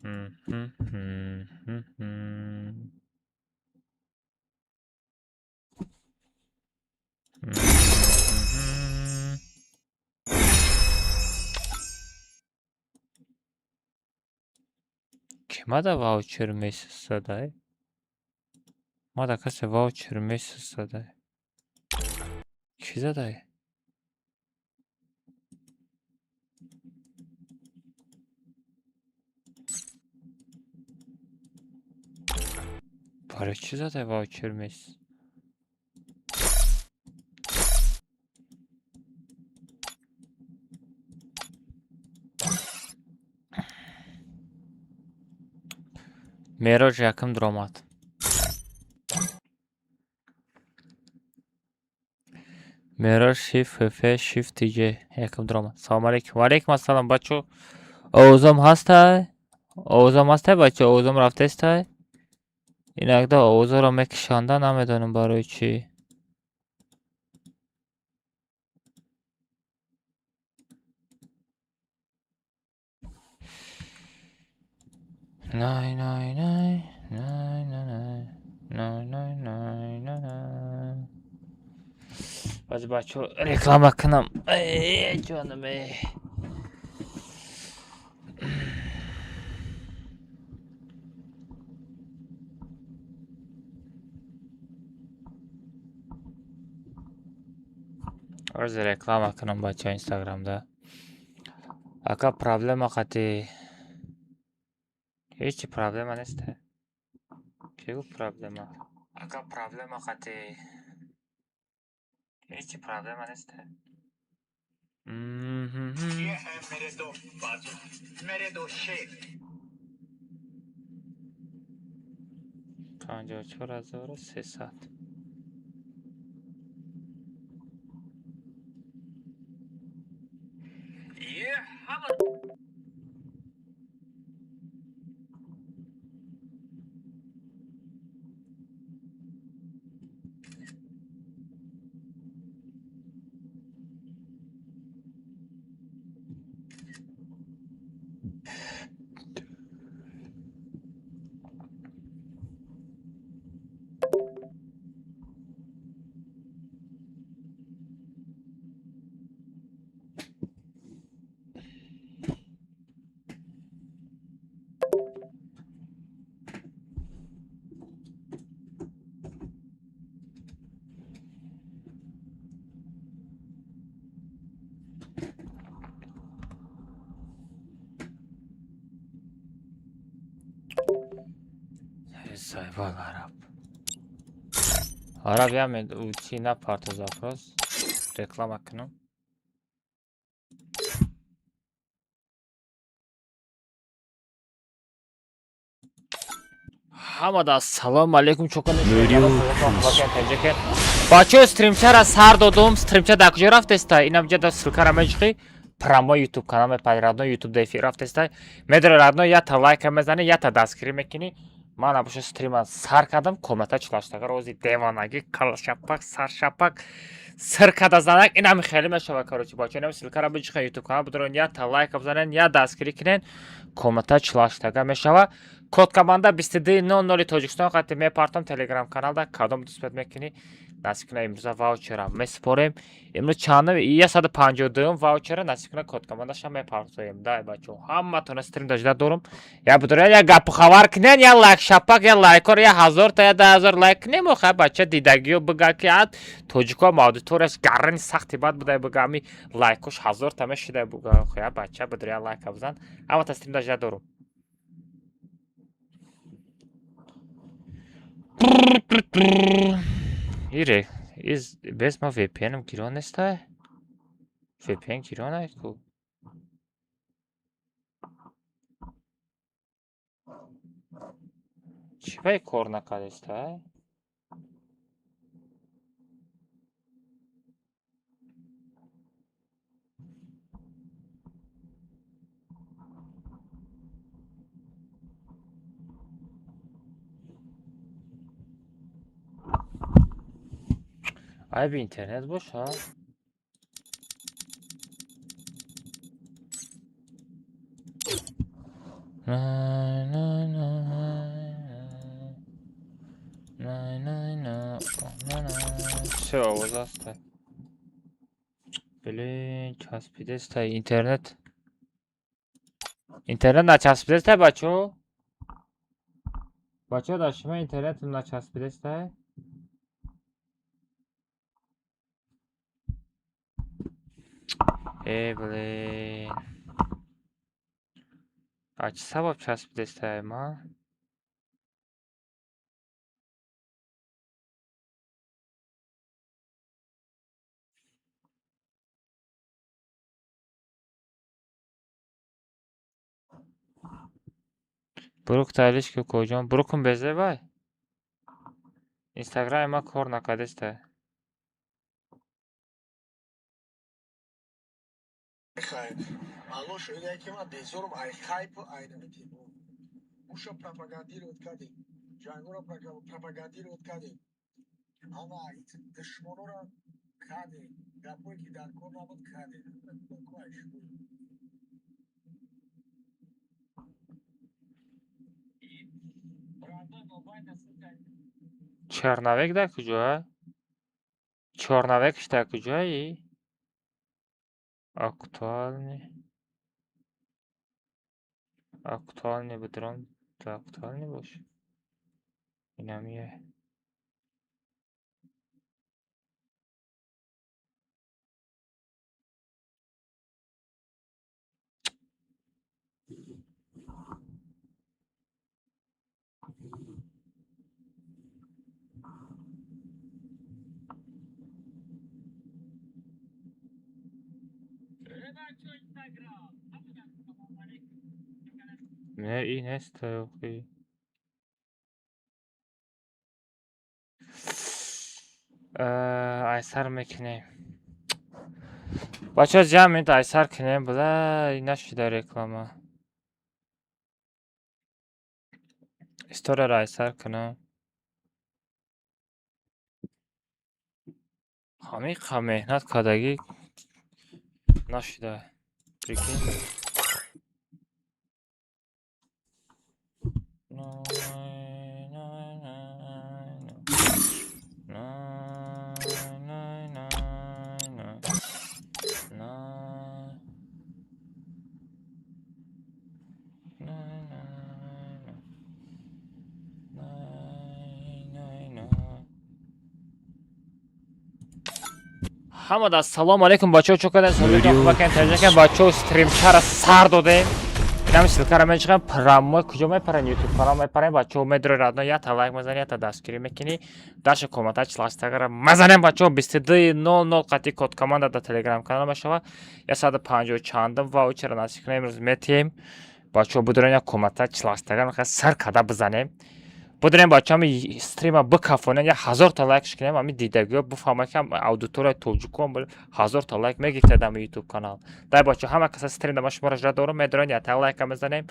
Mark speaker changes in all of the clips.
Speaker 1: Hı hı hı hı hı. Hı hı. Kime de voucher mesaj daj? Ma da kad se voucher mesaj daj? Kiza daj? Para kiza daj voucher mesaj? Merož yakım dromat. Merož shift ff shift tj yakım dromat. Salam aleykum. Aleykum assalam bacho. Oğuzum hasta. Oğuzum hasta bacho. Oğuzum raftesta. İnakda Oğuz'u رو میکشاندن نمیدونم برای چی. Nay nay nay. Nay nay nay. Nay nay nay nay. Hadi bacho reklam hakkınım. Ey canım ey. Orada reklam hakkınım bacho Instagram'da. Aka problema kati. Hiç problema neste. Çego problema. Aka problema kati. Hiç problema neste.
Speaker 2: ये है मेरे दो बाजू मेरे दो शेर
Speaker 1: 54,300.
Speaker 2: ये हम
Speaker 1: Сайбал Араб. Arab ya uçi na parto zaпрос. Reklam hakkını. Hamada salam aleykum çok önemli. Бачо стримчара сар додум, стримча да куҷо рафтестай? Инам ҷа да силкара меҷиқи прамо YouTube канал мепаи радно YouTube да эфир рафтестай. Медори радно я та лайка мезани, я та дастгирӣ мекунӣ. Ман абоша стрима сар кардам, коммента чилаштага рози девонаги калшапак, саршапак, сир када занак инам хеле мешава короче бачо. Инам силкара биҷиқи YouTube канал бидорон, я та лайка бизанен, я дастгирӣ кунен, коммента чилаштага мешава. Код команда 22:00 Тоҷикистон қати мепартам Telegram каналда кадом дуспет мекунӣ. Насиб кунад имрӯза ваучера месупорем. Имрӯз чандам 152 ваучера насиб кунад код командаша мепартоем. Дай бачо ҳаматона стрим дажда дорум. Я будорем я гапу хабар кунен, я лайк шапак, я лайкор, я 1000 та я 10000 лайк кунем. Охай бача дидагиё бига ки ад тоҷиком аудиторияш гаррани сахти бад будай бига ами лайкош 1000 та мешидай бига. Охай бача будор я лайка бизан. Ҳамата стрим дажда дорум. Ире без ма VPN-ам гирон нестай? VPN гирон аст ку? Чӣ баи кор накардестай? Айби интернет боша? Nay nay nay. Nay nay nay. Все, возрастай. Блин, час 50 интернет. Интернет на час 50 бачо. Бачо, да шумо интернет на час 50. Блин. А чё sabab час 50 ма? Брук талишки коҷон. Брукун безе вай. Инстаграм ма кор накадеста.
Speaker 3: Алло, шоида ки ман безорум ай хайп айнами тибу. Уша пропагандировать кадем. Ҷангора пропагандировать кадем. Ама душмонора кадем. Гапое ки дар кор набуд кадем.
Speaker 1: Черновек да куҷоа? Черновекш да куҷои? Актуальный. Актуальный будрон. Да актуальный бош. Инам е. Не и не стоёқи. Айсар мекунем. Бача ҷамъ айсар кунем була нашуда реклама. Историяро айсар кунам. Ҳамин қадр меҳнат кардагӣ нашуда. Прикинь. ҳамада ассалому алайкум бачаҳо, чӯ кардем? Соликам хубакем, таҷикам бачаҳо стримчара сар додем. Инам силкара мечиқам прямо куҷо мепарен ютуб канал мепарен бачаҳо медрори радно ята лайк мезани ята дастгирӣ мекунӣ. Даша комментач ластагара мазанем бачаҳо 22:00 қати код команда да телеграм канал мешава. 150 чандам ва учера насикна имрӯз метием. Бачаҳо будурен як комментач ластагар мехоҳад сар када бизанем. Будем бачами стрима бикафонем, 1000 та лайкш кунем, ами дидагиҳо буфаҳманд ки аудиторияи тоҷикон 1000 та лайк мегирад ами ютуб канал. Дай бачаҳо ҳама каса стрим дама шуморо ҷа дорум медорен, я та лайка мезанем,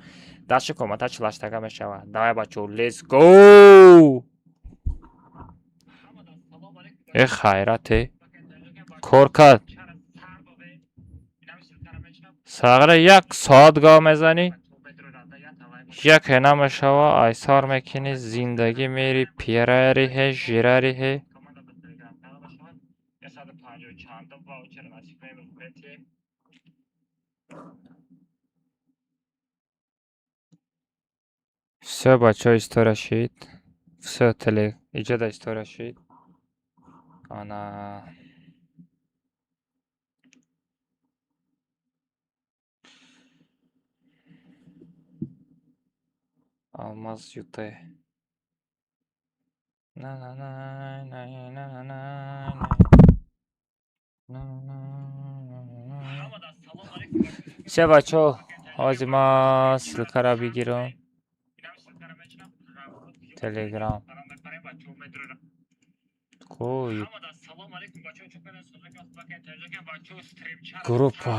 Speaker 1: даши комментач лаштага мешавад. Давай бачаҳо, let's go! Хайрате. Кор кард. сағра 1 соат гоҳ мезанӣ. як ҳена мешава, айсар мекунӣ, зиндагӣ мери, пирариҳе, жирариҳе. Всё, бачаҳо, история шид. Всё, иҷода история шид. Ана алмаз юте. Всё, бачаҳо, ҳозир ман силкаро бигирам. Телеграм. Группа.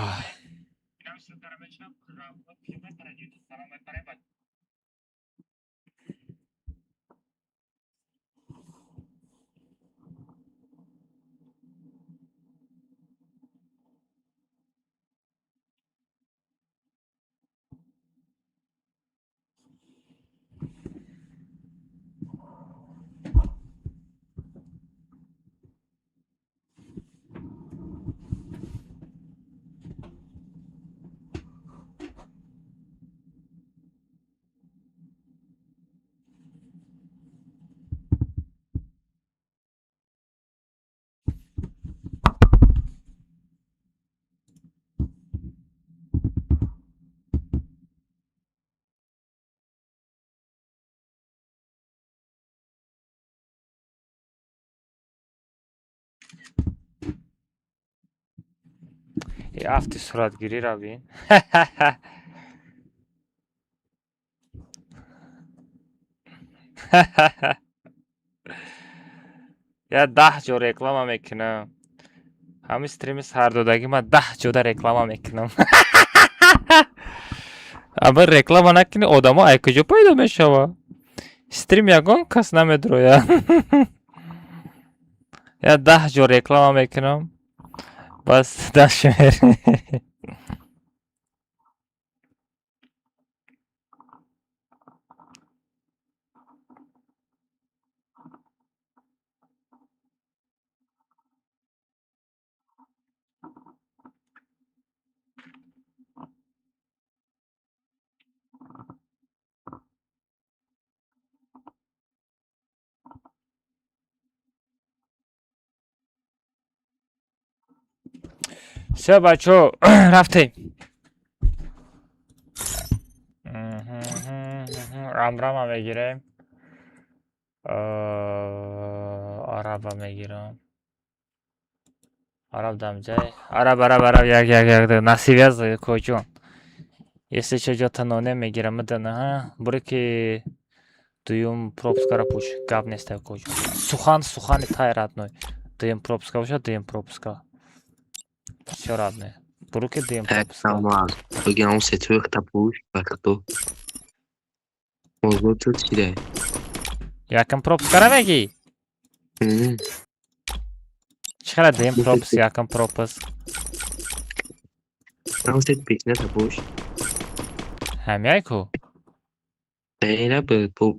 Speaker 1: Afti surat giri rabin. Ya 10 jo reklama mekinam. Hami streami sardodagi man 10 joda reklama mekinam. Ama reklama nakini odama aykajo paydo meshava. Stream yagon kas namedro ya. Ya 10 jo reklama mekinam. Bas 10 şeher. Все, бачо, рафтем. Амрама мегирем. Араба мегирам. Араб дамжай. Араб, як, насиб яз, кочон. Если что, жо-то немегирам, мдана, бурки дуюм пропускара пуш, гап нестай кочон. Сухани тай родной. Дуюм пропуска уша, дуюм пропуска. Всё родной. Бурки дуюм пропуска.
Speaker 4: Tamam. Bugün 10 seti tapuş baktı. Oldu tut çile.
Speaker 1: Yakın пропускара меги?
Speaker 4: Hı.
Speaker 1: Чхара дуюм пропуск, yakın пропуск.
Speaker 4: 10 set peşine tapuş.
Speaker 1: Ҳамяй ку?
Speaker 4: Eyle bu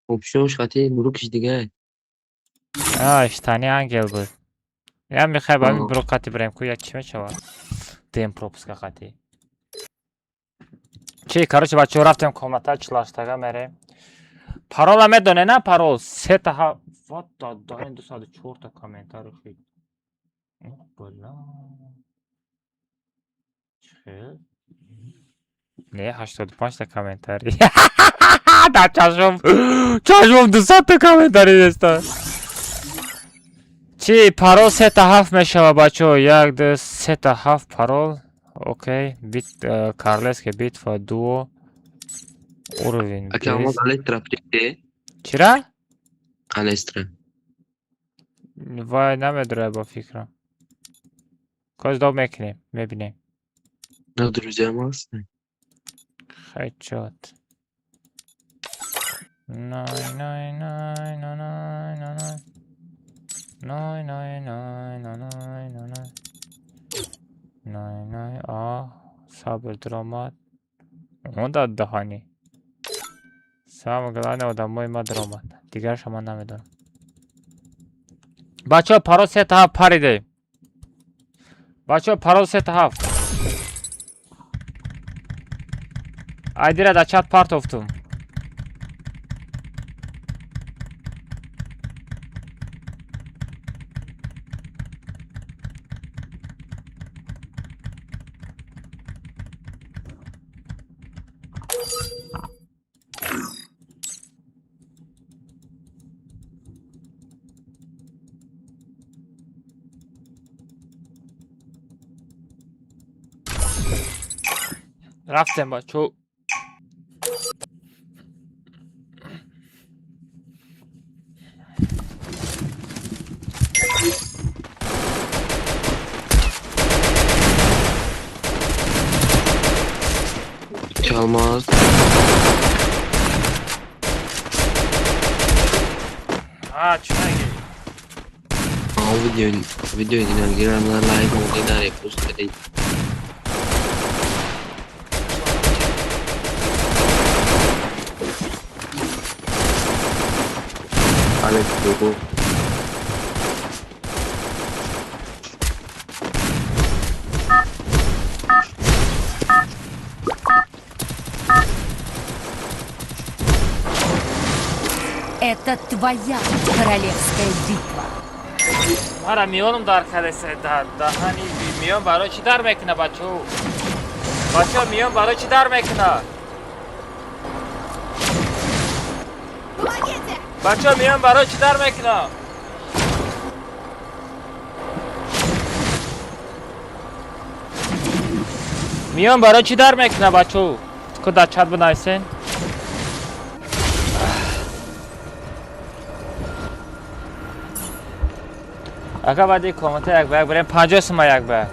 Speaker 4: opsiyon şartı buruk işdige.
Speaker 1: Штани ангел буд. Я мехай ба ҳамин
Speaker 4: Ага.
Speaker 1: бирок қати бирем ку як чӣ мешавад? Дем пропуска қати. Чӣ, короче, бачаҳо рафтем комната члаштага мерем. Парола медоне на парол? Се та вот да ин 204 та комментарий хӯд. Бала. Чӣ? Не, 85 та комментарий. Да чашмом 200 та комментарий неста. Чи парол 3 та 7 мешава бачаҳо. 1 2 3 та 7 парол. Окей. Бит Королевская битва дуо. Уровень
Speaker 4: Akşam
Speaker 1: без.
Speaker 4: Alestra çekti.
Speaker 1: Чира?
Speaker 4: Alestra.
Speaker 1: Вай намедурай ба фикрам. Коздоб мекунем, мебинем.
Speaker 4: Ne друзья mısın?
Speaker 1: Headshot. Nay nay nay nay nay nay nay. Nay nay nay nay nay nay nay. Nay nay sabır дромат. Он да отдыхание. Самое главное вот домой дромат. Дигар шама намедонам. Бачо парол се та париде. Бачо парол се та. Айдира да чат парт офтум. Рафтем бачо.
Speaker 4: Çalmaz.
Speaker 1: Чунай гел.
Speaker 4: Video edilen girenler like oldular yapıyoruz dedi. Alestra bu.
Speaker 5: Это твоя королевская битва.
Speaker 1: Мара мионум дар калесе да ҳани миён барои чӣ дар мекуна бачо? Бачо миён барои чӣ дар мекуна? Бачо миён барои чӣ дар мекуна? میان برای چی در میکنه بچه؟ که در چت بنایسین. اگه بعدی کامنت یک بیگ بریم 50 سوم یک بیگ.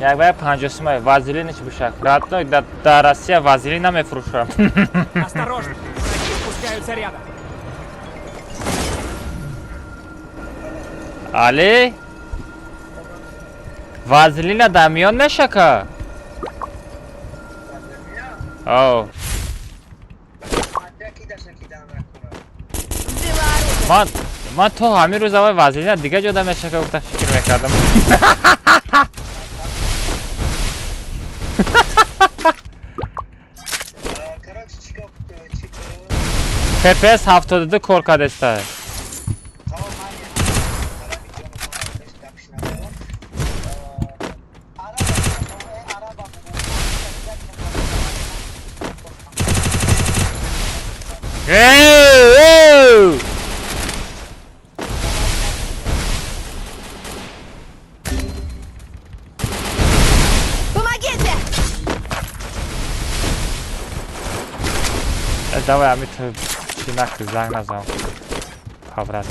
Speaker 1: یک بیگ 50 سوم وازلینش بشک. راتنو در روسیه وازلین نمیفروشم.
Speaker 6: Осторожно! Враги спускаются рядом.
Speaker 1: علی وازلین در میان نشکه. او من تو همین روز اول وازلین دیگه جدا میشه که گفتم فکر میکردم. پپس 72 کورکا دسته.
Speaker 5: Помогите!
Speaker 1: Давай, а мы то чинак зang назам. Паврат.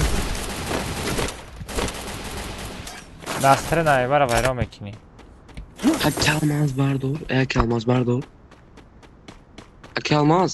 Speaker 1: Nastre ne var vayron mekini.
Speaker 4: Ha kalmaz bardur. Kalmaz bardur. Kalmaz.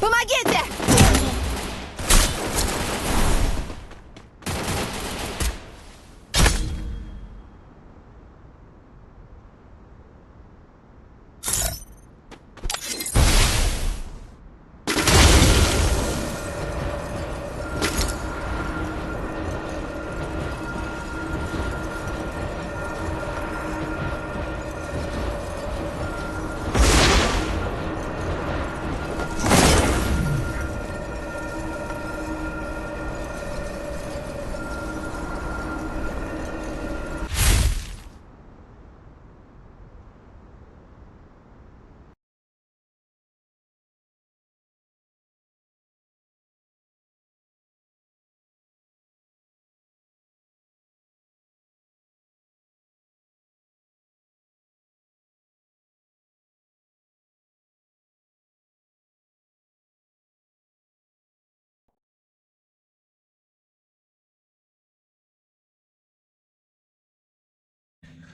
Speaker 5: Помогите!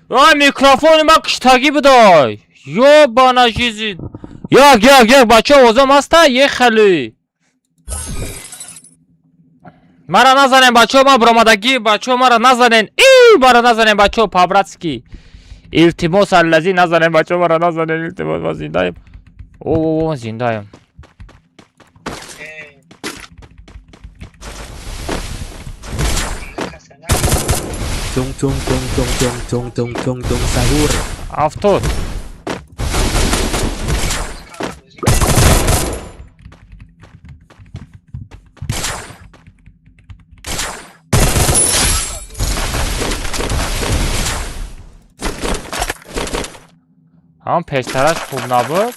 Speaker 1: Ay mikrofonu ma kıştagi buday. Yo bana jizid. Yak بچه اوزم هسته یه خلی. مرا نزنین بچه ما برامدگی بچه مرا نزنین. مرا نزنین بچه پابراتسکی. التماس الذی نزنین بچه مرا نزنین التماس ما زندهیم. او زندهیم.
Speaker 6: Tung sahur.
Speaker 1: Автор. هم پیشترش خوب نبود.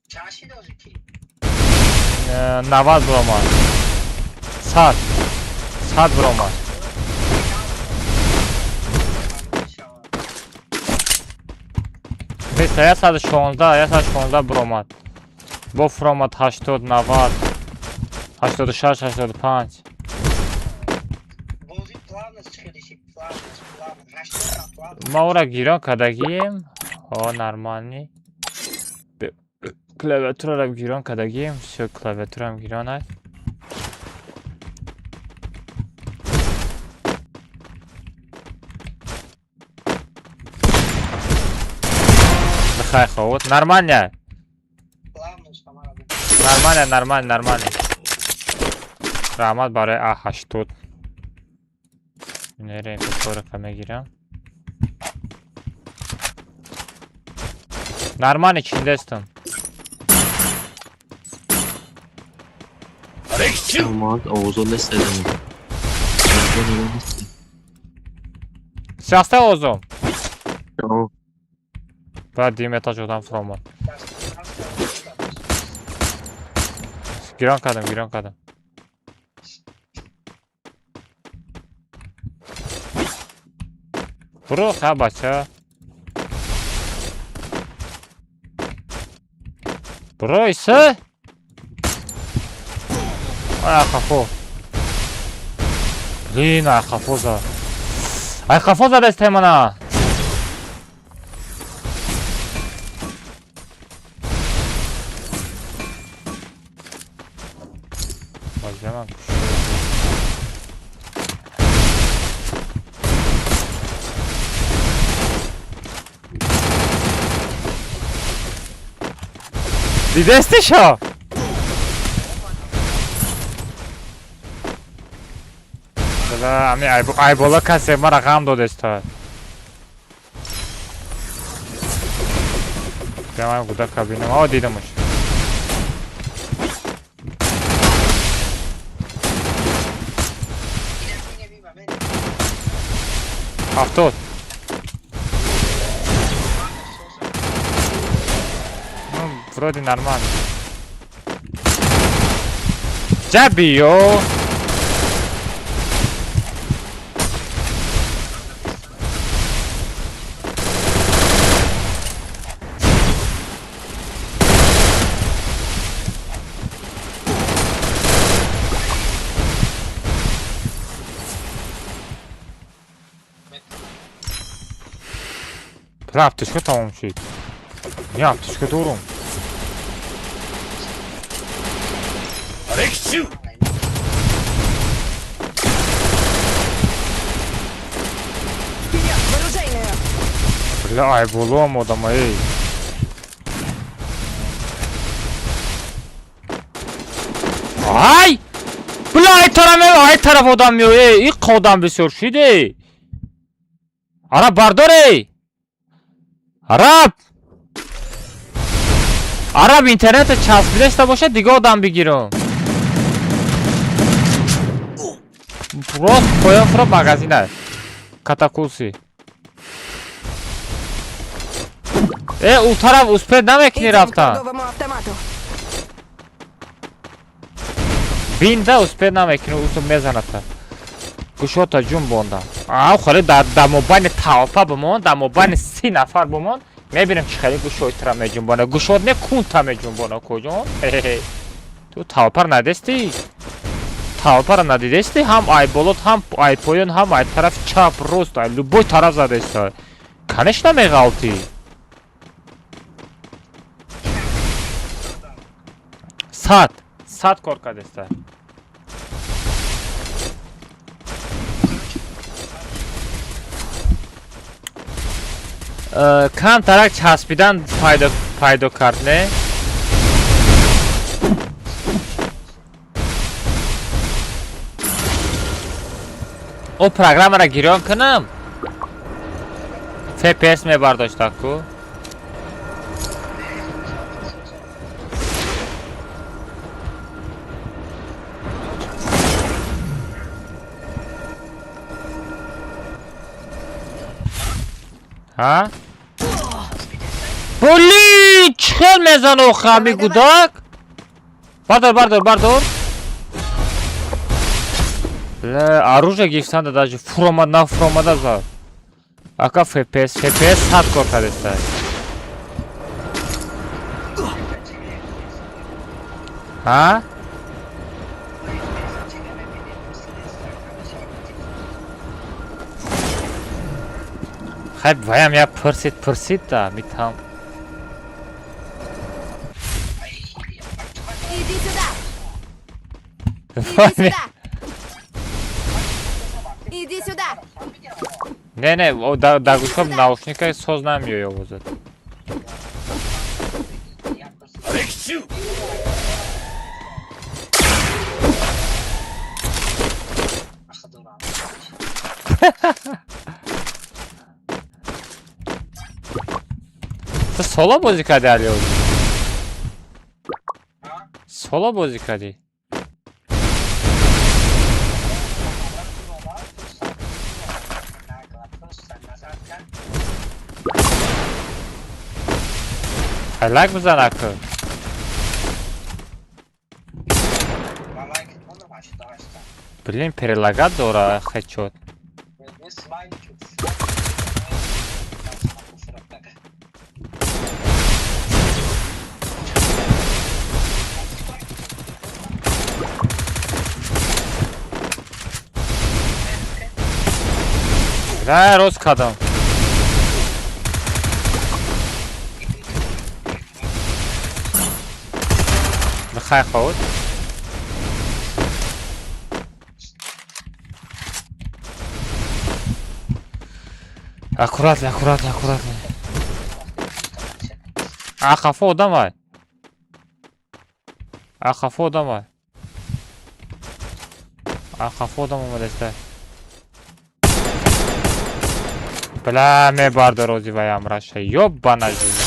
Speaker 3: چاشی داری کی؟
Speaker 1: 90 برامد. 100 برامد. Mesela 116 برامد. با فرامد 80 90 86 85.
Speaker 3: بازی плавно сходишь, плавно. Плавно.
Speaker 1: ما او را گیران کردگیم. ها نرمانی. Klaviatura'm giron kadagim. Все, klaviatura'm giron ay. Бахай ховот. Нормально. Нормально. Rahmat برای A80. Nereye bir fotoğrafa gireyim? Narman içindesin.
Speaker 4: Kalmaz. Oğuz'u ne söyledim?
Speaker 1: Siyasta ozum.
Speaker 4: Tamam.
Speaker 1: Bayağı dimetaj odan from. Giren kadın. Bro, ha bacha. Bro ise. Ay kafo. Lina kafoza. Ay kafoza deste mana. Bacamak. Dideste şo. Bela ami aybola kase mara gam dodesta. Tamam kuda kabine ama dedemiş. Haftot. Вроде нормально. Жабио. Аптечка tamam şey. Ne aптечка doğru mu?
Speaker 5: Вооружение!
Speaker 1: Бля, aybolum adama ey. Ay! Bля, ay taraf adam yo ey. İlk adam bir şey de. Arap bardor ey. Arap internete çarpılırsa boşa diğer adam bir girin. Просто поем фро магазина. Катакуси. У тарав успед намекни
Speaker 5: Идем к
Speaker 1: рафтан.
Speaker 5: торговому автомату.
Speaker 1: Бинда успед намекни усу мезаната. Гушота ҷун бонда. Холи дар мобайни тавафа бимон, дар мобайни 30 нафар бимон. Мебинем чӣ хеле гушойтра меҷунбона. Гушот не кунта меҷунбона куҷон. Ту тавапар надести? Тавапар надидести? Ҳам ай болот, ҳам ай поён, ҳам ай тараф чап, рост, ай любой тараф задеста. Конечно меғалти. Сад кор кардеста. Кам тарак часпидан пайдо кард не? О программаро гирён кунам. FPS мебардошта ку. ها؟ بولی چخل میزنو خمی گوداک؟ بردار оружие гирифтанда даже на фромада зад. Ака FPS hardcore кардеста. ها؟ خب ویم یا پرسید دا میتام.
Speaker 5: Иди сюда. Иди сюда.
Speaker 1: Ne o da guşam naushnika soz namiyor ya vozat. To solo muzika dali oldu. Solo muzika di. I like Muzanako. Блин, перелагать дора хочу. Да, Роскадом. Нахай ход. Аккуратно. Ахафо давай. Ахафо давай, молодец. Бля, ме бардо розиваям раша. Ёбана жизнь.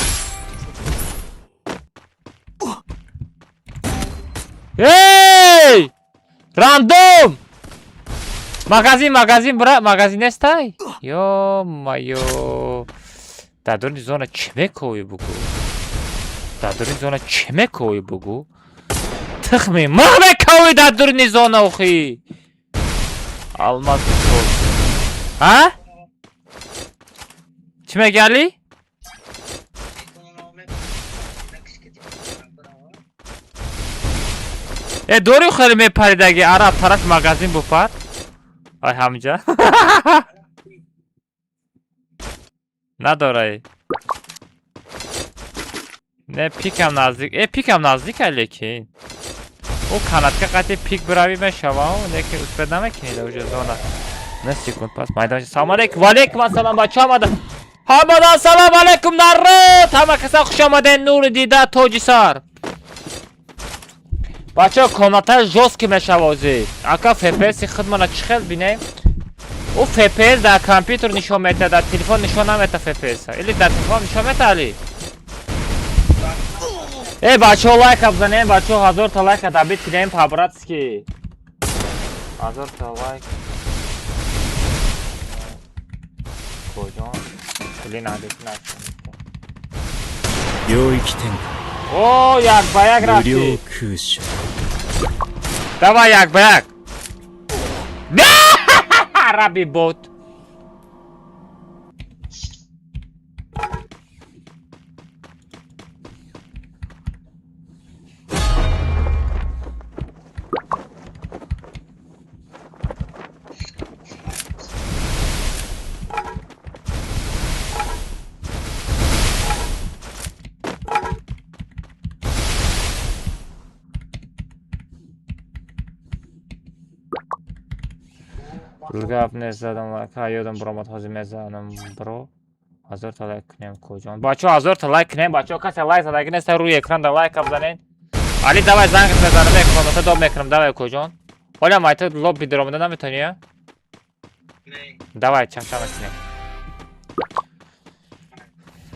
Speaker 1: Эй! Рандом! Магазин, брат, магазин нестай? Ё-моё. Дадурни зона чемековый бугу. Тыхми, махмековый дадурни зона ухи. Алмаз кол. А? Kime geldi? Doğru xelime paridagi Arab taraf magazin bu par. Ay hamca. Ne doğru? Ne pikam nazik. Pikam nazik lekin. O kanatka qati pik bravi meshava, lekin uspedame kinile uje zona. Ne sekund pas maydan. Salam aleykum. Aleykum assalam bachamadan. Hamadan salam aleykum narrot. Hamma kasa xush omaden nur dida tojisar. Бача комната жёсткий мешавозид. Ака FPS хидмана чихел бинем. У FPS дар компютер нишон метад, дар телефон нишон наметад FPS. Или дар телефон нишон метад али. Бача лайк абзанем, бача 1000 та лайк дабит кидем по-братски. 1000 та лайк. Коҷон. Блин, адет нач. О, як ба як рафти. Давай як ба як. Раби бот. Gap ne zadım var. Kayıyordum bromat hazime zanım bro. 1000 ta like kinem kocan. Bacho 1000 ta like kinem. Bacho kasa like ta like ne ruy ekranda like abzanen. Ali давай zank mezarı ve komata dom ekranım давай kocan. Ola mayta lobby dronunda ne tanıyor? Давай çamçam etine.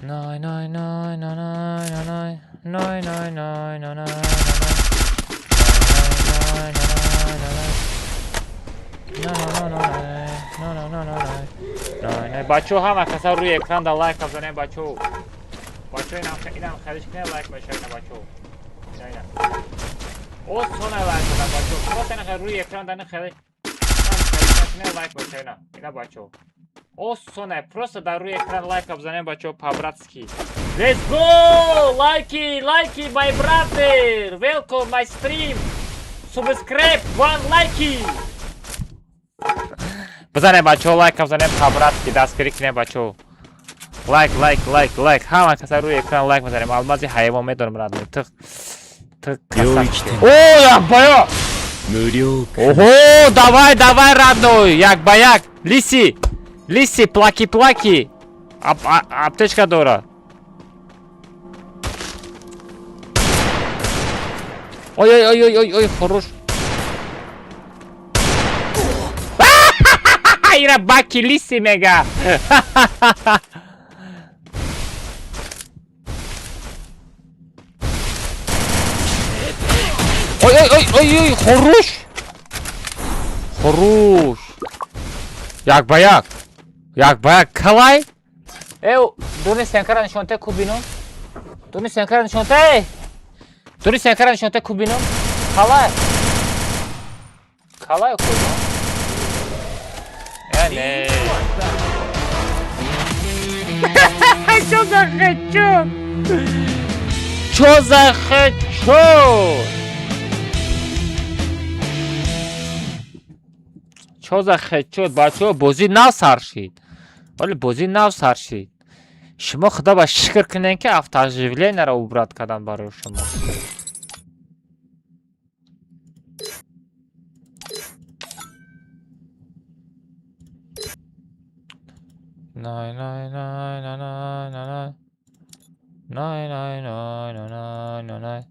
Speaker 1: Nay nay nay nay nay nay nay nay nay nay nay. No. Bacho hama kasa ruy ekranda like abone bacho. Bacho inam khalishkine like bashayna bacho. Aynen. O sona like da bacho. Просто ruy ekranda ne khalish. Khalishkine like bashayna. Ina bacho. O sona просто da ruy ekran like abone bacho по-братски. Let's go! Likey, my brother! Welcome my stream! Subscribe, one likey! Бзане бачо лайк абзане по-братски дастгирӣ кине бачо. Лайк. Ҳама каса рӯи экран лайк мезанем. Алмази ҳайвон медорам радми. Тиқ каса. О, як баё!
Speaker 6: 無料
Speaker 1: Ого, давай, давай, родной, як баяк. Лиси, лиси, плаки, плаки. Аптечка дора. Ой, хорош. Ира баки, лиси, мега. Ой, хорош. Хорош. Як баяк. Як баяк, калай. Дунис сенкара нишонте кубино. Дунис сенкара нишонте. Дунис сенкара нишонте кубино. Калай. Калай кубино. Yani. Что за хочу? Что за хочу? Что за хочу? Бачо, бози нав сар шид. Вали бози нав сар шид. Шумо худо ба шукр кунед ки автооживлениеро убрат кардан барои шумо. Nay nay nay nay nay nay nay nay nay nay nay nay.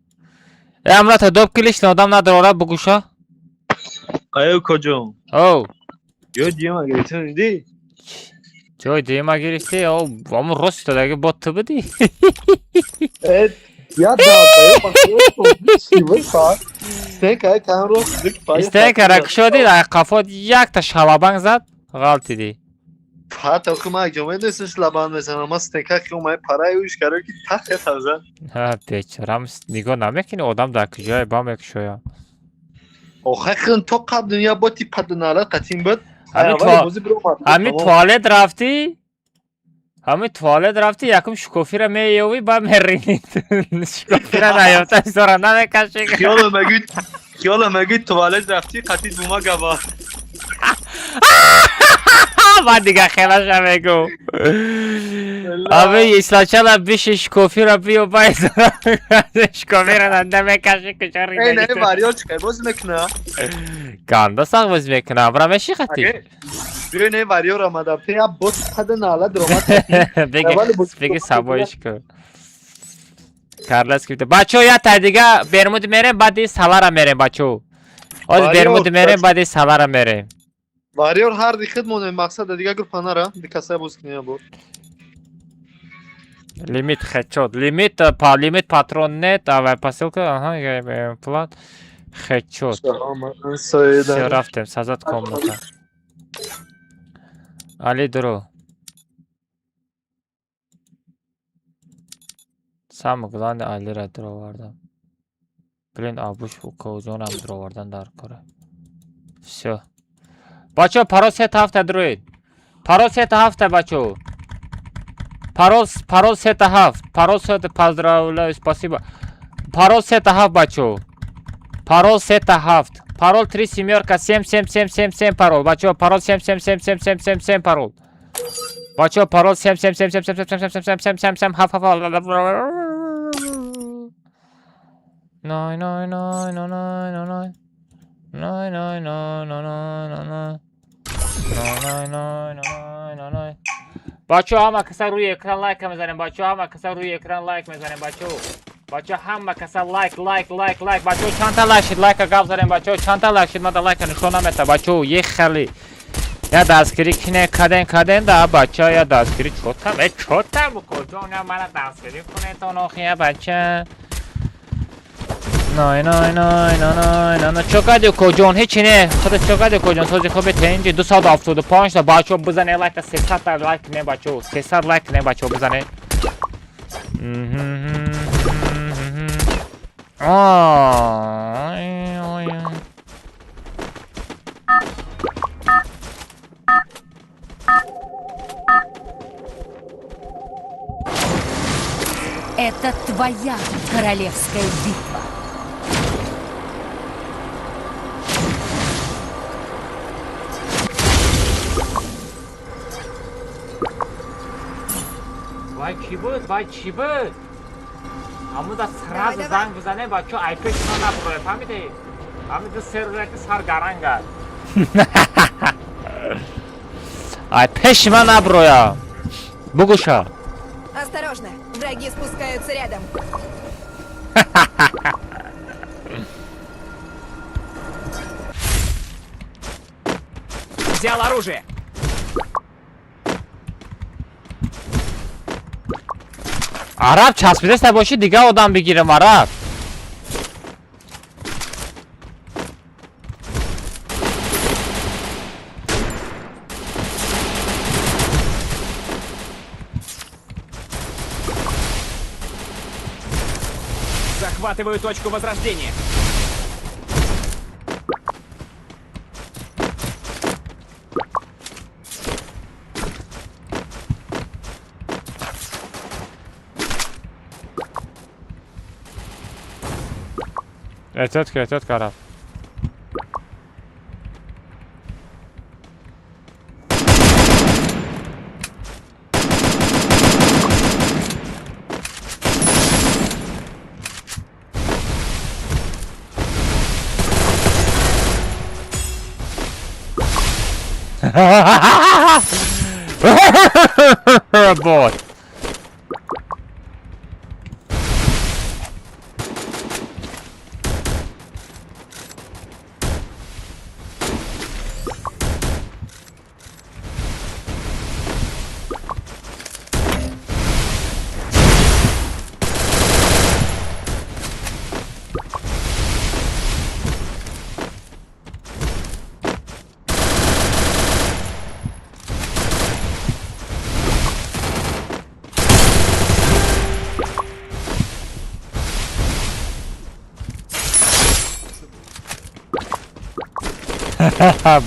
Speaker 1: Amra ta dop kilish odam nador ora bu gusha.
Speaker 7: Ayo kocam.
Speaker 1: Oh.
Speaker 7: Yo diyema getirdin.
Speaker 1: Joy dema girişti o ama Rosta'daki bot tabi değil.
Speaker 7: Evet. Ya da bakıyorsun. Şimdi sağ. Tek ay kamera dik pay.
Speaker 1: İsteyen karak şodi da kafa yak ta şalaban zat galti di.
Speaker 7: Hat okuma gömede siz laban mesela ama tek ki o parayı uç karı ki tak et hazır.
Speaker 1: Ha beçaram nigo namekini odam da kıcay bamek şoya.
Speaker 7: O hakın toka dünya boti padınara katim bot.
Speaker 1: Hami tuvalet rafti. Hami tuvalet rafti yakım şkofira me yovi ba merini. Şkofira da yoktan sonra ne kaşık.
Speaker 7: Yolu megit tuvalet rafti katit buma gaba.
Speaker 1: من دیگه خیلی میگو آبی اسلاچالا بیش شکوفی را بیو باید شکوفی را ننده میکشی کچاری
Speaker 7: ای نه واریو چکر باز میکنه
Speaker 1: گاندا ساق باز میکنه برا میشی خطی
Speaker 7: بیو نه واریو را مدافته یا بوت پد نالا درومات
Speaker 1: بگی سابایش کن کارلس کیفته بچو یا تا دیگه برمود میریم بعدی سالارا میریم بچو از برمود میریم بعدی سالارا میریم
Speaker 7: Varıyor her dikkat mı maksat دیگه گر panara dikasa bozkniya bu.
Speaker 1: Limit headshot. Limit patron net, а посылка, ага, плат. Headshot. Все, рафтем, сазат комната. Али дро. Самое главное, Алира дро варда. Блин, абуш у каузона дро вардан дар кора. Все. Бачо, парол 7 дроид. Парол 7 бачо. Парол 7. Парол 7, поздравляю, спасибо. Парол 7, бачо. Парол 7. Парол 3 семерка 7777 парол. Бачо, парол 777777 парол. Бачо, парол 77777777 хаф. No. بچه همه کسا روی اکران لایک میزنیم بچه همه کسا روی اکران لایک میزنیم بچه همه کسا لایک بچه چند تا لایک شد لایک گاف زنیم بچه چند تا لایک شد ما دا لایک نشون نمیده بچه یه خیلی یا دستگیری کنه کدن دا بچه یا دستگیری چوتا بکن نه من دستگیری کنه تو نخیه بچه نه چقدر کجون هیچی نه خود چقدر کجون توضیح خوبه تنجی 275 تا بچه بزنه لایک تا 300 تا لایک نه بچه 300 لایک نه بچه بزنه
Speaker 5: Это твоя королевская битва.
Speaker 1: Вай чӣ буд? Ҳамуда сразу занг бизане бачо айпешона набуроя фаҳмидӣ? Hamıda serverki sargaranga. Ay peşime ne broya. Bu kuşa.
Speaker 8: Осторожно, враги спускаются рядом.
Speaker 6: Взял оружие.
Speaker 1: Arap çaspide boşu diga odan begirim Arap.
Speaker 6: Захватываю точку возрождения.
Speaker 1: Etet Arap. Bot.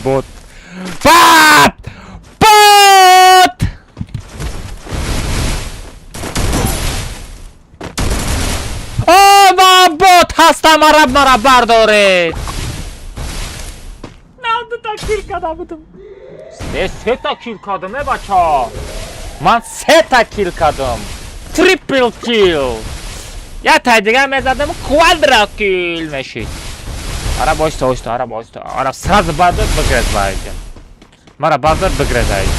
Speaker 1: Bot. Bot! Bot! ما بوت هستم مرا بردارید. Ne oldu da kill kadamadım? Sete kill kadım baça. Man sete kill kadım. Triple kill. Ya taydiga mezadım quadra kill meşit. Ara boşta, ara boşta. Ara сразу бардор бигрезайди. Мара бардор бигрезайди.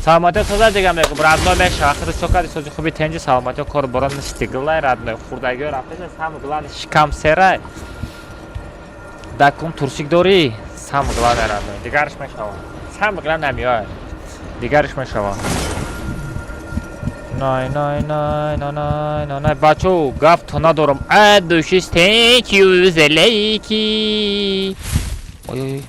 Speaker 1: Саломати соза дигам мекум. Радно меш ахири сокади сози хуби тенҷи саломати кор борон стиглай радно. Хурдаги рафтеса сам глан шикам серай. Дакум туршик дори. Сам глан радно. Дигарш мешава. Сам глан намиёй. Дигарш мешава. Nay bacho gap to nadorum aduşis thank you zeleki. Oy.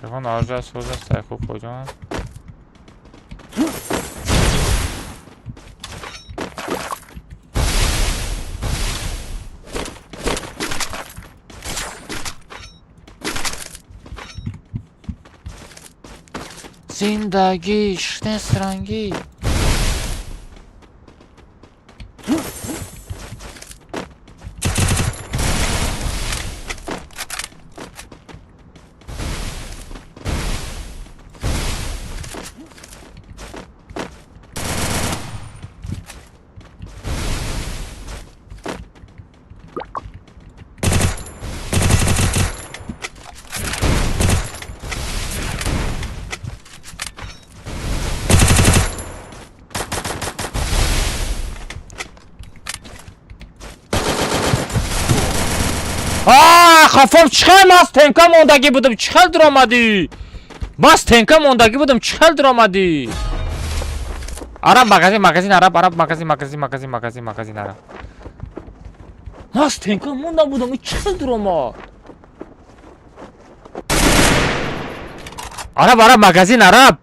Speaker 1: Telefon arıza soza sayfa kocaman. Zindagi işte strangi. Kafam çıkamaz tenka mondagi budum çıkaldıramadı. Bas tenka mondagi budum çıkaldıramadı. Arap magazin Arap magazin Arap. Mas tenka monda budum çıkaldırama. Arap magazin Arap.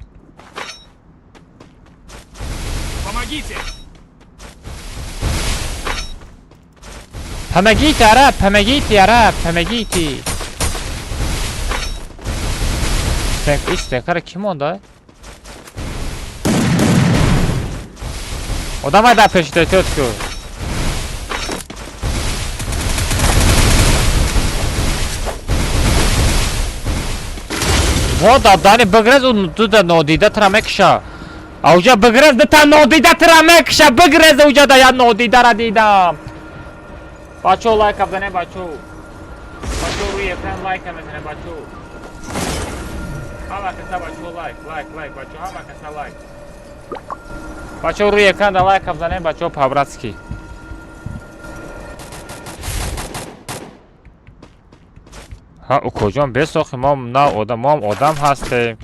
Speaker 6: Помогите!
Speaker 1: Помогите, Arap, помогите. Стекара kim onda? O давай да пешите тетку. вода дани бигрез у туда нодида трамекша ауҷа бигрез дита нодида трамекша бигрез уҷа да я нодидара дидам бачо лайк абзане бачо руи экран лайк мезане бачо ҳама каса бачо лайк бачо ҳама каса лайк бачо руи экран да лайк абзане бачо по-братски ها او کجام بساخی ما نه آدم ما هم آدم هستیم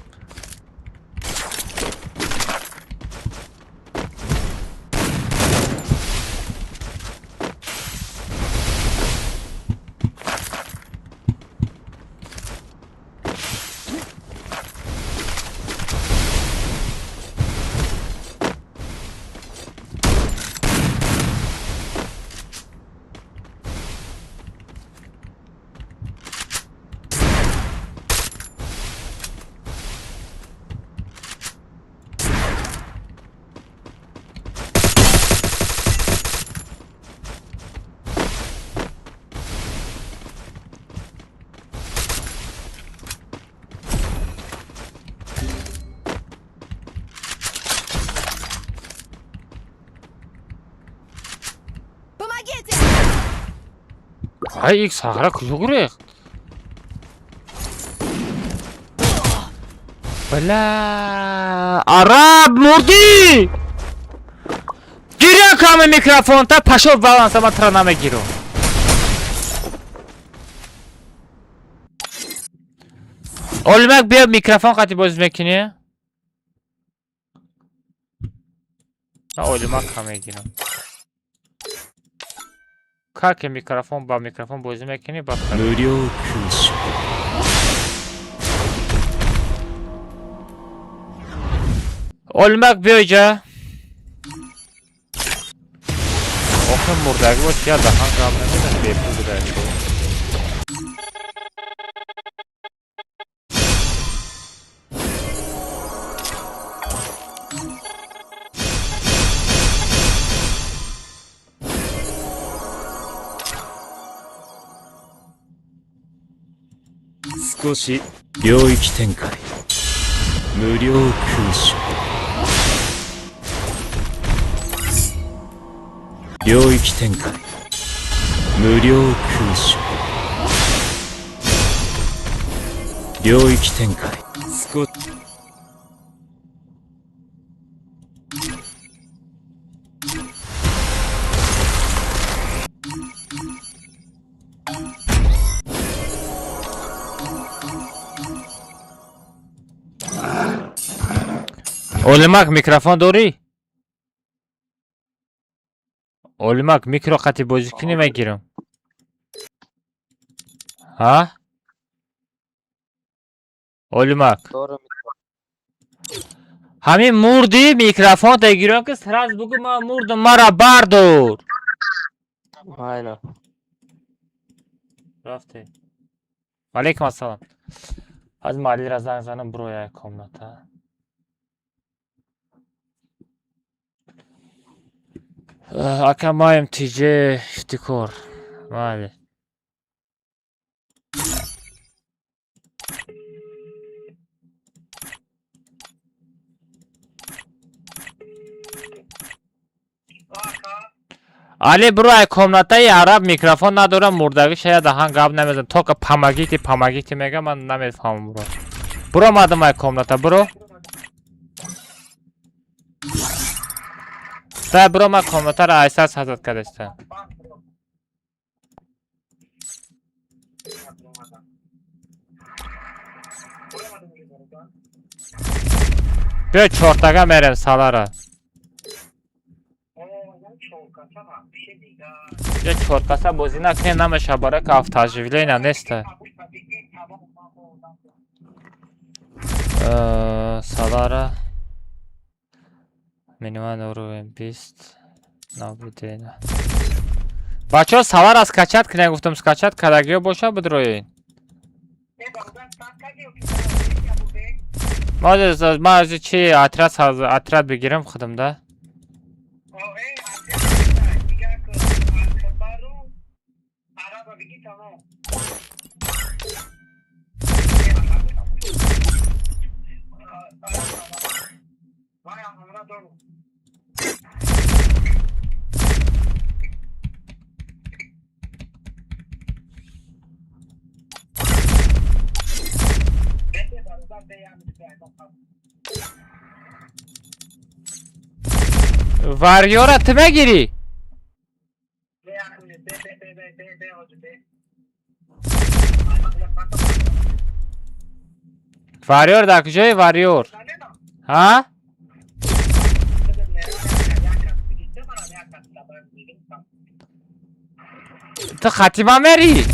Speaker 8: Помогите!
Speaker 1: ای ایک ساغره کجا گریخت بلا عرب مردی گیره کام میکروفون تا پشو بالانس ما ترا نمیگیرو اولمک بیا میکروفون قطعی باز میکنی نه اولمک هم میگیرم که میکروفون با میکروفون بازی میکنی با اولمک بیا اینجا آخه مردگی باید یا دهان قبل نمیدن بیپول بوده
Speaker 9: 少し領域展開無料空襲領域展開無料空襲領域展開少
Speaker 1: اولمک میکروفون داری؟ اولمک میکرو قطعی بازی کنی میگیرم ها؟ اولمک همین مردی میکروفون تگیرم که سراز بگو ما مردم مرا بردار
Speaker 4: Aynen.
Speaker 1: رفته علیکم السلام از مالی را زنگ زنم برو یک کامنتا اکا مایم تیجه افتکار مالی علی برو یک کامنتای عرب میکروفون ندارم مردگی شاید دهان قبل نمیزن تا که پمگیتی میگه من نمیفهمم برو مادم یک کامنتا برو تا برو ما کامنتا را احساس حضرت کردستم بیا چورتگه میرم سالاره یه چورتکسه بازی نکنی نمیشه برای که افتاجویله اینا نیسته سالاره minimum уровень 20 наблюдение. Бачо савар аз скачат кне гуфтам скачат кадагиё боша бидроин. ма аз чи отряд бигирам худамда. Varyora time giri. Varyor da kujay varyor. Ha? تو خطیبه مری؟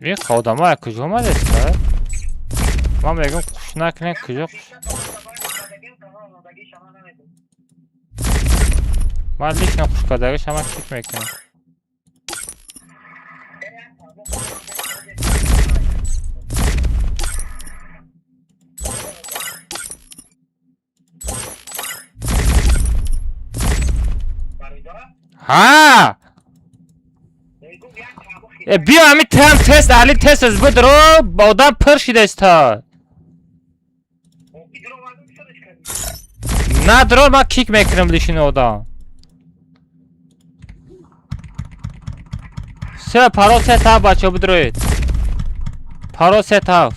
Speaker 1: Bir kodama kujuma desta. Ma megam kuşnak ne kujok. Ma lichna kushkadagi shama ketmaykan. Ha! بیا همین تست علی تست از بدرو با آدم پر شده است تا نه درو من کیک میکنم لیشین آدم سه پارو سه تا بچه بدروید پارو سه تا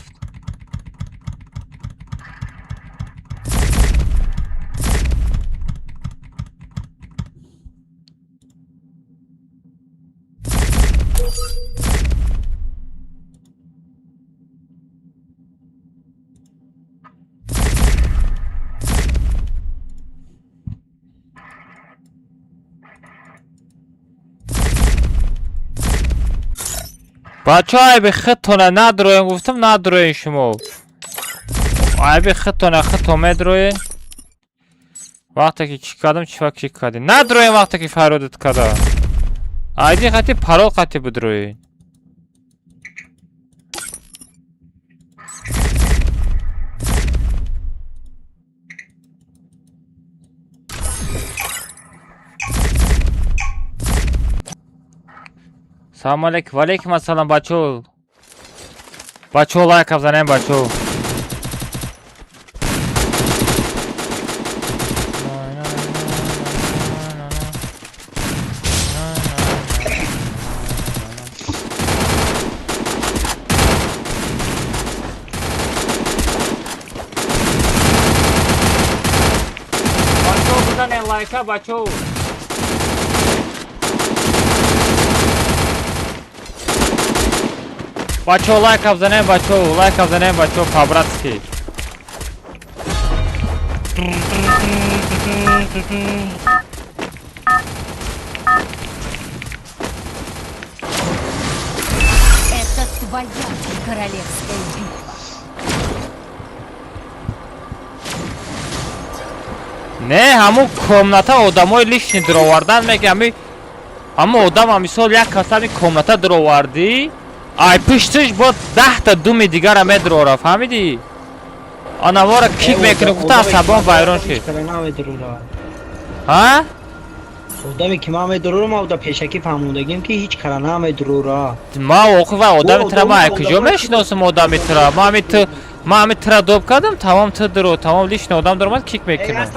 Speaker 1: بچه های به خطونه ندروین گفتم ندروین شما های به خطونه خطومه دروین وقتی که چی کردم چی وقت چی کردیم ندروین وقتی که فرودت کردم ایدی خطی پرول خطی بدروین سلام علیکم و علیکم السلام بچو لایک بزنیم بچو بچو بزنیم لایک بچو بچه لایک بزنیم بچه по-братски
Speaker 5: Это твоя королевская битва.
Speaker 1: نه همون کمناتا آدمای لیشنی در آوردن میگه همون آدم همیسال یک کسانی کمناتا در آوردی ای پشتش با 10 تا دوم دیگر هم در آورد فهمیدی؟ آنوارا کیک میکنه گفته عصبان ویران شد ها؟
Speaker 10: آدمی که ما درو ما دا پیشکی فهموندگیم که هیچ کرانه هم درو
Speaker 1: ما واقعا و آدمی ترا ما کجا میشناسم آدمی ترا ما همی ترا دوب کردم تمام تو درو تمام لیشن آدم در اومد کیک میکنه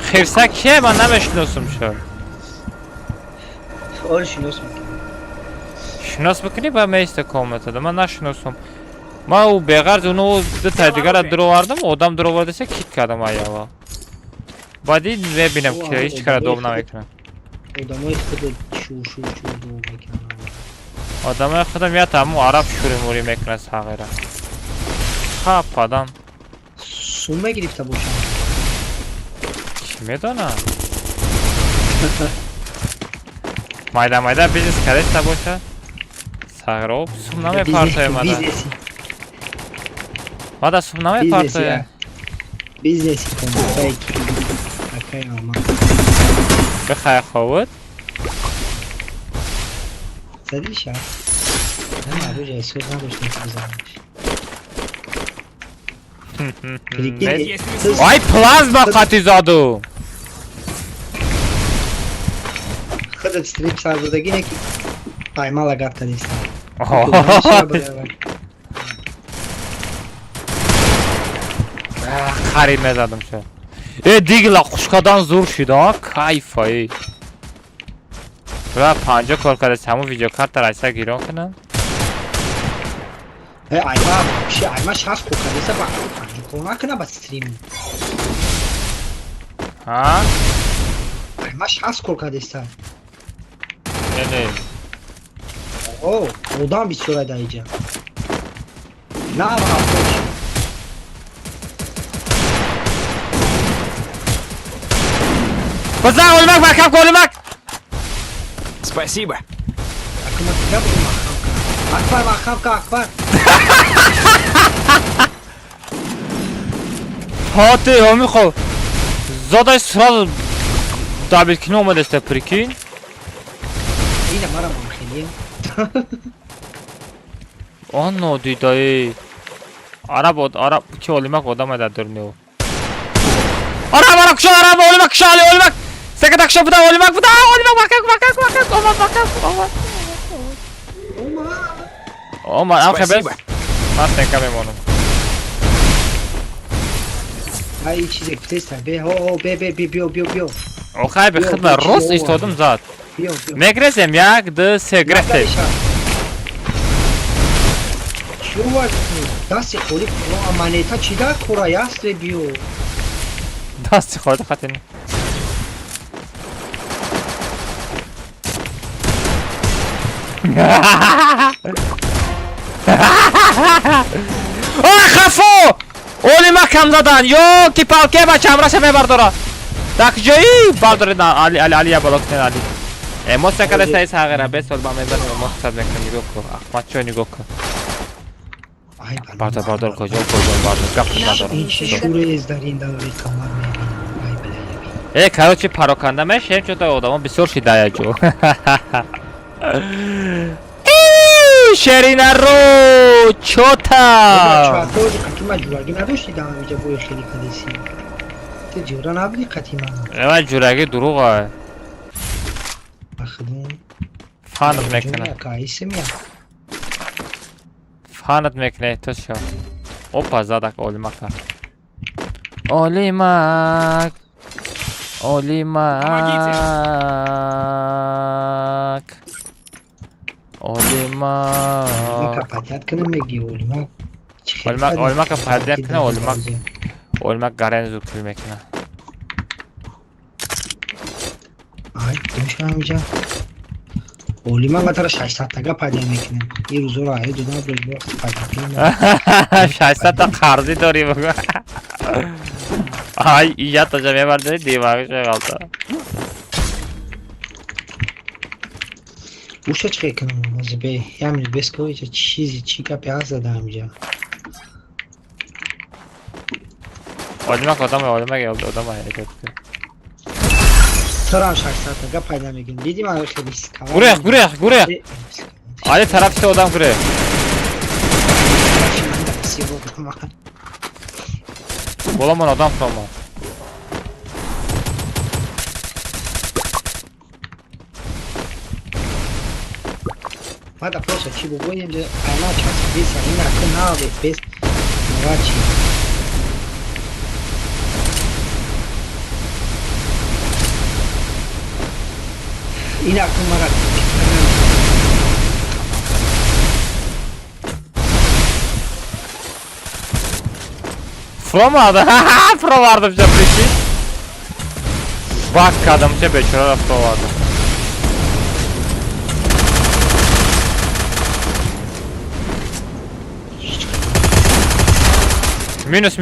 Speaker 1: خیرسک کیه من نمیشناسم شد
Speaker 10: آره شناس میکنم
Speaker 1: شناس بکنی با میسته کامنت ده من نشناسم ما او بغرض اونو دو تا دیگر درو آوردم آدم درو آورده سه کیک کردم ایوا بعدی ببینم که هیچ کار دوم نمیکنم
Speaker 10: آدمای خود شور دوم میکنم
Speaker 1: آدمای خودم یا تمام عرب شوری موری میکنه صغیره خب آدم
Speaker 10: سومه گرفته باشم
Speaker 1: چی میدونم مایده بیزنس کرده باشه صغیره سوم نمی پارتای ماده ماده سوم نمی پارتای
Speaker 10: Biznes konu. Belki. Bakay ama.
Speaker 1: بخیر خود
Speaker 10: زدی شد. نه معلوم جایسوز نداشتیم که بزنمش. کلیک
Speaker 1: آی پلازما قطی زادو
Speaker 10: خودت استریپ سازدگی نکی. قایمه لگرد نیستم.
Speaker 1: خرید نزدم شد دیگه قشقدان زور شد ها کایفایی و 50 کار کرده همون ویدیو کارت را ایسا گیران کنم
Speaker 10: ayma şans kokadıysa bak konu hakkında bak stream.
Speaker 1: ها
Speaker 10: Ayma şans kokadıysa.
Speaker 1: نه
Speaker 10: Oo, odan bir süre dayayacağım. Ne yapalım?
Speaker 1: بزن اولمک برکم که اولمک
Speaker 6: Спасибо.
Speaker 10: Aklıma ne buldum Akbar Akbar Akbar.
Speaker 1: Hati همی خب زادای سراز دابل کنه اومده است پریکین
Speaker 10: Yine maramam خیلیه.
Speaker 1: آن نودی دایی عرب که اولمک آدم در درنیو عرب کشا عرب اولمک کشا علی اولمک سکت کشا بوده اولمک بوده اولمک بکک اومد ام خبز من سنکه میمونم
Speaker 10: Ay çizek testa be ho be bio.
Speaker 1: اوخای به خدمت روز ایستادم زاد
Speaker 10: Bio.
Speaker 1: مگرزم یک دو سه گرفته
Speaker 10: Şu var. Dası kolik o amaneta çida koraya bio.
Speaker 1: دستی خورده خطینی آه خفو اولی ما کم زدن یو کی پالکه با چمرش میبرداره دک جایی برداره علی بلوک نه علی اموت سکره سایس هاگره بس ول با میبرم اموت سب نکنم نگاه کن احمد چو نگاه کن
Speaker 10: Ay
Speaker 1: باردار کجا باردار گپ نداره
Speaker 10: این شوره از در این دوره کامل میبینیم. Ay
Speaker 1: короче пароканда мешем чото одама бисёр шидаячо шеринаро чота
Speaker 10: چهارتاوری قطیما جورگی نداشتی دام اینجا بوی خیلی کلیسی. تو جورا نبودی قطیما.
Speaker 1: اما جورگی دروغه
Speaker 10: اخدون.
Speaker 1: فانت میکنه
Speaker 10: کایسی میاد.
Speaker 1: فانت میکنه تو شو اوپا زادک اولیمک اولیمک
Speaker 10: Ne kapatiyat kını mı giyiyor oğlum?
Speaker 1: Olmak kapatiyat kını olmak garen zukul mekna.
Speaker 10: Ay demiş amca. Oğlum ama tara şaşsatta kapatiyat mekna. Bir zor ayı dudan bir kapatiyat.
Speaker 1: Şaşsatta karzi dori bak. Ay iyi atacağım ya var dedi divağı şey kaldı.
Speaker 10: Ушечка эконома забей. Я мне без кого-то чика пиаза дам я.
Speaker 1: Olmak adam hareketli.
Speaker 10: Taram şaşsatta kapatiyat mekna. Dedim abi işte
Speaker 1: Buraya. Ali tarafta adam buraya. Bolaman adam sonra.
Speaker 10: Mada proszę ci boję, że ana czas jest, a inna kanał bez moraci. Inna kamera.
Speaker 1: Pro vardı. Pro vardı bir şey. Bak adam şey beçara pro vardı. Minus.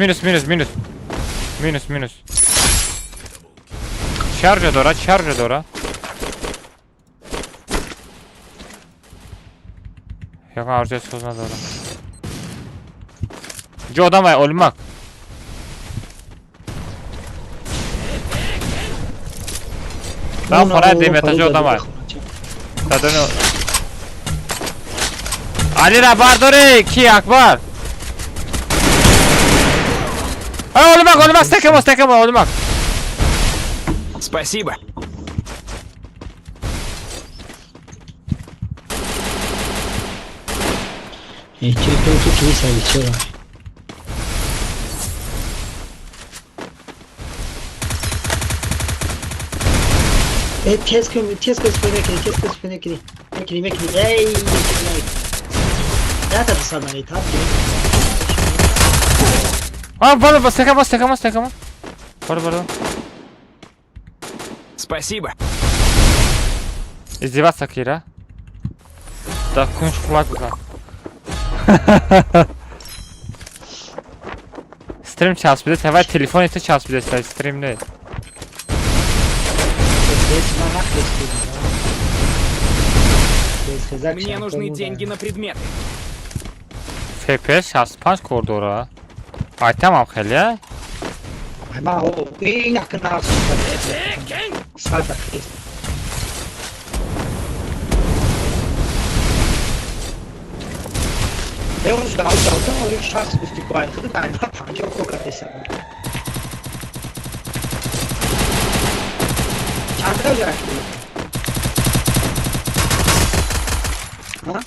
Speaker 1: Charge dora. Jak harcaya skozna dora. Gdzie odamaj olmak? Ben para demetajı adam var. Zaten o. Ali Rabardori ki Akbar. Ölmek, stekemo, ölmek.
Speaker 6: Спасибо.
Speaker 10: Çirkin ki kilise geçiyor. Tez köz fenekli. Mekli. Ey! Ya tadı sana ne tadı?
Speaker 1: Bana stekemo. Bana.
Speaker 6: Спасибо.
Speaker 1: Издеваться, Кира. Да, кунш кулак. Stream çalış bir de sever telefon ise çalış bir de sever stream ne?
Speaker 6: Мне нужны деньги на предметы.
Speaker 1: FPS çalış punch koridora. Ay tamam khali ya.
Speaker 10: Ama o en yakın ağzı. Sağda. Ben onu da aldım, o şahs istikbal kıldı, ben de panca o kadar desem. Çanta olarak ha?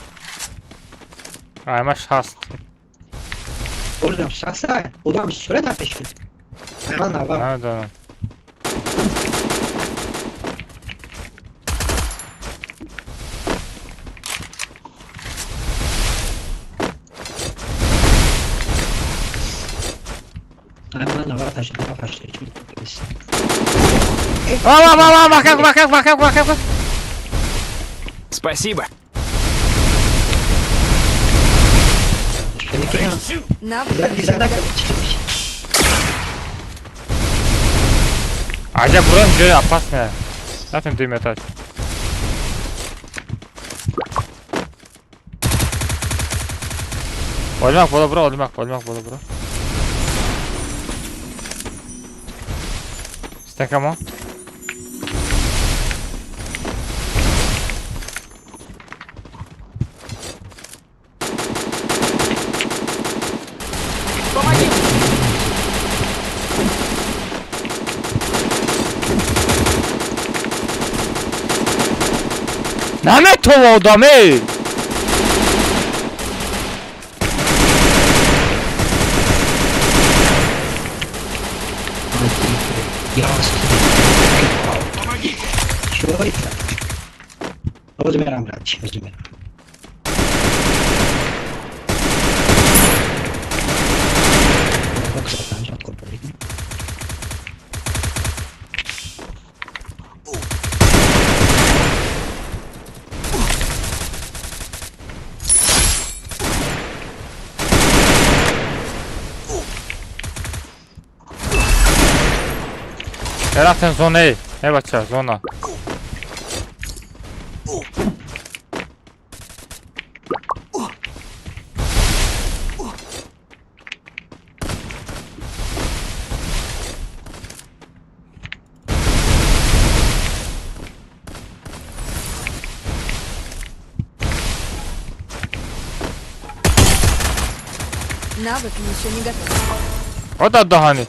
Speaker 1: Ayma şahs.
Speaker 10: Oradan şahsa, oradan bir süre de peşin. Hemen var.
Speaker 1: Nerede?
Speaker 10: Hemen var taşı.
Speaker 1: Bak.
Speaker 6: Спасибо.
Speaker 8: Навык
Speaker 10: Güzel de çıkmış.
Speaker 1: Acaba buranın böyle yapmaz ne? Zaten düğme taş. Olmak bola bura. Stekamo.
Speaker 6: Помоги.
Speaker 1: Lanet o adamı!
Speaker 10: Что это? Возьмем, брат, возьмем.
Speaker 1: Yaratın zonayı. Ne bakacağız zona?
Speaker 8: навык еще не готов.
Speaker 1: O da daha ne?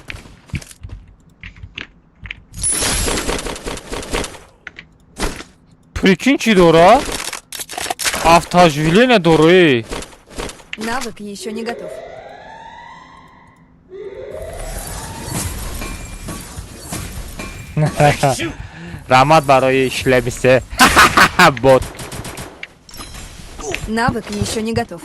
Speaker 1: Прикиньте, Дора. Автоживление Доры.
Speaker 8: Навык еще не готов.
Speaker 1: Rahmat برای işlemişse. Bot.
Speaker 8: Навык еще не готов.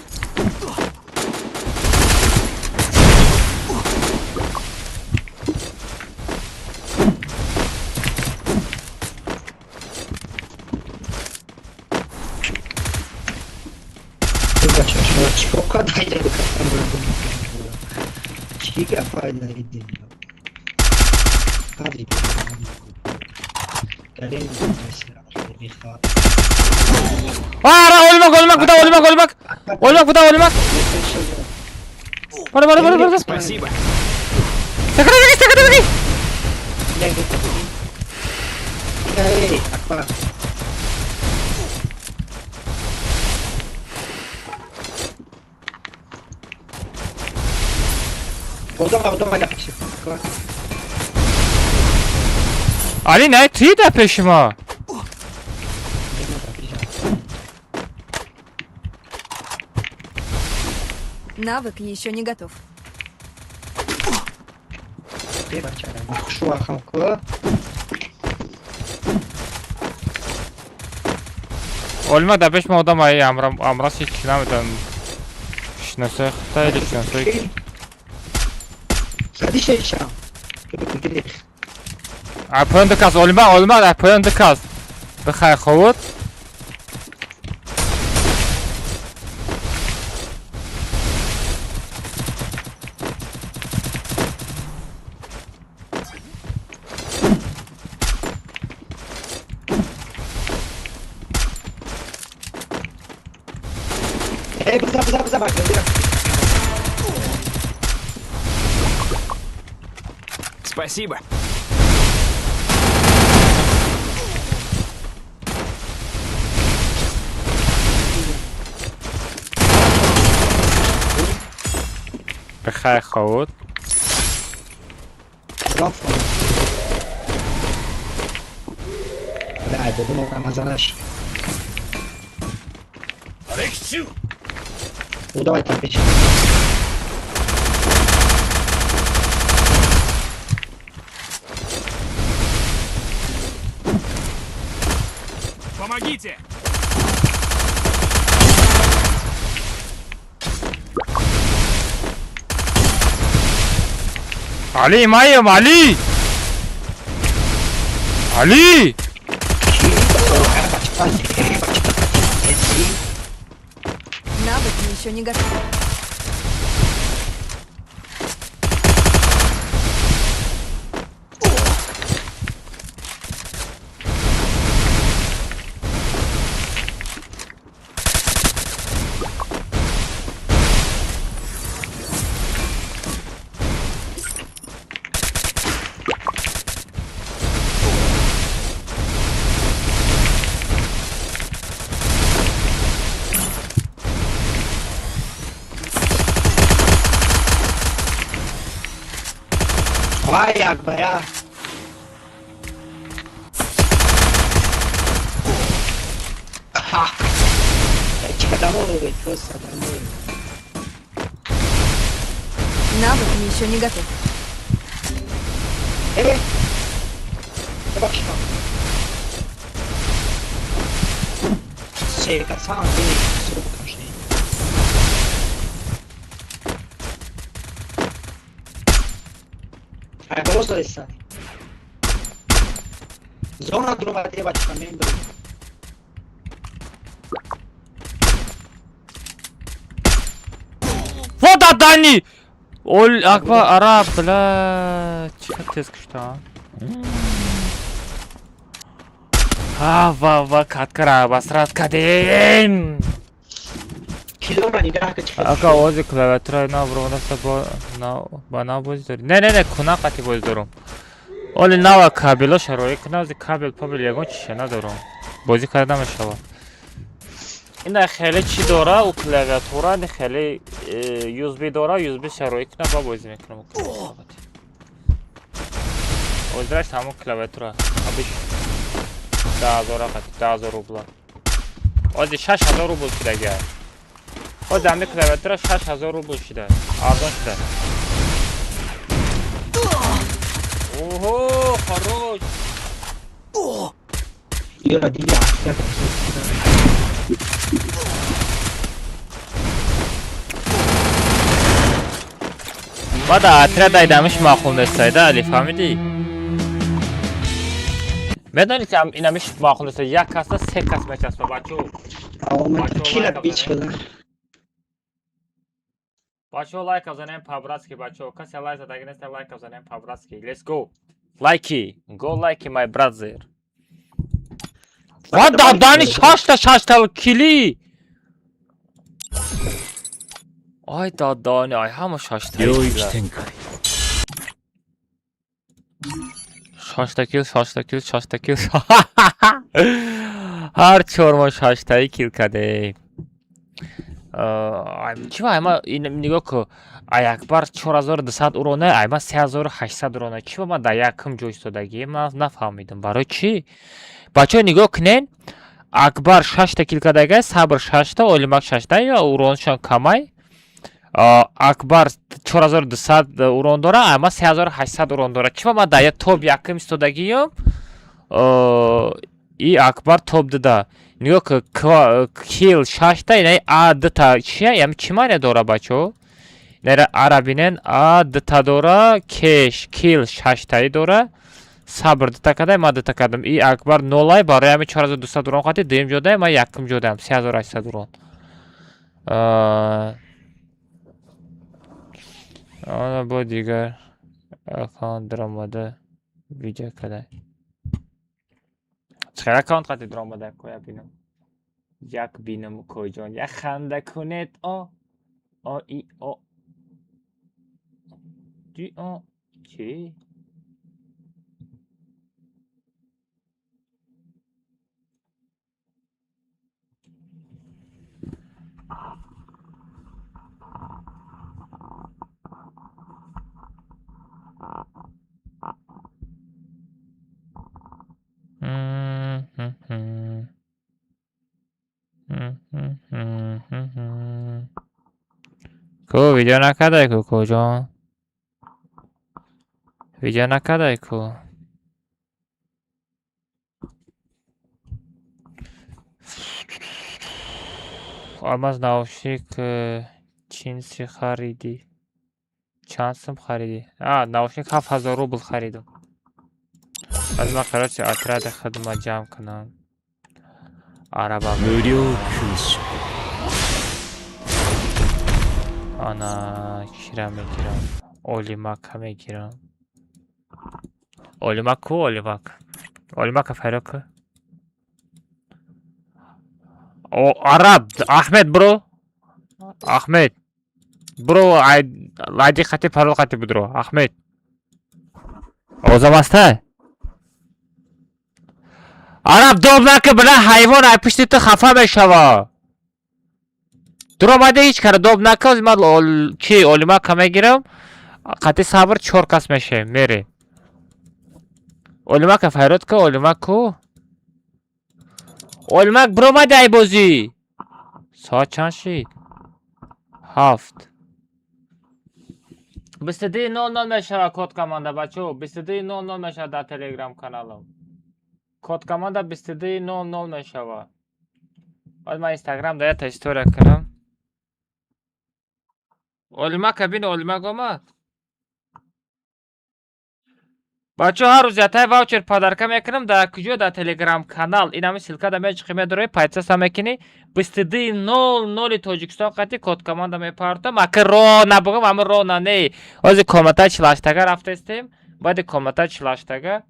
Speaker 10: Çok kadar Çiğ fayda edin. Hadi. Gelin mesela. Bir saat.
Speaker 1: Aa, ölmek bu da ölmek. Ölmek bu da ölmek. Para.
Speaker 6: Спасибо.
Speaker 1: Sakın.
Speaker 10: Hey. Bak. Odama yapışır. Bak.
Speaker 1: Ali ne? Tüy de peşime.
Speaker 8: Навык еще не готов.
Speaker 10: Bir bakalım. Şu halkı.
Speaker 1: Olma da peşime odam ayı amras hiç kinameden. Şnası Xitaylı şnası.
Speaker 10: Hadi şey şam.
Speaker 1: Apın dıkaz olma apın dıkaz. Bıxay xovut.
Speaker 10: Bize bak.
Speaker 6: Спасибо.
Speaker 1: Bıxay xovut.
Speaker 10: Laf. Hadi bunu Ramazanaş. Давай там печь.
Speaker 6: Помогите!
Speaker 1: Ali mayım Ali. Ali.
Speaker 8: Навык еще не готов.
Speaker 10: Vay akba ya. Ha. Adam oluyor. Köz adam oluyor.
Speaker 8: Навык еще не готов.
Speaker 10: Evet. Bak şuna. Şey, sana bir soru şey. Cosa è stato? Zona trovativa também.
Speaker 1: Вот Dani. Ol akba ara bla. Çıkar tez kışta. Ha va katkara basrat kadin.
Speaker 10: Kilometre nigah çıkıyor.
Speaker 1: Aka ozi klaviatura na vurmada sabo na bana bozdor. Ne kuna qati bozdorum. Oli nava kabelo sharoik nazi kabel pabel yagon chish nadarom. Bozi kardam shava. Ina kheli chi dora u klaviatura ne kheli USB dora USB sharoik na ba bozi mikrom. Ozdrash tamu klaviatura. Abish 10000 qati 10000 rubla. Ozi 6000 rubl shidaga. O zamda klaviatura 6000 rubl shida. Arzon shida. Oho, хорош.
Speaker 10: Yura değil ya.
Speaker 1: Vada отряд aydamış maqul desaydı Ali famidi. Medonit inamış maqul desaydı. Ya kasa se kasma çasma bacho.
Speaker 10: Ama kila biç kadar.
Speaker 1: Bacho like kazanan Pavratski bacho. Kas like zadagines like kazanan Pavratski. Let's go. Likey. Go likey my brother. Vada Dani şaşta kili. Ay da Dani ay hama şaşta.
Speaker 9: 領域展開
Speaker 1: Şaşta kill. Har чормо шаштаи килкаде. Чива айма нигоҳ ку Акбар 4200 урона, айма 3800 урона. Чива ма да якм ҷой истодагӣ? Ман нафаҳмидам. Барои чӣ? Бачаҳо нигоҳ кунед. Акбар 6 та килкадага, Сабр 6 та, Олимак 6 та, ё уроншон камай. Акбар 4200 урон дора, айма 3800 урон дора. Чива ма да топ якм истодагиём? И Акбар топ дада. Нигоҳ кил 6 та, ина а 2 та чия? Ями чӣ маъне дора бачаҳо? Нера арабинен а 2 та дора, кеш кил 6 таи дора. Сабр 2 та кадай, ма 2 та кадам. И Акбар 0 барои ами 4200 урон қати дуюм ҷодаи, ма якм ҷодаам 3800 урон. Ана бо дигар аккаунт дромада видео кадай. Чақар аккаунт қати дромада ко я бинам. Як бинам коҷон. Як ханда кунед о и о. Ди о. Чӣ? Ку видео накадай ку коҷон. Видео накадай ку. Алмаз наушник чинси хариди. Чанд сум хариди? Наушник 7000 рубл харидам. Баъд ман короче отряди хидмат ҷамъ кунам. Араба
Speaker 9: 無料空襲
Speaker 1: ана кира мегирам. Олимака мегирам. Олимак ку Олимак? Олимака файро ку? Араб, Ахмед бро. Ахмед. Бро, айди хати парол хати будро. Ахмед. Озамаста? Араб доб нака бина ҳайвон ай пушти ту хафа мешава. Дуромаде ҳеҷ кара доб нака, ман чи Олимака мегирам. Қати Сабр 4 кас меше, мере. Олимака файрод ку, Олимак ку? Олимак биромади ай бозӣ. Соат чанд шид? 7. 22:00 мешава код команда бачаҳо. 22:00 мешава дар телеграм каналам. Код команда 22:00 мешава. Ҳозир ман инстаграм да як история кунам. Олимак бин Олимак омад. Бачаҳо ҳар рӯз ятай ваучер подарка мекунам дар куҷо дар телеграм канал. Инами силка да мечиқи медорой пайцаса мекини 22:00 Тоҷикистон қати код команда мепартам. Ака ро набугам ама ро нане. Ҳозир комата 48 рафтестем. Баъди комата 48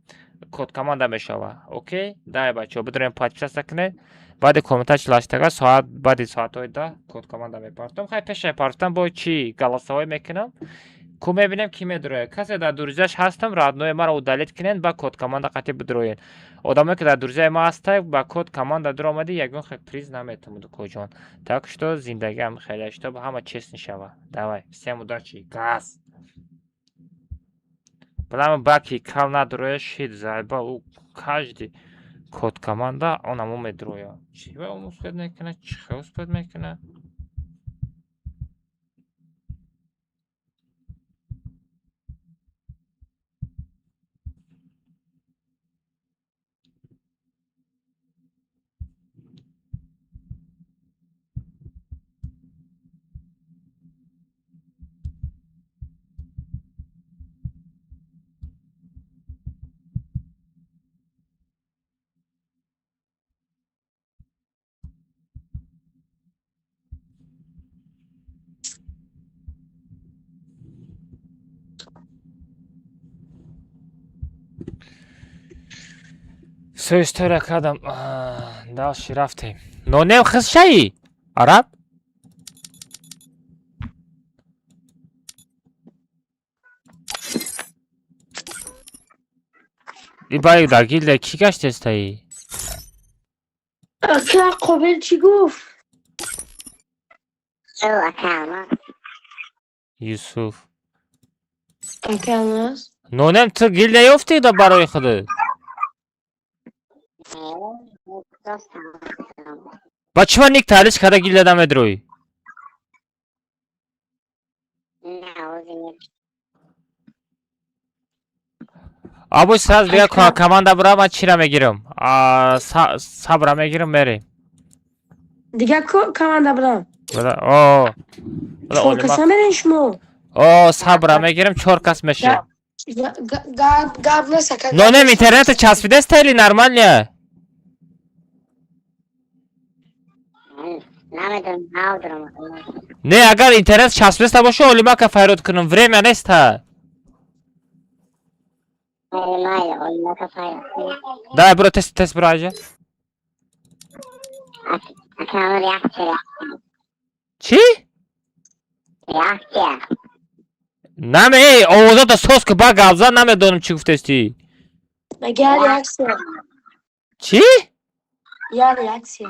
Speaker 1: код команда мешава. Окей? Дай бачаҳо бидорем пайцаса кунед. Баъди комата 48 соат баъди соатҳои да код команда мепартам. Хай пеша партам бо чи галасавой мекунам. Ку мебинем ки медрояд. Касе дар дуризаш ҳастам, роднои маро удалит кунед, ба код команда қати бидрояд. Одаме ки дар дуризаи ма ҳастак, ба код команда дуромади, ягон хел приз наметамуд коҷон. Так что зиндагиам хеле, чтоб ҳама честни шава. Давай, всем удачи, газ. Билам баки кал надроя шид зайба, у каждый код команда, онаму медроя. Чива он успед мекуна, чихе успед мекуна. Все история кардам. Дальше рафтем. Но не хисшаи? Араб? И бай да гилда ки гаштестаи?
Speaker 11: اکا قابل چی گفت؟
Speaker 1: یوسف
Speaker 11: اکا الماس
Speaker 1: نونم تو گیل نیفتی دا برای خودت بچه من نیک تحلیش کرده گیل دادم ادروی آبوی سراز بیا کمانده برا من چی را میگیرم سب را میگیرم بریم
Speaker 11: دیگه کمانده برام
Speaker 1: اوه
Speaker 11: چون کسا برین شما
Speaker 1: اوه سب را میگیرم 4 کس میشه
Speaker 11: گاب نسکن
Speaker 1: نونم اینترنت چسبیده است خیلی نرمالیه نه اگر اینترنت چسبیده باشه اولی ما که فیروت کنم وریم یا نیست ده برو تست برو آجا چی؟ نمه ای اوزا دا سوس که با گلزا نمه دونم چی گفته استی
Speaker 11: مگه ریاکسیه
Speaker 1: چی؟
Speaker 11: یا ریاکسیه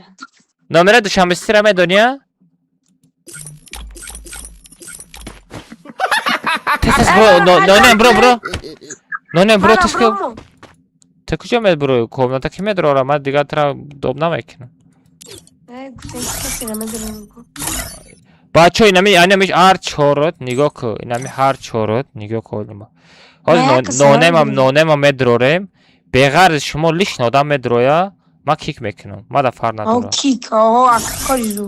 Speaker 1: نمره دوشنبه ستی رمه دنیا؟ تست برو نونم برو نونم برو تست که تا کجا مید برو کوم تا کی مید رو من دیگه ترا دوب نمیکنم بچه اینمی هر چورت نگاه که اینمی هر چورت نگاه کنم حالا نونم هم مدرورم بغیر شما لیش نادم مدرویا ما کیک میکنم ما دا فر ندارم
Speaker 11: کیک آه کاریزو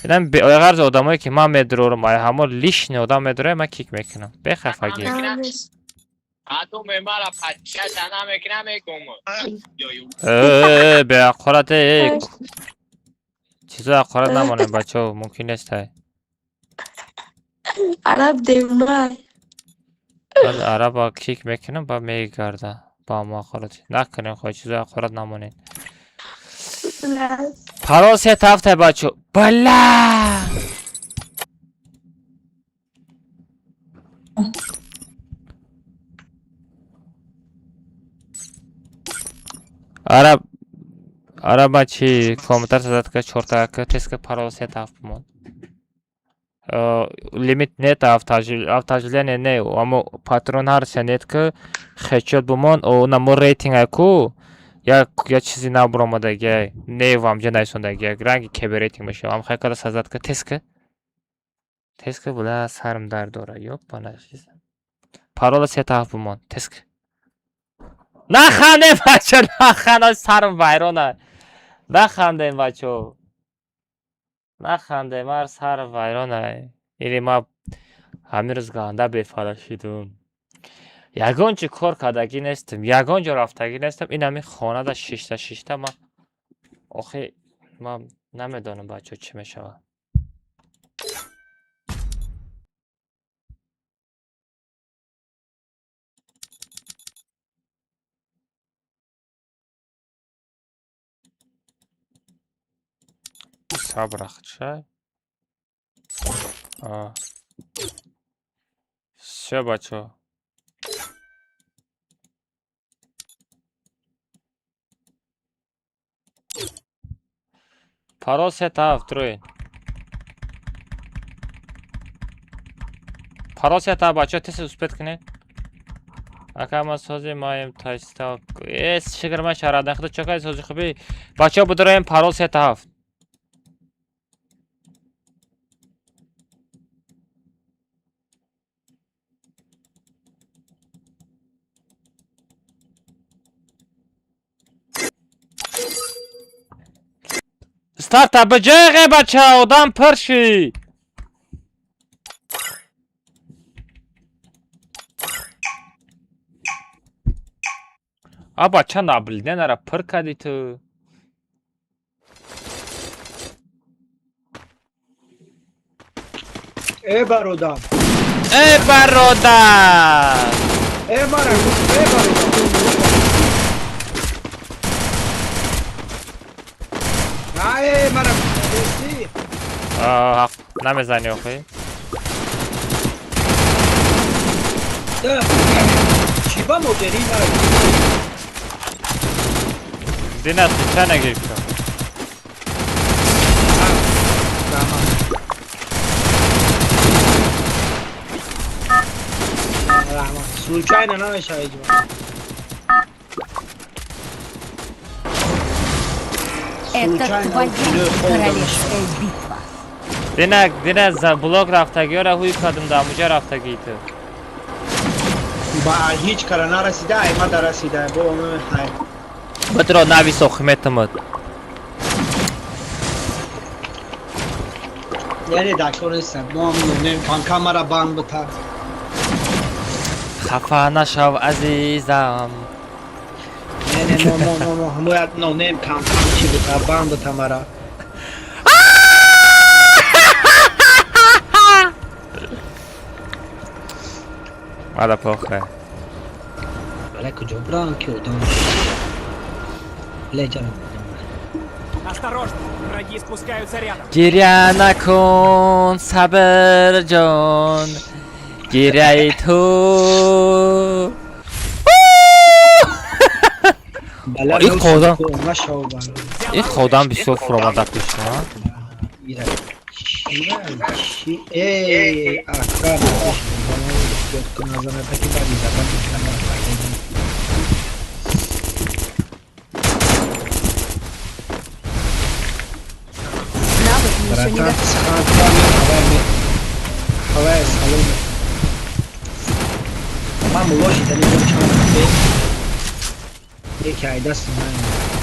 Speaker 1: اینم بغیر آدمایی که ما مدرورم همون لیش نادم مدرویا ما کیک میکنم بخفگی
Speaker 2: تو میمارا پچه جانا میکنم
Speaker 1: به اقرات چیزا اقرات نمانه بچه ها ممکن نیست
Speaker 11: عرب دیمای
Speaker 1: عرب با کیک میکنم با میگرده با ما اقرات نکنیم خواهی چیزا اقرات نمانه پراس یه تفته بچه بلا عرب چی کامپیوتر زد که چورتا که تست که پراس یه تفت بمون لیمیت نیت افتاجله نه اما پاترون هر سنید که خیچت بمون او نمو ریتینگ اکو یا چیزی نبرم دیگه نیوام جه نیسون دیگه رنگی که به ریتینگ بشه هم خیلی کده سازد که تست که بوده سرم در دوره یوب بانه چیز پراس یه تفت بمون تست که نخنده بچه نخنده سرم ویرانه نخنده بچه نخنده مر سر ویرانه اینی ما همین روز گانده بفاده شدم یگان چی کار کدگی نیستم یگان جا رفتگی نیستم این همی خانه دا شیشته ما آخه ما نمیدانم بچه چی میشوه صبر اخچه چه بچه پراس یه تفت روی پراس یه تفت بچه تست اسپیت کنید اکا ما سازی مایم تایستا ایس شکر من شراد نخده چکای سازی خوبی بچه بدرایم پراس یه تفت ستارت بجاقه بچه آدم پرشی بچه نابلیده نره پر کردی تو
Speaker 10: ای برادر
Speaker 1: ای برادر
Speaker 10: ای برادر نه مرا بستی
Speaker 1: نمیزنی آخه
Speaker 10: چی با مدری مرا
Speaker 1: دینت چه نگیر کنم
Speaker 10: Случайно на шайджу.
Speaker 5: Это
Speaker 10: Случайно
Speaker 5: твоя
Speaker 10: вперед
Speaker 5: королевская битва.
Speaker 1: Dine za blog raftagi ora huy kadım da muja raftagi tu.
Speaker 10: با هیچ کار نرسیده ما در رسیده با اون های
Speaker 1: Batro navi sohmetamad.
Speaker 10: یعنی دکتر نیستم ما میدونیم کانکا مرا بان بتا
Speaker 1: Khafa nashav azizam.
Speaker 10: یعنی ما باید نونیم کانکا چی بتا بان بتا مرا
Speaker 1: Mada poche.
Speaker 10: ولی کجا بران که ادام لجان
Speaker 6: Осторожно, враги спускаются рядом.
Speaker 1: Girya nakun sabr jon. Giryay tu. این خدا این خدا هم بسیار فرامدت داشته ها
Speaker 10: ای اکبر که نظرم تکی بعدی زبان میکنم
Speaker 8: Навык еще не готов.
Speaker 10: Хавай салон. Маму ложи да не получила. یکی ای دست من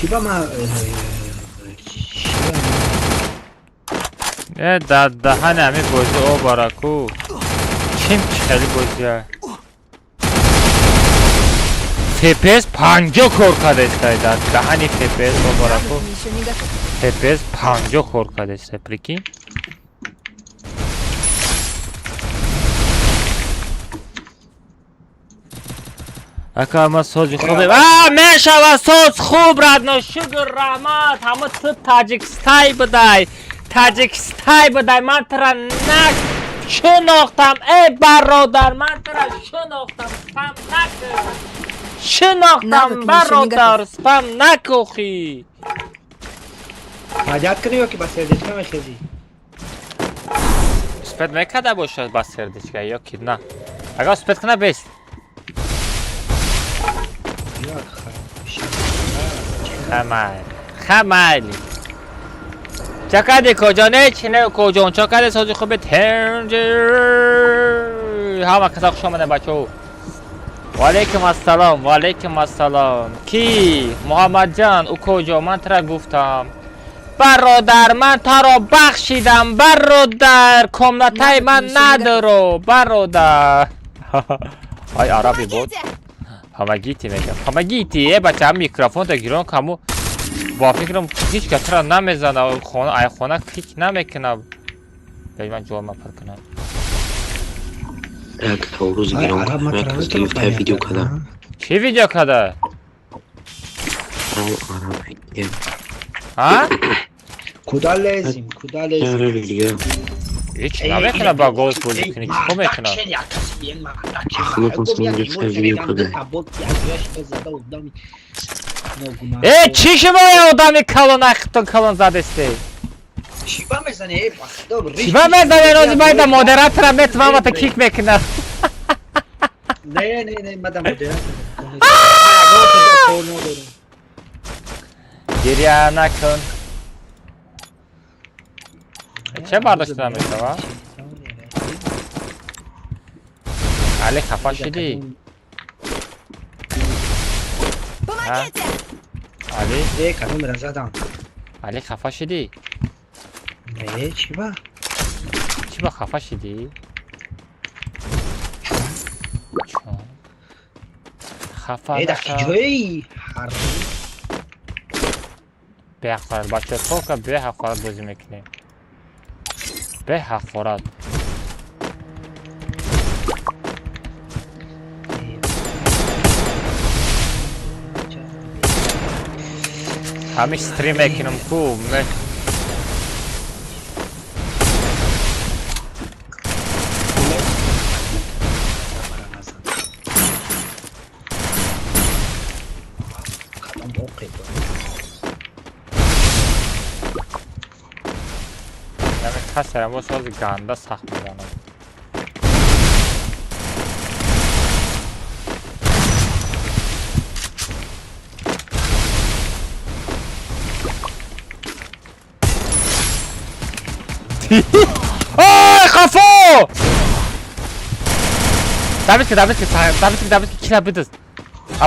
Speaker 10: شیبا ما
Speaker 1: دهن همین بازی او باراکو چیم خیلی بازیه FPS 50 korkad istaydı. Dahani FPS o baraku.
Speaker 8: Навык еще не готов.
Speaker 1: FPS 50 korkad istay. Prikin. اکا ما سوزی خوبه میشوه سوز خوب ردنا شگر رحمت همه تو تاجیکستای بدای تاجیکستای بدای من ترا نک شناختم ای برادر من ترا شناختم سپم نکن شناختم برادر سپم نکوخی
Speaker 10: حاجت کنی که با سردشکا میخیزی
Speaker 1: سپت میکده باشه با سردشکا یا که نه اگه سپت کنه بیست خمالی چقدر کجا نه چنه کجا چقدر سازی خوبه تنجر همه کسا خوش آمده بچه ها و علیکم السلام و علیکم السلام کی محمد جان او کجا من ترا گفتم برادر من ترا بخشیدم برادر کمنتای من ندارو برادر های عربی بود Помогите میگم помогите بچه هم میکروفون تا گیرون کمو با فکرم هیچ کس را نمیزنه خونه ای خونه کلیک نمیکنه بیایی من جواب پر کنم
Speaker 4: یک روز گیرون کنم یک روز گرفته ویدیو کده
Speaker 1: چی ویدیو کده؟
Speaker 4: عربی
Speaker 1: ها؟
Speaker 10: کدا لازم کدا لازم
Speaker 1: هیچ نمیکنه با گوز بودی کنی چی خو میکنه
Speaker 4: ویدیو کده
Speaker 1: چی شما یه آدمی کلون اختون کلون زده ستی
Speaker 10: شیبا میزنه
Speaker 1: شیبا میزنه روزی باید مادرات را میتونم و تا کیک میکنه
Speaker 10: نه مدام مادرات
Speaker 1: گریه نکن چه برداشت نمیشه علی خفا شدی علی
Speaker 10: کدوم را زدم
Speaker 1: علی خفا شدی
Speaker 10: نه چی با
Speaker 1: خفا شدی خفا
Speaker 10: دکی جوی
Speaker 1: به حقارت بچه تو که به حقارت بازی میکنی به حقارت همیش ستریم میکنم کو کسی باشه از گنده سخت میزنم. آی خفو! دبیت که کلا بدست.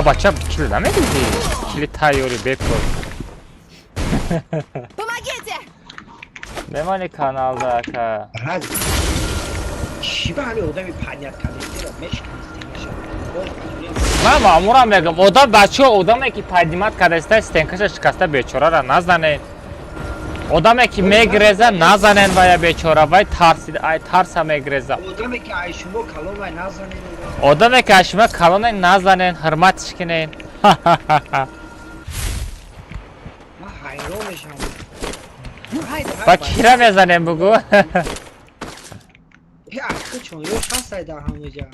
Speaker 1: بچه کلا نمیدیدی. کلی تایوری بکن.
Speaker 8: Помогите!
Speaker 1: نمانی کانالda که
Speaker 10: Раз. چی به همه آدمی پنیت کرده
Speaker 1: من مامورم بگم آدم بچه آدمی که پدیمت کرده استنکش شکسته بیچاره را نزنین. آدمی که میگریزه نزنین و یا بیچاره وای ترس میگریزه.
Speaker 10: آدمی که ایشما کلام نزنین.
Speaker 1: آدمی که ایشما کلام نزنین حرمتش کنین.
Speaker 10: من حیران میشم.
Speaker 1: با کیره میزنیم بگو.
Speaker 10: یه اخی چون یه هست در همه جا.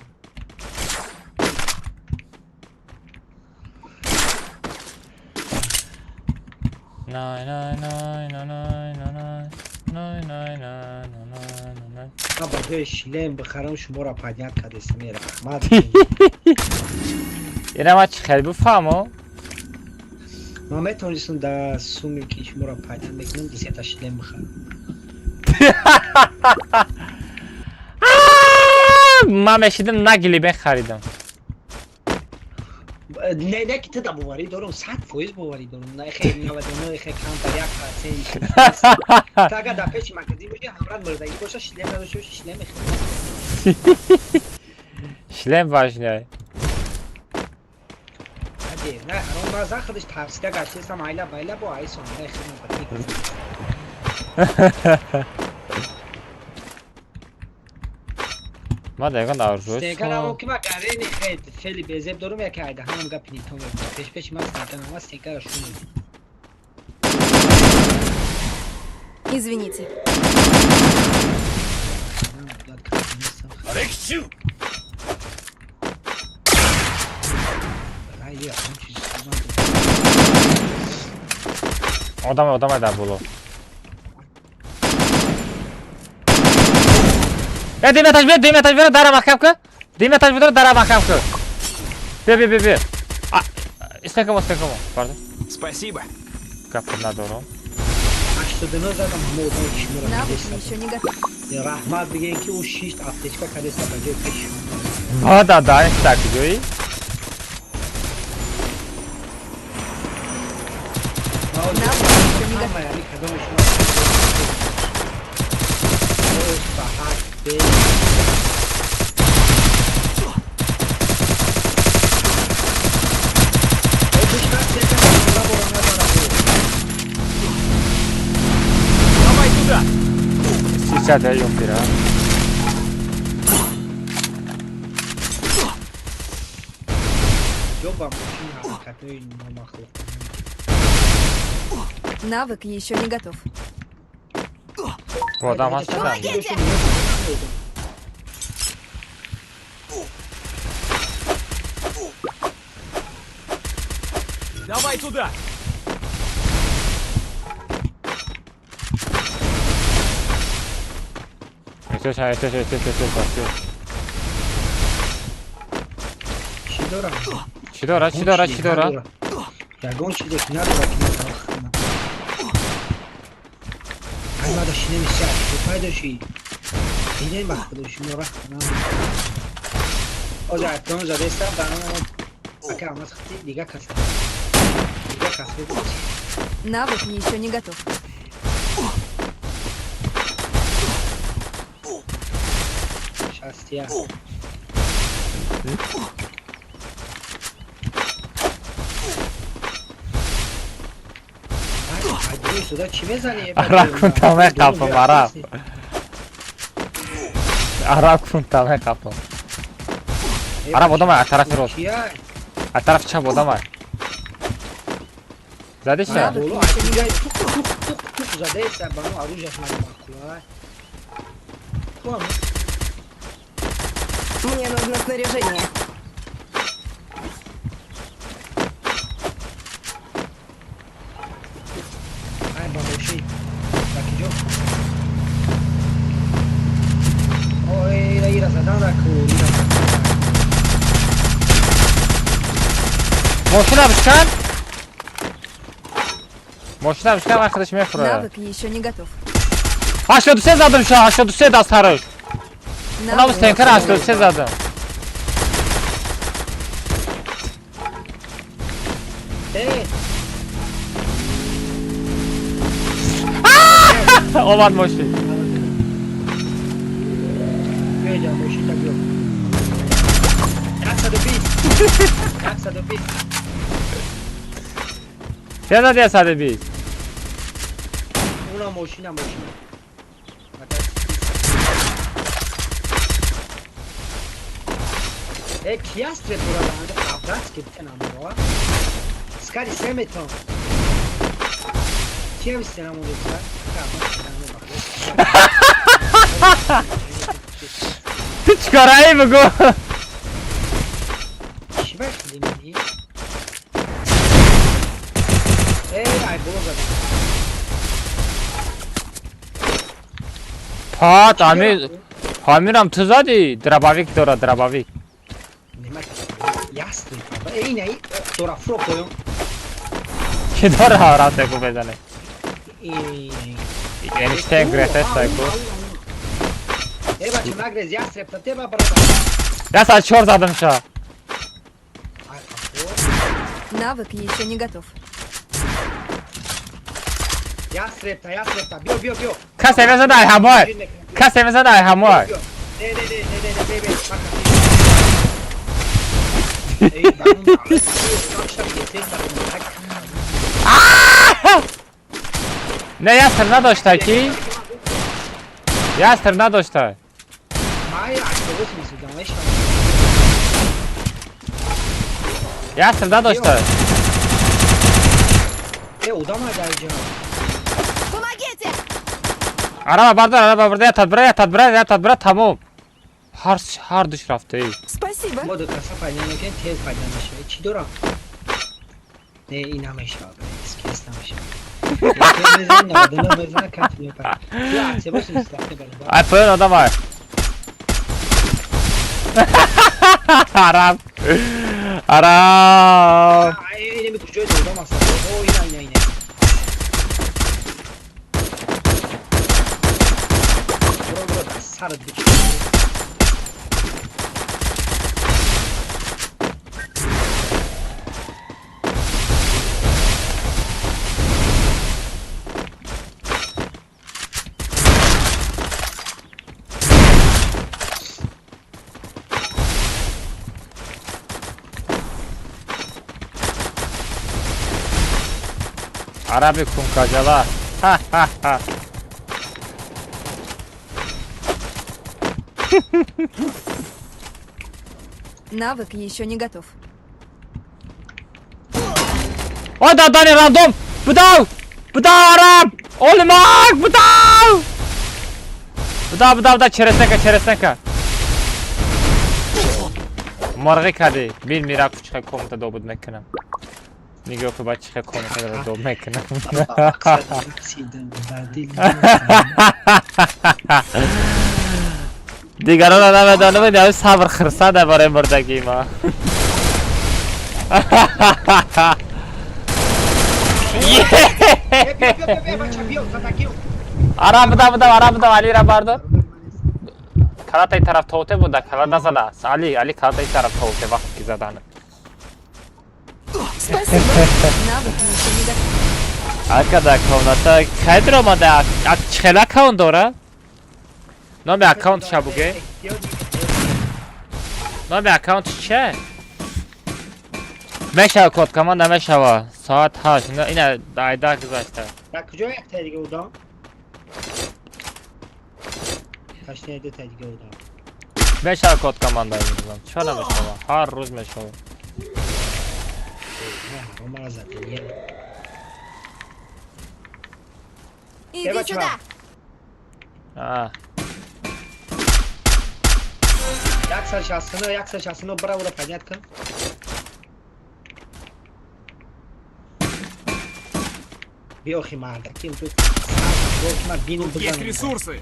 Speaker 1: نای نای نای نای نای نای نای نای
Speaker 10: من با دوی شیلم بخرم شما را پدیت کرده سمی رحمت.
Speaker 1: اینه ما چی خیلی بفهمو؟
Speaker 10: من میتونستم در سومی که شما را پدیت میکنم دیسیتا شیلم بخرم.
Speaker 1: من میشیدم نگلی بین خریدم.
Speaker 10: نه که تو دا بواری دارم 100% بواری دارم. نه خیلی 99 خیلی کم در یک پرسنت. تا اگر در پیش مرکزی باشی همراه مردگی باشه شیلم نداشته باشی شیلم میخرم.
Speaker 1: شیلم واجنه.
Speaker 10: نه الان باز خودش ترسیده گشته است مایلا مایلا با ای سون نه خیلی
Speaker 1: ما دیگه نارجوش
Speaker 10: استیکر هم که ما کاری نخید خیلی بزرگ دارم یک ایده هم گپ نیتون پیش ما استیکر ما استیکر شون
Speaker 8: Извините.
Speaker 9: Алексю!
Speaker 1: آدم در بولو. دیمتش بیار در محکم که. دیمتش بیار در محکم که. بیا. استنکم. Pardon.
Speaker 6: Спасибо.
Speaker 1: Капот ندارم.
Speaker 10: 89 زدم همه اتاق شما را
Speaker 8: Навык еще не готов.
Speaker 10: یا رحمت بگین که اون 6 افتیچکا کرده سبجه پیش
Speaker 1: وادا دانش تاکیدوی.
Speaker 8: Навык еще не готов.
Speaker 10: یعنی کدومشون بحق بی
Speaker 6: Давай туда!
Speaker 1: Сейчас даем пира.
Speaker 10: جو با ماشین حرکت‌های نامخلوق
Speaker 8: Навык еще не готов.
Speaker 1: آدم هست ندارم.
Speaker 6: Давай туда!
Speaker 10: چی دارم؟
Speaker 1: چی داره؟
Speaker 10: یگون چیزی که نداره که نتاخ ای ما داشتی نمیشه بپای داشتی اینه مخدوشی نوره آجا اتنان زده استم برنامه اکه همه خطی دیگه کسی بودی
Speaker 8: Навык еще не готов.
Speaker 10: شستیه ای صدا چی بزنی؟
Speaker 1: عرب کن تمه قفم عرب کن تمه قفم عرب آدم از طرف روز از طرف چپ آدم زده شد
Speaker 10: زده است بانو عروجش مکلوه
Speaker 8: Мне нужно снаряжение.
Speaker 10: ای بابوشی بکی جو زدن و کوری
Speaker 1: Moşuna bıçkan. Moşuna bıçkan arkadaşım yapıyor.
Speaker 8: Навык еще не готов.
Speaker 1: Haşla düşse zadım şu an. Haşla düşse de sarı. Buna bu stenker haşla düşse zadım.
Speaker 10: Hey,
Speaker 1: Olan moşu.
Speaker 10: Göeceğim boşu da yok. Yaksa da bir. Yaksa da bir.
Speaker 1: Sen de diye sadece biz.
Speaker 10: Una moşina moşina. Chiastre burada Abratski bir tane var. Skali Semeton. Kim selam oluyor?
Speaker 1: Çıkarayım mı go?
Speaker 10: Şiver limiti. Ay bologa.
Speaker 1: Pat Amiram tuzadi. Drabavik dora drabavik.
Speaker 10: Jasny, ej nej, dora frokoją.
Speaker 1: Ki dora rate ku bezane.
Speaker 10: I...
Speaker 1: Enişten gretes sayku.
Speaker 10: Eba ću nagrez jastreb na teba brata.
Speaker 1: Ya sad çor zadım şu an.
Speaker 8: Навык еще не готов.
Speaker 10: Jastreb ta, bio.
Speaker 1: Ka sevmesen de hamoy. Ka sevmesen de hamoy.
Speaker 10: Ne, bak. Ey, ben bunu akşam getireyim bak.
Speaker 1: Ne yastır na doşta ki? Yastır na doşta.
Speaker 10: Maj, ako uzmi su da nešto.
Speaker 1: Yastır na doşta.
Speaker 10: Udama da je.
Speaker 8: Помогите!
Speaker 1: Araba burada yat bura tamam. Har dış rafta ey.
Speaker 8: Спасибо.
Speaker 10: Modu kasa paylanırken tez paylanır. Çi dora. Ne inamış abi. Eski istemiş. Kendimizin adını mesela katılıyor. Ya seviyorsun istersen böyle.
Speaker 1: Ay fırın adam var. Aram.
Speaker 10: Ay yine bir kucuğa udamazsa. O yine. Burada sarı bir
Speaker 1: Arabi kumkacalar.
Speaker 8: Навык еще не готов.
Speaker 1: O da dani random. Budav Arab. Olmak budav da çeresneka. Margı kadi. Bir mirak uçka komuta dobud mekanam. Nigo ku bachka komuta dobud mekanam. Digaron adam da sabır kırsa da var buradaki ma. Arabada Ali Rabardo. Karatay taraf tote bu da kalada sada. Ali Karatay taraf tote vakit ki zadanı.
Speaker 8: Спасибо. Навык еще не готов.
Speaker 1: Arkada konuda kaydırma da akçela kaundora. Nome account şabuge. Nome account çe. Meşa kod komanda meşa var. Saat ha şimdi yine dayda kızıştı.
Speaker 10: Ya kucuğa yak tergi udam. Kaç neydi tergi udam.
Speaker 1: Meşa kod komanda yazılan. Şöyle meşa var. Har roz meşa var.
Speaker 10: Romana zaten yeni.
Speaker 8: Иди сюда.
Speaker 1: Ha.
Speaker 10: Yak saçasını bravo понятно. Биохимар, таким тут. Биохимар биним
Speaker 6: Тут есть ресурсы.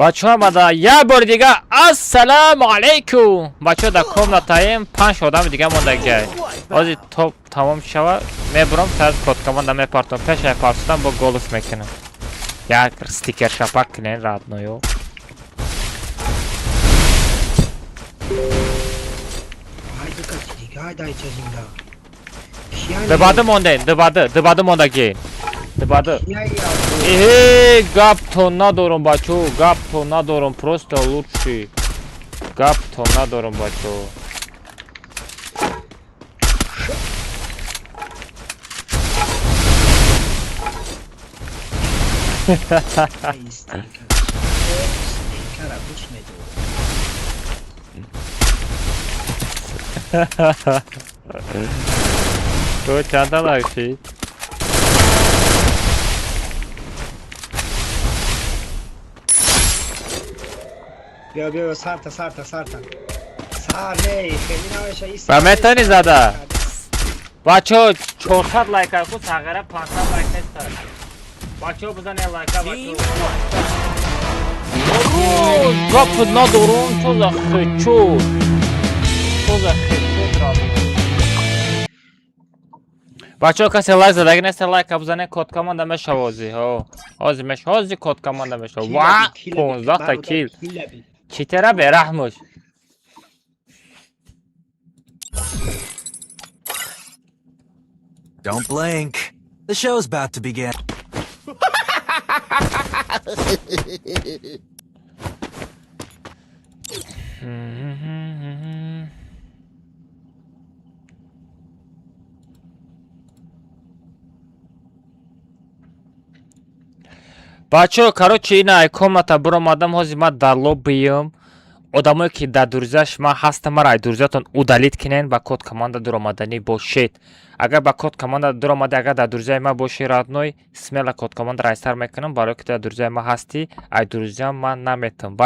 Speaker 1: بچه ها دا یه بار دیگه السلام علیکم. بچه ها در کامناتایم 5 آدم دیگه موندگه. بازی توپ تمام شود میبرم سر کد کماندا میپارتم پیش پارتم با گولف میکنم. یک استیکر شپک کنین رادنویو.
Speaker 10: Haydi kaç دیگه haydi içerisinde.
Speaker 1: دباده موندگه. دباده.
Speaker 10: Ya ya.
Speaker 1: گپ تو ندارم بچه گپ تو ندارم просто лучше. گپ تو ندارم بچه.
Speaker 10: İstikar. İstikara düşmedi.
Speaker 1: تو چند تا لایشید؟
Speaker 10: بیا sarta. Sar ne? Kheli navaş is.
Speaker 1: و میتونی زده بچه ها 400 لایک ها کن تغییره 500 لایک نیست. بچه ها بزنه لایک ها بچه ها گپ ندارم تو زخچود بچه ها کسی لایک زده اگه نیست لایک ها بزنه کد کمانده میشه وازی کد کمانده میشه واو 15 تا کیل چیتره به رحمش.
Speaker 6: Don't blink. The show's about to begin.
Speaker 1: بچه короче اینا комната برام آدم هازی ما در لوبیم آدمایی که در دورزش ما هستم را دورزتون удалит کنین با کد کماندا دور آمدنی باشید. اگر با کد کماندا دور آمده اگر در دورزای ما باشی رادنوی سمیل کد کماندا را استار میکنم برای که در دورزای ما هستی ای دورزای من نمیتونم.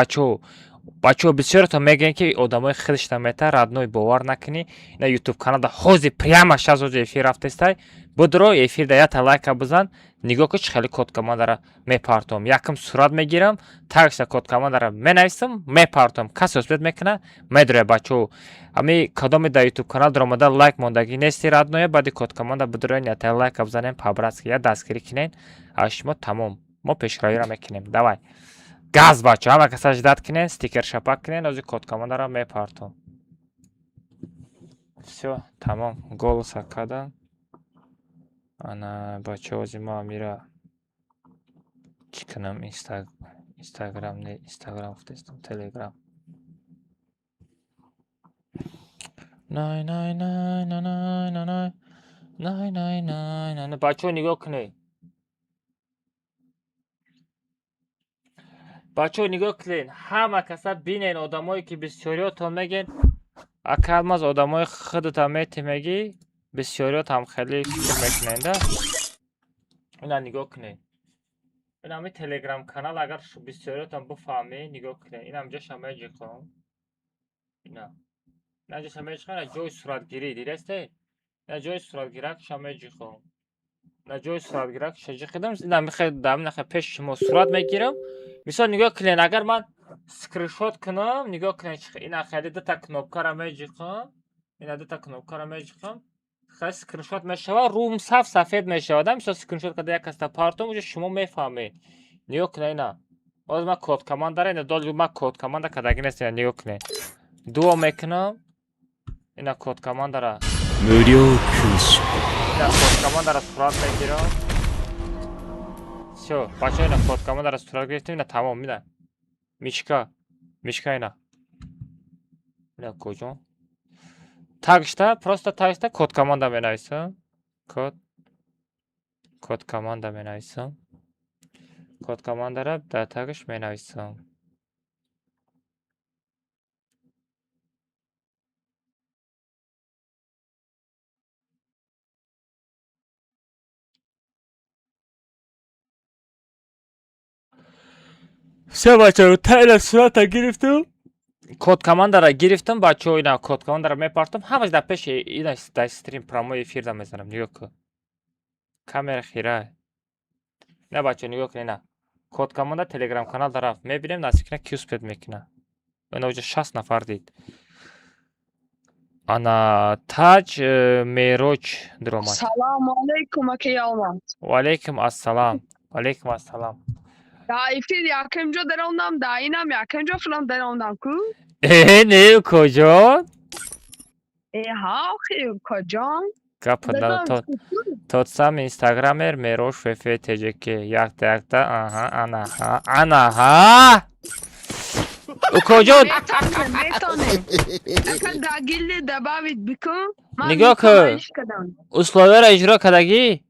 Speaker 1: بچه بسیارتون میگن که آدمای خیلیش نمیتر رادنوی باور نکنی اینا یوتیوب کانال دا خوزی پریامش از اوز افیر رفته اسтай بدرو افیر دا یا لایک بزن نگاه که خیلی کد کماندا را میپارتم یکم صورت میگیرم تاکس کد کماندا را مینویسم میپارتم کسی اثبات میکنه میدره بچه امی کدام دا یوتیوب کانال در اومده لایک موندگی نیستی رادنوی بعد کد کماندا بدروین یا لایک بزنین پابراسکی یا دستگیری کنین اشما تمام ما پیشروی را میکنیم. давай گاز بچه همه کسا جداد کنین ستیکر شپک کنین از کد کماندا را میپارتم. все تمام گل سکادم انا بچه وزی ما میره چی کنم اینستاگرام نه اینستاگرام فرستم تلگرام نه بچه نگاه کنین بچه نگاه کنین همه کسا بینین آدمایی که بسیاریاتون میگین اکلم از آدمای خودت میگی بسیاریات هم خیلی فکر میکنین ده اینا نگاه کنین این همه تلگرام کانال اگر بسیاریات هم بفهمی نگاه کنین این هم جاش همه جی خواهم اینا نه جاش همه جی خواهم جای صورتگیری دیرسته نه جای صورتگیرک همه جی خواهم نه جای صورتگیرک شجی خیدم این هم خیلی دم نخه پیش شما صورت میگیرم مثلا نگاه کنین اگر من سکرینشات کنم نگاه کنین این خیلی دوتا کنوبکا را میجیخم این دوتا کنوبکا را میجیخم خیلی سکرینشات میشود روم صف سفید میشود مثلا سکرینشات کده یک استا پارتم اونجا شما میفهمین نگاه کنین اینا باز من کد کماند داره این دال من کد کماند کدگی نیست نگاه کنین دو میکنم اینا کد کماند داره
Speaker 9: 無料空襲
Speaker 1: اینا کد کماند داره صورت میگیرم شو بچه اینا کد کماند داره صورت گرفتیم اینا تمام میدن میشکا اینا کجا تاگشتا просто تاگشتا کد کماندا менависам کد کماندا менависам کد کماندا را در تاگش менависам все бача тайла сурата гирифтам код команда را گرفتم بچه ها اینا کد کماندا را میپارتم همش در پیش اینا در استریم پرامو افیر دا میزنم نگاه کن کامera خیره نه بچه نگاه کن اینا Kod komanda Telegram kanal taraf. Mebilem nasikine küspet mekine. Öne hoca 60 nafar değil. Ana Tac Meroç Dromat.
Speaker 8: Selamun aleyküm akıyalman.
Speaker 1: Ve aleyküm assalam. Aleyküm assalam.
Speaker 8: Ya ifir yakınca derondan da inam yakınca falan derondan ku.
Speaker 1: Ne kocan?
Speaker 8: Ha kocam.
Speaker 1: Kapıda totsam Instagramer Meroş FFTCK yakta aha ana ha. Kocan.
Speaker 8: Metane. Akan dagilli dabavit bikun.
Speaker 1: Nigah ki uslavera icra kadagi.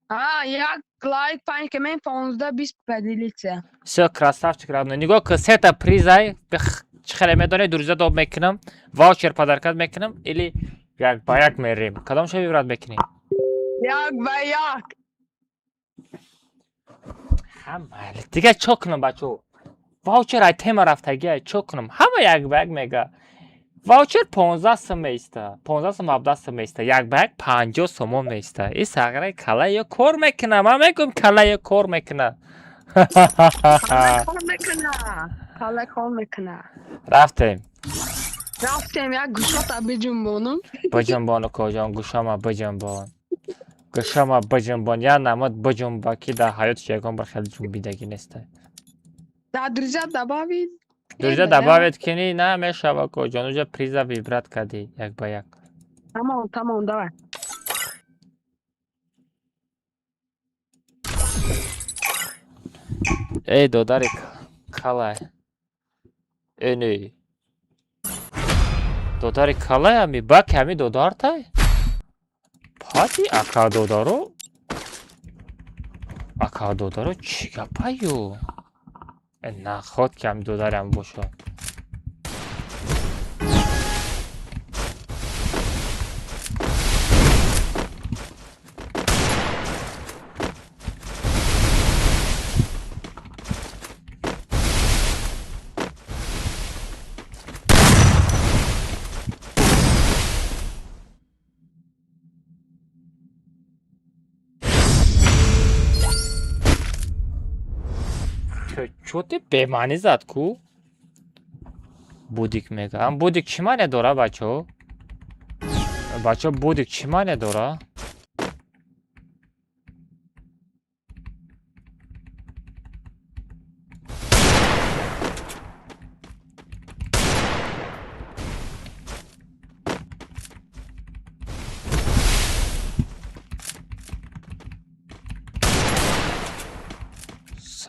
Speaker 8: Ha yak like pan kemen 15-20 pedilice.
Speaker 1: Все, красавчик, равно. Нигоҳ ки сета призай чихеле медонед дуриза доб мекунам, ваучер падаркат мекунам или як ба як мерем. Кадом шо вибрат мекунем?
Speaker 8: Yak ba yak.
Speaker 1: Ҳамали. Дига чо кунам бачо? Ваучер ай тема рафтаги чо кунам? Ҳама як ба як мега. Ваучер 15 сом меиста. 15 сом 17 сом меиста. Як ба як 50 сомон меиста. И сагра кала ё кор мекунам. Ма мегум кала ё кор мекунам.
Speaker 8: Kala kolmekna.
Speaker 1: Рафтем.
Speaker 8: Raftem ya guşata bicumbonum.
Speaker 1: Bajambon kojan guşama bajambon. Guşama bajambon ya namad bajamba ki da hayat şeygon bir xel cumbidagi nesta.
Speaker 8: Da drizat dabavid.
Speaker 1: Duriza dabavet kini na meshava kojan uja priza vibrat kadi yak ba yak.
Speaker 8: Tamam давай.
Speaker 1: Ey dodarik kalay. Önü. Dodarik kalay mi bak hami dodar tay. Pati aka dodaro chiga payo. Na khod ki hami dodaram bosho. Чоте бемани зад ку? Будик мегам. Будик чӣ маъне дора бачо? Бачо будик чӣ маъне дора?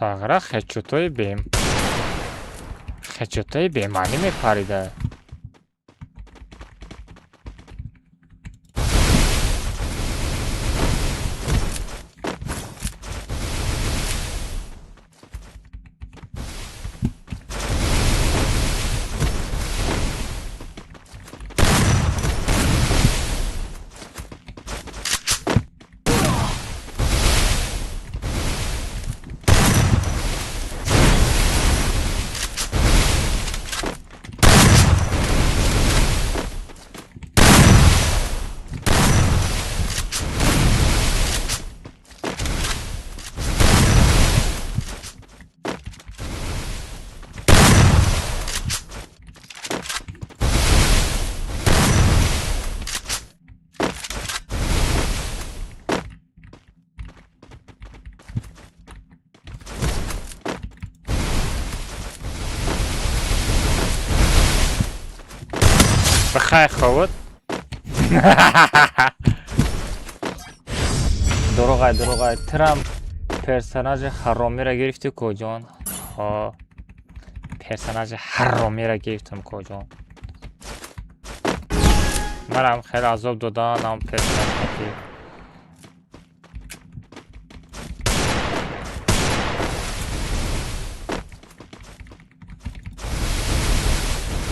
Speaker 1: Сагра хечутои бемаънӣ мепарида. Бахай ховод. Дурогай. Трамп персонажи ҳаромира гирифти коҷон. Персонажи ҳаромира гирифтам коҷон. Марам хеле азоб додан ам персонажи.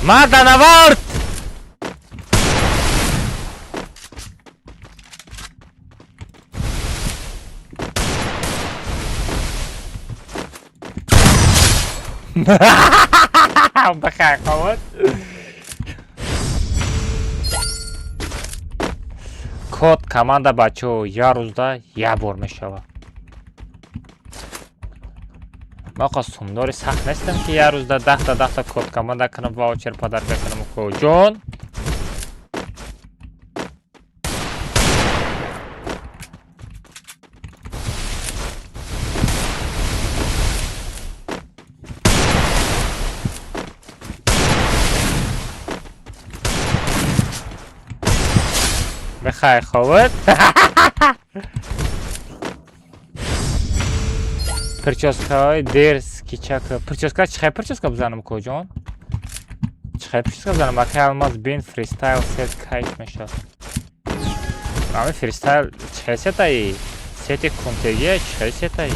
Speaker 1: Марданавард! Бахай ховод. Код команда бачо я рӯзда я бор мешавад. ما قصنداری سخت نیستم که یه روز در 10 تا کد کامانده کنم واوچر پدر بکنم کجون بخیر خواد پرچاسکای درس کیچک پرچاسکای چه پرچاسکا بزنم کجان چه پرچاسکا بزنم اگه الماس بین فریستایل ست کیف میشه اما فریستایل چه ستایی ست کنتگیه چه ستایی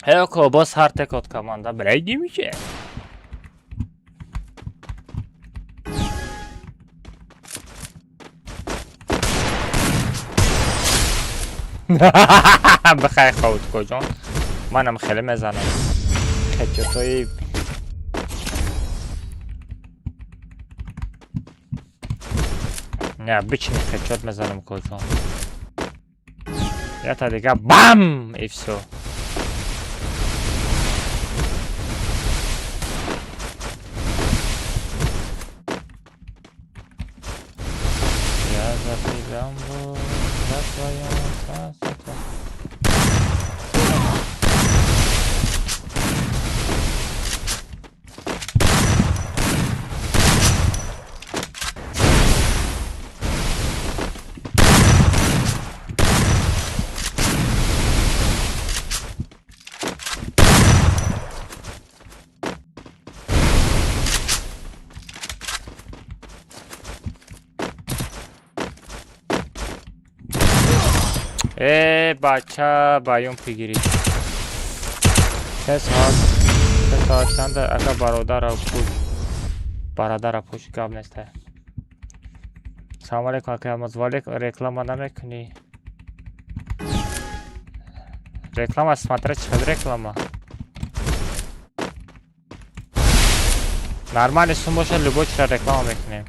Speaker 1: هیکو باز هر تکات کمانده برای میشه بخیر خود کجان منم خیلی میزنم خجتای نه بچینی خجت میزنم کجان یا تا دیگه بام ایفسو بچه بایون بگیرید سه ساعت چند اگه برادر را پوش گاب نیسته سلام علیکم اگه مزوالی رکلام نمیکنی رکلام از смотри چقدر رکلام نرمال سون باشه لبو چرا رکلام میکنیم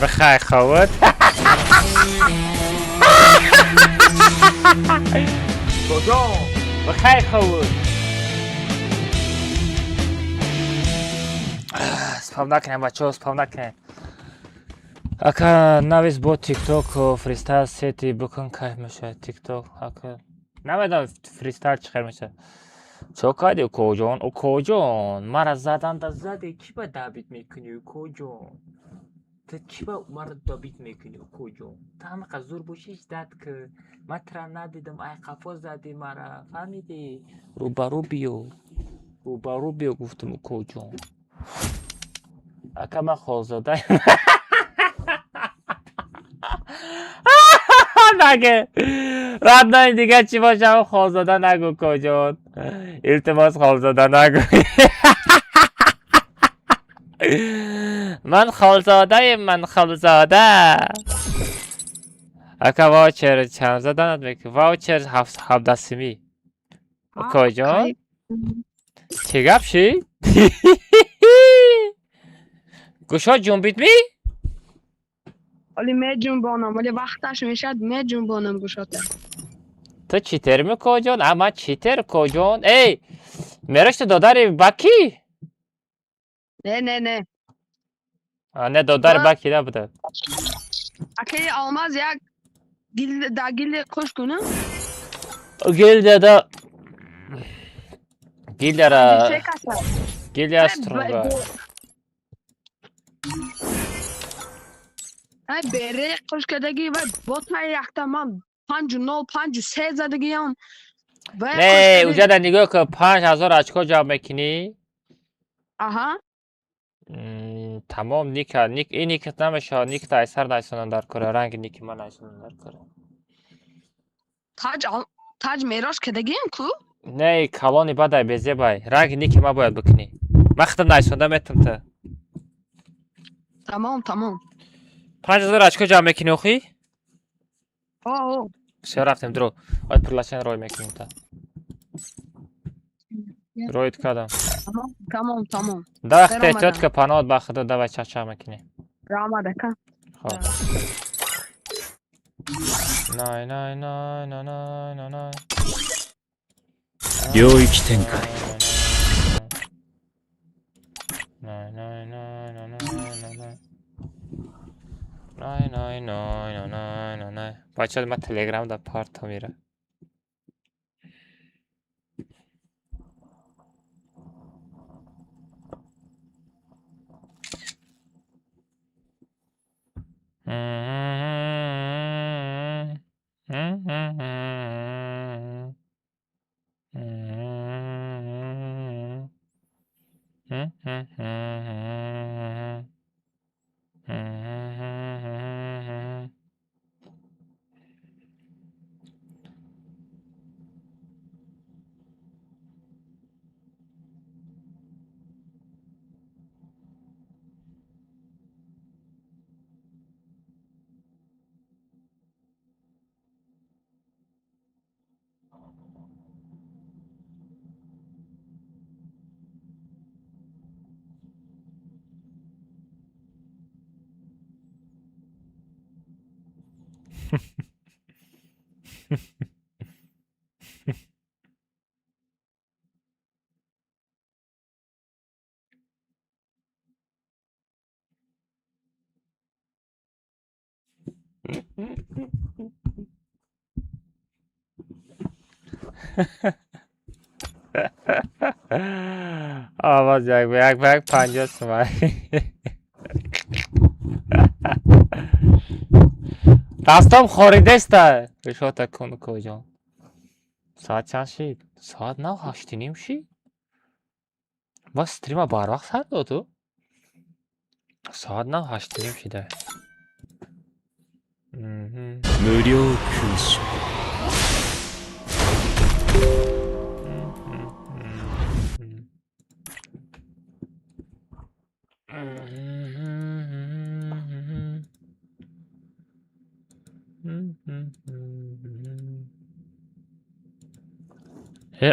Speaker 1: بخیر خواد
Speaker 3: کجان
Speaker 1: بخیر خواد سپام نکنیم بچه ها سپام نکنیم اکا نویز با تیک توک و فریستایل سیتی بکن که میشه تیک توک اکا نمیدونم فریستایل چه خیر میشه چوکادی او کجان مرا زدن دا زده کی با دابیت میکنی او کجان تو کی با مرا دابیت میکنی او کجان تا همه قزور بوشیش داد که من ترا ندیدم ای قفا زدی مرا فهمیدی روبرو بیو گفتم او کجان اکا من خوزاده نگه رد نایی دیگه چی باشه خوزاده نگو کجان التماس خوزاده نگو من خالزاده اکا واوچر چند زدنت میکنی واوچر 17 سیمی کجان چه گپ شی گوشا جنبید می
Speaker 8: ولی می جنبانم ولی وقتش میشد می جنبانم گوشاته
Speaker 1: تو چیتر می کجان اما چیتر کجان ای میرشت داداری بکی
Speaker 8: نه
Speaker 1: نه دادار بکی نبوده
Speaker 8: اکی almaz ya gilde koş günü
Speaker 1: گیل دادا گیل داره Geliyor Strunga.
Speaker 8: Ay bere qo'shkadagi va botmay yaxtaman 5-0-5-3 zadigiyam.
Speaker 1: Ne اونجا در نگاه که 5000 اچکا جمع میکنی
Speaker 8: Aha.
Speaker 1: تمام نیک این نیکت نمیشه نیک تایسر نایسونن در کره رنگ نیک من نایسونن در کره
Speaker 8: Taj meros kadagiyam ku.
Speaker 1: نه کلانی بدای بیزی بای رنگ نیک ما باید بکنی وقتم نایسونده میتم تا
Speaker 8: Tamam.
Speaker 1: 5000 اچکا جمع میکنی اخی
Speaker 8: Oh.
Speaker 1: بسیار رفتیم درو باید پرلاشن روی میکنیم تا رویت کدام
Speaker 8: Tamam.
Speaker 1: ده وقت
Speaker 8: برآمدم.
Speaker 1: احتیاط که پناهت با خدا دوای چه میکنی
Speaker 8: Ramada ka.
Speaker 1: خب نه
Speaker 9: 領域展開
Speaker 1: نه بچه من تلگرام در پارت میره آواز یک به یک 50 تومن دستم خاریده است بشو تکون کجا ساعت چند شید؟ ساعت 9:08 شید؟ با استریم بار وقت سر دادو؟ ساعت 9:08 شده
Speaker 9: 無料空襲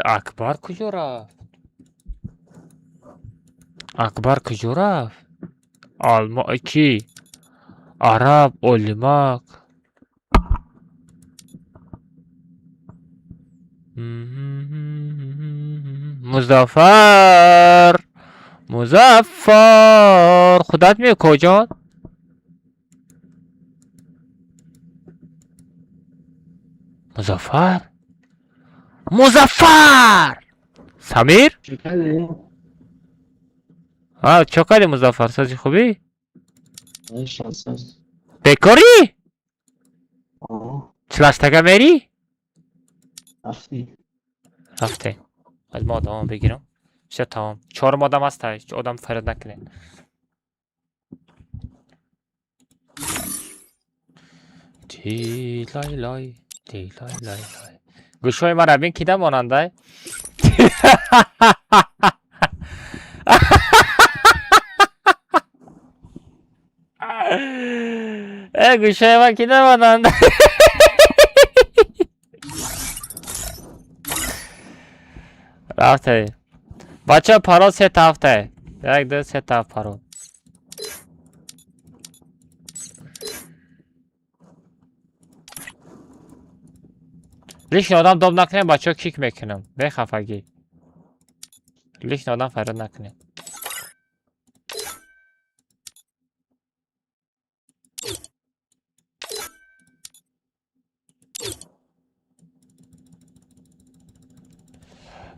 Speaker 1: اکبر کجا رفت؟ اکبر کجا رفت؟ آلمان کی؟ عرب اولماک مظفر خودت می کجا؟ مظفر سمیر؟ چکاری مظفر سازی خوبی؟ بکاری؟ چلستگه میری؟ رفته از ما آدم بگیرم شد تمام 4 آدم هست آدم فرد نکنین دی لای لای گوشوی من ربین کیده ماننده گوشوی من کیده ماننده رفته بچه پارو 3 هفته 1 2 3 هفته پارو لیشن آدم دام نکنیم بچه کیک میکنم به خفگی لیشن آدم فراد نکنیم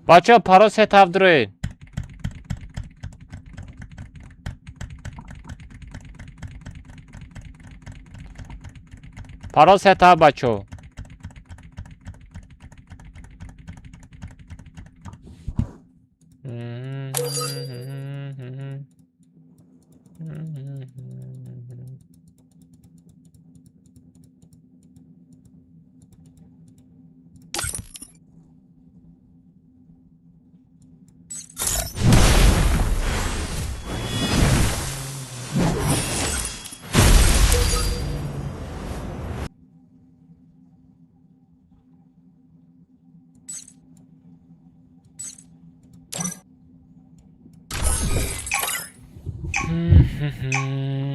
Speaker 1: بچه پارو 3 هفته دروین Парол сета бачо.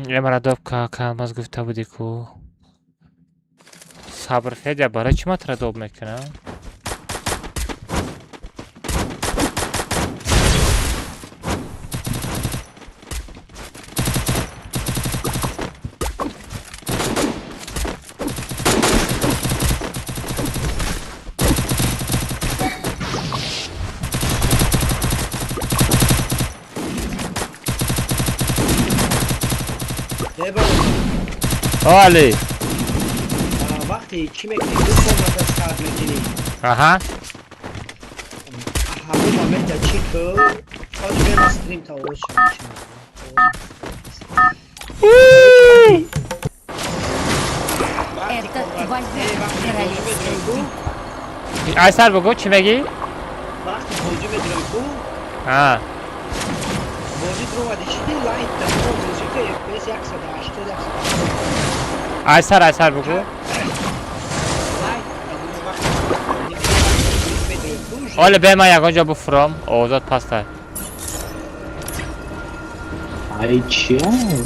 Speaker 1: امرادوب کالماز گفته بودی کو صبر فدیا برای چی ما تردوب میکنم؟ عالی
Speaker 10: وقتی چی میکنی؟ دو فرمت استارت میکنی
Speaker 1: آها
Speaker 10: همون مومنت چی که خواهد بین استریم تا اوش
Speaker 5: Это твоя королевская битва.
Speaker 1: Aysel بگو چی میگی؟
Speaker 10: وقتی بازی میدونم کو
Speaker 1: ها
Speaker 10: بازی رو ودیشیدی لایت دارم بازی که یک 180
Speaker 1: Aysel بگو حالا به من یکانجا بفرام اوزاد پاستا
Speaker 4: Ay çiğ.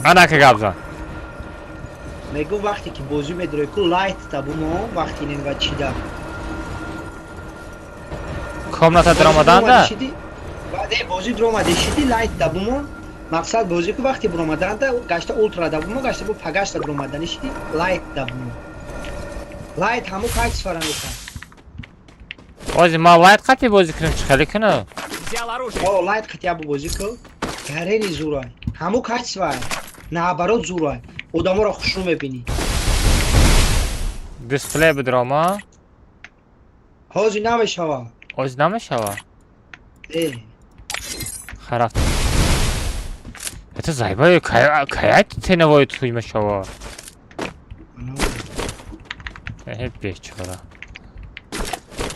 Speaker 1: انا که گبزن
Speaker 10: میگو وقتی که بازی میدونم کو لایت تابومو وقتی نگاه چیدا
Speaker 1: کامناتا درامادان ده
Speaker 10: بعد بازی درام دیشیدی لایت تابومو مقصد بازی که وقتی برامدن ده گشته اولترا تابومو گشته با پگاشتا درامدن شدی لایت تابومو لایت همو کاش فرام میکنه
Speaker 1: اوزی ما لایت قطعی بازی کنیم چه خیلی کنه
Speaker 10: او لایت хотя бы بازی کو گرینی زورای همو کاش وای наоборот زورای ادامو را خوش رو میبینی
Speaker 1: دیسپلی بدراما
Speaker 10: هازی نمیشوا
Speaker 1: اوزی نمیشوا خرافت это зайбай каят теневой туй мешава бечора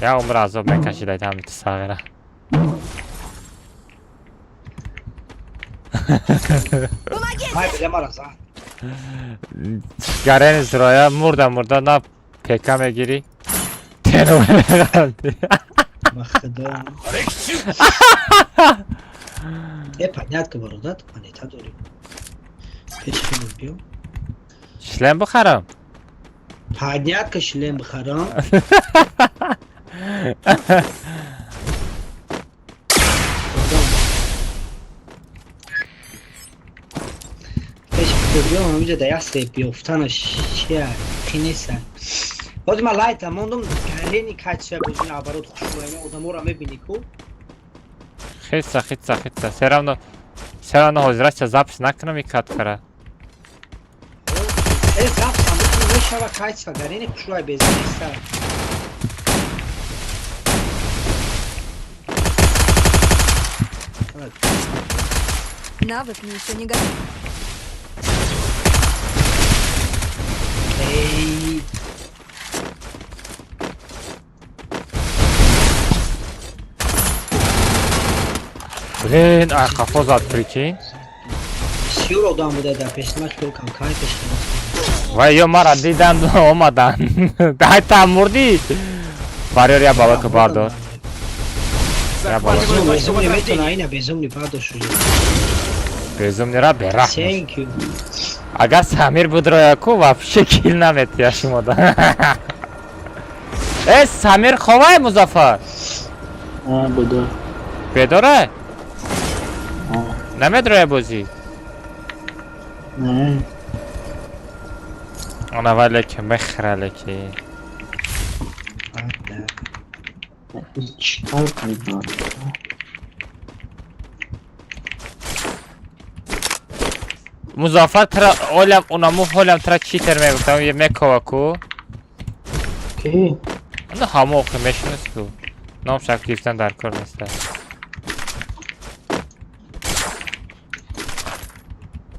Speaker 1: я умр азоб мекашидай тамит сагира
Speaker 10: های بده مرا زن
Speaker 1: гарен зроя мурда на пека мегири теневой мегалди
Speaker 10: بخدا یه понятка برادت планета داریم پیش کنیم بیو
Speaker 1: шлем بخرم
Speaker 10: понятка шлем بخرم پیش کنیم بیو همینجا دست بیفتنش چیه خینیسه باز من لایت هم موندم گرینی کچه بازی نبرات خوش باید آدم را میبینی کو
Speaker 1: خیسا все равно حضرت запись نکنم یک کات کرد
Speaker 10: زفت هم بکنم میشوه کچه گرینی خوش باید بزنی سر
Speaker 5: Навык мне еще не готов.
Speaker 10: ای
Speaker 1: блин قفا زد прикинь
Speaker 10: بسیار آدم بوده در پیشنمک تو کم کاری پیشنمک
Speaker 1: وای یا مرا دیدن اومدن حتی مردی فریار یا بابا که باردار یا بابا
Speaker 10: безумный метон айна безумный падошу
Speaker 1: безумный را берах
Speaker 10: thank you
Speaker 1: اگر سمیر بود رو یکو вообще کیل نمیت یاشیم دا سمیر خواه مظفر
Speaker 4: بده.
Speaker 1: بداره نمید روی بازی
Speaker 4: نه.
Speaker 1: انا ولی که مخره که
Speaker 4: چیکار کنید؟
Speaker 1: Muzaffar tra olam unamu holam tra cheater meguftam ye mekavaku.
Speaker 7: Ki?
Speaker 1: Ana hamı okumuşsunuz ki. Nom şakliften dar kornesta.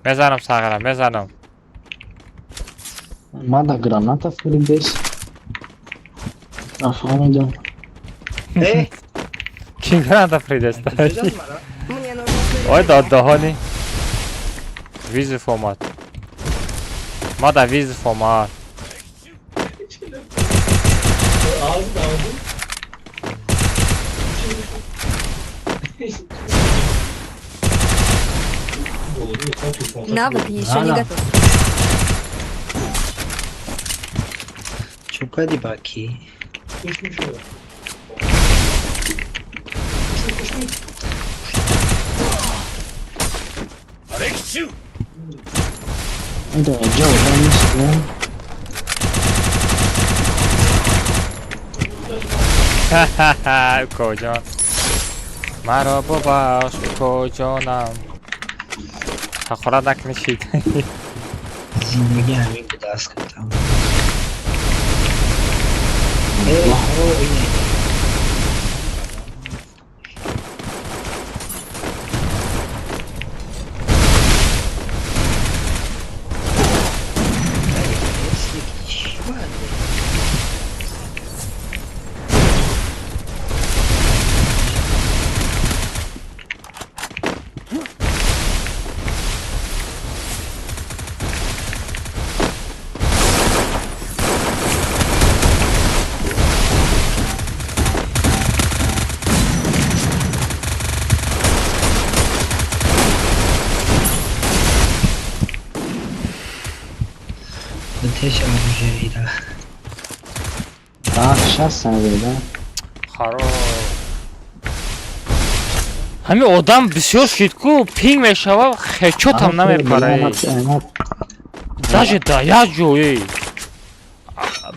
Speaker 1: Mezanım sağıra mezanım.
Speaker 7: Manda granata frides. Afamacağım.
Speaker 1: Kim granata fridesta?
Speaker 10: Güzel var ha.
Speaker 5: Мне нужно
Speaker 1: Oy da dahani. Vizi format. Mada vizi format.
Speaker 5: навык еще не готов.
Speaker 10: Çok hadi bakayım.
Speaker 7: Hadi Joe ben istiyorum.
Speaker 1: Hahaha kocan. Merhaba baş kocanam. Hakura naknişid.
Speaker 10: زندگی همین بود از کردم اینه ateş avcıydı.
Speaker 7: Akşam sanırım.
Speaker 1: Haro. Hami odam bisyor shidku ping meshava headshot ham namepare. Даже даяжу.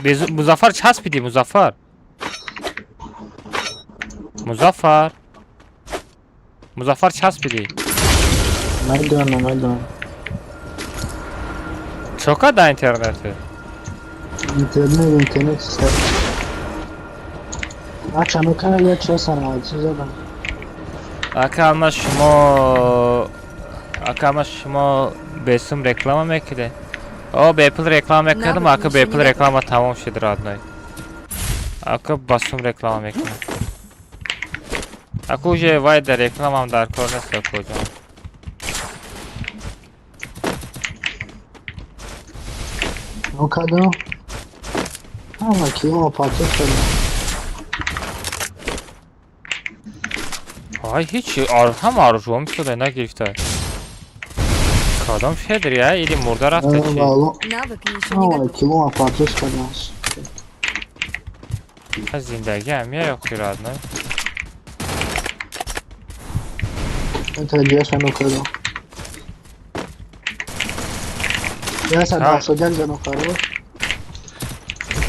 Speaker 1: Без Музаффар часпиди Музаффар. Музаффар. Музаффар часпиди.
Speaker 7: Майдан.
Speaker 1: Чока да интернете.
Speaker 7: İnternet ister. Akşam kadar geçiyorsan acizde ben.
Speaker 1: Akama şumo besum reklama mekide. O Apple reklama mekledim. Aka Apple reklama tamam şeydir adnay. Aka basum reklama mekledim. Aka uje vayda reklamam dar kornes yapacağım.
Speaker 7: O kadar. Ama ki o paket var.
Speaker 1: Ay hiç ham arzuam şöyle ne girifte. Kadam şeydir ya, ili murda rafta çi.
Speaker 5: Навык еще не
Speaker 7: Ama
Speaker 5: готов.
Speaker 7: ki o paket var.
Speaker 1: Ha zindagi ham ya yok iradnay.
Speaker 7: Enteresan o kadar. Ya sen
Speaker 1: Ha.
Speaker 7: nasıl geleceksin o kadar?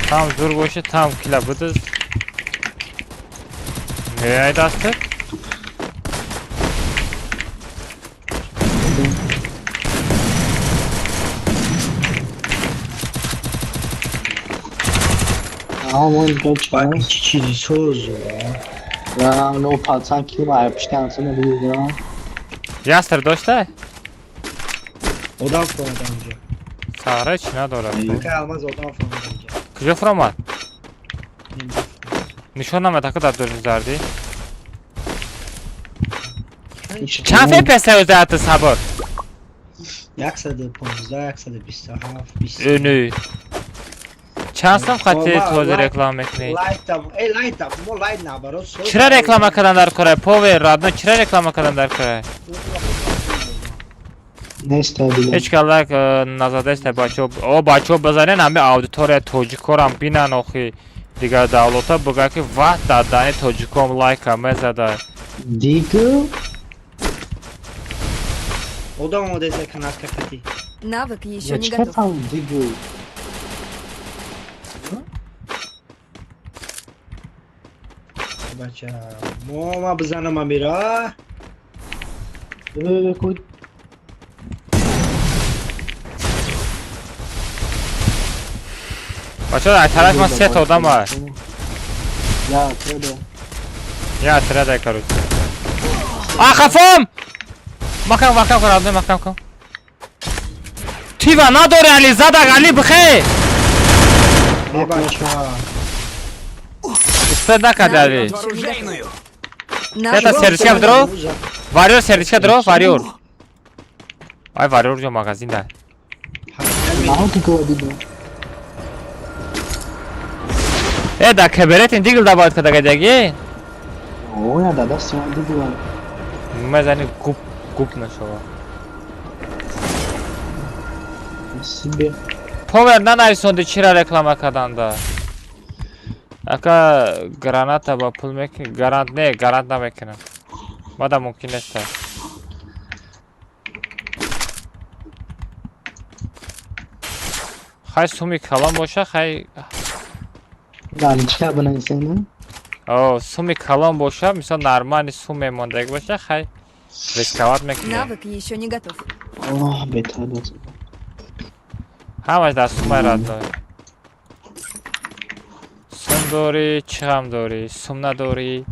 Speaker 1: Tam zur boşu tam kilabıdız. Ne ayda astık?
Speaker 7: Ama geç
Speaker 10: Bak
Speaker 7: var.
Speaker 10: iki çizi söz ya.
Speaker 7: Ya o patsan ki var yapışkan sana bir ya.
Speaker 1: Yastır doşta.
Speaker 10: Odan sonra önce.
Speaker 1: Sağra içine doğru.
Speaker 10: Bakay almaz odan sonra önce.
Speaker 1: Kıcı fırama. Nişonlama takı da dönüzlerdi. Çan FPS özelti sabır.
Speaker 10: Yaksadı 15, yaksadı 20.
Speaker 1: Önü. Çansam xati tozi reklam ekmeği.
Speaker 10: Light da, light da, bu light ne var o?
Speaker 1: Çira reklama kadar koray. Power radna çira reklama kadar koray.
Speaker 7: Ne istediler?
Speaker 1: Hiç kalak nazada işte bacho. O bacho bazanen hami auditoriya tojikoram binan oxi. Diga davlota buga ki vah dadani tojikom like mezada.
Speaker 7: Digu?
Speaker 10: Odan o dese kanat kakati.
Speaker 5: Навык еще
Speaker 7: Ya
Speaker 5: не готов.
Speaker 7: çıkartam Digu.
Speaker 10: Bacha. Moma bızanama bir ha.
Speaker 7: Böyle koy.
Speaker 1: بچه ها طرف ما 3 تا آدم هست.
Speaker 7: یا تره
Speaker 1: یا تره ده کارو خفم مکم کرده مکم کن تیوه نداره علی زدک علی بخیر
Speaker 10: ای بچه ها
Speaker 1: استاد نکرده علی
Speaker 6: Вооруженную!
Speaker 1: Это сердечко вдруг? Варьор сердечко дров, варьор. Ай, варьор же магазин да.
Speaker 7: نه تو که دیدم
Speaker 1: Да каберет индигл да باید کده گدگی.
Speaker 7: اوه یا دادا سیان دیدم
Speaker 1: مزنی گوپ نشوا.
Speaker 7: سیبه
Speaker 1: Power ننایسونده چرا reklama kadanda. Aka granata ba pul mek garant نمیکنم. مادا ممکن است. خیلی سومی کلام باشه خیلی
Speaker 7: دانی چیکار بنویسیم
Speaker 1: او سومی کلام باشه مثلا نرمانی سومی ماندگی باشه خیلی ریسکوات میکنه
Speaker 5: Навык еще не готов.
Speaker 7: اوه بهتر بود
Speaker 1: همش در سومی رد داری سوم داری چیغم داری سوم نداری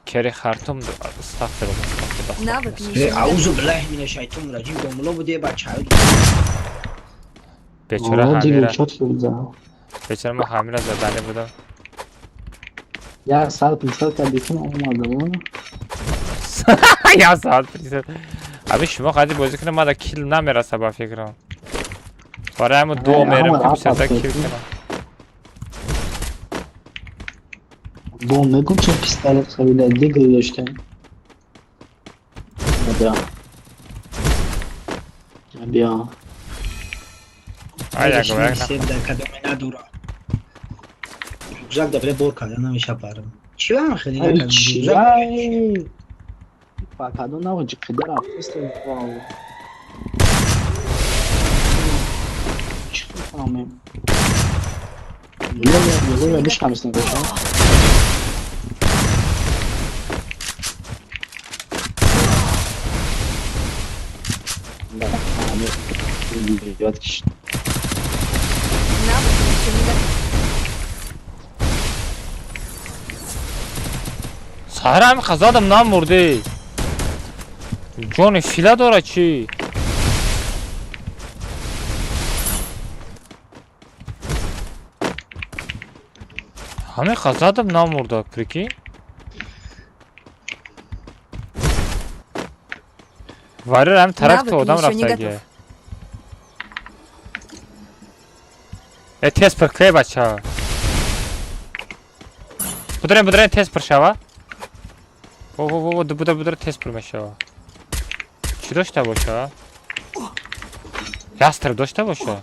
Speaker 1: کری خرطوم داری استغفر الله
Speaker 5: Навык еще не
Speaker 10: اعوذ
Speaker 5: готов.
Speaker 10: بالله من الشیطان الرجیم دنبالا بوده بچه ها
Speaker 1: بیچاره
Speaker 7: اوه دیگه
Speaker 1: حمیره
Speaker 7: چات شد
Speaker 1: بیچاره ما حمیره زدنی بودم
Speaker 7: یا سال پیسال کردیتون اومده
Speaker 1: یا ساعت پریسه ابی شما خیلی بازی کنه ما دا کیل نمیرسه با فکرم برای همون دو میرم که بیشتر کیل کنم
Speaker 7: بوم نگو چه پیستالت خیلی دیگه داشتن بیا
Speaker 1: ای یک برک
Speaker 10: سیب در کدوم ندورا روزک دبره بور کرده نمیشه پرم چی هم خیلی نکردم
Speaker 7: چی فاکادو نبود چی قدر افرست واو چی فهمم یه بیش کمیست نگوشم یاد کشید
Speaker 5: Навык еще не готов.
Speaker 1: سهر همین خزادم نام مرده جون فیله داره چی همین خزادم نام مرده پریکی وارر هم طرف تو آدم رفته گه تست پر که بچه ها بدرین تست پر شوه بودر تست پر میشه چی داشته باشه؟ یسترب داشته باشه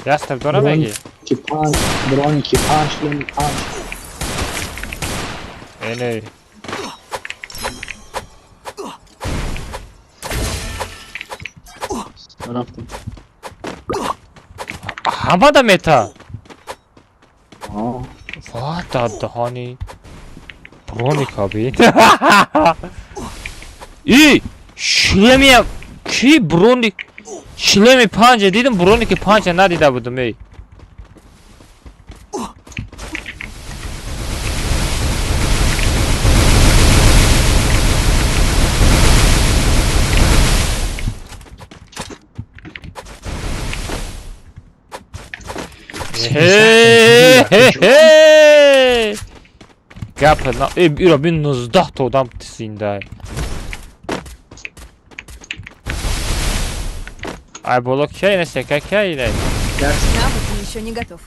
Speaker 1: یسترب داره بگی
Speaker 7: که پانچ برانی که پانچ لمی پانچ
Speaker 1: اینه
Speaker 7: رفتیم
Speaker 1: همه دا میتا
Speaker 7: آه
Speaker 1: واه دهانی برونی کابین ای شلمی کی برونی شلمی پنجه دیدم برونی که پنجه ندیده بودم ای گپ نه ایرا بین 19 تا آدم زنده ای بالا که اینه سکه که اینه
Speaker 5: Навык еще не готов.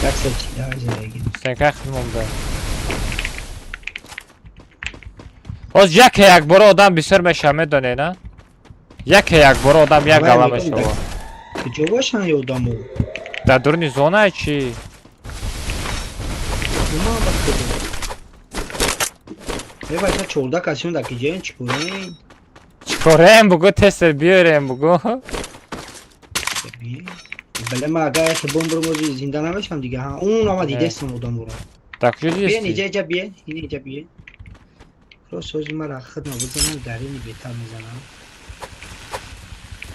Speaker 10: як сети я зелegi
Speaker 1: سکه خدمم ده باز یک بار آدم بسر میشه میدونه نه یک بار آدم یک گله میشه
Speaker 10: کجا باشن یا دامو
Speaker 1: در دورنی زونه چی
Speaker 10: اونا bakıyorum ای بچه چولده کسیون در کجا این چیکارین
Speaker 1: چیکاریم بگو تست بیاریم بگو
Speaker 10: بله ما اگر که بوم برو موزی زنده نمیشم دیگه ها اون آمد دیده استم آدم برو
Speaker 1: در کجا
Speaker 10: بیه
Speaker 1: دیستی
Speaker 10: نیجا بیه این نیجا بیه رو سوزی ما را خد نبودم دارینی بیتر میزنم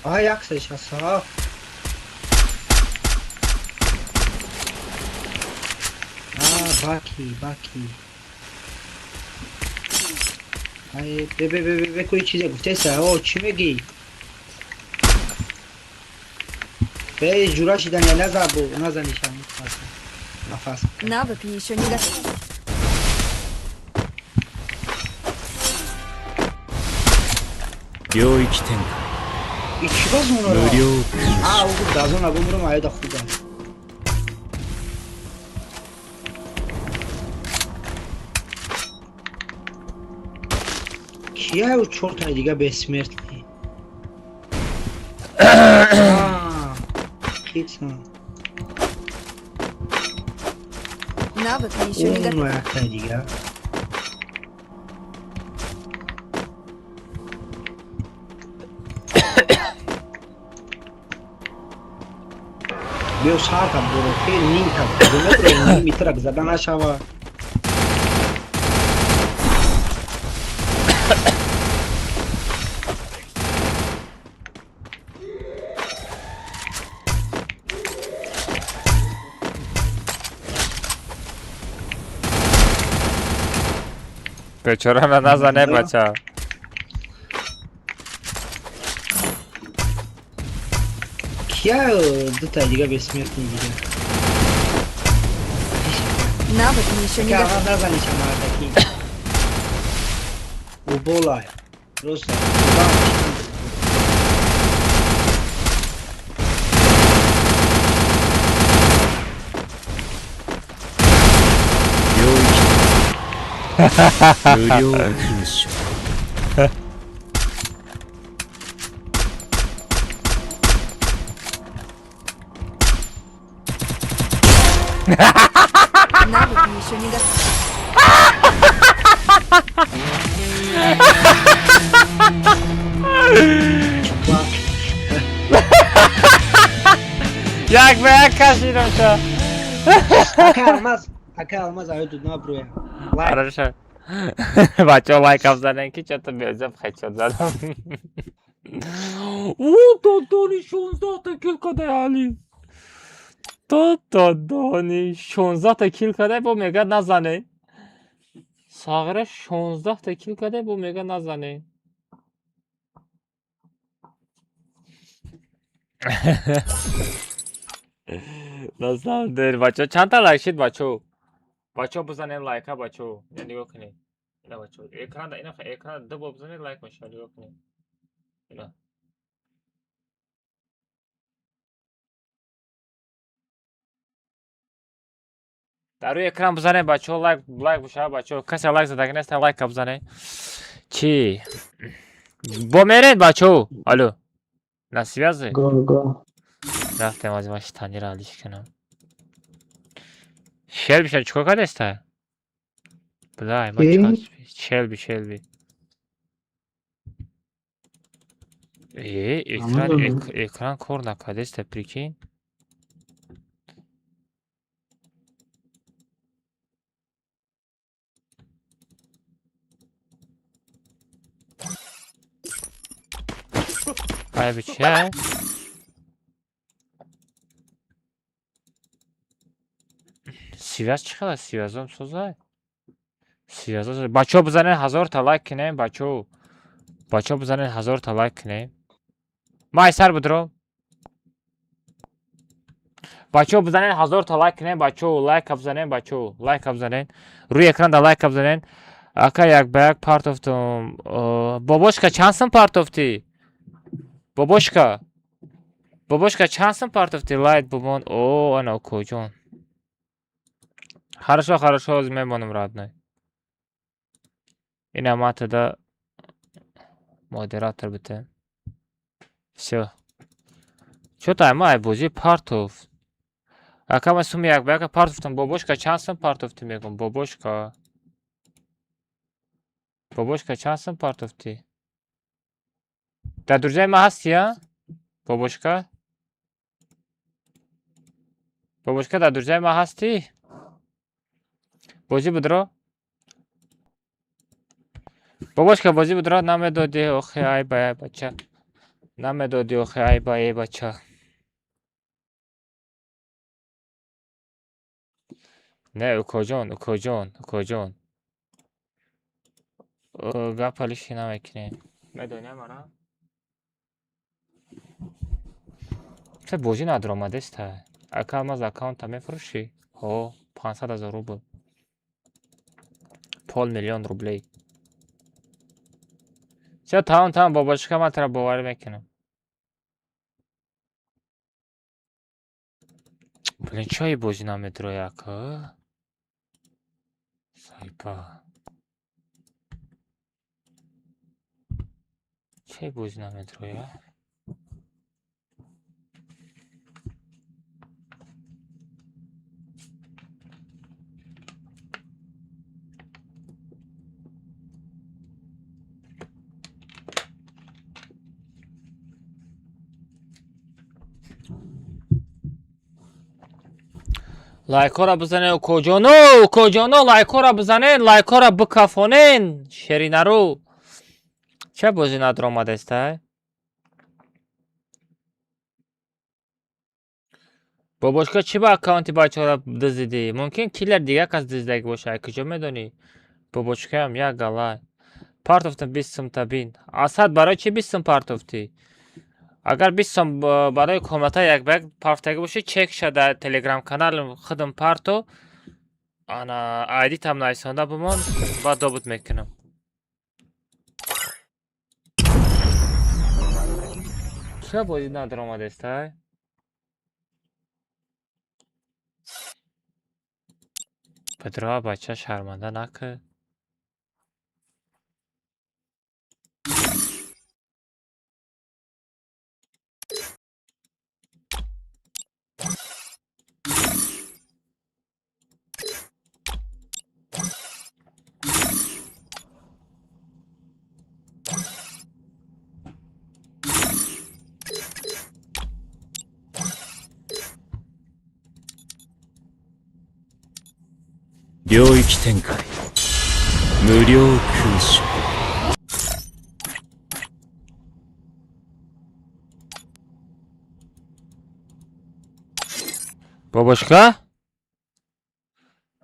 Speaker 10: آها یک سش هست ها باکی ای به کوی چیزی گفته سه او چی میگی به جورا شدن یا نزبو نزنیشم نفس
Speaker 5: Навык еще не готов.
Speaker 9: 領域展
Speaker 10: İki baz mı
Speaker 9: 開
Speaker 10: ona?
Speaker 9: 無料空
Speaker 10: Aa o gazon abumrum ayda خوبه کیه او چرتای دیگه بسمرتلی خیلی
Speaker 5: Навык еще не
Speaker 10: اون
Speaker 5: готов.
Speaker 10: وقتای دیگه بیو ساعتم برو خیلی نیم تا نیم میترک زدن نشوه
Speaker 1: بیچاره نزنه بچه.
Speaker 10: کیا دو تا دیگه بسمرتلی دیگه
Speaker 5: Навык еще не
Speaker 10: که
Speaker 5: готов.
Speaker 10: آقا نزنیشم مردکی او بولای درسته
Speaker 9: 無料勲章
Speaker 5: Навык еще не готов.
Speaker 1: یک به یک کشیدم شد.
Speaker 10: Haka almaz ayı duduna buraya.
Speaker 1: Хорошо. بچه ها لایک هم زدن که چطور بیازم خیلی شد زدم. او دادانی 16 تا کیل کده علی. دادانی 16 تا کیل کده با میگه نزنه. ساغره 16 تا کیل کده با میگه نزنه. نازم در بچه ها چند تا لایک شید بچه ها. بچه ها بزنین لایک ها بچه ها. نگاه کنید. اینا بچه ها. اکران دو بزنید لایک میشه. نگاه کنید. اینا. در روی اکران بزنه بچه ها لایک بشه بچه ها. کسی لایک زده که نیست لایک بزنه. چی؟ با میرید بچه ها. الو. نصیبه
Speaker 7: گو
Speaker 1: رفتم از ماش تانی را علیش کنم. شلبی شد چکو کده است؟ بلای ما
Speaker 7: کی؟
Speaker 1: شلبی ekran kor nakade ste prikинь. Ай биче. Связь чиқадар связом созай. Связа бачо бизанен 1000 та лайк кинем бачо. Бачо бизанен 1000 та лайк кинем. Май сар будро. Бачо бизанен 1000 та лайк кинем бачо. Лайк бизанен бачо. Лайк бизанен. Руи экран лайк бизанен. Ака як ба як part of them. Бабошка чансам part of ти? Бабошка. Бабошка чансам part of ти лайк бумон. О, ана коҷон. Хорошо, хорошо, мемонам родной. Ина ма тогда модератор бите. Всё. Чё там ай бози part of. Ака ма суми як ба як part of там бабошка чансам part of ти мегум. Бабошка. Бабошка чансам part of ти? Да друзья ма ҳасти я? Бабошка? Бабошка да друзья ма ҳасти? Бозӣ будро? Бабошка бозӣ будро намедодӣ охи ай ба ай бача. Намедодӣ охи ай ба ай бача. نه اوکاجون گپالیشی نمیکنه میدونی مرا چه بوجی نداره آمده است اکام از اکاونت هم میفروشی ها 500,000 روبل 5 میلیون روبلی چه تمام باباش که من ترا باور میکنم بلین چای بوجی نمیداره یکا سایپا چای بوجی نمیداره یا لایک را بزنین و کجانو لایک را بزنین لایک را بکافونین شیرینه رو چه بوزی نداره آمده است باباشکا چی با اکاونتی بچه ها را دزدیدی ممکن کیلر دیگه کس دزدیده باشه کجا میدونی باباشکا هم یک گلای پارتوفتن 20 سوم تبین اسد برای چی 20 سوم پارتوفتی اگر 20 سوم برای کامنت یک بگ پارتوفتی باشه چک شده تلگرام کانال خودم پارتو انا آیدی تام نایسونده بمون بعد دوبت میکنم چه بودی نداره آمده است پدرها بچه شرمنده نکه
Speaker 9: 領域展開無料空襲
Speaker 1: باباشکا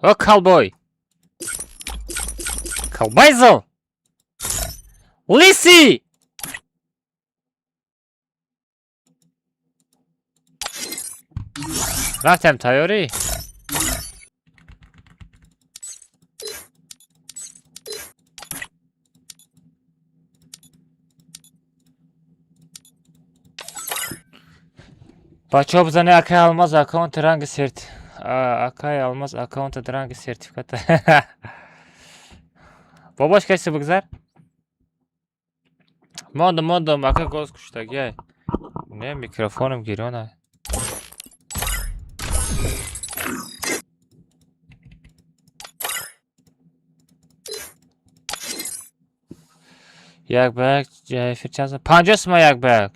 Speaker 1: او کالبوی کالبایزل لیسی رفتم تایاری بچه ها بزنه اکای الماز اکاونت رنگ اکای الماز اکاونت رنگ سرتیفکت باباش کسی بگذار ماندم اکای گوز کشتگی نه میکروفونم گیرونه یک بگ جایفیر چند 50 سما یک بگ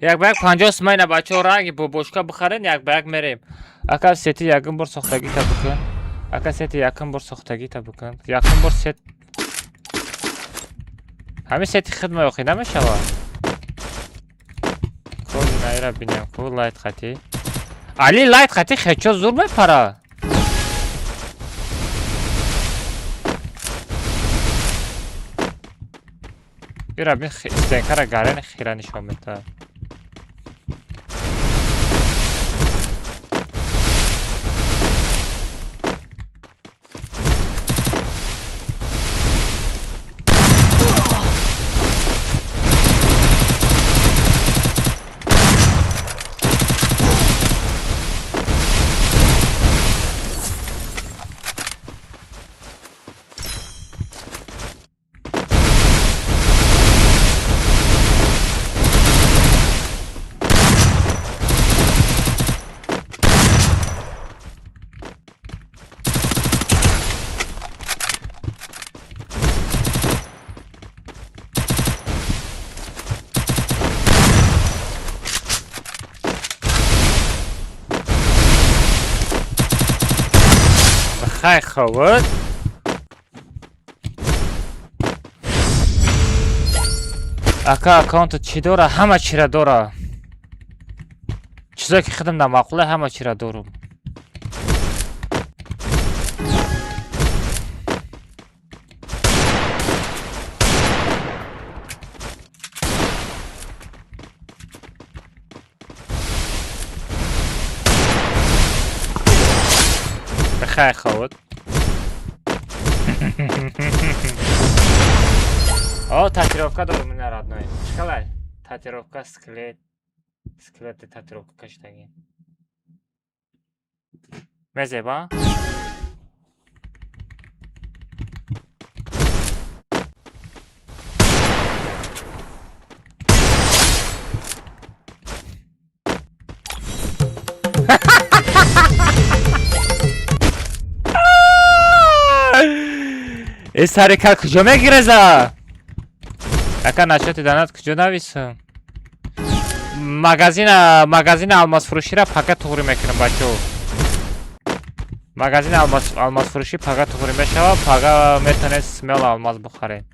Speaker 1: یک بگ 50 سما اینا بچه ها رنگی باباشکا بخرین یک بگ میریم اکا سیتی یکم بر ساختگی تا بکن اکا سیتی یکم بر ساختگی تا بکن یکم بر ست همه سیتی خدمه اخی نمیشه با کل نایره بینیم کل لایت خطی علی لایت خطی خیچو زور میپره بیره بین استنکر گرین خیره نشان میده خیلی خوبه اکا اکاونت چی داره؟ همه چی را داره چه چیزایی که خودم نماقله همه چی را دارم. بخیر خود. О, татировка дорум ина родной. Чикалай? Татировка скелет. Скелет татировка каштаги. Мезеба? Эс ҳаракат куҷо мегиреза? Ака начоти данат куҷо нависам? Магазин алмазфурӯширо фақат туғри мекунам бачаҳо. Магазин алмазфурӯшӣ фақат туғри мешавад, фақат метавонед смел алмаз бухаред.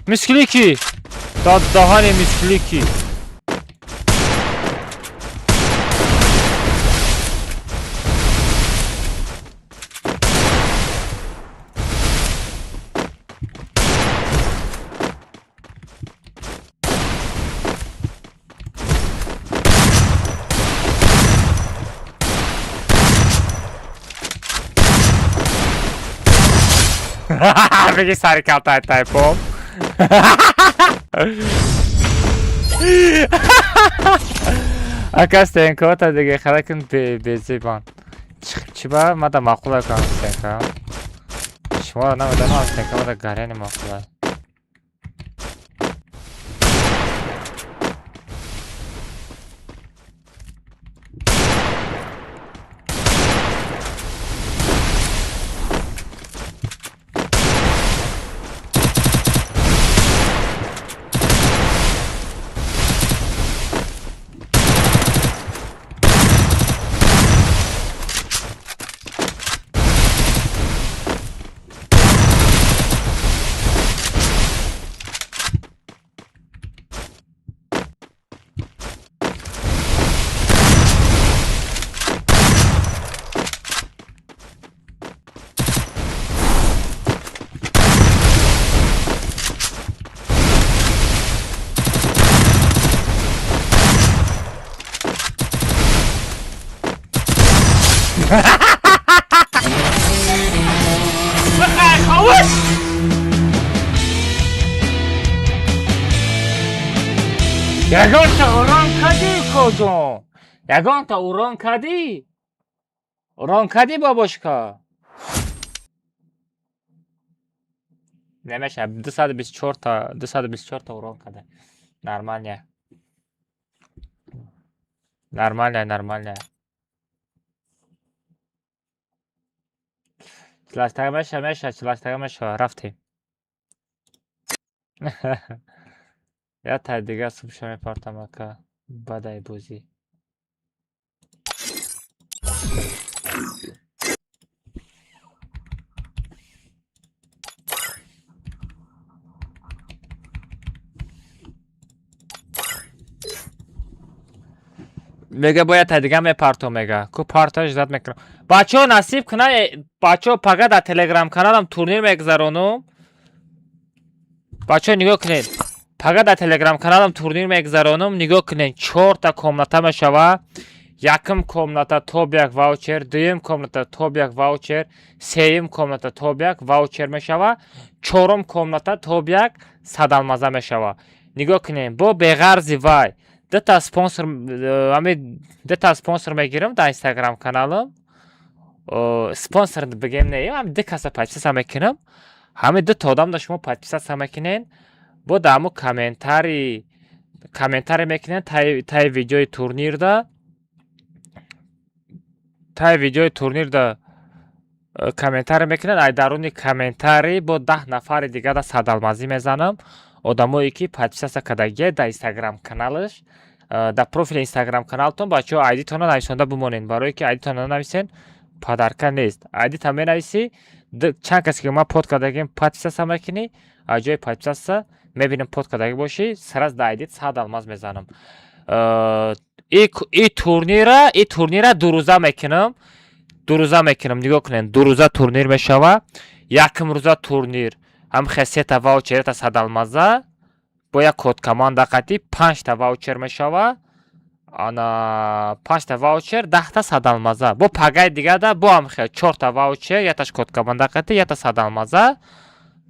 Speaker 1: Miskliki! Dahane miskliki! Begi sari kaltay taypom. Ака стенкота деге харакин безебан. Чиба мада мақула кам стенка. Шумо намедонам стенка мада гарени мақула. Ягонта урон кади коҷон? Ягонта урон кади? Урон кади бабошка? Немеша 224 та урон каде. Нормально. Нормально. Чилаштага меша рафтем. Я тай дига субша мепартам ака. Бадай бузӣ. мега бояд тай дига мепартам мега. Ку парташ зад мекунам. Бачаҳо насиб кунад, бачаҳо пага дар телеграм каналам турнир мегзаронам. Бачаҳо нигоҳ кунед. Пага дар телеграм каналам турнир мегзаронам, нигоҳ кунед. 4 та комната мешава. Якм комната топ 1 ваучер, дуюм комната топ 1 ваучер, сеюм комната топ 1 ваучер мешава, чорум комната топ 1 садалмаза мешава. Нигоҳ кунед. Бо беғарзи вай дата спонсор мегирам дар инстаграм каналам. Спонсор бигем не, ам ду каса подписаться мекунам. Ҳамин ду та одам да шумо подписаться мекунед. бо даму комментарий мекунем таи видеои турнирда комментарий мекунем. ай даруни комментарий бо 10 нафари дигара садалмазӣ мезанам. одамое ки подписация кардагия дар инстаграм каналаш, дар профили инстаграм каналтон бачаҳо айдитонро нависонда бимонед, барое ки айдитонро нависен падарка нест. айдита менависӣ, чанд касе ки ман под кардагим подписация мекунӣ, аз ҷои подписация мебинем под кардаги бошӣ, сараз дар айдит 100 алмаз мезанам. и турнира дурӯза мекунам. Нигоҳ кунед, дурӯза турнир мешава. якм рӯза турнир ҳамихе 3 ваучер 100 алмаза бо як код команда қатӣ 5 ваучер мешава. ана 5 ваучер 10 100 алмаза. бо пагай дигада бо ҳамихе 4 ваучер яташ код команда қатӣ ята 100 алмаза.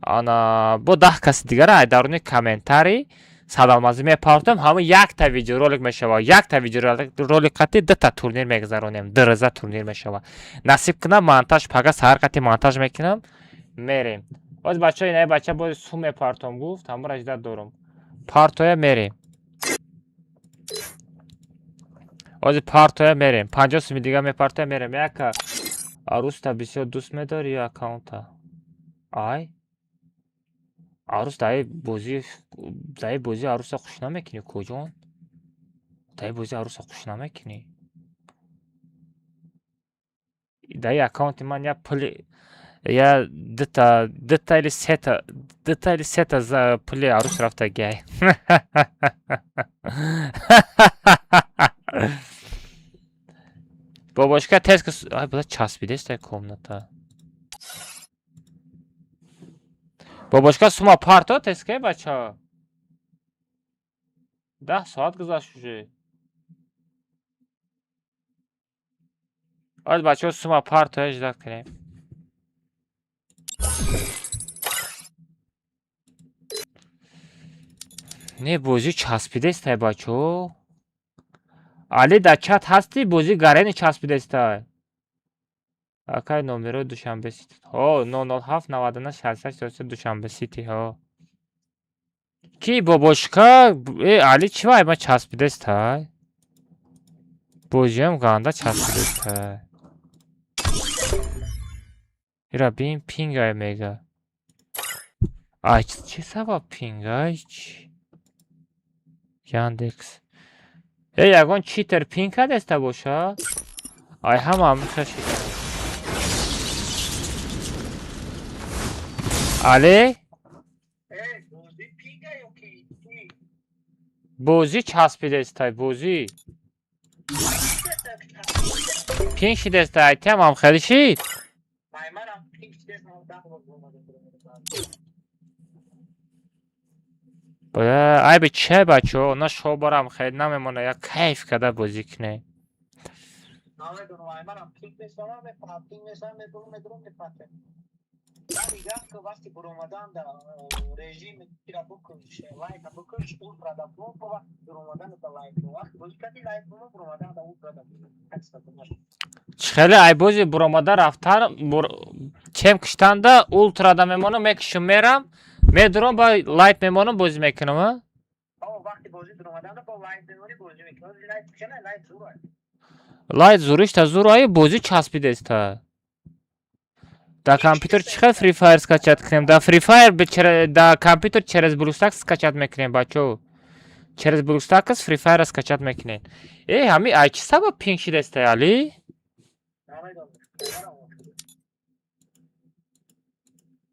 Speaker 1: ана бо 10 каси дигара ай даруни комментарий 100 алмазӣ мепартам. ҳама якта видеоролик мешава. якта видеоролик қатӣ 2 турнир мегузаронем. 2 рӯза турнир мешава. насиб кунам монтаж пага саҳар қатӣ монтаж мекунам. мерем. боз бачаҳо инаи бача боз сум мепартам гуфт. ҳамаро ҷида дорам. партоя мерем. ози партоя мерем. 50 суми дига мепартоя мерем. яка аруста бисёр дӯст медори ё аккаунта? ай арус даи бозӣ аруса хуш намекунӣ куҷон? даи бозӣ аруса хуш намекунӣ? даи аккаунти ман я пули я дута или сета за пули арус рафта гай. бобошка теска ай буда часпидест ай комната. бобошка сума парто тескай бача. 10 соат гузашт уже. ай бачаҳо сума парто ҷида кунем. не бозӣ часпидест ай бачаҳо. али дар чат ҳастӣ? бозӣ гарени часпидестай. акай номеро душанбе сити. 007 99 66 душанбе сити. ки бобошка али чива ма часпидестай? бозиам ганда часпидестай. ира бин пингай мега. ай чӣ сабаб пингай? яндекс ягон читер пинг кардеста боша? ай ҳама мехашид. але бозӣ часпидестай бозӣ пинг шидестай. айтиам ам хеле шид. ай би че бачо на шобарам хеле намемона як кайф када бозӣ кунем. хеле ай бози буромада рафтан чем киштанда ултрада мемонам мекишам мерам медурам ба лайт мемонам бозӣ мекунам. лайт зуришта зурои бозӣ часпидеста. да компютер чихел фри фаер скачат кунем. да фри фаер да компютер через блустакс скачат мекунем бачо. через блустакс фри фаер скачат мекунем. ҳами ай чӣ сабаб пинг шидестай али?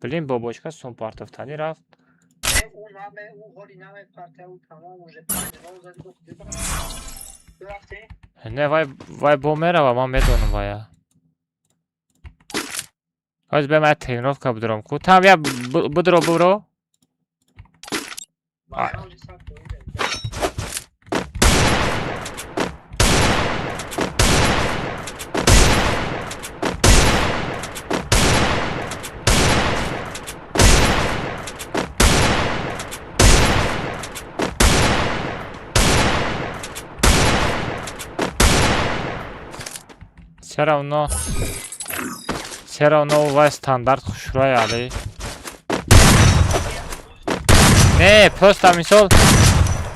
Speaker 1: блин бобошка сумпартофтани рафт. не вай бо мерава ман медонам вая. ҳоз бе ман тренировка будурам ку. там я будуро буро. все равно у вас стандарт хушрой али. نه پست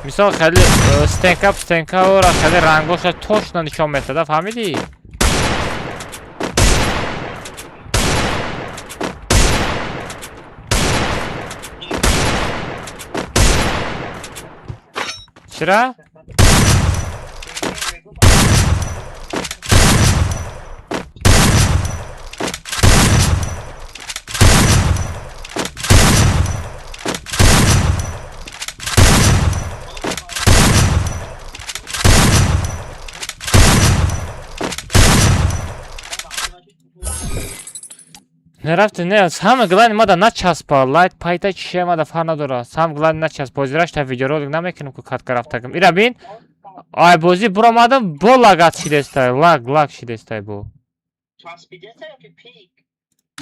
Speaker 1: مثال خیلی ستنکا و را خیلی رنگاش توش نشان میده فهمیدی؟ چرا؟ نرفتی نه سام گلانی ما دا نچسبا لایت پایتا چیه ما دا فر نداره سام گلانی نچسب بازیراش تا ویدیو رولینگ نمیکنم که کات گرفتم اینا بین آی بازی برامادم بو لاگات شیدستای لاگ شیدستای بو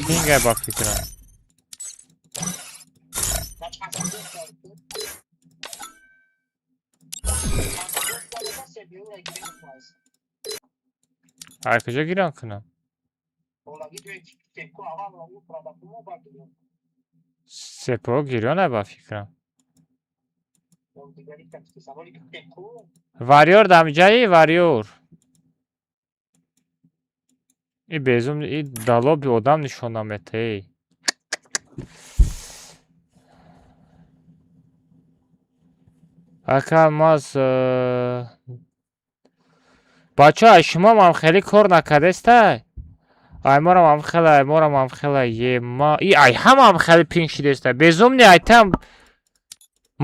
Speaker 1: پینگه با فکرم آی کجا گیرم کنم سپو گیرانه با فکرم واریور دم جایی واریور ای безум ای дало би одам нишона метаи акалмаз бачаҳо шумоам ҳам хеле кор накардестай айморам ҳам хела ема и ай ҳамаам хеле пинг шидестай безум не айтам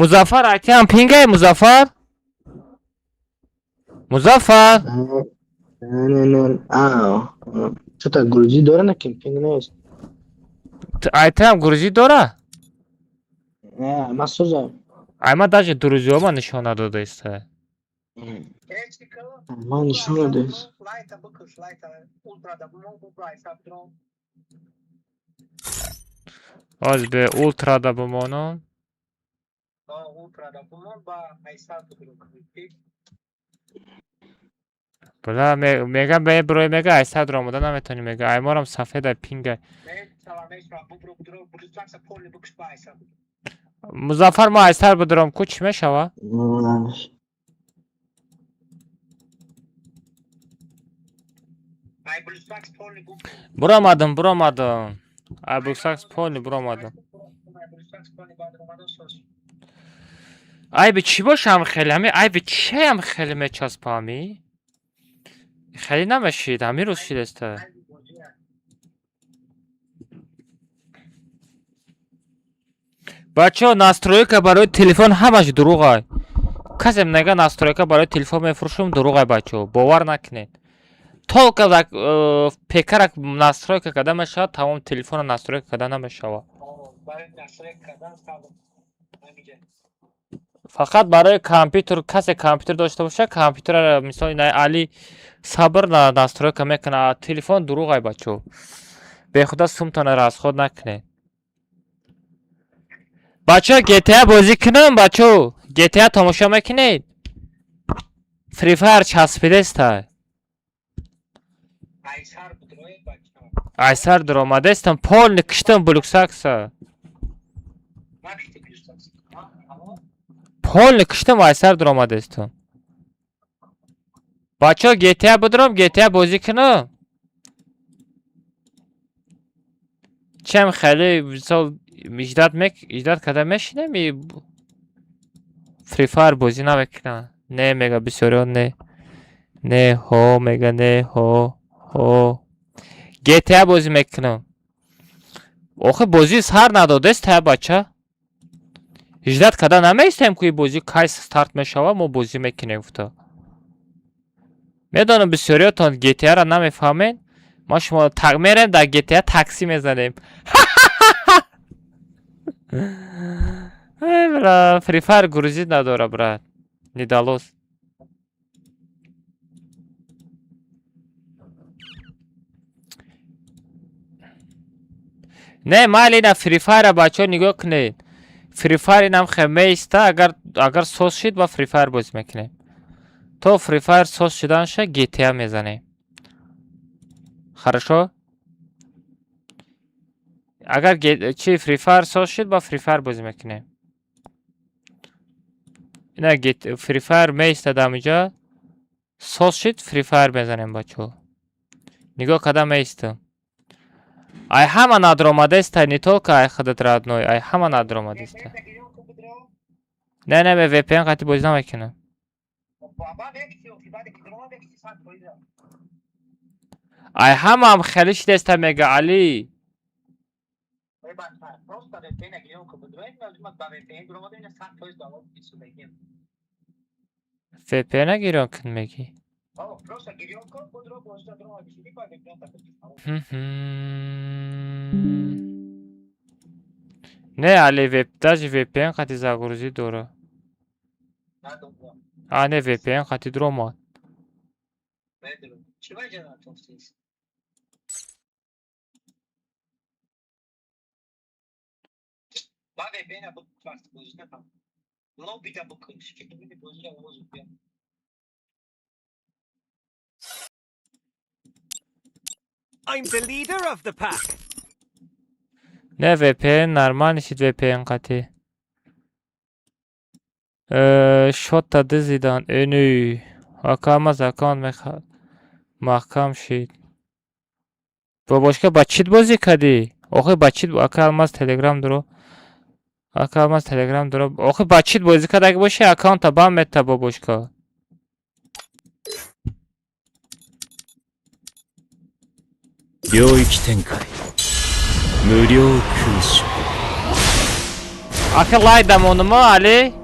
Speaker 1: музаффар айтам пингай музаффар
Speaker 7: Что-то грузи дора на кемпинг нест.
Speaker 1: айтам грузи дора
Speaker 7: Не, ма соза.
Speaker 1: айма даже друзиёма нишон надодастай
Speaker 7: Ма нишон надодаст.
Speaker 1: оз бе ултрада бимонам бла мега бе бро мега айсад ромада наметони мега айморам сафеда пинга музаффар ма айсар будурам куч мешава буромадам айбусакс полни буромадам айби чӣ бошам хеле ҳами айби чиам хеле мечаспами хеле намешид ҳамин рӯз шидеста бачаҳо настройка барои телефон ҳамаш дуруғай касе мега настройка барои телефон мефурӯшам дуруғай бачаҳо бовар накунед толка пекарак настройка карда мешавад тамом телефона настройка карда намешавад фақат барои компютер касе компютер дошта бошад компютера мисоли али сабр настройка мекунад телефон дуруғай бачаҳо бехуда сумтона расход накунед бачаҳо GTA бозӣ кунам бачаҳо GTA тамошо мекунед Free Fire часпидестай айсар дуромадестам полни киштам блюксакса полни киштам айсар дуромадестам бачаҳо GTA будурам GTA бозӣ кунам чем хеле мисол иҷдод карда мешинем Free Fire бозӣ намекунам не мега бисёриён не ҳо мега не ҳо GTA бозӣ мекунам охи бозӣ сар надодаст та бача иҷдод карда намеистем ки бозӣ кай старт мешава мо бозӣ мекунем гуфта медонам бисёриётон GTA-ро намефаҳмед мо шумо мерем дар GTA такси мезанем бра Free Fire грузит надора брат недалос не майли на Free Fire бачаҳо нигоҳ кунед Free Fire инам хемеиста агар сос шид ба Free Fire бозӣ мекунем то Free Fire сос шидан шад GTA мезанем хорошо агар чи Free Fire сос шид ба Free Fire бозӣ мекунем اینا گیت فری فایر میستد اینجا. سوس شد فری فایر بزنیم بچه. نگاه کدام میستم. ای همه ندرومده است не только ای خودت родной. ای همه ندرومده است. نه به VPN قطعی بازی نمیکنم. ای همه هم خیلی شده است میگه علی. VPN گیرم کن میگی. نه علی даже VPN قطعی زاگروزی دوره. نه VPN قطعی درومات.
Speaker 6: I'm the leader of the pack.
Speaker 1: نه VPN normal نشید VPN قطعی. شد تا دزیدن اینو. اکام از اکان میخواد. محکم شید. باباشکا بچید بازی کردی. آخه بچید اکام از تلگرام درو. اکام از تلگرام درو. آخه بچید بازی کرد اگه باشه اکانت بام مت باباشکا.
Speaker 9: 領域展開無料空襲
Speaker 1: Akı laydım onu mu Ali?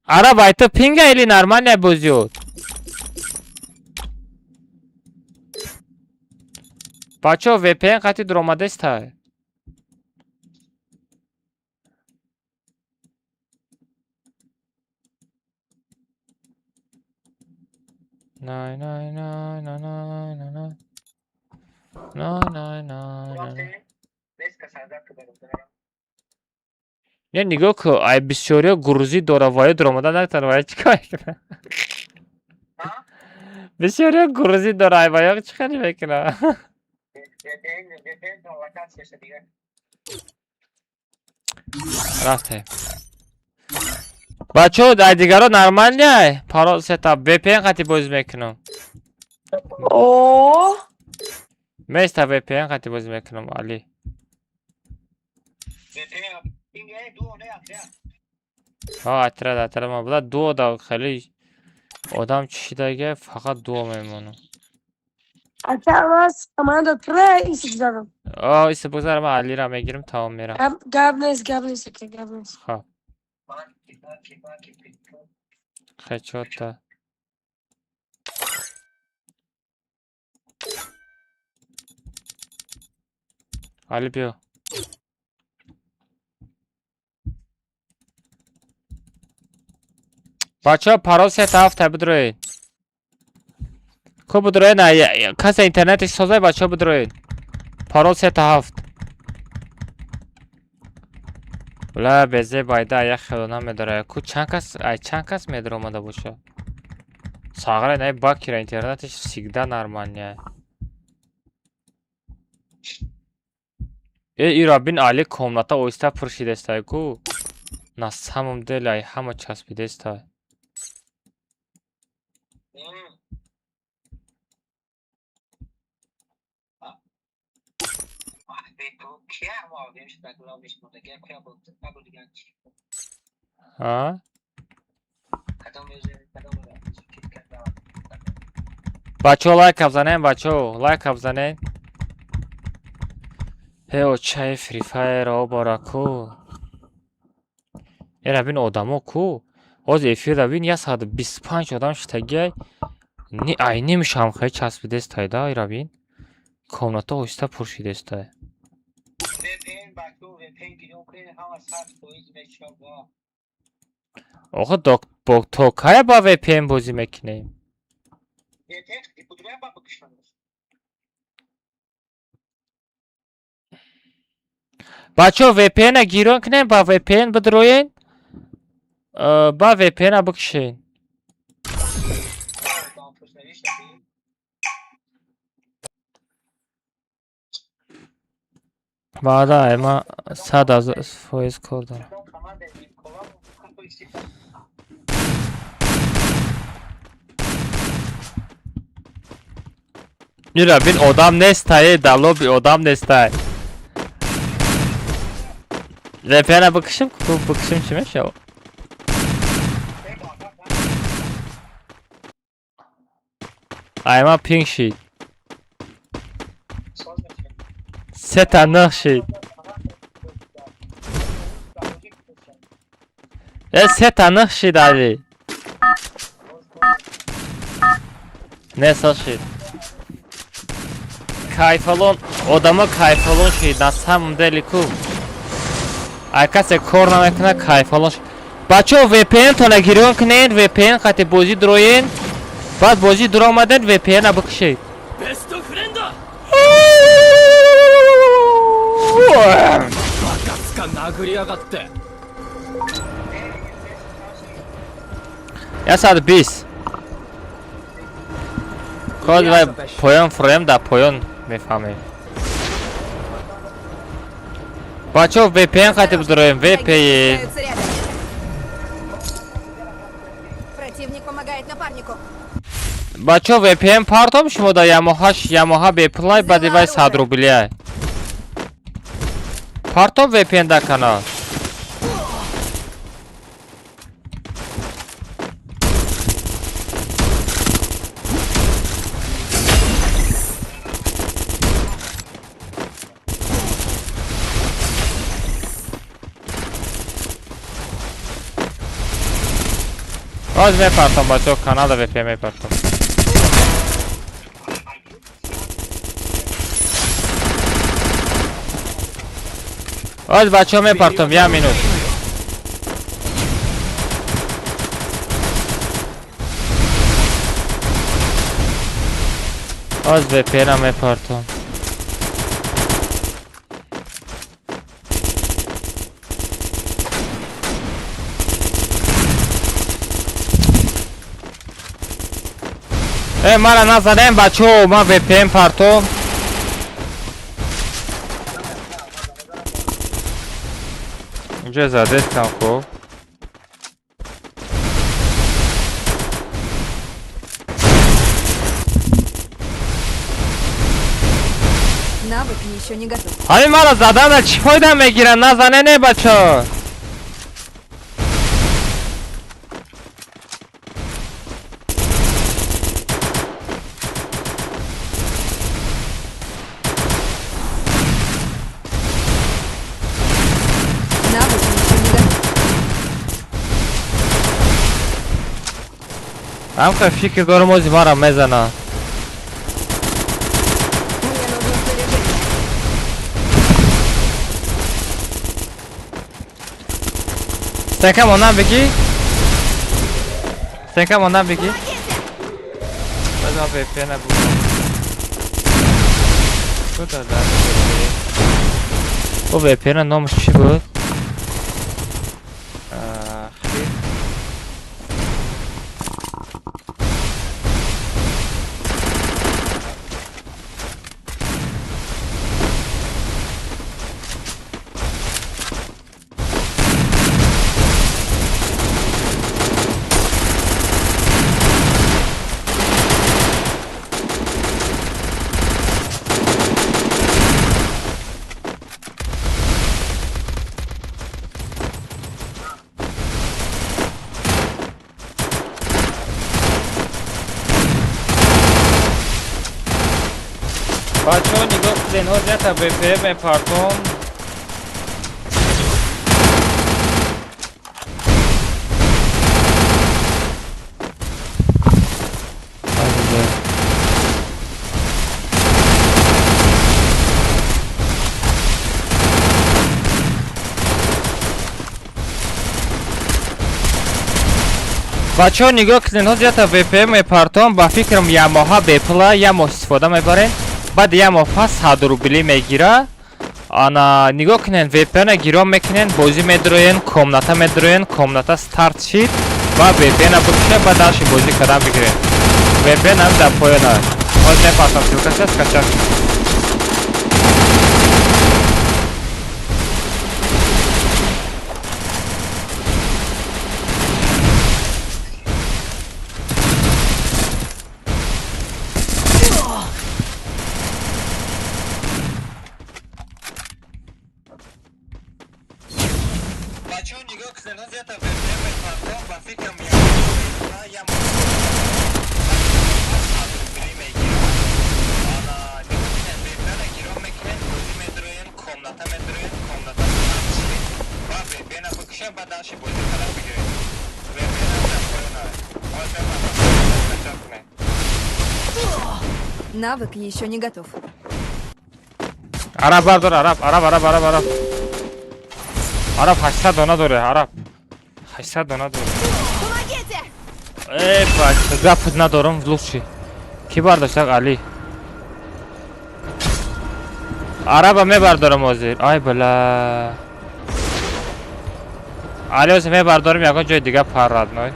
Speaker 1: Arabaytı pinga ili normal ne bozuyor? Paço VPN kati dromades ta. Nay nay nay nay nay nay nay. Nay nay nay nay. Я нигоҳ ку ай бисёриё гурузӣ доравои дромада натарвая чикар мекуна. Бисёриё гурузӣ доравоя чикар мекуна. Рафтем. Бачаҳо ай дигаро нормал не? Парол сетап VPN қати бозӣ мекунам.
Speaker 11: О.
Speaker 1: Места VPN қати бозӣ мекунам Али. атра ма була дуо да хеле одам чишидага фақат дуо мемонам.
Speaker 11: Атамас команда тре исигзарам.
Speaker 1: Иса бузарам Алира мегирам тамом мерам.
Speaker 11: Габнес.
Speaker 1: Хап. Хечота. Али биё. Бача парол сет ҳафта бидроед. Ко бидроед на каса интернетиш созай бача бидроед. Парол сет ҳафт. Ла безе байда як хелона медора. Ку чанд кас медора омада боша. Сагра най бакира интернетиш всегда нормальне. Ира бин Али комната ойста пуршидестай ку. На самом деле ай ҳама часпидестай. بچه ها لایک بزنین لایک بزنین هیو چای فری فایر ها باراکو این بین آدم کو از افیر بین 125 آدم شتگی ای نمیشم خیلی چسبیده است دا ای بین کامنتا اوستا پرشیده است آخه با توکای با VPN بازی میکنیم بچه ها VPN گیرون کنیم با VPN بدروین با VPN بکشین بعدا ما 100% کار دارم. میره بین آدم نیستای دلو بی آدم نیستای. VPN bakışım چی میشه؟ ayma ping شید. سه تا نخ شید. سه تا نخ شید علی. نه سال شید. Kayfalon odama kayfalon şey na samом деле ку. Акасе кор намекна кайфалон. Бачо VPN то нагирон кнен VPN хати бози дроен. Бад бози дромаден VPN абкши.
Speaker 6: Best of friend. Bakatsuka naguri yagatte.
Speaker 1: Я сад бис. Код вай поён фрем да поён мефаме. Бачо VPN хотим дроем VPN.
Speaker 5: Противник помогает напарнику.
Speaker 1: Бачо VPN партом шумо да Yamaha беплай ба девайс 100 рубля. Партом VPN да канал. Аз мепартам бачо канал да VPN мепартам. Аз бачо мепартам 1 минут. Аз VPN мепартам. мара назадем бачо ма VPN партом. Инҷо задестам хуб.
Speaker 5: Навык еще не готов.
Speaker 1: ҳамин мара задана чӣ фоида мегирад? Назане не бачо.
Speaker 5: Навык еще не готов.
Speaker 1: ҳамка фикр дорам ози мара мезанад.
Speaker 5: Мне нужно снаряжение.
Speaker 1: Стенка мондан бигӣ. Стенка мондан бигӣ. База VPN бугам. Куда да? О VPN номиш чӣ буд? بچه‌ها نگاه کنین حضرت VPN مپارتم بچه‌ها نگاه کنین حضرت VPN مپارتم با فکرم Yamaha بپلا Yamaha استفاده میبرین بعد Yamaha 100 рубли мегира. Ана нигоҳ кунен VPN гиро мекунен, бозӣ медроен, комната старт шид, ба VPN букшен, ба даши бозӣ кардан бигирен. VPN ам дар поён аст. Ҳозир мепартам силкаша скачак.
Speaker 2: بچه‌ها نگاه کنید از تا VPN می‌خوام با فکرم یا
Speaker 5: Навык еще не готов.
Speaker 1: Arap vardır Arap. Arap. Arap 800 dona doğru Arap. 800 dona doğru.
Speaker 5: Помогите!
Speaker 1: Ey bak, запад на дором лучше. Ki bardashak Ali. Araba me bardaram hozir. Ay bala. Ali o'zi me bardarim yaqin joy diga parradnoy.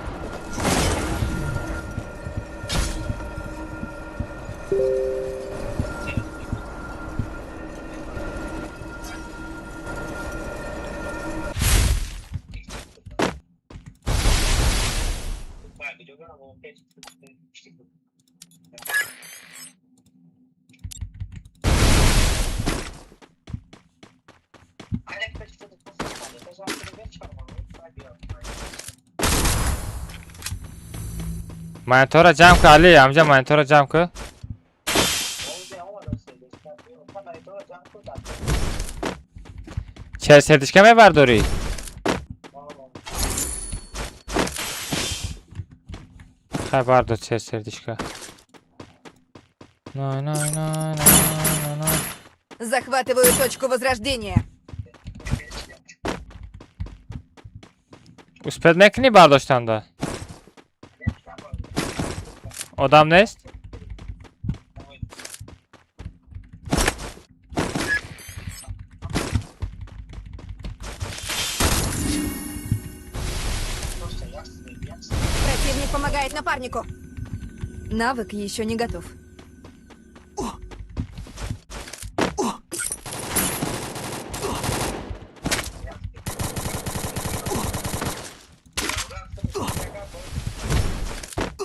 Speaker 1: Monitora jam kı Ali, amca monitora jam kı. Çer serdişke mi var dori? Ha vardı çer serdişke. No.
Speaker 5: Захватываю точку возрождения.
Speaker 1: Usped nekini bardاشتن da. Odam nest?
Speaker 5: Противник помогает напарнику. Навык еще не готов.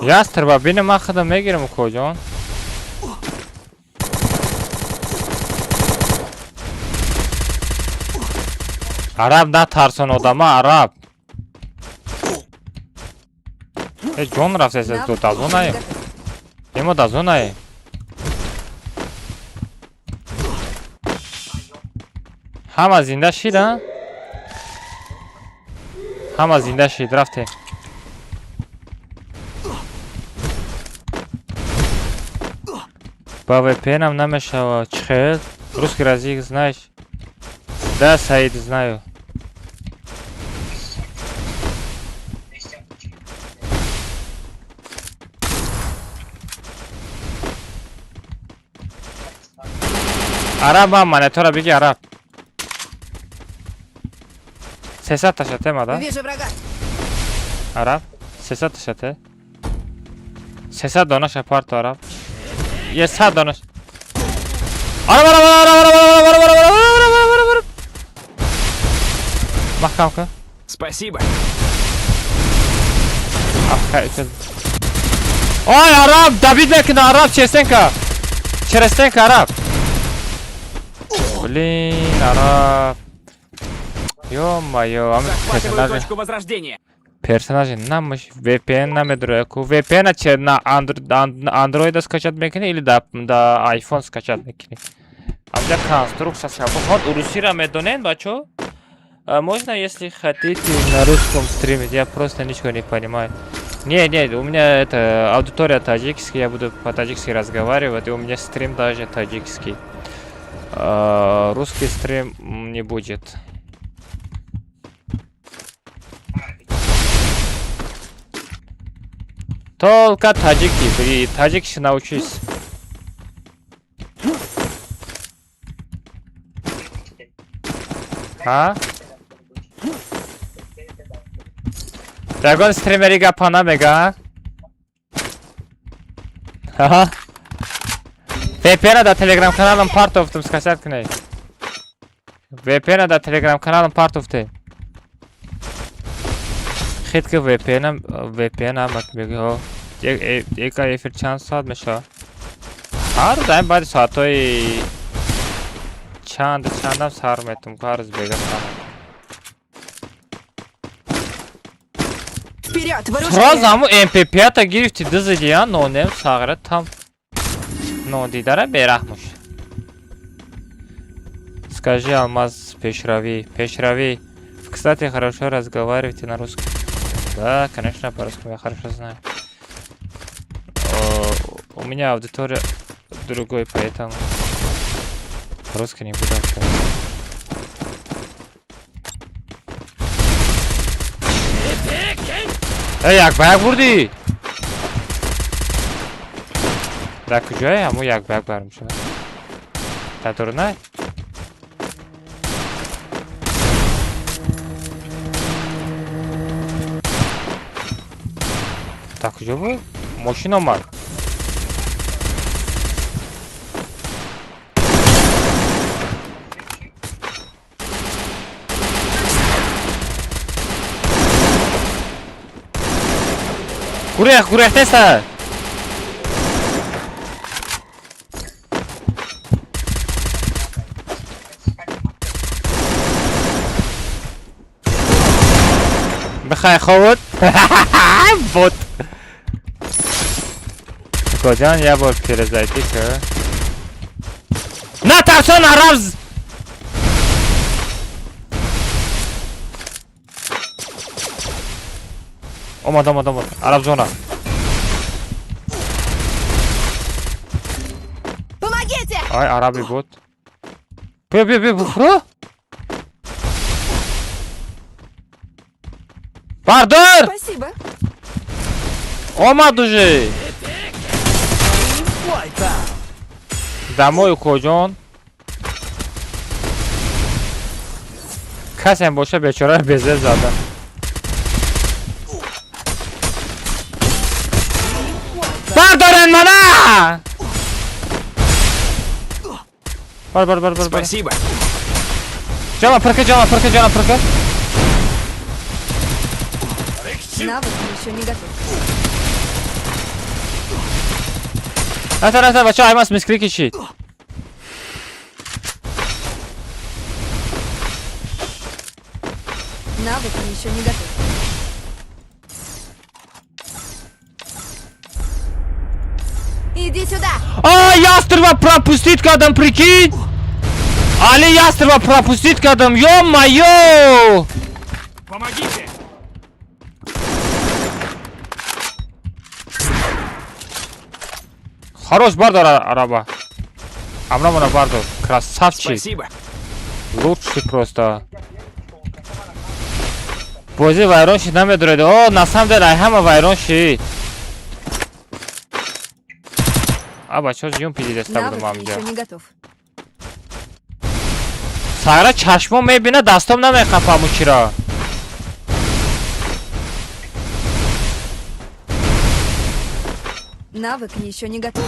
Speaker 1: Yastrba benim hakkında ne girim kocan? Arap da tarson odama Arap. John rafse se to ta zona je. Emo da zona je. Hama zinda shid ha? Hama zinda shid rafte. По VPN-ам намешава чихел. Русский язык знаешь? Да, Саид, знаю. Arap монитора беги, Арап. Сесат ташате мада.
Speaker 5: Вижу врага.
Speaker 1: Арап, сесат ташате. Сесат донаш апарт Арап. Ye sağ dönüş. Ara. Mahkam kı.
Speaker 6: Спасибо.
Speaker 1: Ay Arap, David Mekin Arap Çesenka. Çerestenka Arap. Блин, Arap. Ё-моё,
Speaker 6: Захватываю точку возрождения.
Speaker 1: персонажи намыш VPN намедрояку. VPN на Android скачать мекини или да iPhone скачать мекини. Амжа конструкция вот урусира медонен бачо. Можно, если хотите, на русском стримить. Я просто ничего не понимаю. Не, у меня это аудитория таджикский, я буду по-таджикски разговаривать, и у меня стрим даже таджикский. Русский стрим не будет. Только таджики, при таджикше научись. А? Dragon streameriga pana mega. Haha. VPN da Telegram kanalım part of them skasat kney. VPN da Telegram kanalım part of them. Khit ke VPN amat mega. एक फिर चांस साथ में शा हार दाएं बाद साथों ही चांद सार में तुमको हर बेगा
Speaker 5: Вперед,
Speaker 1: Сразу
Speaker 5: вооружение!
Speaker 1: ҳамун MP5-та гирифти дизидия, нонем сағра там. Нодидара берахмуш. Скажи, Алмаз, пешрави. Кстати, хорошо разговариваете на русском. Да, конечно, по-русски я хорошо знаю. У меня аудитория другой, поэтому русский не буду общаться. як бурди? Да куҷое ҳамон як барм шуда? Татур не? Так куҷо буд? Мошин омад. Гурех теста. Бахай ховод. Вот. Коджан, я бор перезайти-ка. На тарсон арабз! Омад. Араб зона.
Speaker 5: Помогите!
Speaker 1: Ай, араби буд. Бия, буфро? Бардор!
Speaker 5: Спасибо.
Speaker 1: Омад уже. Дамой коҷон. Касем боша бечора безе зада. Бардорен мана! Бар.
Speaker 6: Спасибо.
Speaker 1: Жана прка.
Speaker 5: Навык еще не готов.
Speaker 1: Ата, бача, аймас мискри кишид.
Speaker 5: Навык еще не готов. Иди сюда!
Speaker 1: Ястрба пропустить кадам, прикинь! Али ястрба пропустить кадам, ё-моё!
Speaker 6: Помогите!
Speaker 1: Хорош, бардор араба. Амрамона бардор. Красавчик.
Speaker 6: Спасибо.
Speaker 1: Лучший просто. Бози вайрон шид намедуред. О, на самом деле, ҳама вайрон шид. Бача, ҷун пиди деста будум
Speaker 5: Навык
Speaker 1: амҷа.
Speaker 5: еще не готов.
Speaker 1: Сагра чашмон мебина, дастом намехапаму чиро.
Speaker 5: Навык еще не готов.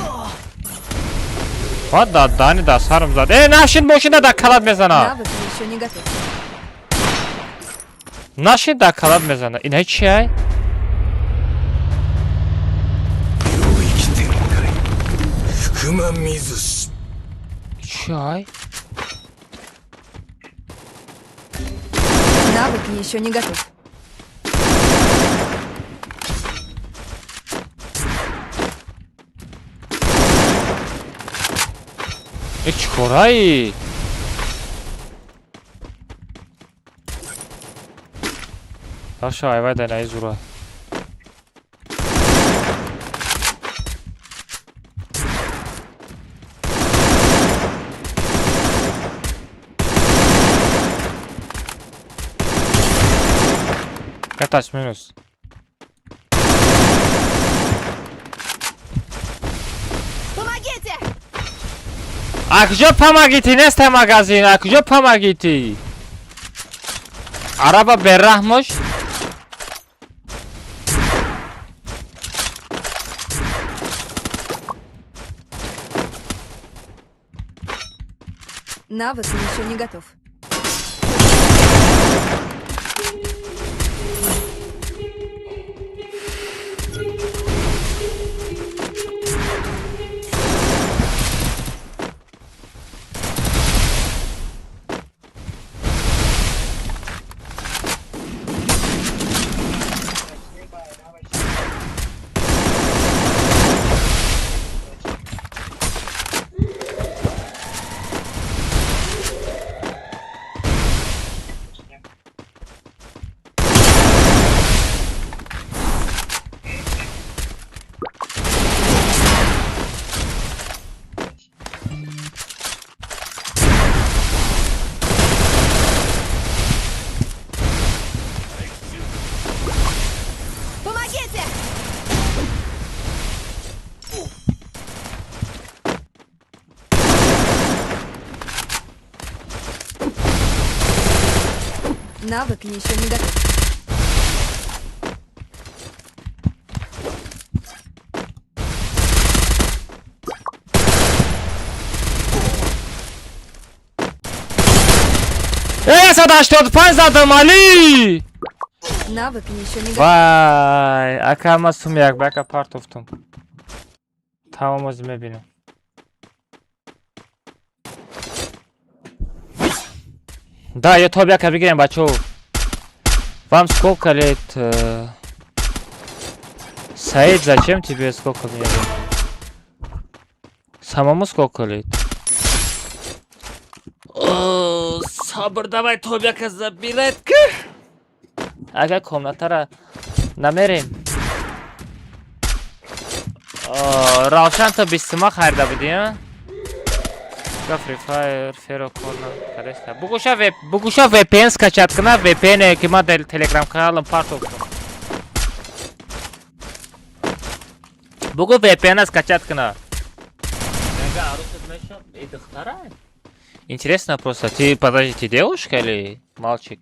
Speaker 1: Вот дадани да сарм зад. Нашин мошина да калад мезана.
Speaker 5: Навык еще не готов.
Speaker 1: Нашин да калад мезана. Инаи чи ай? Чи ай?
Speaker 5: Навык еще не готов.
Speaker 1: Чхораи? Аша айвай да наи зура. Катач минус.
Speaker 5: Помогите!
Speaker 1: А куҷо помогите? Неста магазин. А куҷо помогите? Араба берраҳмош.
Speaker 5: Навык еще не готов. Навык еще не готов.
Speaker 1: Sadaş 4 zadım Ali.
Speaker 5: Навык еще не готов.
Speaker 1: Vay, akama sumyak baka part oftum. Tamam o zaman benim. Да, я тобі кабігем бачу. Вам сколько лет? Саид, зачем тебе сколько мне лет? Самому сколько лет? О, sabır давай тобі забирать. Ага, комнатара намерим. Равшан то бисма хайрда буди, а? Free Fire, Fero Corner, Bugusha VPN скачать кана, VPN ки ма Telegram каналым part of. Бугу VPN скачать кана. Интересно просто, ты подожди, ты девушка или мальчик?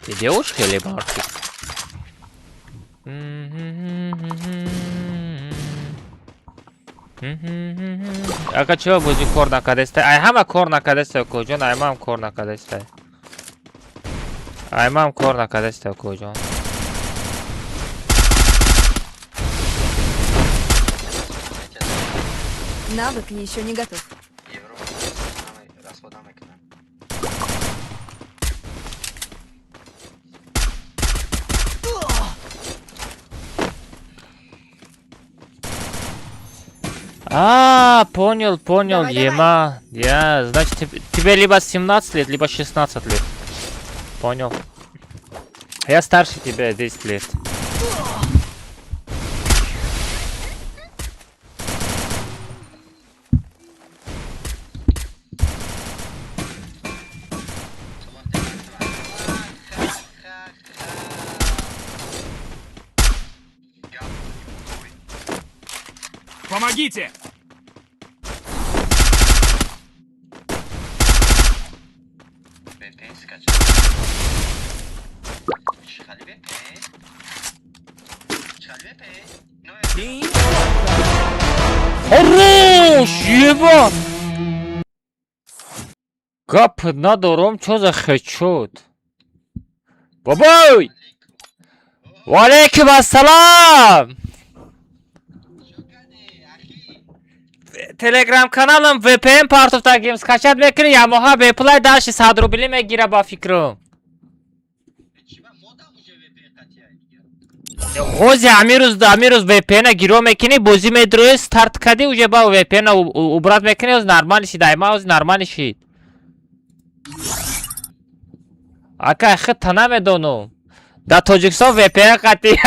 Speaker 1: Ты девушка или мальчик? Ага, чего будет корна кадестай? Ай, хама корна кадестай кожон, ай мам корна кадестай. Ай мам корна кадестай кожон.
Speaker 5: Навык еще не готов.
Speaker 1: А, понял,
Speaker 5: Давай,
Speaker 1: Ема. Я, значит, тебе либо 17 лет, либо 16 лет. Понял. Я старше тебя 10 лет.
Speaker 6: Помогите!
Speaker 1: Хорош! Еба! Кап надором, что за хэчот? Бабой! Валейкум ассалам! Telegram kanalım VPN part of tagim скачать мекни Yamaha Beplay dash 100 рубли мегира ба фикром. Хози амирус VPN гиро мекини бози медро старт кади уже ба VPN убрат мекини оз нормали шид айма оз нормали шид. Ака хит тана медонум. Да Тоҷикистон VPN қати.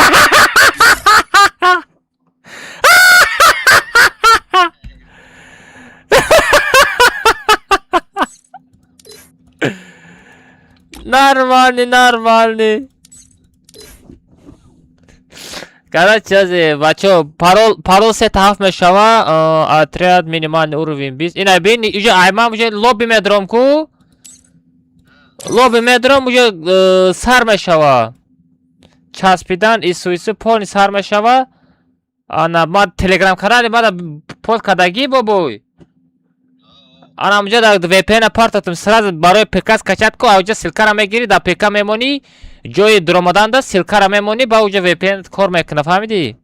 Speaker 1: Нормальный. Короче, бачо, парол сет хафт мешава, отряд минимальный уровень биз. Ина бини, уже аймам уже лобби медром ку. Лобби медром уже сар мешава. Часпидан и суиси полни сар мешава. Ана мад телеграм канали мада пост кадаги бобой. Ана муҷа дар VPN партатум сразу барои ПК скачат ку, ауҷа силкара мегири, дар ПК мемонӣ, ҷои дуромаданда силкара мемонӣ, ба ауҷа VPN кор мекуна, фаҳмидӣ?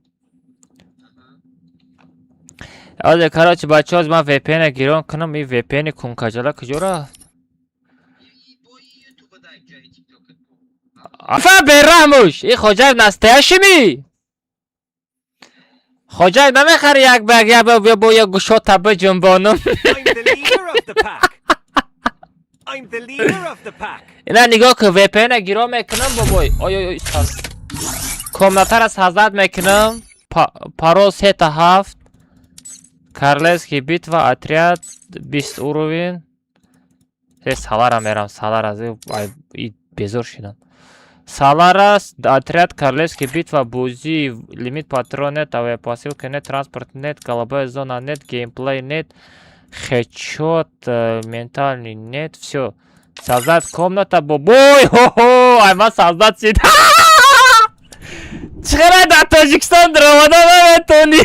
Speaker 1: Озе, короче, бачаҳоз ман VPN гирон кунам, и VPN кункаҷала куҷора? Афа бераҳмуш, и хоҷаев настоящими? Хоҷаев намехари як баг, я бо як гушота биҷунбонам. Ина нигоҳ кун, VPN гиро мекунам бобой. Ой, комнатара саздад мекунам. Парол 3-7. Королевский битва, отряд 20 уровень. Салара мерам, салара, безор шидам. Салара, отряд, королевский битва, бузи, лимит патрон нет, авиапосилка нет, транспорт нет, голубая зона нет, геймплей нет, Хедшот, ментальный нет, все. Создать комната, бобой, хо-хо, айма создать сид. Чхара да Таджикистан драмада наметони.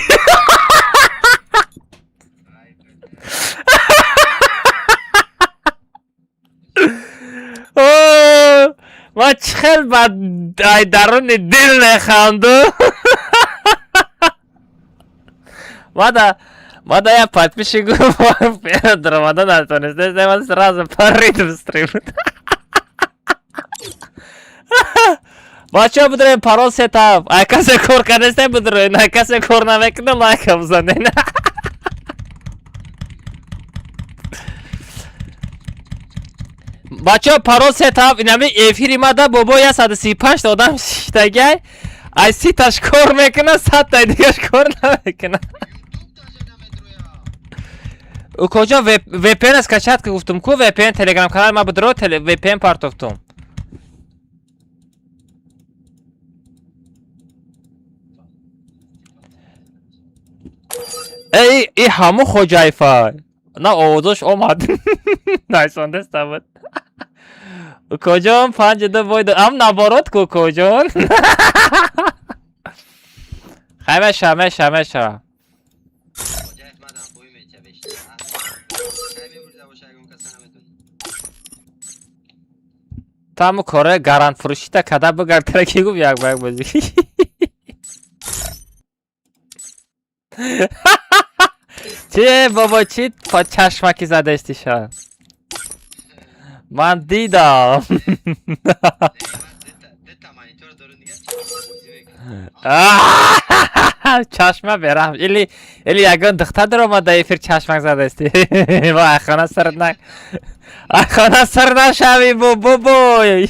Speaker 1: ва чхел ба ай даруни дил неханду. Мада я подписчику перед Рамаданом натонистес, я сразу парит в стрим. Бача будем парол сетап, а касе кор канесте будем, а касе кор навекне лайк бзанен. Бача парол сетап, инами эфири мада бобо я 135 одам шитагай, ай ситаш кор мекна, саттай дигаш кор навекна. او کجا VPN اسکچت که گفتم کو VPN تلگرام کانال ما بدرو VPN پارتوفتم ای همو خوجایفای نه اوزش اومد نایسانده استابد او کجا 5 دو باید ام نبارد کو کجا خیمه Там коре гарант фурушита када бугар траки гуф як баг бази. چه بابا چی چشمکی زده استیشان من دیدم چشمه برم ایلی یگان دختر در آمده ایفیر چشمک زده استی با اخانه سر نشوی بابای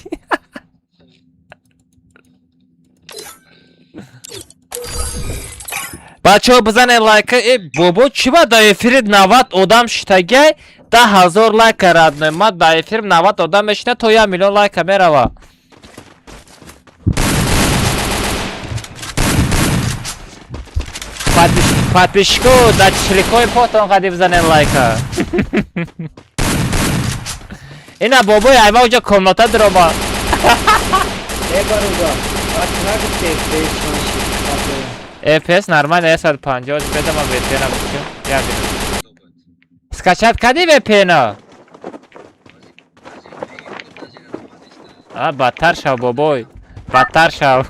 Speaker 1: بچه ها بزنه لایک بابا چی با دا ایفیر 90 آدم شتگه 10,000 لایک رد ما دا ایفیر 90 آدم بشنه تو 1 میلیون لایک میروا подписчику да чиликой потом ходи бзанен лайка ина бобой айма уҷа комната дрома FPS нормально 150 беда ма VPN бучу я бинам скачат кади VPN бадтар шав бобой бадтар шав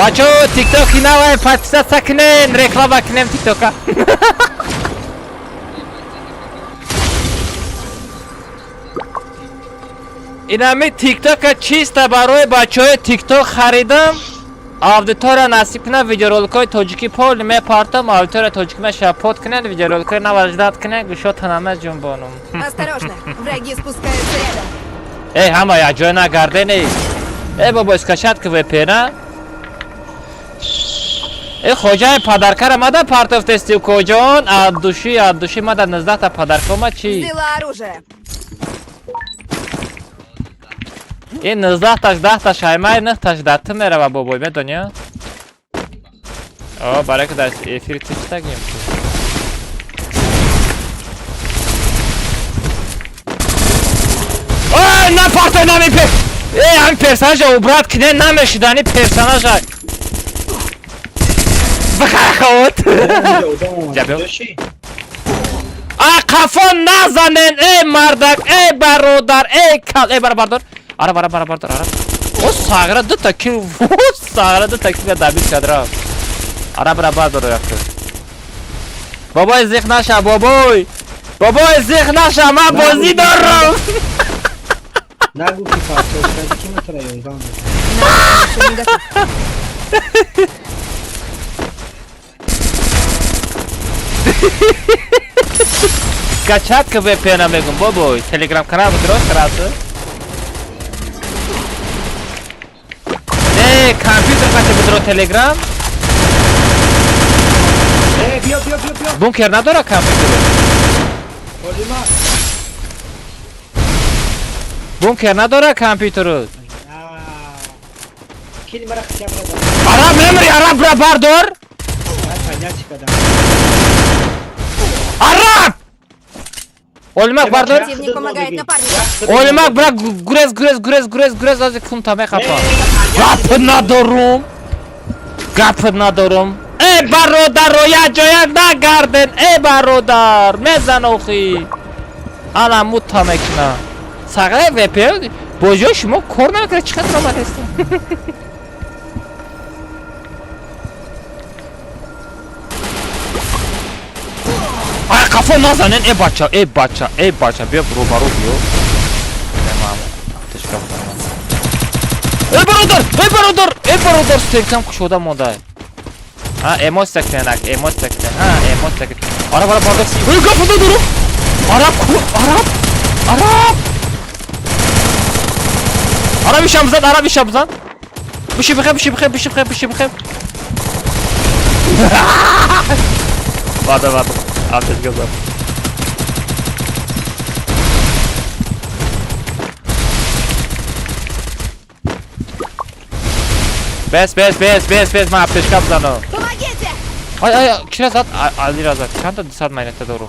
Speaker 1: Бачо, тиктоки навай, подписаться кнен, реклама кнем тиктока. Инами тиктока чисто барои бачои тикток харидам. Аудитория насиб кунад видеороликои тоҷикӣ пол мепартам, аудитория тоҷикӣ мешапот кунад, видеороликои наваждат кунад, гӯшотона меҷунбонам.
Speaker 5: Осторожно, враги спускаются рядом.
Speaker 1: Эй, ҳама як ҷой нагардени. Эй, бобо, скачат ки VPN-а? ای خوجای پدرکار ماده پارتوف تستی کجان ادوشی ماده 19 تا پدرکا ما چی
Speaker 5: Взяла оружие.
Speaker 1: این 19 تاش 10 تا شایمای 9 تاش دات میره بابوی میدونی برای که در افیر تیستا گیم نه پارتو نمی پر همین پرسانج اوبرات کنه نمیشدنی پرسانج بخواهد قفا نزنن ای مردک ای برادر ای کل ای برادر آره برادر او ساغره دو تکیل دبیل کدرا آره برادر رفته بابای زیخ نشه بابای زیخ نشه من بازی دارم
Speaker 10: نگو کی پاسو کی میتونه یوزان
Speaker 1: Скачать к VPN мегум бобой, телеграм канал друг сразу. Компьютер кате будро телеграм.
Speaker 10: бьё.
Speaker 1: Бункер надора компьютер. Бункер надора компьютер.
Speaker 10: Kili mara kısa yapmadan.
Speaker 1: Arab memory Arab bra bardor.
Speaker 10: Pancar çıkadan.
Speaker 1: Arab! Olmak bardor.
Speaker 5: Противник помогает напарнику.
Speaker 1: Olmak bırak gurez az kuntame kapa. Gapına dorum. Gapına dorum. Ey barodar roya joya da garden. Ey barodar mezan oxi. Ana mutamekna. Sağa VP. Bojo şumo korna kare çıkartma madestin. Ay kafa nazanen e bacha bir robaro diyor. Tamam. Teşekkür ederim. Ey barodar stenkam kuşoda moda. Ha emos sekten. Ha emos sekten. Ara bardak. Ey kafada durun. Arap. Arap işamızdan. Bir şey bakayım. Vardı. Ateş gözler. Bes, ma ateş kapzano.
Speaker 5: Помогите!
Speaker 1: Ay, kiraz at, Ali Razat. Çanta disad maynete doğru.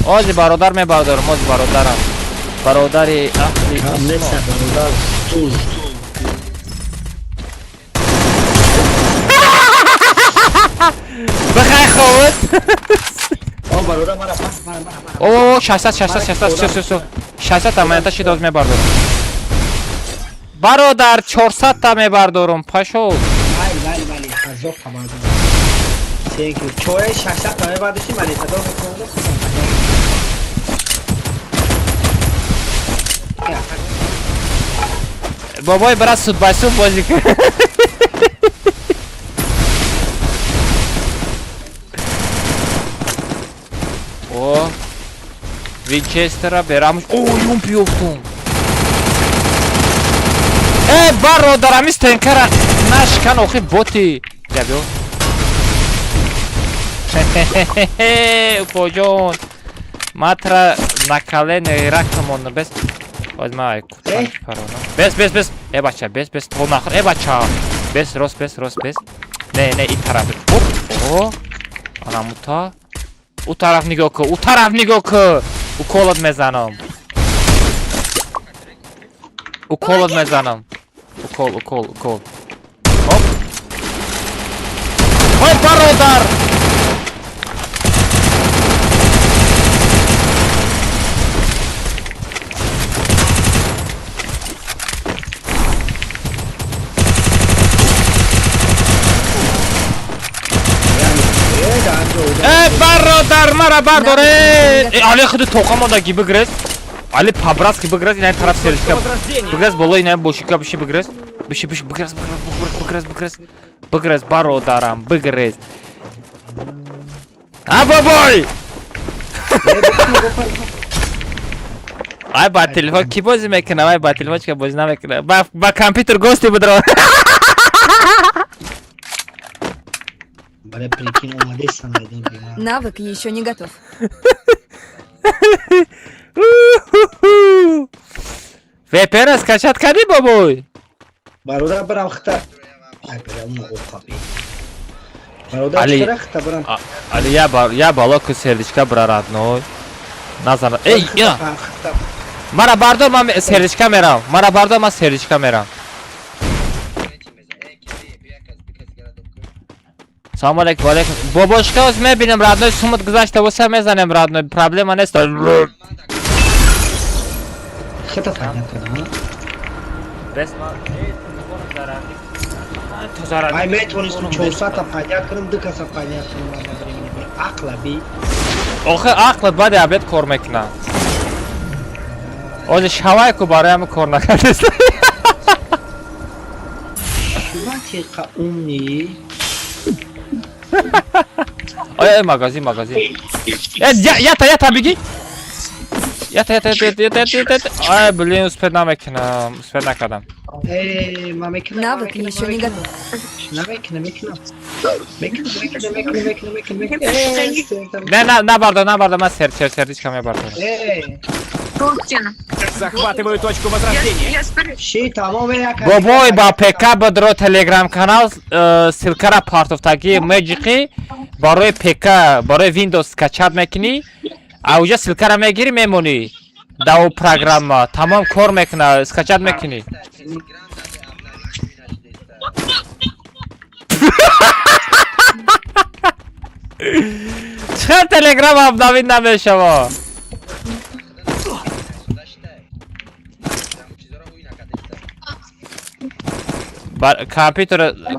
Speaker 1: Ozi barodar me barodaram, ozi barodaram. Barodari ahli.
Speaker 10: Ne sabırlar. Tuz.
Speaker 1: Bakay xavut.
Speaker 10: O baroda mara.
Speaker 1: Oo, şahsat amaneta shidoz me barodaram. Barodar 400 ta me barodaram, pasho.
Speaker 10: Vale. Hazır tamam. Thank you. Çoğu şahsat tane bardaşı maneta doğru konuda.
Speaker 1: Baboy biraz süt bozuk. O Winchester'a beramış. Oo yumpi yoktum. Barodaramiz tenkara naşkan oxi boti. Gabio. Kojon. Matra nakale neraktamon bes. Ozmay kutan parona. Bes. Bacha, bes. Tonakır bacha. Bes ros. Ne it tarafı. Hop. O. Anamuta. U taraf nigoku. Ukolod mezanom. Ukol. Hop. Oy barodar. Barodar mara bardor. Ali xudi toqamoda gibi gres. Ali pabras gibi gres ina taraf serishka. Bigres bolo ina boshika bishi bigres. Bishi bigres barodaram bigres. Ha baboy. Ay ba telefon ki bozi mekna, ay ba telefon ki bozi na mekna. Ba computer ghost budro.
Speaker 10: Bana прикинь, молодец sanaydım ya.
Speaker 5: Навык еще не готов.
Speaker 1: VPN скачать кади бабой.
Speaker 10: Baroda bırak xta. Ay böyle o kapı. Baroda
Speaker 1: Ali.
Speaker 10: çıkara xta bırak.
Speaker 1: Ali ya balok serdichka brar adnoy. Nazar. Ey ya. Mara bardor man serdichka meram. Salam aleykum. Boboshka o'z mebilim radnoy sumut guzashta bo'lsa mezanem radnoy. Problema nesta.
Speaker 10: Xta fayda.
Speaker 1: Besma.
Speaker 10: Ay मैं थोड़ी छोसा था फायदा करम दुखा सा फायदा करम akla bir.
Speaker 1: Oxe aqli badi abet kormekna. Ozi shavay ku barayam korna kardest.
Speaker 10: Şubatı ka umni.
Speaker 1: Ay magazin. Yata bigi. Yata. Ay блин, успеть накадам.
Speaker 10: Мамекна.
Speaker 5: Навык еще не готов.
Speaker 10: Мекна.
Speaker 1: Ne barda, ben serdiçka me barda.
Speaker 6: Захватываю точку возрождения.
Speaker 10: Şey tamam ya.
Speaker 1: Бобой ба ПК бадро телеграм канал силкара партофтаги меҷиқи барои ПК барои Windows скачат мекунӣ аунҷа силкара мегирӣ мемонӣ дав программа тамом кор мекуна скачат мекунӣ чиқар телеграм обновид намешава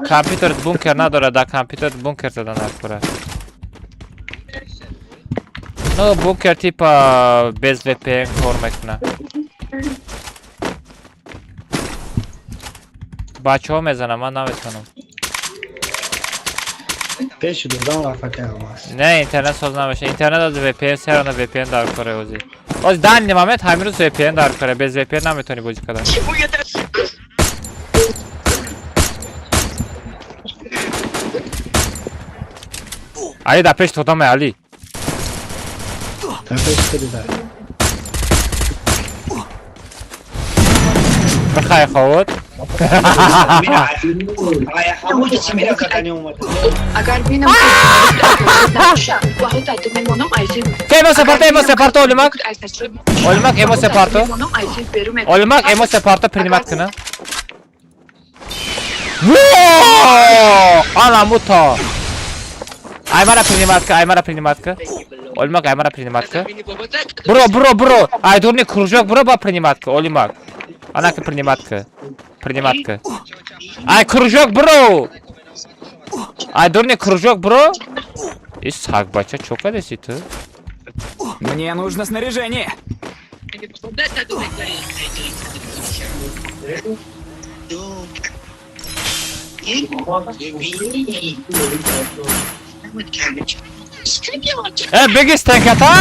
Speaker 1: компьютер бункер надорад дар компьютер бункер задан акбара ну бункер типа без VPN кор мекуна бачаҳо мезанам ман наметавонам
Speaker 10: Пеш дурдан вафака амас.
Speaker 1: не интернет соз намеша интернет аз VPN серана VPN дар коре ози оз данни момент ҳамин рӯз VPN дар коре без VPN наметавони бозӣ кардан али дар пеш тодаме али
Speaker 10: Тапеш кида.
Speaker 1: бихай ховод
Speaker 10: Ай ҳамон чизи мера катани омад.
Speaker 11: Agar binem
Speaker 1: emo separto olimak emo separto primat kina ana muto aymara primatka olimak aymara primatka bro aydurni кружок bro ba primatka olimak ana ki primatka ay кружок bro aydurni кружок bro İshak bacha çok adesi tu.
Speaker 6: Мне нужно снаряжение.
Speaker 1: Biggest tank ata.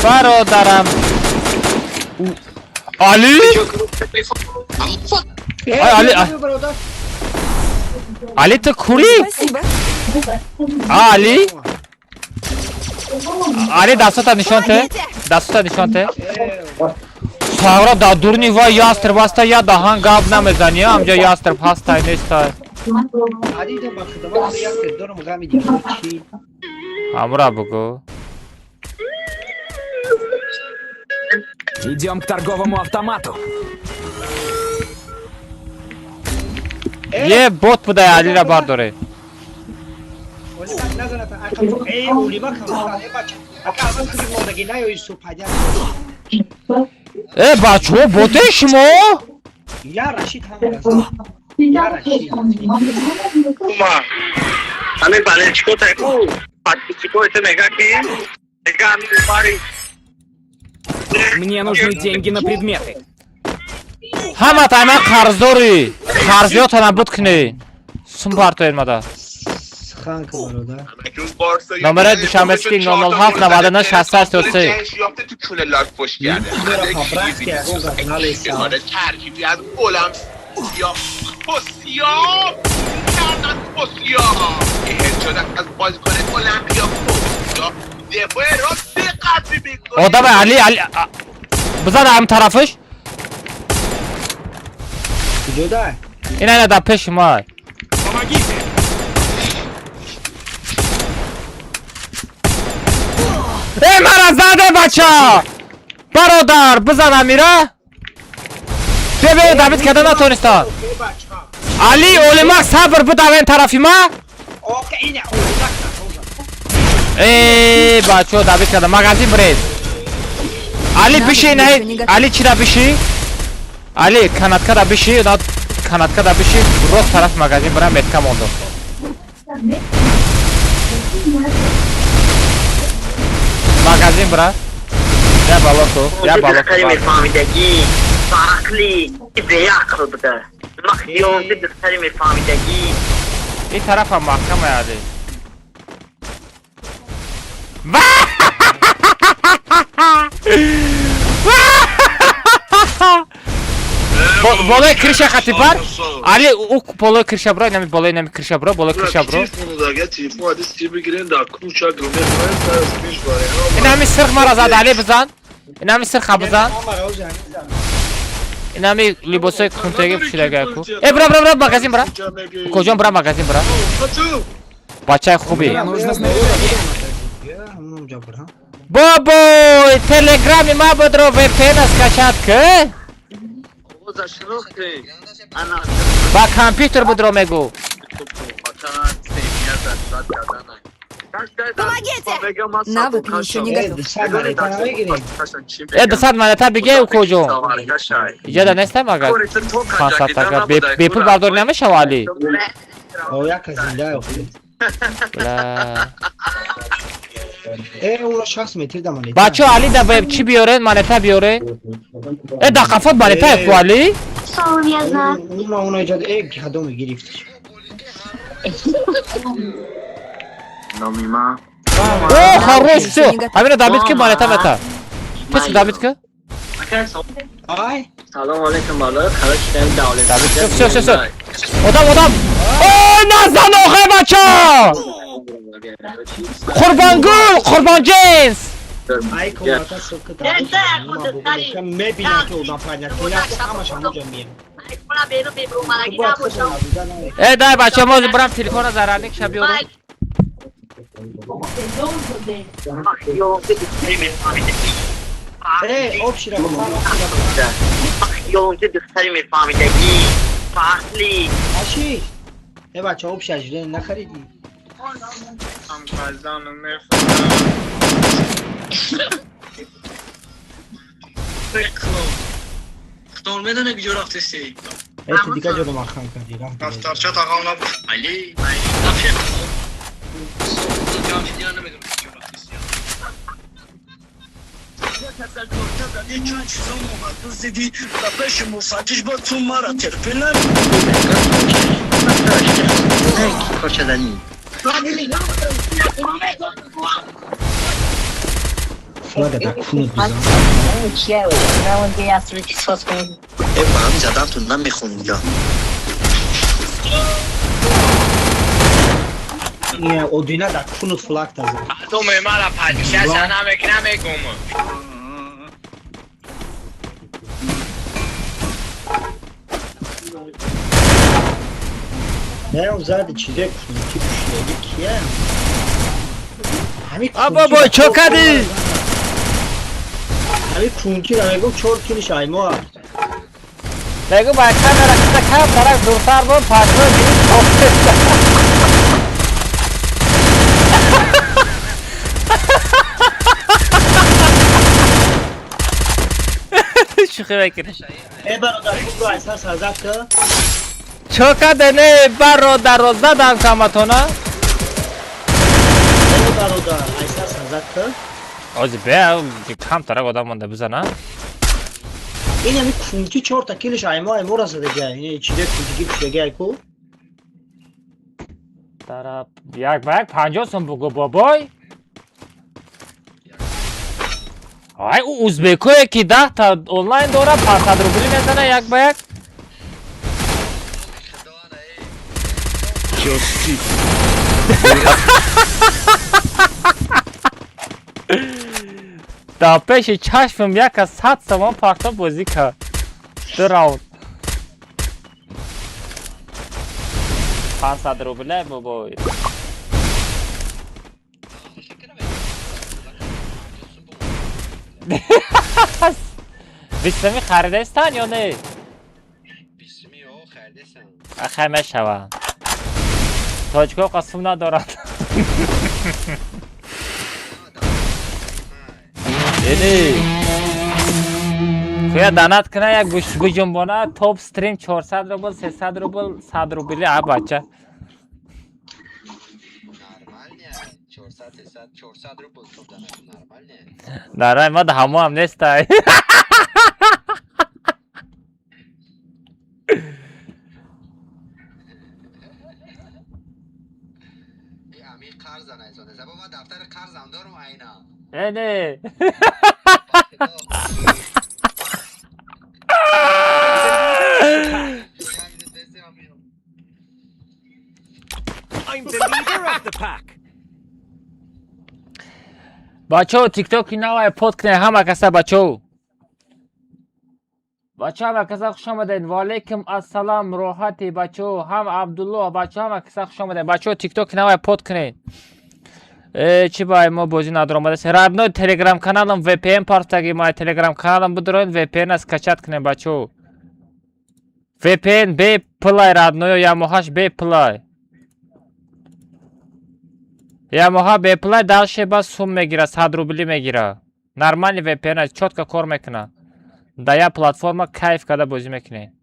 Speaker 1: Barodaram. Ali. Ay Ali. Ali ты кури? Ali? Ali дастата нишонте? Сагра да дурни ва ястреб аста я даҳан гап намезани амҷа ястреб ҳастай нестай.
Speaker 10: Ади ба хидмат ястреб дорам гами дигар.
Speaker 1: Амра бугу.
Speaker 6: Идем к торговому автомату.
Speaker 1: Ye bot buday Ali ra bardore. Bacho bote shmo?
Speaker 10: Ya Rashid hamara. Ya Rashid.
Speaker 2: Kuma. Ame Balechko tako participo ese mega game. Mega party.
Speaker 6: Мне нужны деньги на предметы.
Speaker 1: Ҳама тайма қарздори. Қарзиётона будкунӣ. Сум парто элмада.
Speaker 10: Хан кабарода.
Speaker 1: Номер душанбески 007 99 63 Odam Ali bizada ham tarafış.
Speaker 10: Joda.
Speaker 1: Ina da peş may.
Speaker 6: Помогите.
Speaker 1: Mara zade bacha. Barodar bizada mira. Bebe David kada natonista. Ali olimak sabr bu daven tarafima.
Speaker 10: Okey yine
Speaker 1: bacho David kada magazin brez. Ali bir şey ne? Ali çira bir şey. Ali kanatka da bir şey. Kanatka da bir şey. Roz taraf magazin bura metkam oldu. Magazin bura. Ya baloto. Ya baloto.
Speaker 2: فهمیدگی عقلی به عقل بده مخیون بهتری فهمیدگی
Speaker 1: این طرف هم محکمه علی بالای کریشه خطی بار علی او بالای کریشه برو اینمی بالای اینمی کریشه برو بالای کریشه برو اینمی سرخ مرا زد علی بزن اینمی سرخ بزن اینمی لیباسای کنتگی پوشیده کو ای برا مغازین برا کجا برا مغازین برا بچه خوبی
Speaker 6: Мне нужно снаряжение.
Speaker 1: بابا تلگرامی ما بود رو VPN از کشد که با کامپیوتر بود رو میگو
Speaker 5: Помогите! Навык еще не готов.
Speaker 1: دستت منتا بگه او کجا اینجا در نیستم اگر 500 تکر بی پول بردار نمیشه والی
Speaker 10: او یک زنده اون شخص متر دمانی
Speaker 1: بچه علی دا چی بیارین منتا بیارین دا قفات منتا اکوالی
Speaker 10: اون ایجاد یک کدوم گرفتش
Speaker 1: اوه خروش شو همین دامید که منتا متا کسی دامید که
Speaker 10: آی
Speaker 2: سلام علیکم بالا خلاص شدم دولت
Speaker 1: شو ادام اوه نزن آخه بچه قربان جنس
Speaker 10: ای کماتا سکت میبینم که اون پرنیا که همش همونجا میام
Speaker 1: ای دای بچه ما برم تلفن زرانیک شب بیارم
Speaker 10: ای آب شیرم
Speaker 2: یونجه دختری میفهمیدگی فصلی
Speaker 10: اشی ای بچه آب شجره نخریدی
Speaker 2: هم فرزانو میفهمم خطور میدونه کجا رفتسی
Speaker 10: ای تو دیگه جلو من خم کردی
Speaker 2: دفترچه تقام نبود علی نفشه جام شدی نمیدونم کجا رفتسی یه چند چیزا اومد دزدیدی و پیش مفتش با تو مرا ترپیلم کارچه دنی
Speaker 10: فلاده در کونت بزن
Speaker 2: ای با هم زدم تو نمیخونی یا
Speaker 10: این اودینا در کونت فلاک تزن
Speaker 2: تو میمارا پادشه سنم نمیگم
Speaker 10: نه اون زرد چیده کونتی پوشیده کیه همین
Speaker 1: بابا چوکدی
Speaker 10: همین کونتی رو میگم 4 کیلوش ایما
Speaker 1: بگو بچه نرکتا کم طرف دورتر بود پاترو گیری توفت شوخی بکنه
Speaker 10: ای برادر خوب رو احساس ازت که
Speaker 1: چوکده نه برادر رو زدم کمتونه
Speaker 10: ای برادر احساس ازت که
Speaker 1: آجی بیا کم طرف آدم مونده بزنه
Speaker 10: این همین کونتی 4 کیلوش ایما را زده گه این چیده کونتی پوشیده کو
Speaker 1: طرف یک با یک 50 سون بگو بابای آی او ازبکوی که 10 تا آنلاین داره 500 روبلی میزنه یک با یک تا پیش چشمم یک از 100 سوان پارتا بازی کرد 2 راوند 500 روبله بابای بیستمی خریده استن یا نه؟ اخیر میشوم تاجکو قسم ندارد اینی خویا دانت کنه یک گوش بجنبانه توپ استریم 400 روبل 300 روبل 100 روبلی ها بچه
Speaker 2: 400 روبل توپ دانه نرمال نه
Speaker 1: نه رای ما ده همو هم نیست
Speaker 2: امی قرض نیزاده زبا ما دفتر قرض هم دارم اینا
Speaker 1: اینی
Speaker 6: I'm the leader of the pack.
Speaker 1: بچه‌ها تیک تاک اینا پود کنه همه کسا بچه‌ها همه کسا خوش آمدین و علیکم السلام روحاتی بچه‌ها هم عبدالله بچه‌ها همه کسا خوش آمدین بچه‌ها تیک تاک اینا پود کنه چی باید ما بازی ندارم است رادنو تلگرام کانالم VPN پارتاگی ما تلگرام کانالم بدروین VPN از کچات کنه بچه‌ها VPN B پلای رادنو یا موهاش B پلای Yamaha B-Play další bas sum megira, 100 rubli megira. Normalni VPN четко kor mekna. Daya platforma kayf kada bozi mekne.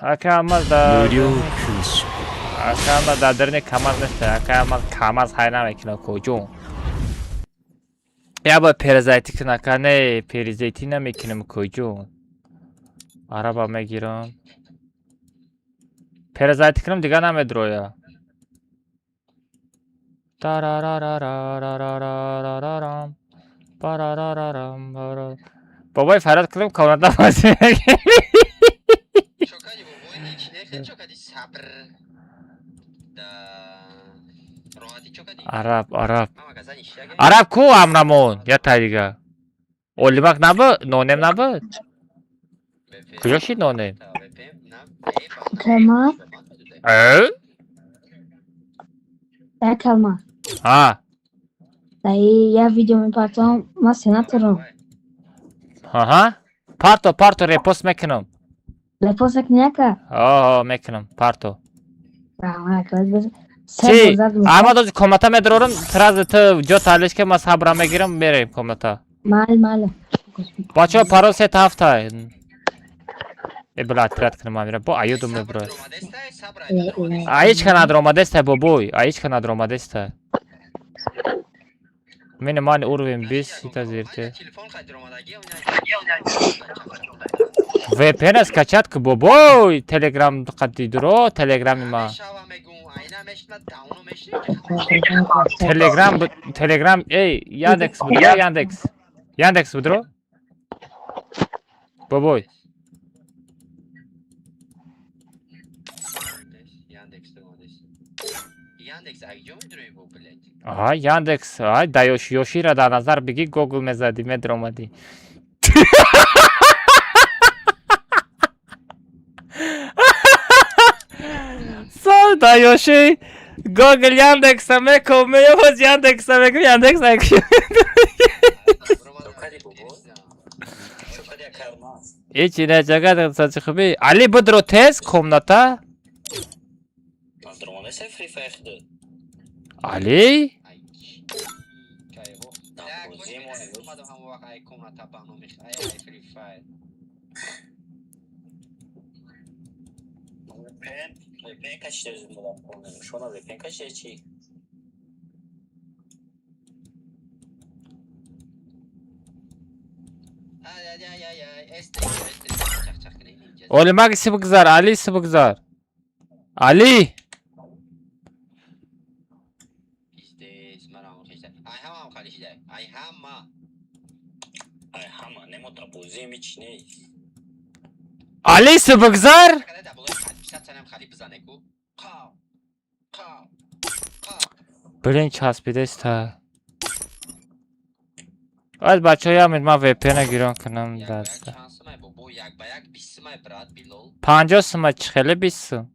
Speaker 1: Akamaz da... Akamaz da derine kamaz neste. Akamaz kamaz hayna mekna kocun. Ya bu perizaytik naka ne? Perizaytina meknim kocun. Araba megiram. Perizaytikrim دیگه نمیدرو یا بابای فراد کلم کانادا بازی میگه عرب کو امرمون یا تا دیگه اولیمک نبود نونم نبود کجا شید نونم
Speaker 11: Kalma. É, calma. Daí a vídeo me passou uma cena tudo.
Speaker 1: Parto repost mekanım.
Speaker 11: Depois é que nem cá.
Speaker 1: Mekanım parto.
Speaker 11: Calma, aquelas vezes.
Speaker 1: Çi, ama da komata medrorum teraz te jo talish ke mas habra megiram berem komata.
Speaker 11: Mal.
Speaker 1: Bacho paro set hafta. بلا ترات کنم میره با ایو دوم برو ایچ کنه درآمدسته بابوی ایچ کنه درآمدسته من مان اورویم 20 تا زیرته VPN از کچات که بابوی تلگرام قدی درو تلگرام ما تلگرام ای یاندکس بدرو یاندکس بدرو بابوی Aha Yandex. Ay da Yoshira da nazar bigi Google mezadi medromadi. Sağ da Yoshi Google Yandex'e meko meyvaz Yandex'e meko Yandex'e İçine çakadık saçı gibi. Ali Budro tez komnata. Ali? Olimak ismi kızar, Ali ismi kızar. Ali! Ali ismi kızar? Блин, час підеста. Ось бачу, я мідма VPN гірон کنم دست. 50 سمت خیلی 20.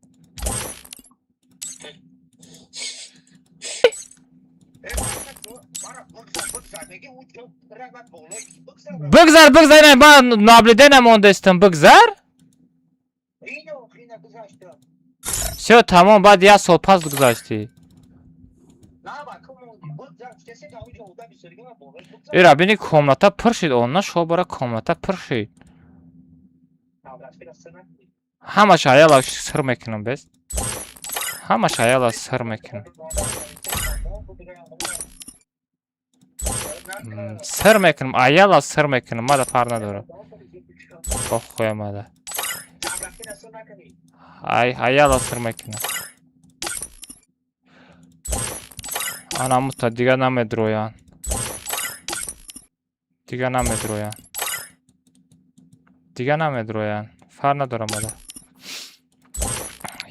Speaker 1: بگذار نه من نابلیده نمونده استم بگذار все tamam بعد یه سال پس گذاشتی ایرا بینی komnata پرشید onunla şu bara komnata پرشید همه شایالا سر میکنم بس همه شایالا سر میکنم سر میکنم ایالا سر میکنم ما دا پر نداره خواه ما دا ایالا سر میکنم anamı ta دیگه نمیدرویان دیگه نمیدرویان دیگه نمیدروین فر ندارم آده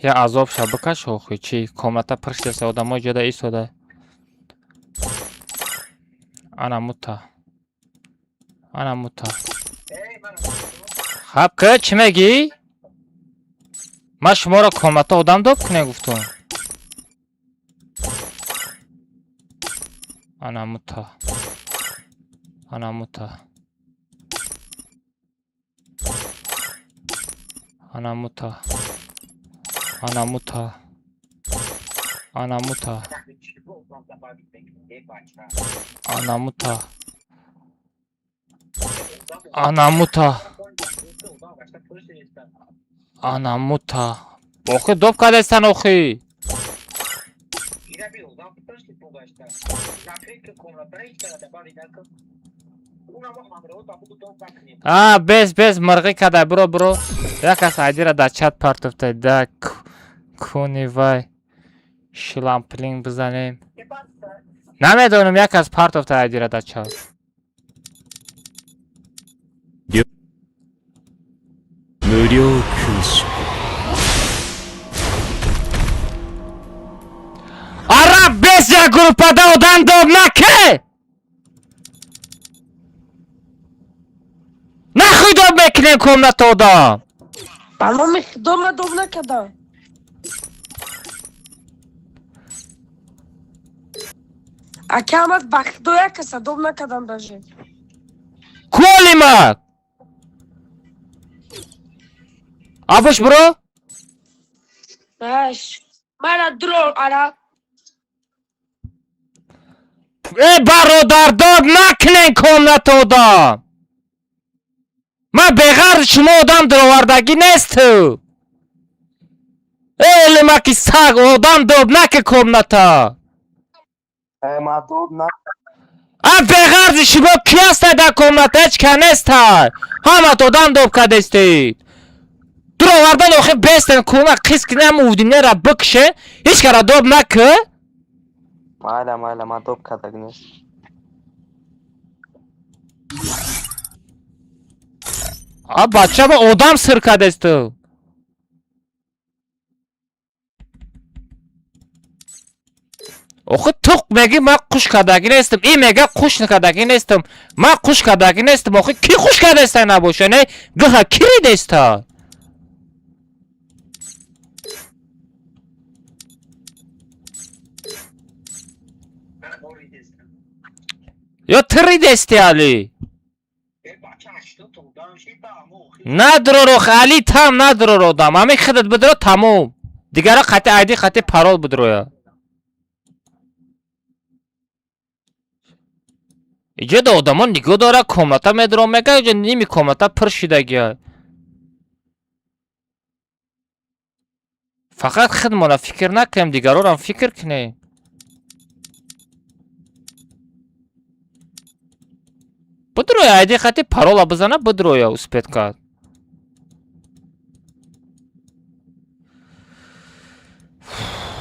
Speaker 1: یا عذاب شب بکش خوی چی کاملتا پرشت است آدم های جده ایستاده انا متا خب که چی میگی؟ من شما را کاملتا آدم داب کنه گفتم انا متا اوخی دوب کده استن اوخی بس مرغی کده برو یک از عیدی را در چت پرتفته ده کونی وای شلامپلینگ بزنیم نمیدونم یک از پرتفته عیدی را در چت
Speaker 9: 무료 교실
Speaker 1: Ara bez ya grupada odan dobnake! Нахуй доб мекинем комната одам?
Speaker 8: Балом дома добна када. Акамат бахдоя каса добна кадам даже.
Speaker 1: Колимак! Абуш бро?
Speaker 8: Аш. Мара дрол ара.
Speaker 1: برادر داد نکنین کاملت آدم من بغیر شما آدم در آوردگی نیست ایلی مکی سگ آدم داد نکن کاملت
Speaker 7: ما دوب نه
Speaker 1: بغیر شما کی هست در کاملت هیچ که نیست همه آدم داد کده استید در آوردن آخه بیستن کاملت قیس که نمودینه را بکشه هیچ که را داد نکن
Speaker 7: مالا ما دوب کده نیست
Speaker 1: بچه با آدم سر کده است آخه تو میگی من قوش کدگی نیستم این میگه قوش کدگی نیستم من قوش کدگی نیستم آخه کی قوش کده است نباشه نه گه کی ریدست یا تری دستی علی ندرو علی تام ندرو دام همه خودت بدرو تموم دیگه خط عیدی خط پرول بدرو یا اینجا دا آدمان نگاه داره کاملتا میدرو میگه اینجا نیمی کاملتا پر شدگی فقط خودمون فکر نکنیم دیگران هم فکر کنیم بدروی عیدی خطی پرولا بزنه بدروی اسپید کرد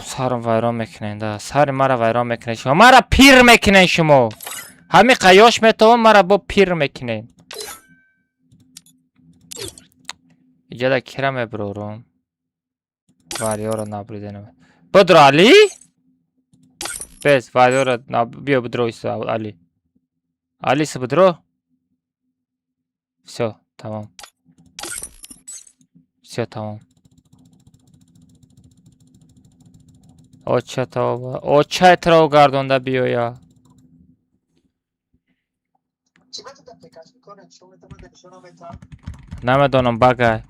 Speaker 1: سرم ویران میکنین ده سر مرا ویران میکنین شما مرا پیر میکنین شما همین قیاش میتوان مرا با پیر میکنین اینجا ده کرا میبرورم واریا رو نبریدنم بدرو علی بس واریا رو بیا بدروی علی علی سه بدرو все tamam все tamam оча трао гардонда биёя намедонам багай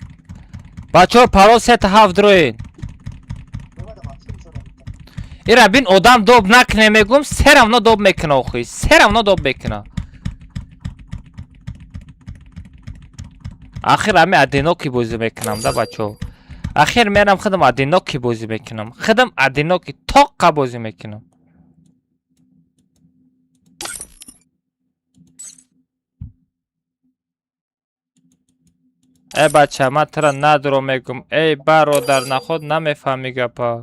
Speaker 1: бачаҳо парол сета ҳафт роин ира бин одам доб накне мегум серамно доб мекуна охи серамно доб мекуна آخر همه ادینوکی بازی میکنم ده بچه آخر میرم خودم ادینوکی بازی میکنم خودم ادینوکی تاقا بازی میکنم ای بچه من ترا ندرو میگم ای برادر نخود نمیفهمی گپا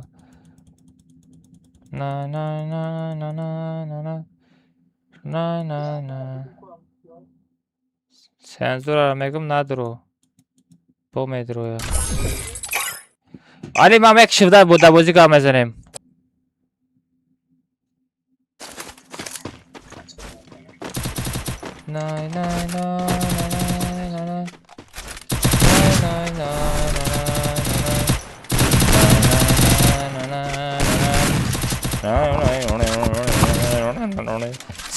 Speaker 1: نه نه نه نه نه نه نه نه نه سنزور را میگم ندرو по метро. Али мам як шивда буда бозига мезанем. Най най най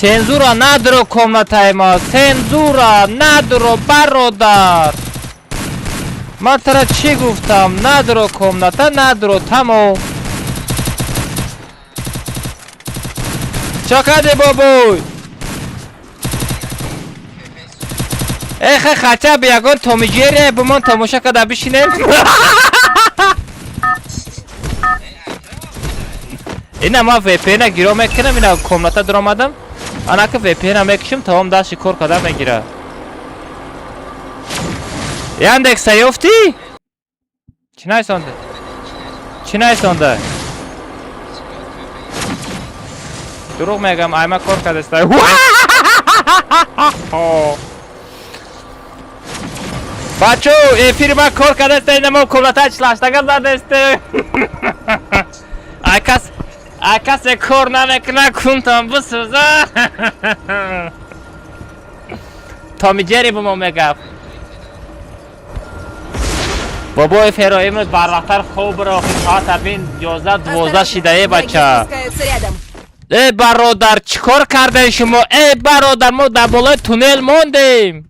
Speaker 1: Cenzura nadro komnatay ma. Cenzura nadro barodar. من ترا چی گفتم؟ ندارو کمناتا ندارو تمو چاکده بابوی خیلی خچه بیاگون تومی جیره بمان تماشا کده بشینیم اینا ما VPN گیرو میکنم اینا کمناتا در آمدم انا که VPN میکشم تمام داشتی کار کده میگیره Yandex sayofti? Çinay sonda. Çinay sonda. Duruq megam ayma korkadestay. Bacho, firma korkadestay nemo komnata çlaştaga zadeste. Akas korna mekna kuntam bu söze. Tommy Jerry bu megaf. بابای فرا امروز برختر خوب را ساعت بین 11-12 شیده بچه ای برادر چیکار کردین شما ای برادر ما در بالای تونل موندیم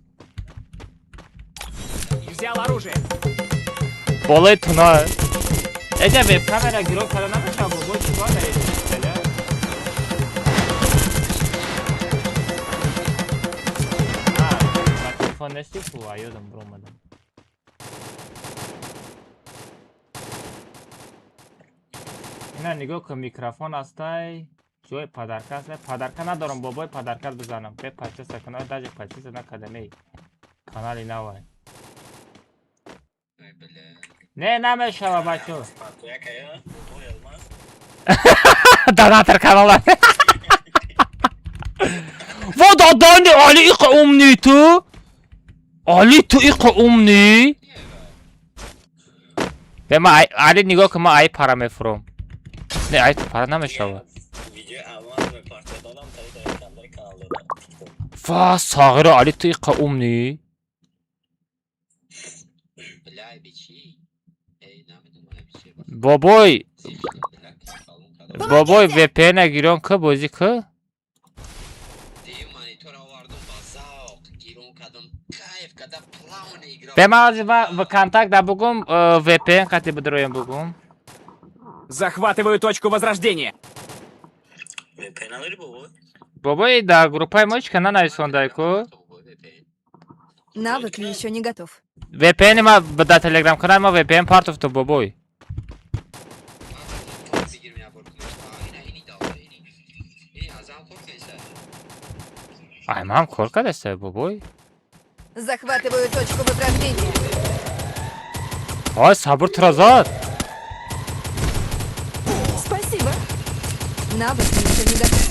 Speaker 1: بالای تونل ایجا ویب کامera گیرو کرده نمیشه بابای چیکار دارید تلفن نستی کو آیودم برو اومدم اینا نگاه که میکروفون هستای جای پدرکه هست پدرکه ندارم بابای پدرکه بزنم به پچه سکنه داجه پچه زنه کدمی کانالی نوای نه نمیشه بچو داناتر کانال و دادانی علی ایق امنی تو علی تو ایق امنی به ما علی نگاه که ما ای پارا میفروم نه ای پارا نمیشه فا ساغر علی تو ایق امنی بابای وی پی نگیرون که بازی که به ما в контакт да бugum VPN кати بدرویم бugum
Speaker 6: Захватываю точку возрождения.
Speaker 1: بابای да группай мочка на найсондай ко
Speaker 5: Навык еще не готов.
Speaker 1: VPN ма да Telegram канал ма VPN part of to бабой ай мам корка десте бабой
Speaker 5: Захватываю точку возрождения.
Speaker 1: ай сабр тразат
Speaker 5: Спасибо. Навык еще не готов.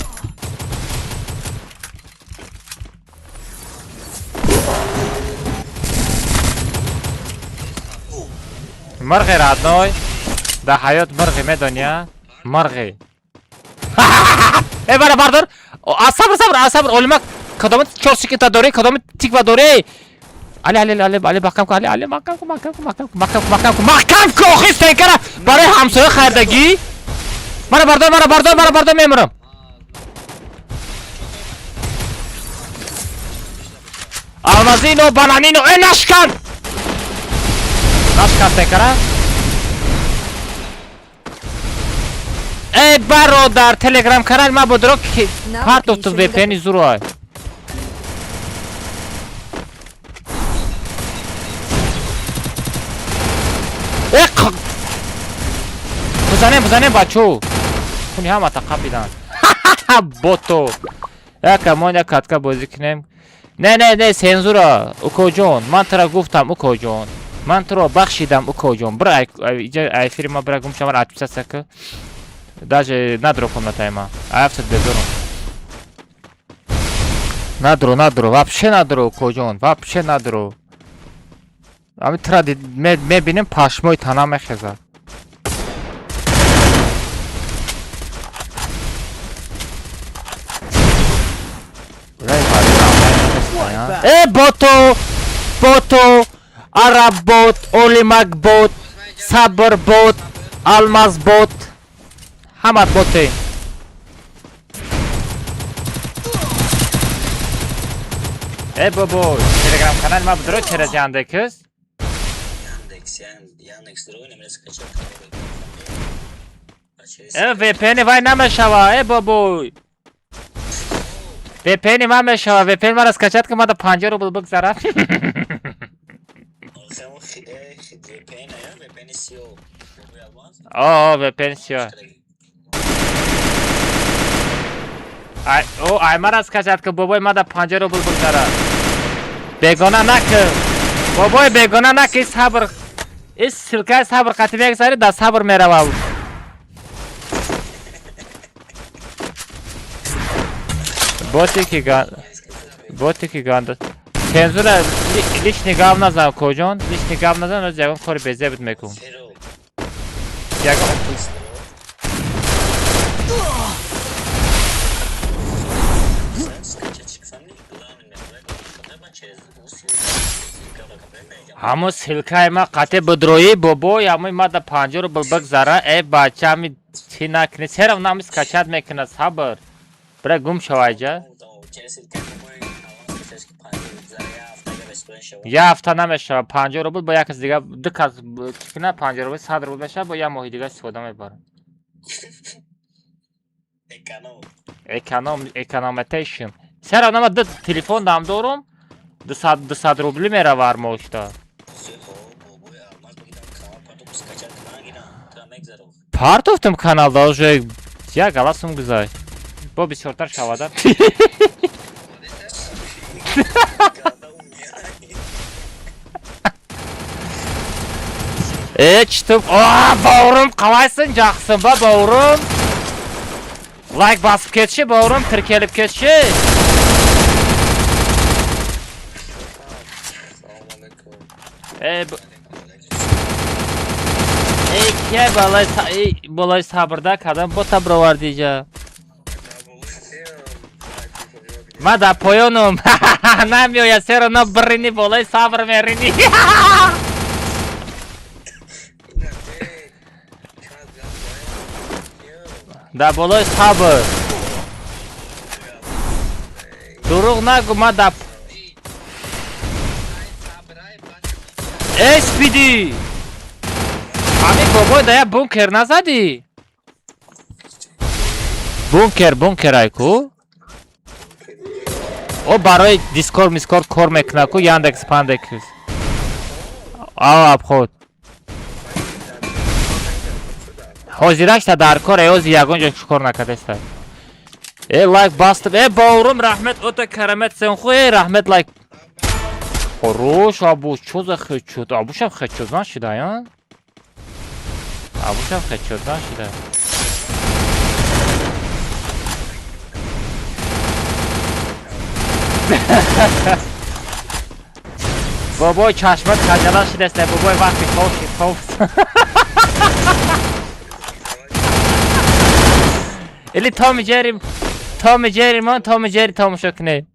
Speaker 1: مرغ رادنوی در حیات مرغ میدونیا مرغ ای بردار صبر علمک کدام چورسی که تا داره کدام تیک و داره علی محکم کن علی محکم کن خیست کنه برای همسایه خردگی مرا بردار میمرم آمازینو بانانینو ای نشکن کنه ای برادر تلگرام کانال ما بدرو که پارت اف تو VPN زورو های بزنیم بچو کنی هم اتقاب بیدن بوتو یکمون یک کتکا بازی کنیم نه سنزورا اوکو جون من ترا گفتم اوکو جون من تو رو بخشیدم اوکو جون برای ای فیلم برای گم شما اتوبوس سکه даже надро комната ما افت بذارم надро вообще надро اوکو جون вообще надро Ami tradi mebinin paşmoy taname xeza. Boto, boto, Arab bot, Olimak bot, Sabr bot, Almaz bot. Hamad bote. Babo, Telegram kanal ma bdro çere cande kız.
Speaker 2: Yandex drone emre skачать.
Speaker 1: VPN vay nameşava, babo. VPN ma meshava, VPN ma skачать că ma da 5 rubl băg zara.
Speaker 2: VPN ya, VPN SEO.
Speaker 1: VPN SEO. Ay ma skачать că boboy ma da 5 rubl băg zara. Begona nak. Boboy begona nak is sabr. Is silka sabr qatibek zari da sabr merava. Ботики ганда. Cenzura лишний говна знаю кожон, лишний говна знаю, но я кори безе bitmekum. Hamu silkay ma qate budroyi bobo yamu ma da 5 rubl bak zara bacha mi chinak ne serav nam skachat mekna sabr. Bra gum şavayca. Я hafta намеша 5 рубл бо як дига диказ кина 5 рубл 100 рубл меша бо я моҳи дига истифода мебарам. Economitation. Сера нама д телефон дам дорум 200 рубли меравар мошта. Партовтум каналда уже я галасум гузай. Бо бисёртар шавада. Chiqdim. Bavrum, qalaysın? Yaxsın ba, bavrum? Like basıp ketişi, bavrum, tirkelib ketişi. Ke balay sabırda kadam bota brovar diyeceğim. Ma da poyonum. Namio ya sero no brini balay sabır merini. Da balay sabır. Duruq na ma da. SPD. Ami boboy daya bunker nazadi. Bunker ayku. O baroy Discord kor meknaku Yandex Pandeküz. Abxod. Hozirash da dar kor eoz yagonca shukor nakadesta. Like bastım. Bavrum rahmet ota karamet sen xoy rahmet like. Хорош, абу чё за хэчот? Абушам хэчот знаш шида, я? Абушам хэчот знаш шида. Бобой чашмат каҷалан шидест, бобой вақти хоф. Или Том и Джерри тамошо кунед.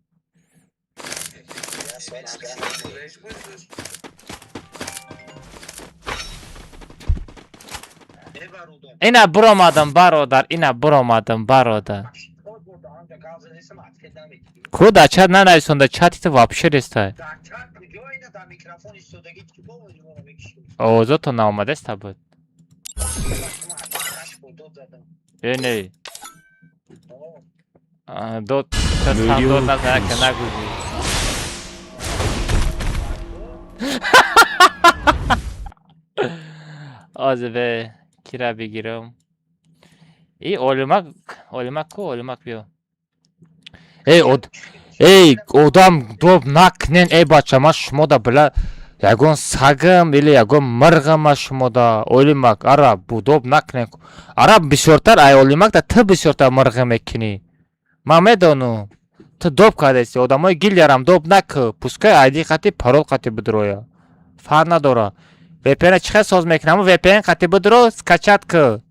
Speaker 1: Ina buromadım baroda. Kуда чат на нарисунда чатите вообще рестай. О, зато на омаде с тобой. Не. Дот на знака на гузи. Azbe kira بگیرم. Olimak بیو. Odam dob naknen bachama shmo da bla yagon sagam или yagon margama shmo da olimak arab bu dob naknen arab bishortar ay olimak da t bishortar margam ekini mamedonu t dob kadesi odamoy gil yaram dob nak puskay id qati parol qati bidroya Fark نداره. VPN چقدر ساز میکنم و VPN قطعی بدرو скачать که.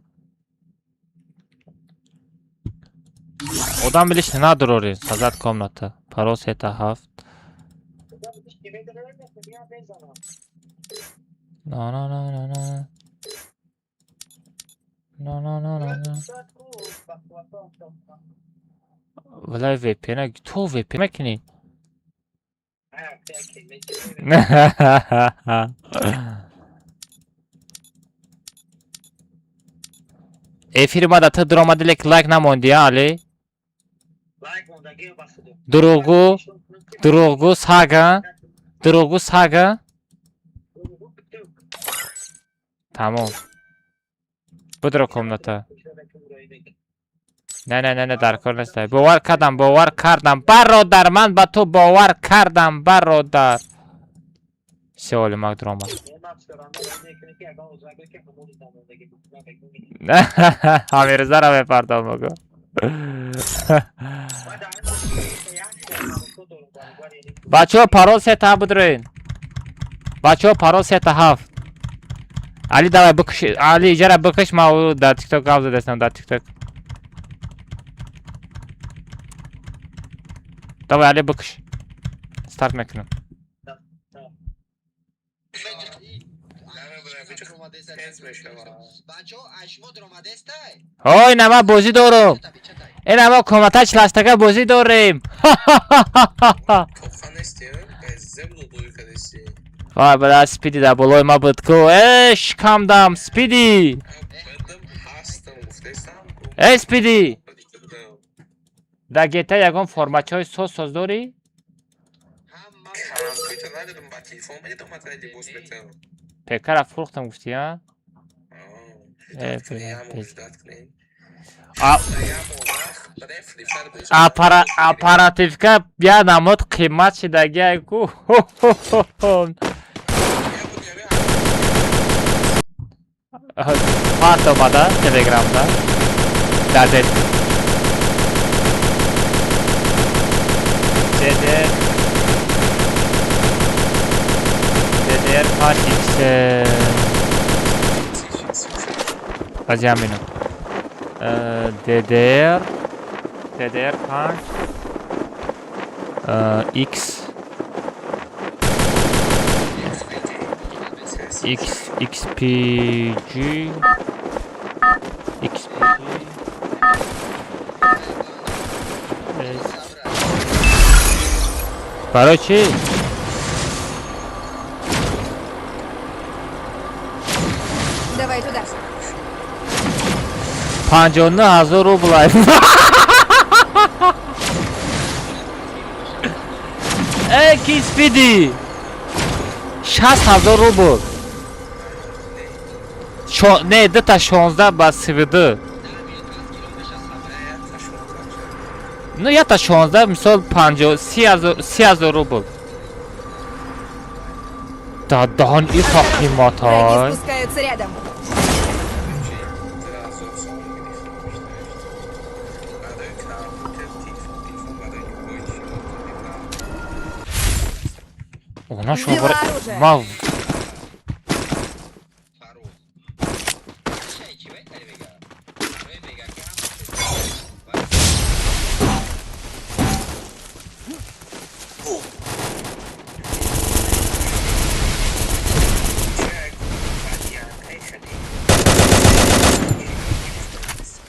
Speaker 1: Odan biliş ne durur? Sazat komnata. Paros eta haft. No no no no no. No no no no no. Valla VPN'e to VPN makini. Firmada ta drama dilek like namondi ya Ali. Drogu saga. Tamam. Budro komnata. نه درکار نیست. باور کردم برادر من با تو باور کردم برادر. سوال مک دراما. همین زرا بپردم بگو. بچه‌ها پارول ست بدرین. بچه‌ها پارول ست هفت. علی давай بکش. علی اجاره بکش ما در تیک تاک گاز دستم در تیک تاک. Давай Ali bakış. Start mekanım. Oy nama bozi doğru. Ama komataç lastaga bozi doğruyum. Vay bana Speedy da boloyma bıtku. Şkamdam Speedy. Speedy. در گیتا یکم فرماچه های ساز داری؟ پیکر فروختم گفتی ها؟ اپاراتیف که بیا نمود قیمت شدگی ایکو پارت اومده تلگرام دا در دیت DDR kaç X Acaba benim DDR kaç X XPG Короче
Speaker 5: Давай туда.
Speaker 1: 50,000 рублей. Eki Speedy. 60,000 рублей. Ne de 16 basıvdı. Ну я та 16, misal 30,000 рублей. Да дан и
Speaker 5: Враги
Speaker 1: хакиматай.
Speaker 5: спускаются рядом.
Speaker 1: Ona şu
Speaker 5: Взяла
Speaker 1: var.
Speaker 5: оружие.
Speaker 1: Mal.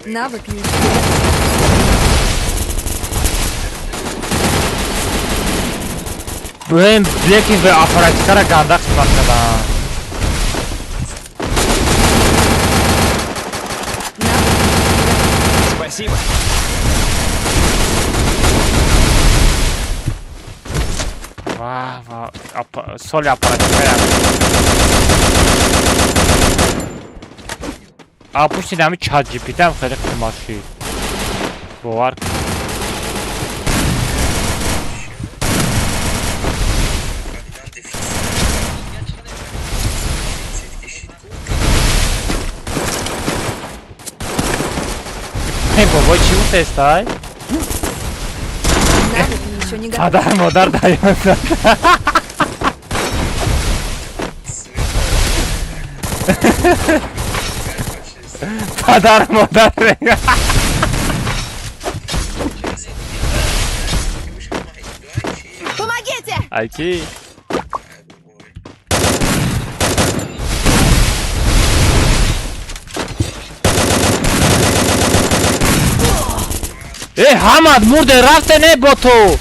Speaker 5: Навык не
Speaker 1: Benim Black'in ve aparatikara gandak çıkmakta.
Speaker 6: Спасибо.
Speaker 1: Vah vah. Sol aparatikara. Pusti nami ChatGPT هم خیلی قیمتی. باور کن. Ey baba چی اون تستای؟
Speaker 5: навык еще не готов.
Speaker 1: Padar modar dayandı. پدر مادر
Speaker 5: Помогите!
Speaker 1: Айки. حمد مرده رفته نه با تو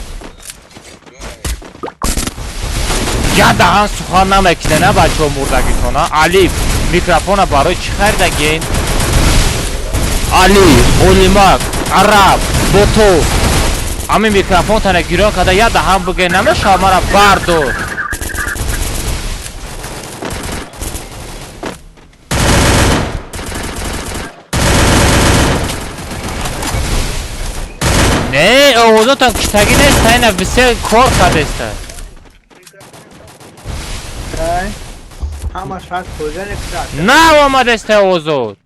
Speaker 1: یا دهان سخن نمیکنه نه بچه ها مردگی تو نه علی میکروفون برای چی خریدگین علی اولیمک عرب با تو همین میکروفون تنه گیران کده یا دهان بگه نمیشه مرا بردار نه اوضاع تا کشتگی نیست تا این بسیار کار کرده است
Speaker 10: همش هست کجا نکرد
Speaker 1: نه آمده است اوضاع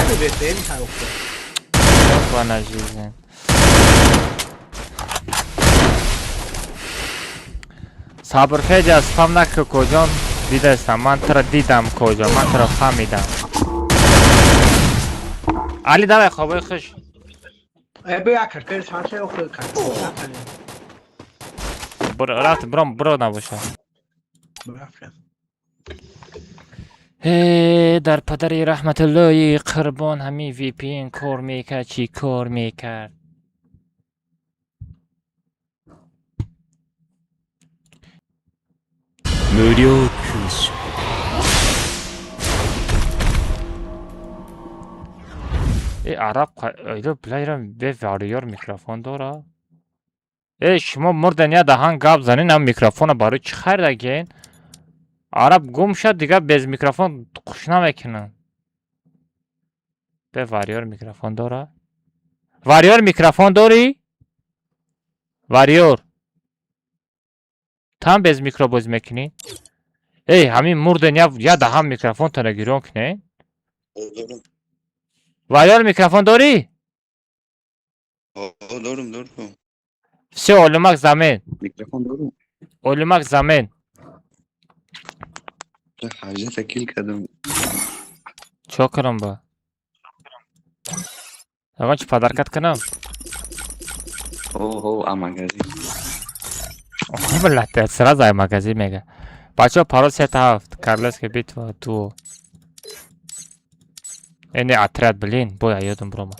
Speaker 10: نه بهترین طرف
Speaker 1: با نجیزن صبر خیلی از فهم نکه کجا دیده استم من ترا دیدم کجا من ترا فهمیدم علی دوای خوابای خوش
Speaker 10: بیا کرد شانس رو خود کرد
Speaker 1: رفت برو نباشه در پدری رحمت الله قربان همی وی پی این کار میکرد چی کار میکرد
Speaker 9: مریو کوش
Speaker 1: عرب ایدو بلایرم به واریار میکروفون داره شما مردن یا دهان گاب زنین هم میکروفون برای چی خریدگین عرب گم شد دیگه bez میکروفون خوش نمیکنن به واریار میکروفون داره واریار میکروفون داری واریار tam bez mikro boz mekini همین مردن یا دهان میکروفون تنه گیرون کنه واریار میکروفون داری
Speaker 12: دارم
Speaker 1: все اولمک زمین
Speaker 12: میکروفون دارم
Speaker 1: اولمک زمین
Speaker 12: حاجه تکیل کردم
Speaker 1: چو کنم با اگه چی پدرکت کنم
Speaker 12: اوه مگزی
Speaker 1: بلده سرا زای مگزی میگه بچه ها پارو 3-7 کارلس که بیت و تو اینه اتراد بلین بویا یادم برو ما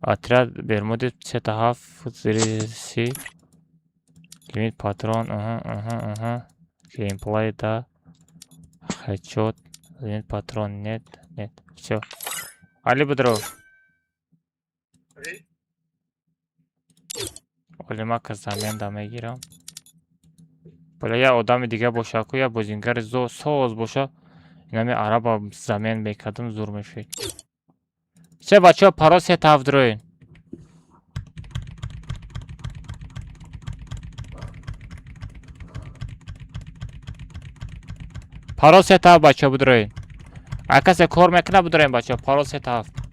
Speaker 1: اتراد برمودی 3-7 زیر سی لیمیت پاترون گیم پلی دا هدشот لیمیت پاترون نت все علی بدرو ما که زمین دا میگیرم بلا یا آدم دیگه باشه که یا بازینگر ساز باشه این همی عرب زمین میکردم زور میشه چه بچه ها پرا 3-7 دروین پرا 3-7 بچه ها بدروین اکس کار میکنه بدروین بچه ها پرا 3-7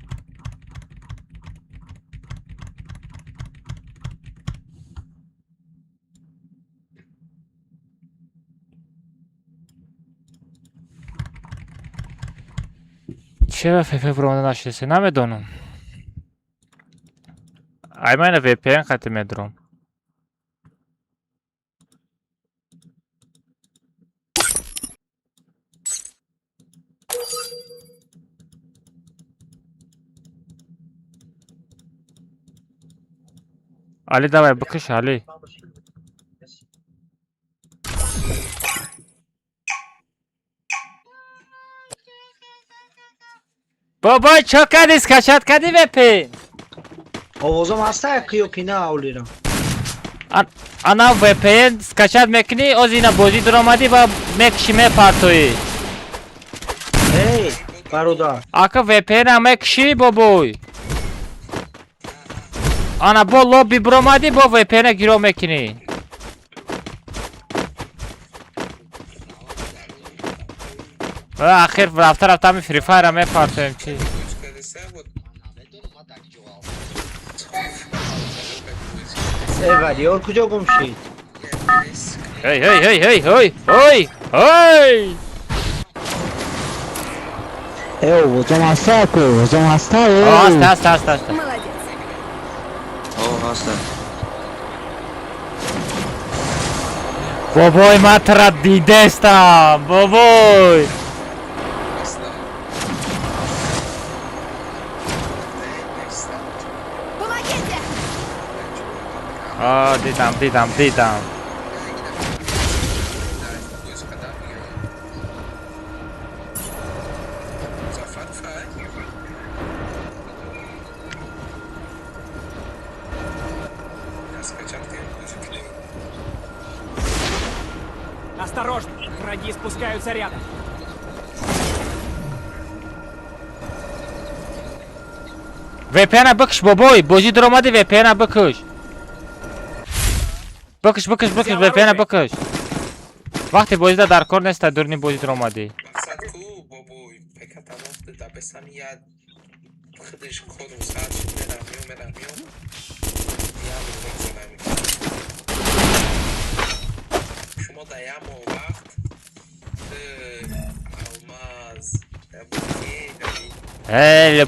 Speaker 1: چرا فبرونه نشسته نمیدونم ایمان وی پی ان خط میدرم علی давай بکش علی بابا چو کردی سکشت کردی وپین
Speaker 10: آوازم هسته کیو کی نه اولیرم
Speaker 1: انا وپین سکشت میکنی از اینا بازی در آمدی و میکشی میپرتوی
Speaker 10: هی برادر
Speaker 1: اکا وپین هم میکشی بابوی انا با لابی بر آمدی با وپین گیرو میکنی آخر رفته می فری فایر هم میپرتویم چی
Speaker 10: ولیار کجا گم شید
Speaker 1: هی Hey!
Speaker 4: hocam hasta hocam hasta.
Speaker 1: Hasta.
Speaker 5: Молодец.
Speaker 12: O hasta.
Speaker 1: Boboy matra didesta. Boboy.
Speaker 5: Помогите!
Speaker 1: Didam.
Speaker 6: Осторожно, враги спускаются рядом.
Speaker 1: VPN'e bakış boboy. Bozi dromadi VPN'e bakış. Bakış VPN'e bakış. Vakti bozida dar kor nesta durni bozi dromadi.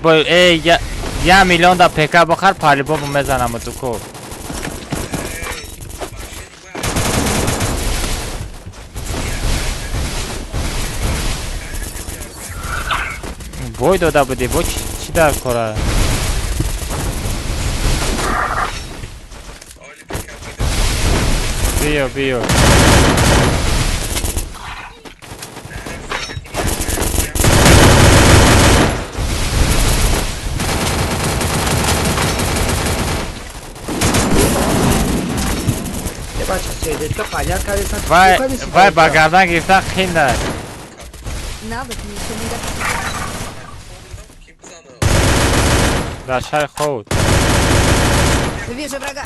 Speaker 1: Boy ya milyon da PK bakar pali bobu mezanamı tuko. Boy da bude boy çi dar kora. Biyo. Vay bagardan girsen kıyında.
Speaker 5: Навык еще не готов.
Speaker 1: Дашай ход.
Speaker 5: Вижу врага.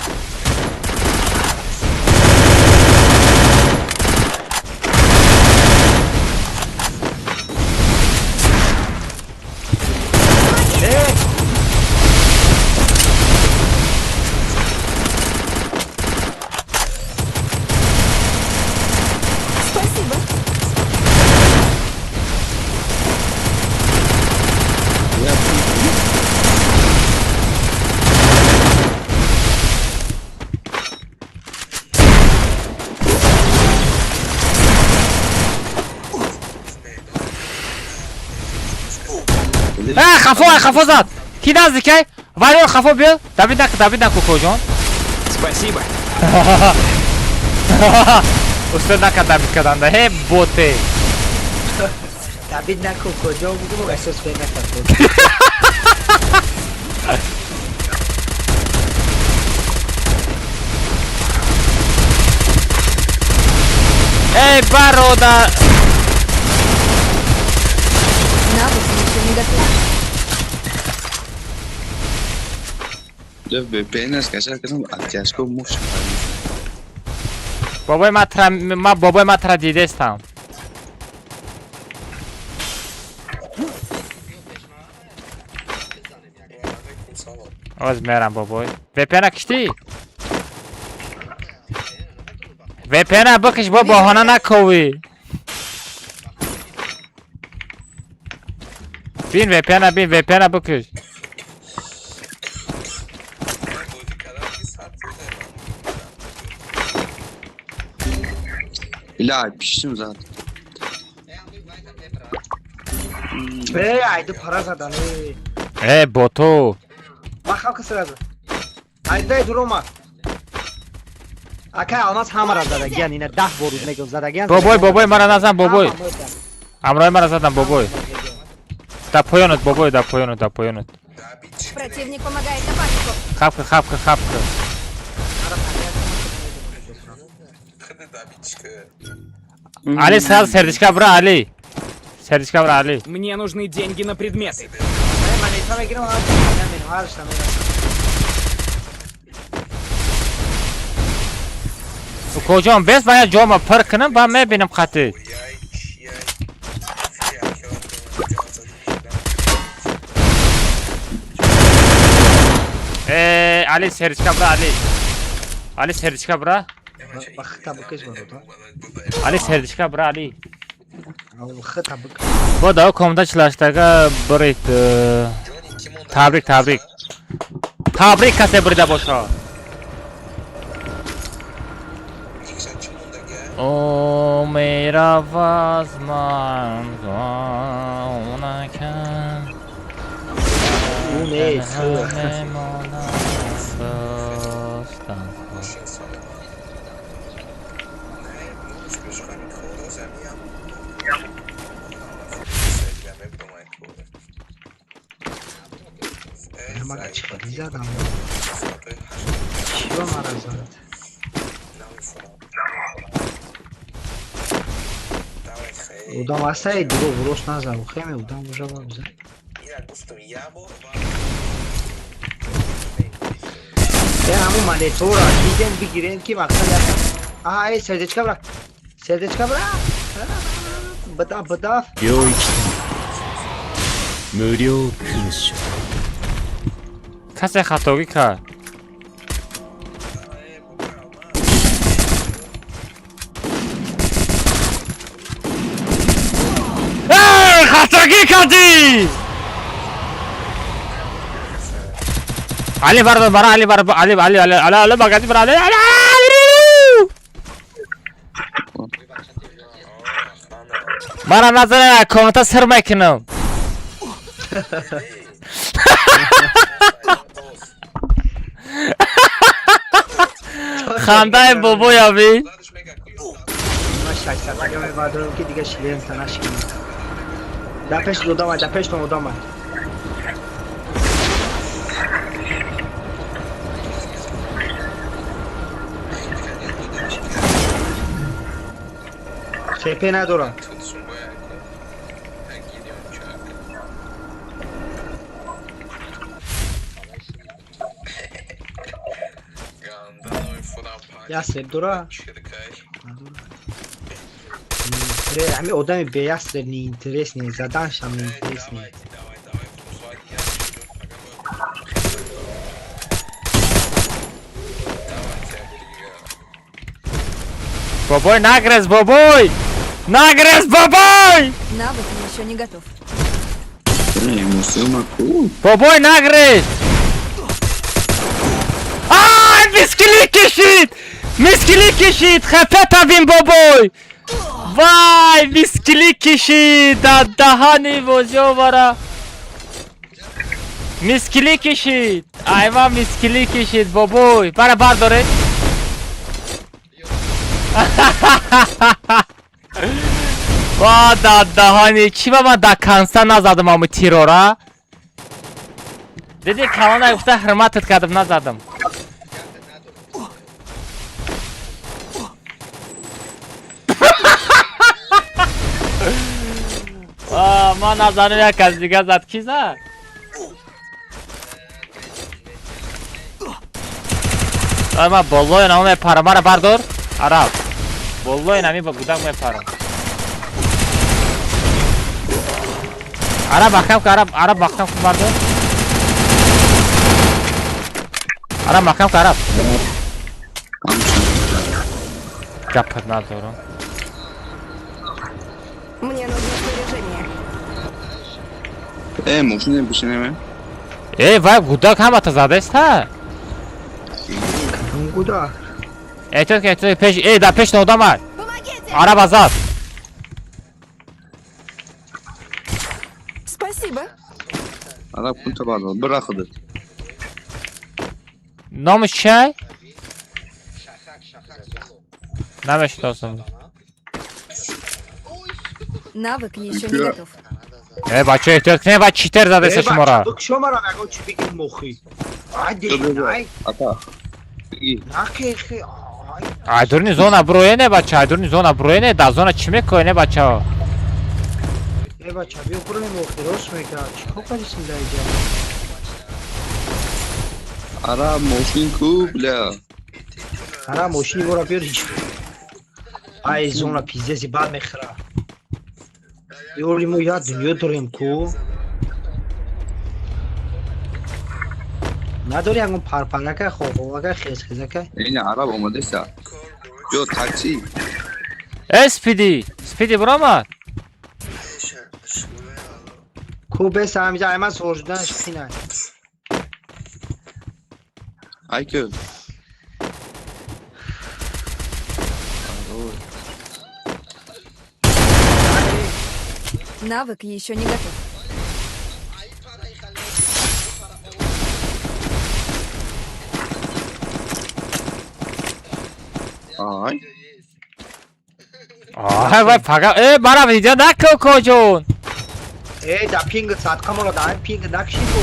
Speaker 5: Спасибо.
Speaker 1: خفو زد کی نزدیکه ولی خفو بیل دوید نکو کجان
Speaker 6: Спасибо.
Speaker 1: استاد نکرد دوید کردن ده هی بوته
Speaker 10: دوید نکو کجا بودم و احساس به نکرد
Speaker 1: ای برادر
Speaker 5: Навык еще не готов.
Speaker 12: Jab VPN از کسا کردم اتیاس کو موش
Speaker 1: بابای مطرح دیده استم از میرم بابای VPN کشتی VPN بکش با بحانه نکوی بین VPN بکش
Speaker 12: İlahi piştim zaten.
Speaker 10: aydı para zaten
Speaker 1: boto
Speaker 10: bak halka sırada aydı durma aka almaz hamara zadagan yine dah boruz ne zadagan
Speaker 1: بابای مرا نزن بابای امرای مرا زدن بابای دا پویانت
Speaker 5: Противник помогает напарнику.
Speaker 1: خبکه علی سردشکا برا علی
Speaker 6: Мне нужны деньги на предметы.
Speaker 1: کجام بس من جامو پر کنم با میبینم خطی علی سردشکا برا علی سردشکا برا
Speaker 10: Bak tabakız var orada.
Speaker 1: Ali serdiçka bura Ali.
Speaker 10: Al tabak.
Speaker 1: Bu da komutançılaştığa bırak. Tabrik. Tabrik kase burada boşa. O mera vazman ona kan.
Speaker 10: Bu ne? Hemen çıkardınız adam. Şiva marazat. Udam asay duro vuros nazar. Xeyme udam vuja var bize. Ya hamı manitora giden bir giren ki maksat yapar. Aha serdechka bırak. Serdechka bırak. Bıda.
Speaker 9: 領域無料勲章
Speaker 1: kase xatogi kar. Xatogi kardi. Ali var bara Ali bagadi var Ali. Bana nazar komuta sırma kinum. Xanday bobo ya bi.
Speaker 10: Maşallah ya vardım ki diye şilerim sana şimdi. Dapeş odama. CP ندارم. Yasir dura. Hani odamı beyaz ne interes ne zaten şam ne interes ne.
Speaker 1: Бобой, нагрыз, бобой!
Speaker 5: Навык еще не готов.
Speaker 1: Бобой, нагрыз! Ай, Miskili kişit! Hepet abim boboj! Vay, miskili kişit! Daha ne bozuyor vara? Miskili kişit! Ayva miskili kişit, boboj! Bana pardon. Daha ne? Kim ama da kansa nazadım ama terora? Dedi kalana yoksa hırmat etkadım nazadım. Ma nazarı ya kaziga zat kiza. Ama bollo na me paramara pardor. Arab. Bollo na mi bagudam me param. Arab bakam pardor. Arab bakam Arab. Kapat nazorum.
Speaker 5: Мне нужно снаряжение.
Speaker 12: Машина бишинеме?
Speaker 1: Вай, куда камата задест, ха?
Speaker 10: Куда?
Speaker 1: Это пеш, да пеш на удама. Араб азад.
Speaker 5: Спасибо.
Speaker 12: Arab kunta bana bırakıldı.
Speaker 1: Номыш чай? Намеш dostum.
Speaker 5: Навык еще не готов.
Speaker 1: Бачо, не бач читер задеса шумара.
Speaker 10: Шумара наго чи бигим мохи. Ай.
Speaker 12: Ата.
Speaker 10: Нахи.
Speaker 1: Айдурни зона броя не бача, айдурни зона броя не, да зона чиме кое не бача.
Speaker 10: Бача, би упрни мохи, росмека. Чико карисин дайджа?
Speaker 12: Arab машин ку, бля.
Speaker 10: Arab машини вора бирич. Ай зона пиздези бад мехра. Yorimo ya dünya durayım ku. Nadori hangi parpanga ka khoga ka khis ka.
Speaker 12: Yine Arab olmadıysa. Yo taksi.
Speaker 1: Speedy burama.
Speaker 10: Kube Sami'ce hemen sorucudan şıkkına.
Speaker 12: Aykül.
Speaker 5: Навык еще не готов.
Speaker 12: Ay.
Speaker 1: Ay vay faga. Bana video nakıl koyun.
Speaker 10: Da ping saat kamera da ping nakşibu.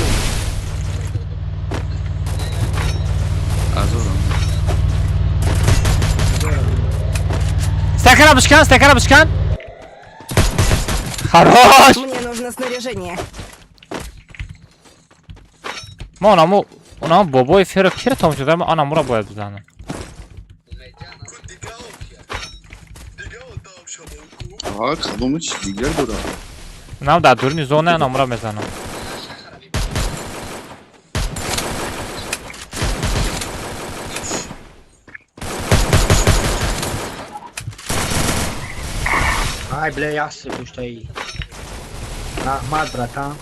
Speaker 12: Azoram.
Speaker 1: Стекара бушкан. Хорош.
Speaker 5: Мне нужно снаряжение.
Speaker 1: ما اونم بابای فرق کره تام شده من آنم را باید بزنم.
Speaker 12: Aha kadını çizgiler burada.
Speaker 1: اونم در دورنی زونه آنم را میزنم.
Speaker 10: Ay bile yaxşı kuştayı. Rahmat bratan.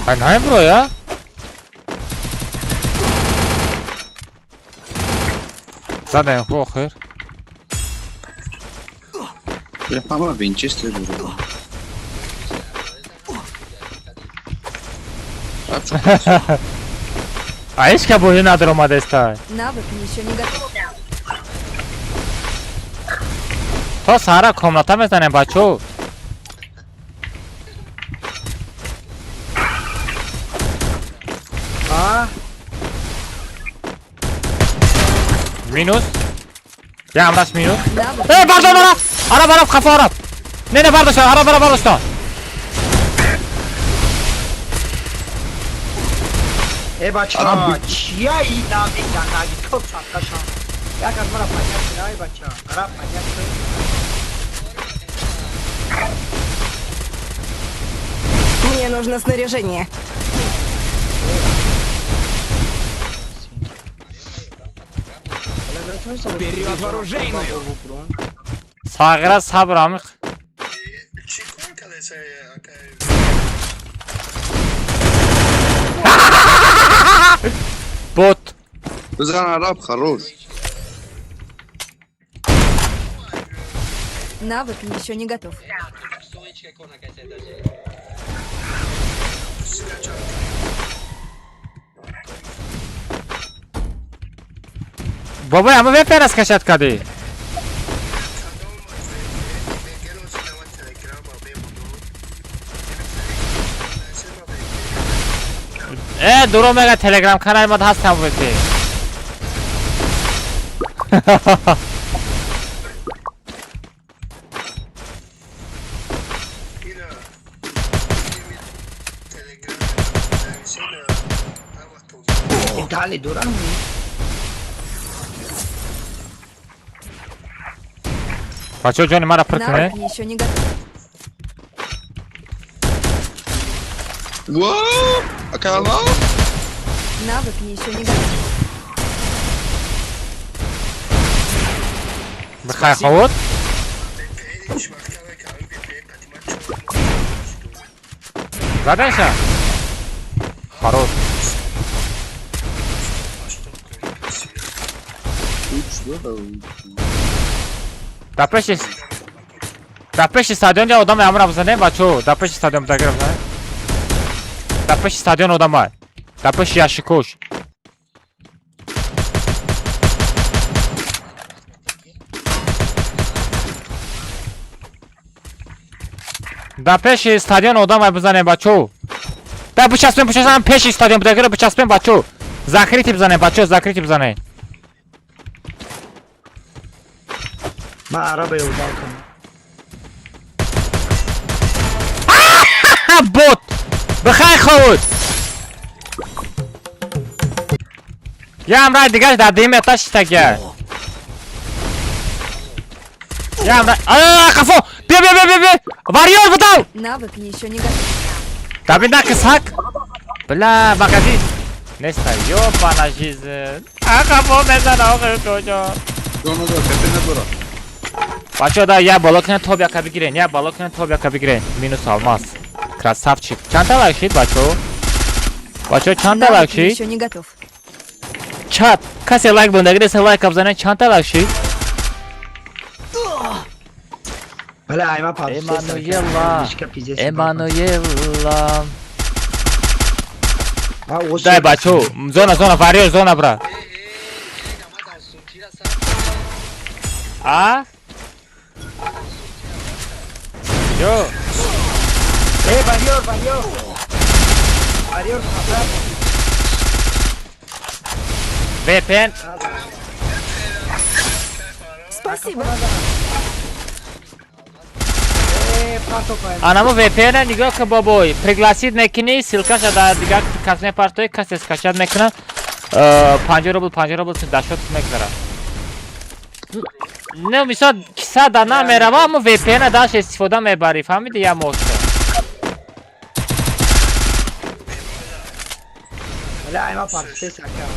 Speaker 1: Ay ne bro ya? Zaten bu xeyr.
Speaker 12: Ama Winchester burada.
Speaker 1: А есть кого не надо ромада ставить?
Speaker 5: Навык еще не готов.
Speaker 1: То сара комната میزنه بچو. مینوس. یا هم راست مینوس. بردار برا. آرا برا خفه آرا. نه برداشت. آرا برا برداشت.
Speaker 10: بچه چیه این نامی ناگی تو ساکشان یک از مرا پنیت کنای بچه مرا پنیت کنای
Speaker 5: Мне нужно снаряжение.
Speaker 6: Вперед вооружейную!
Speaker 1: Sağıra sabır amık. Bot.
Speaker 12: بزن عرب خروش.
Speaker 5: Навык еще не готов.
Speaker 1: بابا همه به پرس کشت کردی. درو مگه تلگرام کانال ما هستم بودی.
Speaker 10: دالی دورم
Speaker 1: بچه جانی مرا پر کنه.
Speaker 5: Навык еще не готов.
Speaker 12: Wow! Akala?
Speaker 5: Навык еще не готов.
Speaker 1: بخیر خود. زدنشا. خروش. در پیش استادیون جا آدم امر بزنه بچو. در پیش استادیون دگر بزنه. در پیش استادیون آدم های. در پیش یاشکوش. در پیش استادیون آدم های بزنه بچو. در بچسبیم پیش استادیون دگر بچسبیم بچو. زخریتی بزنه بچو زخریتی بزنه.
Speaker 10: من عربه یودان کنم
Speaker 1: بوت بخیر خود یه امرای دیگرش در دیم اتش تگه Я кафо! Бе! Варьёр выдал!
Speaker 5: Навык еще не готов.
Speaker 1: Табида кысак! Бля, магазин! Неста, ёбана жизнь! Кафо мезана кожо!
Speaker 12: Доно да, тепене бора.
Speaker 1: Бачо да, я балокна тобяка бигирен, я балокна тобяка бигирен. Минус алмаз. Красавчик. Чанта лакшит, бачо. Бачо, чанта
Speaker 5: Навык
Speaker 1: лакшит.
Speaker 5: еще не готов.
Speaker 1: Чат. Касе лайк бунда гидесе лайк абзане чанта лакшит.
Speaker 10: Bala ayma parça.
Speaker 1: Эммануела.
Speaker 10: Ha o
Speaker 1: Дай, бачо. Зона, варьёр, зона, бра. А? Yo.
Speaker 10: Varıyor. Varıyor kapı.
Speaker 1: VPN.
Speaker 5: Спасибо.
Speaker 10: Parto koyalım.
Speaker 1: Анаму VPN нигоҳ ка бобой. Пригласит некини, ссылкаша да дига касне партой касе скачат мекуна. 50 рубл дашот мекунара. Не мисол киса да намерава, аммо VPN даш истифода мебари. Фаҳмиди я мошта.
Speaker 10: Bala ayma parça sakar.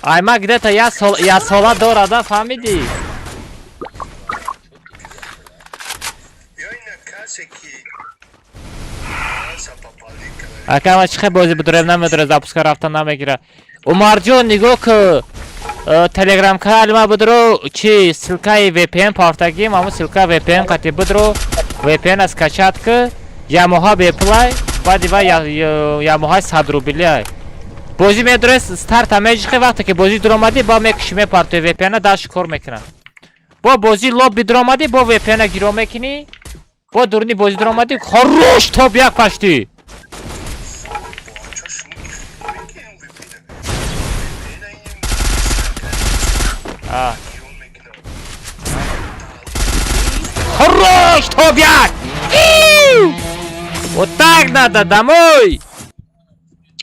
Speaker 1: Айма где-то я сола дорада, фаҳмиди? Акама чихе бози будурем намедуре, запуска рафта намегира. Умарҷон нигоҳ ку телеграм канали ма будуру чи ссилкаи VPN партагим, аммо ссилка VPN қати будуру VPN скачат ку ямоҳа беплай, баъди ва ямоҳаи 100 рубли. Бози медуре старта меҷихе вақте ки бози дуромади ба мекуши мепартои VPN даш кор мекунад. Бо бози лобби дуромади бо VPN гиро мекунӣ. Бо дурни бози дуромади хорош топ як пашти. Хорош топ як. Вот так надо домой.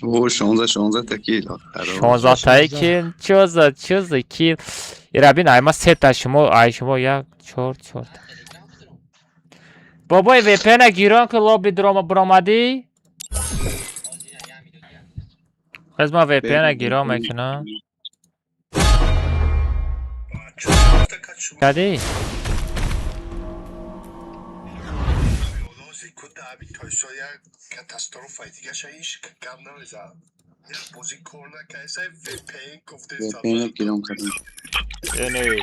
Speaker 12: О, 16 такил.
Speaker 1: 16 таи кил. Чё за кил? Ирабин айма сета шумо як 4. Бобой VPN гирон ки лобби дуромади. Хазма VPN гирон мекунам. Кади?
Speaker 12: VPN گیرم کردم.
Speaker 1: یعنی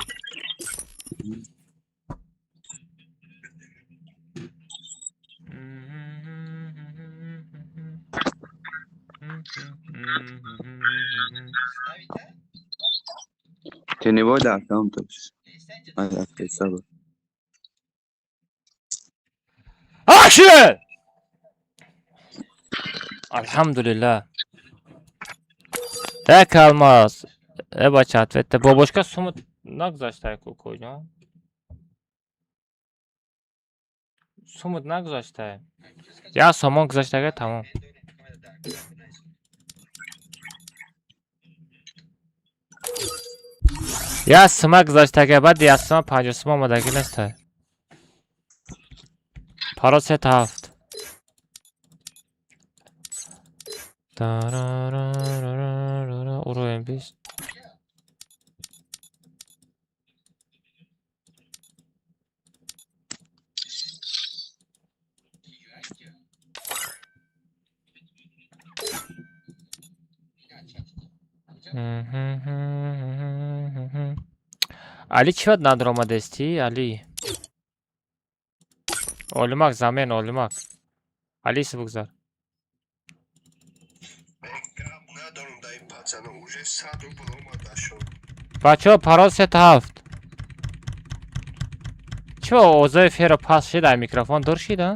Speaker 12: تنوای درکم داشت. آیا حسابه.
Speaker 1: Action! Alhamdulillah. Так алмаз. Бачат, вете бабушка суму нагзаштай кукуня. Суму нагзаштай. Я суму гзаштайга тамом. Я сума гзаштайга баъд я сума 50 сума омадаги нестай. Паросет 7. Уровень 20. Али чӣ вақт надромадасти? Али олимак замен олимак. Алиса бугзар. Бачаҳо паросет 7. Чё овозои феро паст шид ай микрофон дур шида?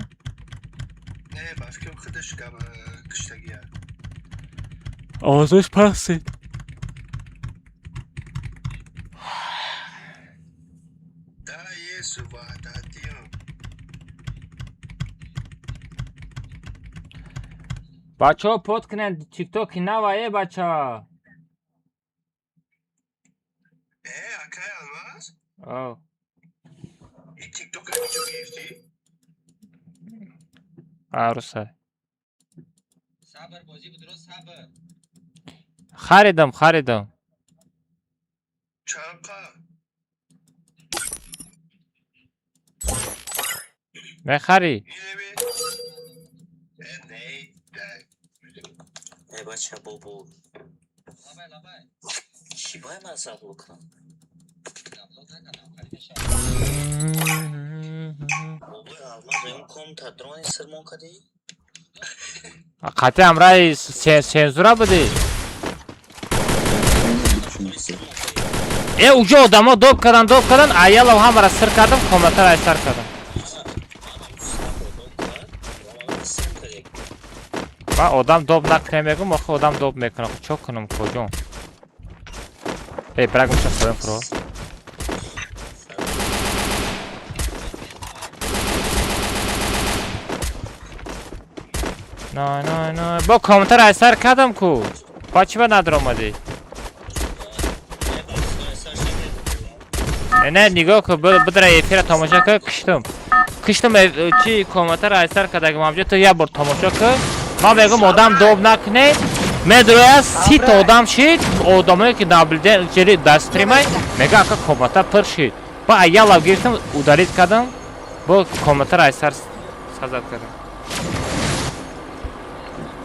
Speaker 1: Овозош паст шид. Бачаҳо под кунед тиктоки навае бачаҳо.
Speaker 2: Akay Almaz.
Speaker 1: Oh.
Speaker 2: TikTok'a video gifti.
Speaker 1: Arusa.
Speaker 10: Sabır bozi budro sabır.
Speaker 1: Xaridim.
Speaker 2: Çanqa.
Speaker 1: Ne xari?
Speaker 9: Ne bacha bobo. Şibay masaflıkla. Bobo almaz benim komuta drone sırmon kadeyi.
Speaker 1: Qati amray senzura budi. Uca odamı dopkadan ayalav hamara sırkadım komutar ay sarkadım. Ba odam dop naklemegim oxu odam dop mekanım çok kınım kocam. Bırak mı çakırım pro. No. Bu komutar ay sarkadım ku. Paçva nadromadi. Ne nigo ku bu dra efira tamaşa kı kıştım chi komutar ay sarkadagi mavjud ya bor tamaşa kı. Ma begim odam dob nakne. Medroya sit odam shit odamı ki nabilde içeri dastrimay mega aka komutar pır shit. Ba ayalav girdim udarit kadam. Bu komutar ay sar sazat kadam.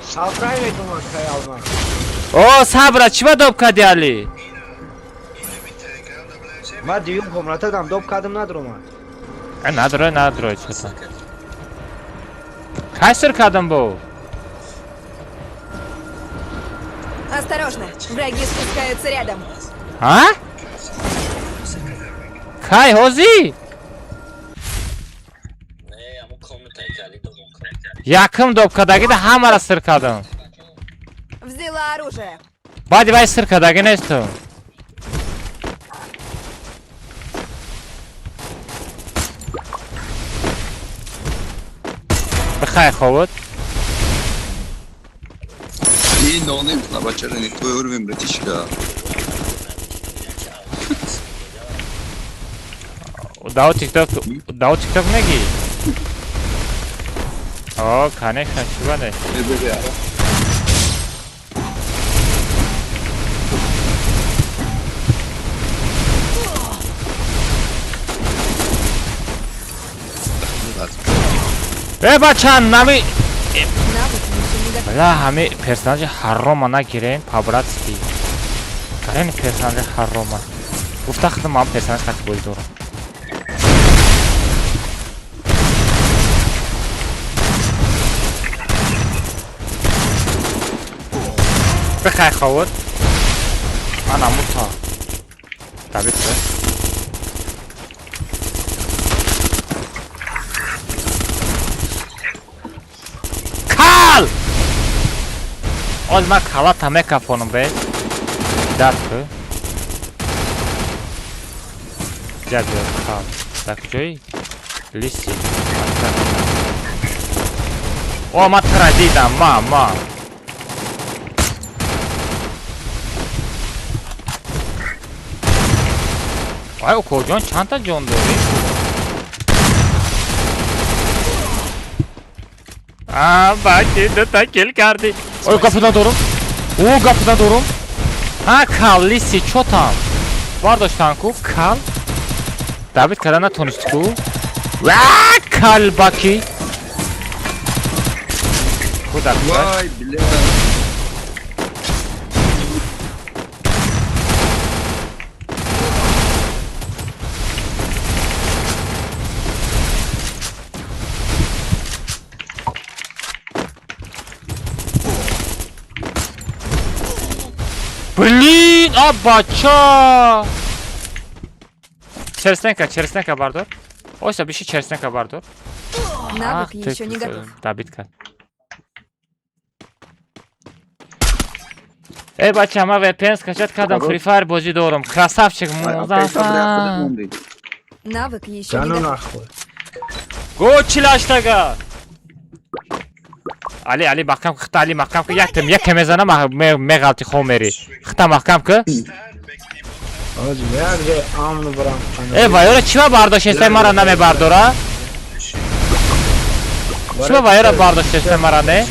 Speaker 10: Sabray verdim Akay Almaz.
Speaker 1: O sabra chiva dob kadi ali.
Speaker 10: Ma diyum komratagam dop kadım nadir oma.
Speaker 1: Nadro çıktı. Kaçtır kadın bu?
Speaker 5: Осторожно, враги спускаются рядом.
Speaker 1: Ha? Kay Hozi? Yakın dopkadagi de hamara sırkadım.
Speaker 5: Взяла оружие.
Speaker 1: Badi bay sırkadagi ne istiyorsun? Bıkay kovut.
Speaker 12: İyi ne olayım la bacara ne koyuyorum bratişka.
Speaker 1: Dao TikTok ne ki? O connection şu ne?
Speaker 12: Ne böyle ya?
Speaker 1: Bachan nami
Speaker 5: Навык еще не готов.
Speaker 1: Bala hami personajı harromana giren Pabratski. Karen personajı harroma. Uftaxtım am personaj kaç boydu oran. Bıkay xavut. Ana muta. Tabii ki. Kal! Olma kala ta mekafonum be. Darkı. Dziadio kal. Tak joy. Lisi. O matradida mama. Ay o kocaman çanta John Doe. Bakın da kill kardi. Oy kapıdan doğru. O kapıdan doğru. Ha kal lisi çotam. Vardoş tanku kal. David kadana tanıştık. Ve kal baki. Bu da
Speaker 12: Vay bile.
Speaker 1: Блин, абача! Через кабардор. Oysa bir şey içerisine kabardor.
Speaker 5: Навык еще не готов.
Speaker 1: Dabitka. Бача, ма VPN скачать кадам Free Fire бози дором. Красавчик, музафа.
Speaker 5: Навык еще не готов.
Speaker 1: Go çilaştaga. Ali mahkam kıta Ali mahkam ki yaktım ya kemezana megalti khomeri. Kıta mahkam ki.
Speaker 10: Hacı bir de amını bırak.
Speaker 1: Vajora chima bardoshtestaj mara name bardora? Chima vajora bardoshtestaj mara ne?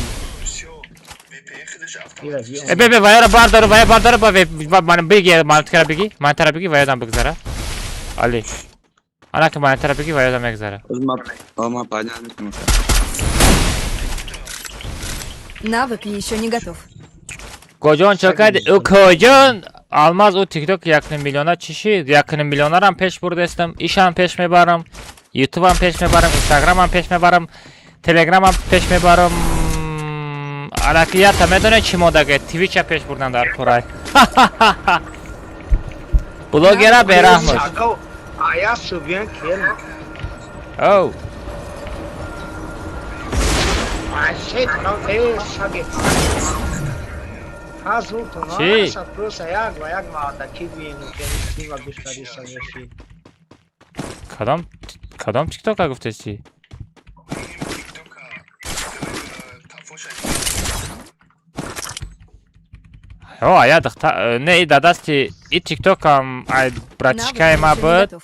Speaker 1: Be vajora bardora mana begi mana taraf begi vajodan bigzara. Ali. Ana ki mana taraf begi vajodan bigzara.
Speaker 12: Oma понятно.
Speaker 5: Навык еще не готов.
Speaker 1: Kocan çakaydı. O kocan almaz o TikTok yakın milyona kişi yakın milyonlarım peş buradayım. İşan peş mi varım? YouTube'an peş mi varım? Instagram'an peş mi varım? Telegram'an peş mi varım? Alakiyata medene çimodage Twitch'a peş buradan dar Koray. Blogera berahmış.
Speaker 10: Aya subiyan kelme.
Speaker 1: Oh.
Speaker 10: Ay şey tamam şage. Hazır tamam.
Speaker 1: Şey.
Speaker 10: Saprosa yak mağda kibinu kendisi ve güçleri sanışı.
Speaker 1: Kadam TikTok'a güftesi. О, а я не дадасти и тиктокам ай братишкаи ма буд.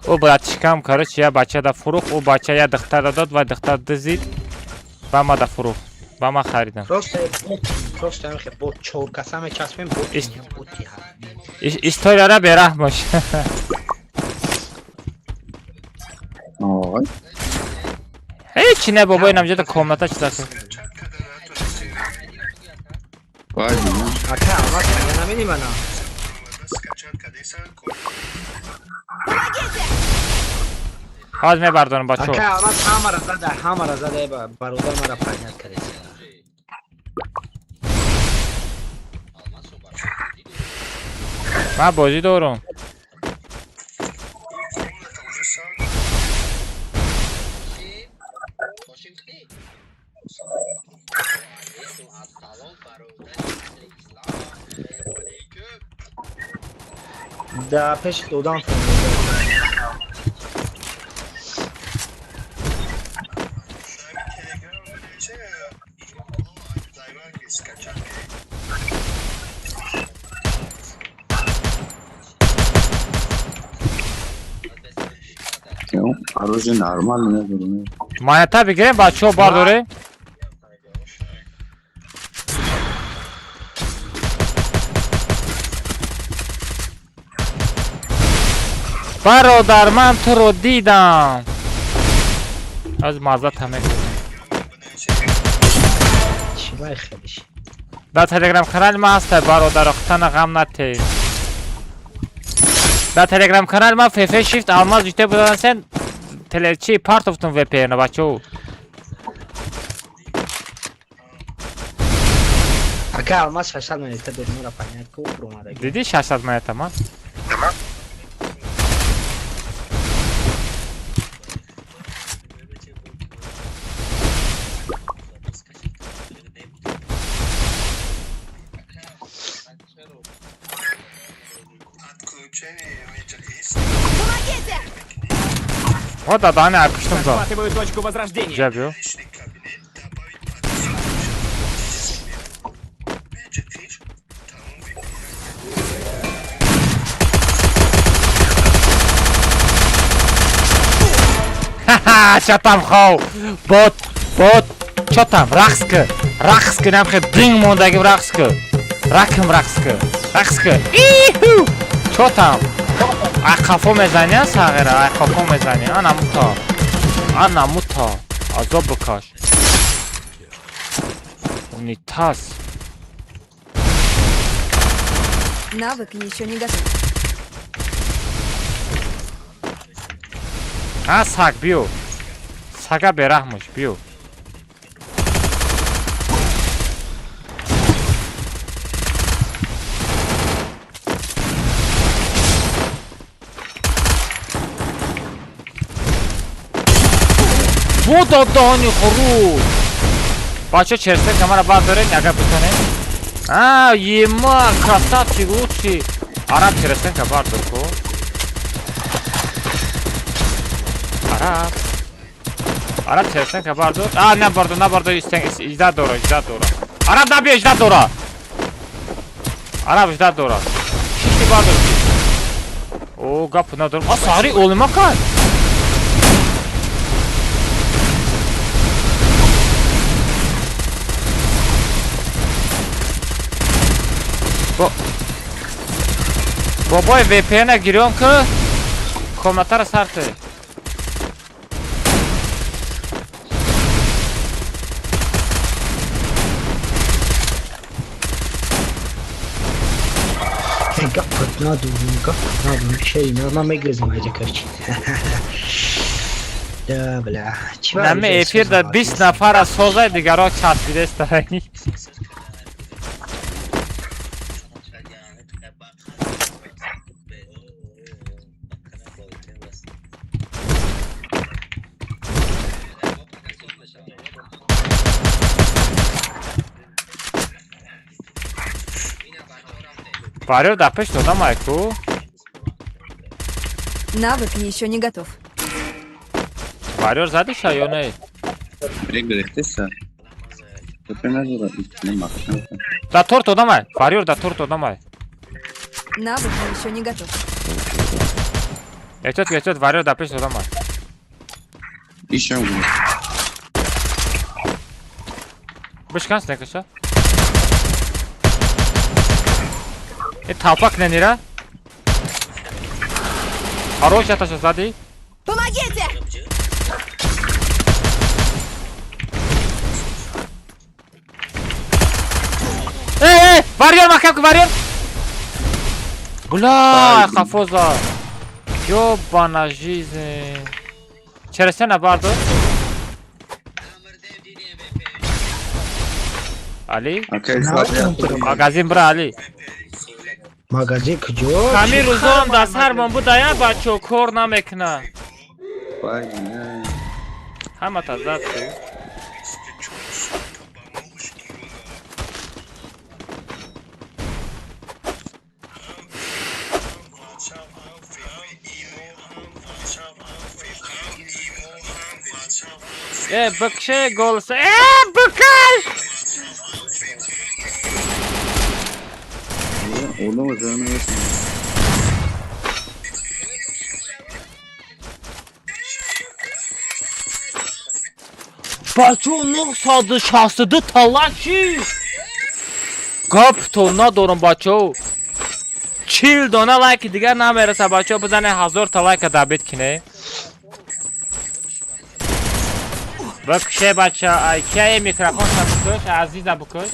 Speaker 1: О братишкам короче я бача да фурӯх, о бача я духтар дод ва духтар дизид. Ва ма да фурӯх. Ва ма харидам.
Speaker 10: Просто хе бо чор касаме часмем бо.
Speaker 1: Историяра бераҳмош.
Speaker 12: Ой.
Speaker 1: Ҳеч не бобо инам ҷода комната чидасе.
Speaker 12: Vay be.
Speaker 10: Aka ama sana meni bana.
Speaker 1: Ҳоз мебардонам бачо.
Speaker 10: Aka ama hamara zada baroda mara paynet karesi.
Speaker 1: Ман бозӣ дорам.
Speaker 10: Da peş dodan fırında.
Speaker 12: क्यों? Оружие нормально, не?
Speaker 1: Монета бигирем бачо бардоре. Бародар ман туро дидам. Аз маззат ҳаме.
Speaker 10: Чилай хелиш.
Speaker 1: Да телеграм канал ма ҳаста бародар хутана ғам нате. Да телеграм канал ма фефе шифт алмаз ҷите будан сен телечи part of тун VPN бачо.
Speaker 10: Aka almaz 600 moneta dormura paynet ko promada.
Speaker 1: Диди 600 монета ма? Вот да, не акуштум да.
Speaker 6: Захватываю точку возрождения.
Speaker 1: Джабио. Ха-ха, чё там хау? Бот. Чё там? Рахска, нам хе бринг мондаги рахска. Рахска. Иху! Чё там? Ай кафо мезани сағира, ай кафо мезани. Ана мута. Азоб бикаш. Унитаз.
Speaker 5: Навык еще не готов.
Speaker 1: А саг биё. Сага бераҳмош биё. Вот додони хуруд. Бача черсте камера бардорен, ага бутонем. Ема, красавчик, лучший. Араб черсте камера бардорко. Араб черсте камера бардор. Не бардор, изда дора. Араб набия, изда дора. Араб изда дора. Шишки бардор. او گپ ندارم ساری اولما کن بابای وی پی ان گیرم که کامنتر سرته
Speaker 10: Gap ندارم şey normal megazim hacı kaç. Da bla.
Speaker 1: نمی افیر در 20 نفر از سوزای دیگرها چسبیده است Варю, да, что там, Майку?
Speaker 5: Навык еще не готов.
Speaker 1: Варю, сзади шайоне.
Speaker 12: Пригрехтеся.
Speaker 1: Да, торт одамай. Варю, да, торт одамай.
Speaker 5: Навык еще не готов.
Speaker 1: Geçet, Варю, да, что одамай.
Speaker 12: İş yok.
Speaker 1: Бышкан снекаша. Талпак ненира. Хорош аташа сзади.
Speaker 5: Помогите!
Speaker 1: Варьер, макапка, варьер! Бля, хафоза. Ёбана жизнь. Через тебя набарду. Али? Магазин бра, Али.
Speaker 10: Магазин кҷо?
Speaker 1: Ҳамин рӯзом дар сармон будая бачо кор намекуна. Ҳама тазад ку. бикше голса. Бикаш!
Speaker 12: Onu hocam
Speaker 1: Бачо нух соды шахсыды талачи. Гап то надорам бачо. 40 дона лайк дигар намераса бачо бизане 1000 та лайк дабит кине. Бакше бача ай кия микрофон сабукош азиза букош.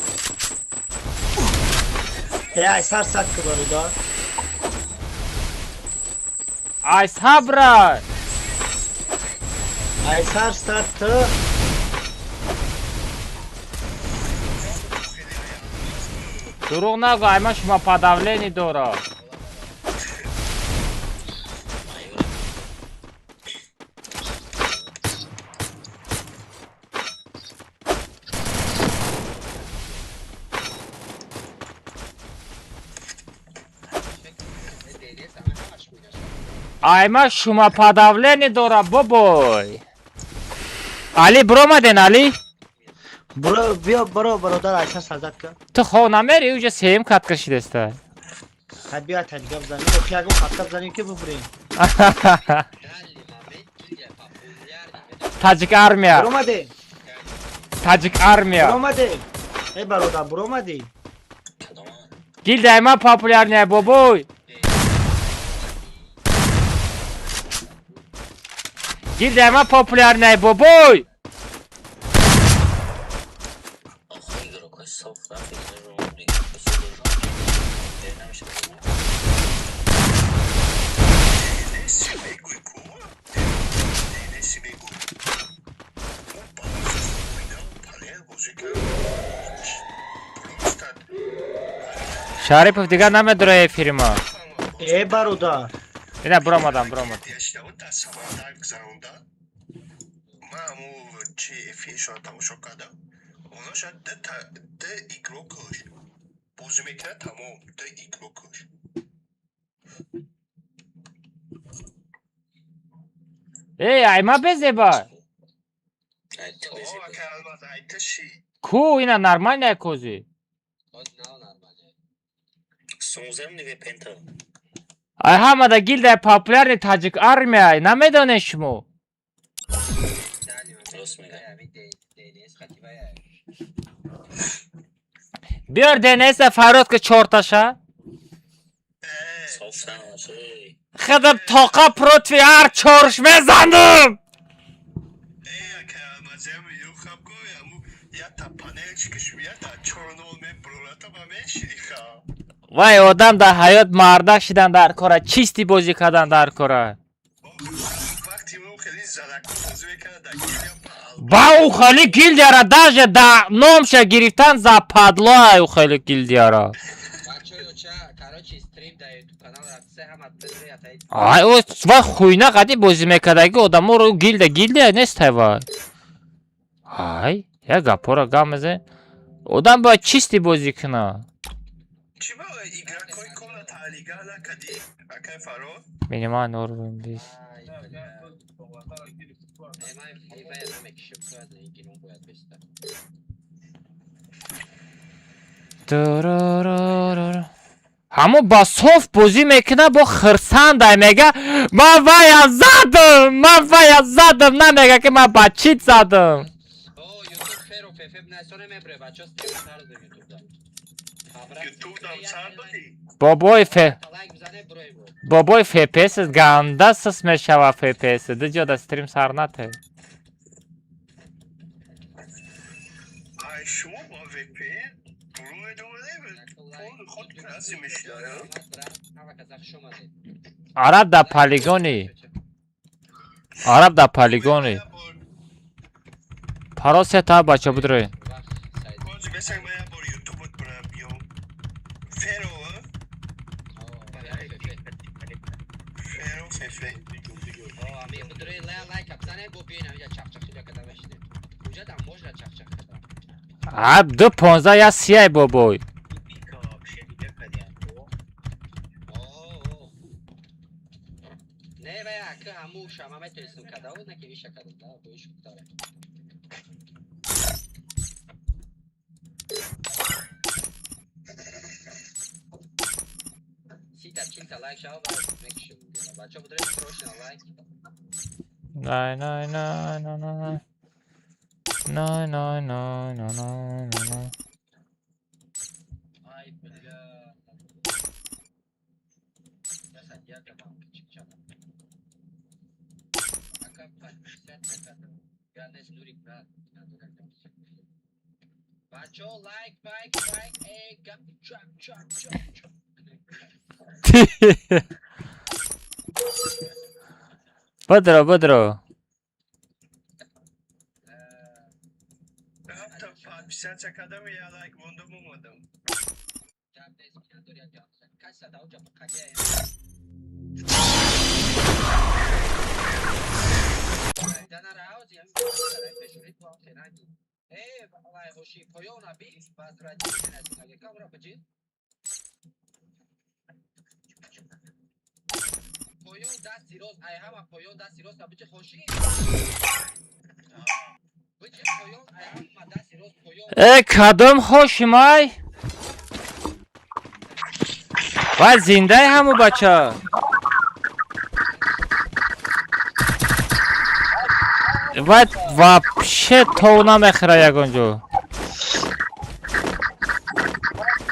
Speaker 10: Ya sarsat kıvırı da.
Speaker 1: Ay sabra.
Speaker 10: Ay sarsattı.
Speaker 1: Дурӯғ нагӯй, ман шумо подавлени дора. ай ман шумо подавлени дора бобой. Али биромаден Али?
Speaker 10: Bro, برادر ayşe sardat kı.
Speaker 1: Tu xona meri uca seyim kat kashidesta.
Speaker 10: Tabiat tadgab zani. Okuyagım katkab zani ki bu burayın.
Speaker 1: Tajik armiya.
Speaker 10: Bromadi.
Speaker 1: Tajik armiya.
Speaker 10: Bromadi. Ey برادر bromadi.
Speaker 1: Gilday man populyarniya boboy. Gilday man populyarniya boboy. Sharipov digar namedura efirima.
Speaker 10: Ey برادر.
Speaker 1: Ina bromadan. Ey ayma bezeba. Ku ina normalna kozi. ай ҳамада гилдияи популярни таҷик армияй намедонед шумо биёр денеса фарёд ки чорташа хадам тоқа протви ҳар чорш мезандам вай одам дар ҳаёт мардак шидан дар кора чисти бозӣ кардан дар кора ба у хали гилдияра даже да номша гирифтан за падлоай у хали гилдияра ай ва хуйна қади бозӣ мекардаги одаморо гилдия нестай вай ай як гапора гап мезанем одам бояд чисти бозӣ куна миниман уровень 10 ҳамон ба соф бозӣ мекуна бо хирсандай мега ман вая задам намега ки ман ба чит задам бобои фпс ганда сис мешава фпс диҷода стрим сар нате араб да полигони паросета бача будре аб 2.15 я сияй бобой No. Бодро. کدام خوشمای و زنده همو بچه و вообще تو نمیخره یگونجو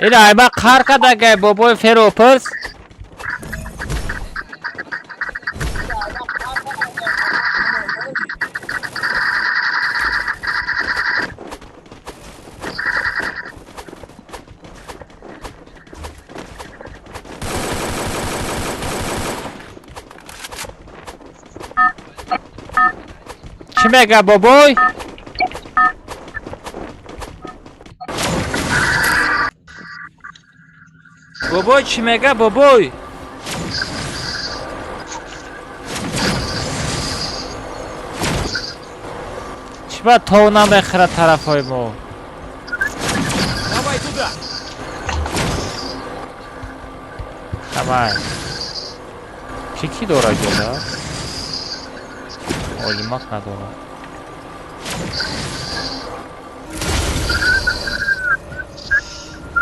Speaker 1: این ایبا قر کده که بابای فروپرس چی میگه بابای؟ بابای چی میگه بابای؟ چی با تو نمیخره طرف های ما؟ همه کی داره جدا؟ اولیماک نداره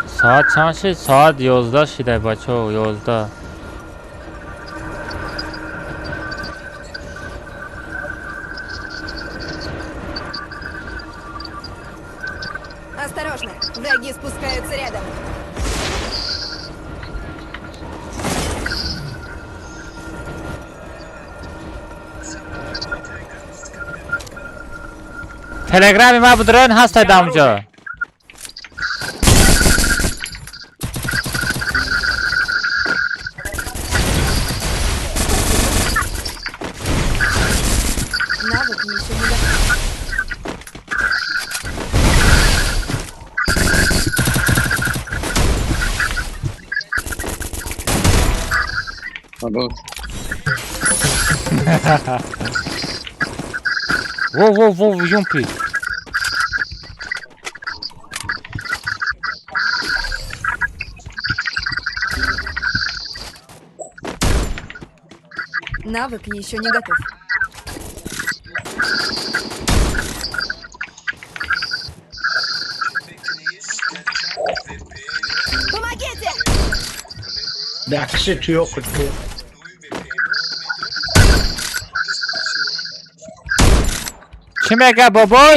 Speaker 1: ساعت چند شد؟ ساعت 11 شده بچه 11
Speaker 5: Враги спускаются рядом.
Speaker 1: تلگرامی ما بدرن هست دامجا
Speaker 5: Навык еще не готов.
Speaker 12: Alo.
Speaker 1: Воу, юмпи.
Speaker 5: Навык еще не готов. Помогите!
Speaker 10: Yaxshi tuyoq qildi.
Speaker 1: Kimega boboy?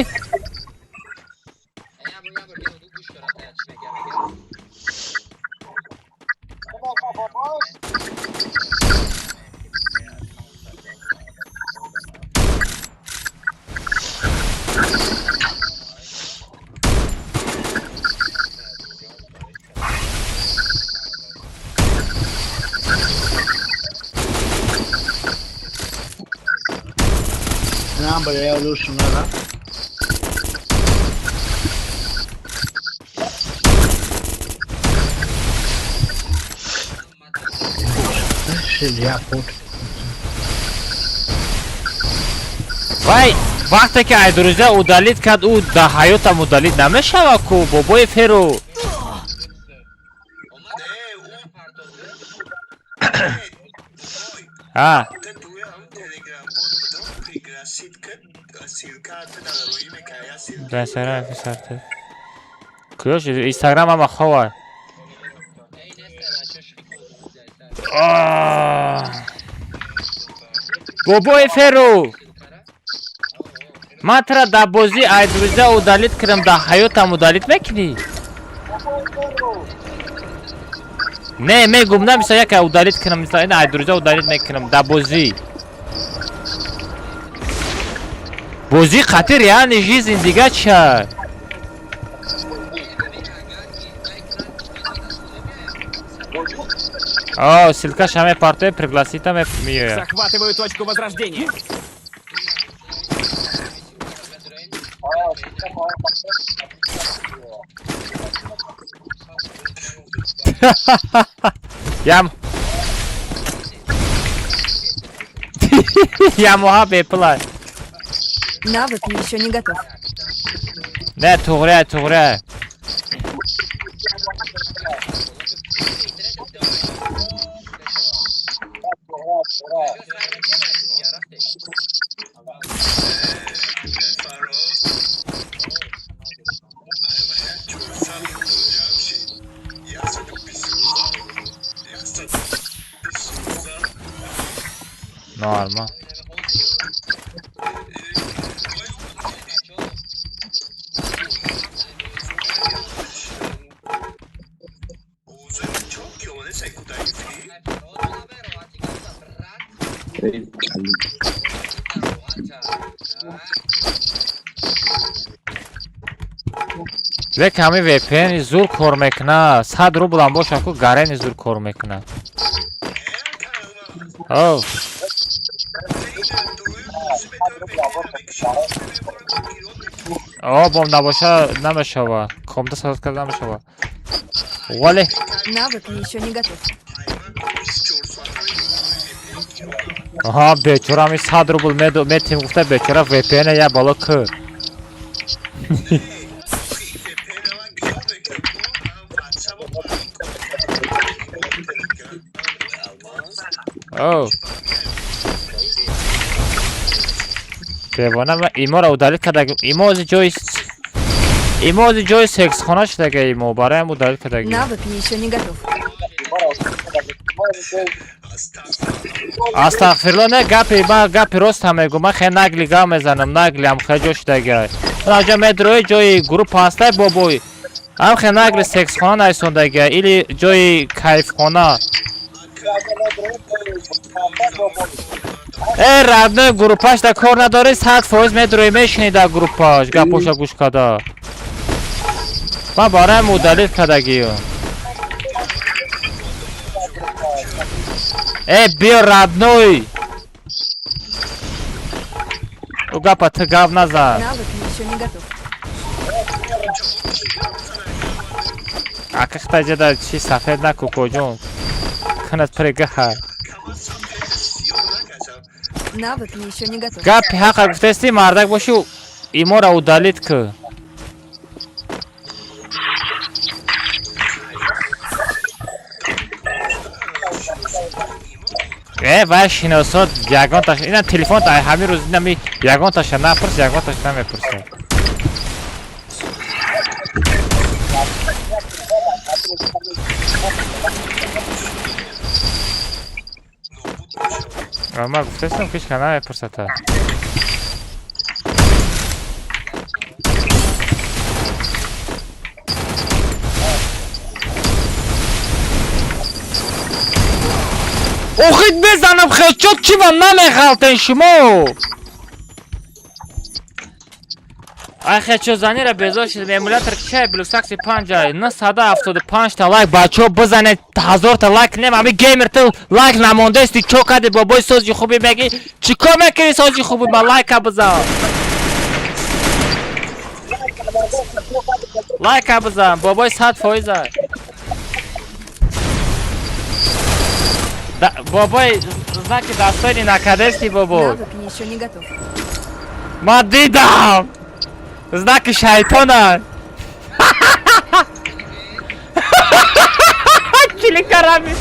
Speaker 10: Ne buraya olursun lan?
Speaker 1: Вай, вақте ки айдуруза удалит кад у да ҳаётам удалит намешава ку бобои феру. ҳа. Дасара фисарте. Куёш Instagram ама хова. Бобои феру. Матра да бози айдуруза удалит кирам да ҳаётам удалит мекунӣ? Не, мегум намиса яка удалит кирам мисла ин айдуруза удалит мекунам да бози. Бози қатир яъни жизнь дига ча? О, ссылка шаме партой пригласита ме миё.
Speaker 6: Захватываю точку возрождения. Ям. Ямоха беплай.
Speaker 5: Навык еще не готов.
Speaker 1: Не, тугре. Normal. Лек ҳами VPN зур кор мекуна. 100 рубл ам боша ку гарени зур кор мекуна. О. О, бом набоша намешава. Комда садат карда намешава. Вале.
Speaker 5: Навык еще не готов.
Speaker 1: Аҳа, бечора ми 100 рубл метим гуфта бечора VPN я бало ку. О. Девона ма имора удалит кадаг. Имози ҷои сексхона шудага имо бароям удалит кадаг.
Speaker 5: Навык еще не готов.
Speaker 1: Астағфирулло, не гапи рост ҳам мегӯ. Ман хеле нагли гап мезанам, наглиам хеле ҷо шудага. Ман аҷа медрои ҷои групп ҳастай бобой. Am xenagli seks xona naysondagi ili joy kayf xona. Radno grupash da kor nadore 100% medroy shunida grupash gaposha gush kada. Man baram udalil kadagiyo. Bio radnoy. Ugapa ты говна за.
Speaker 5: Навык еще не готов.
Speaker 1: А как то деда чи сафед на кукоджон. Канат прегаха.
Speaker 5: Навык еще не готов.
Speaker 1: Гапи хаqa гуфтасти мардак бошу имора удалит ки. ва шиносот ягон таш ина телефон та ҳамин рӯз нами ягон таша напурс ягон таш намепурсад. ма гуфтастам ки ишка намепурсад. охид безанам хелчот чи вам намехалтен шумо. ай хелчозанира безор шид эмулятор кишай блюсакси 975 та лайк бачо бизанед 1000 та лайк нем ами геймер тил лайк намондасти чо кади бобой сози хуби меги чикор мекини сози хуби ма лайка бизан лайка бизан бобой 100%. Бобой, знаки достойный накадести, бобой.
Speaker 5: Навык еще не готов.
Speaker 1: Мадидам! Знаки шайтона! Чиликарамин!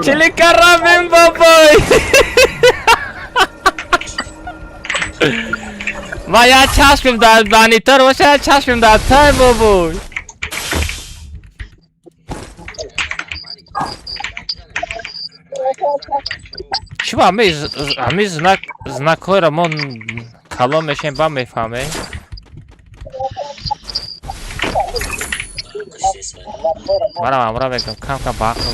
Speaker 1: Чиликарамин, бобой! Моя чашмим да банитар, ваша чашмим да тай, бобой! Чува ами знакҳои мо калон мешем ба мефаҳме. Манам амра мекунам кам бақл.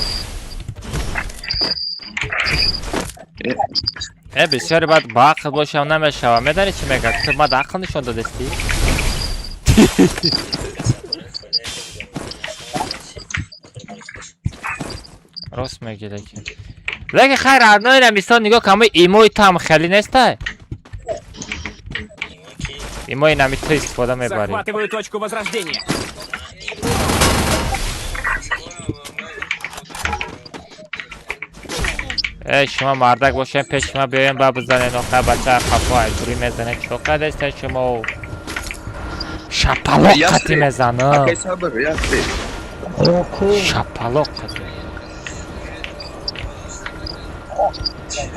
Speaker 1: бисёре баъд бақл бошам намешавам. Медонӣ чӣ мегӯям? Ту ман ақл нишон додастӣ? Рост мегӣ лекин хайр арноира мисол нигоҳ кам имои там хеле нестай. Имои нами то истифода мебарӣ.
Speaker 6: Захватываю точку возрождения.
Speaker 1: шумо мардак бошем пеш шумо биёем ба бизанед охир бача хафо айҷурӣ мезанед чо кадастед шумо шапалоқ қатӣ мезанам. Шапалоқ қатӣ.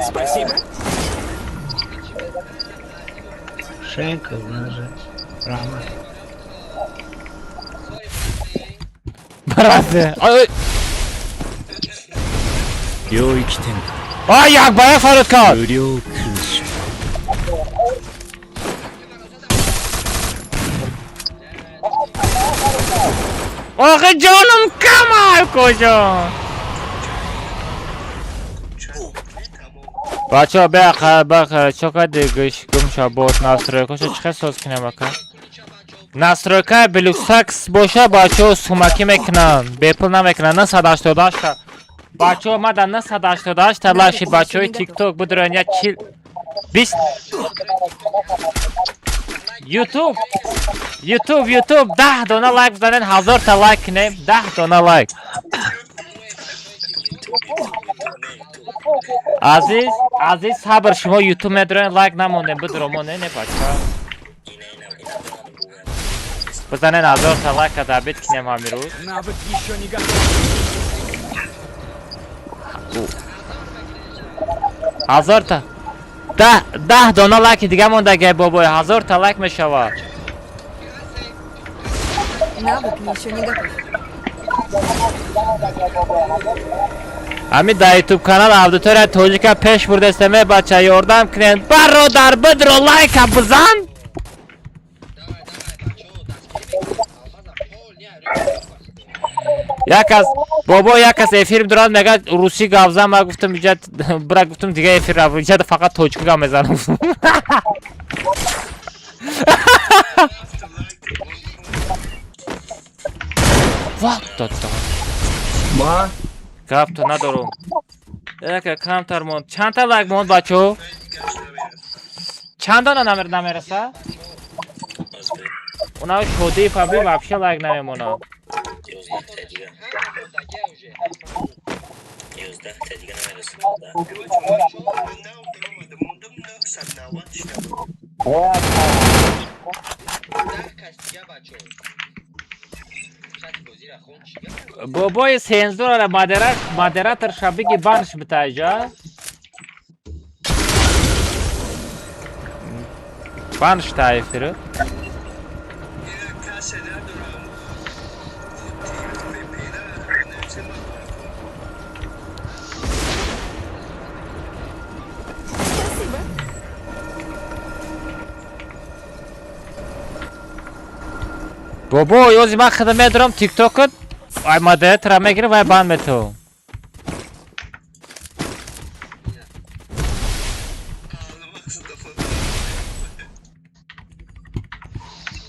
Speaker 6: Спасибо.
Speaker 10: Шенка, даже. Рама.
Speaker 1: Бразе. Ой.
Speaker 9: 領域展
Speaker 1: Ай, як ба як фарод кард.
Speaker 9: 開無料空襲
Speaker 1: آخه جانم کمال کجا بچه ها بخیر چقدر دیگهش گم شد بود نسترویکاشو چقدر ساز کنم بکن نسترویکای بلوکساکس باشه بچه ها سومکی میکنن بیپل نمیکنن نه 188 تا بچه ها مدن نه 188 تا لاشی بچه های تیک توک بدرن یا 20 یوتیوب 10 دونه لایک بزنین 1000 تا لایک کنیم 10 دونه لایک عزیز صبر شما یوتیوب میدرین لایک نمونه بدرمونه نه بچه بزنین 1000 تا لایک دابید کنیم همین روز
Speaker 6: Навык еще не готов.
Speaker 1: 1000 تا 10 دونه لایک دیگه مونده گه بابای 1000 تا لایک میشود
Speaker 5: Навык еще не готов.
Speaker 1: همین در یوتیوب کانال اودیتوریا توجیکا پیش برده استمه بچه یاردم کنین برادر بدرو لایک بزن Якас бобо якас эфир дурад мега руси гавза ма гуфтам иҷад бра гуфтам дига эфир раф иҷад фақат точка мезанам. Вақт дод.
Speaker 7: Ма
Speaker 1: Гап то надорум. Яка камтар мон. Чанд та лайк мон бачо? Чанд дона намераса? Уна шоди фабри вообще лайк намемона.
Speaker 9: 11 تا دیگه نمیرسه.
Speaker 1: بابای سنزور را مادراتر شبیه بانش بتاجا بانش تایفر بابا یوزی من خدمه دارم تیک توکت ای مادراتر را میگیره و بان میتو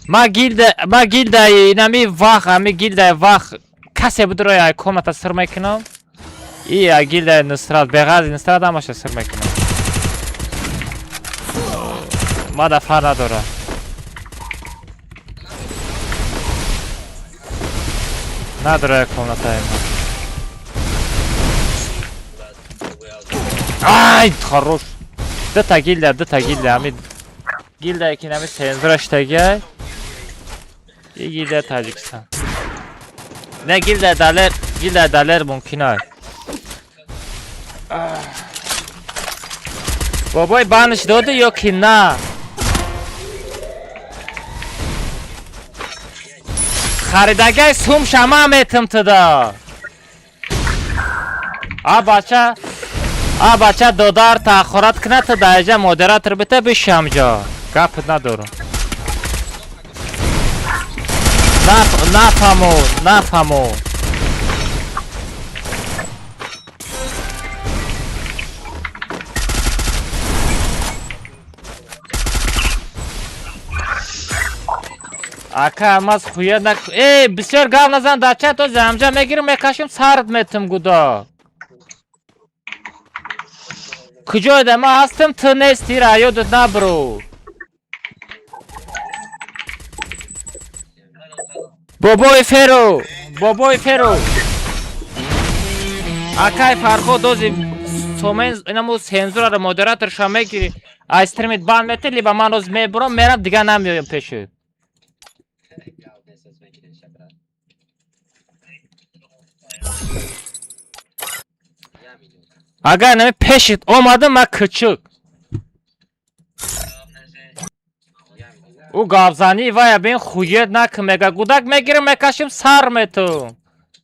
Speaker 1: ما گیلده اینمی وقت همی گیلده وقت کسی بدروی ای کامنت سر میکنم ای گیلده نصرات بغاز نصرات همش سر میکنم ما دفعه نداره نداره کامنت های ما ای خروش دتا گیلده همی گیلده که نمی سنزورش تگه ای گیلده تاجیکستان نه گیلده دلر ممکنه بابای بانش داده یا که نه خریدگه سوم شما میتم تدا بچه دادار تاخورات کنه تدا ایجا مدراتر بته بشم جا گپ ندارم نفهمو Aka almaz хуя нак. Бисёр гав назан дача то замжа мегирим мекашим сард метим гуда. Куҷода ма ҳастам ту нести ра ёдат набро. Бобои феро. Акай фархо дози сомен инаму сензура модератор ша мегири. Ай стримит бан мете либо ман оз мебурам мерам дига намеём пеши. Агар нами пешит омадам ма кучук. У гавзани вая бин хуед нак мега гудак мегирим мекашим сар мету.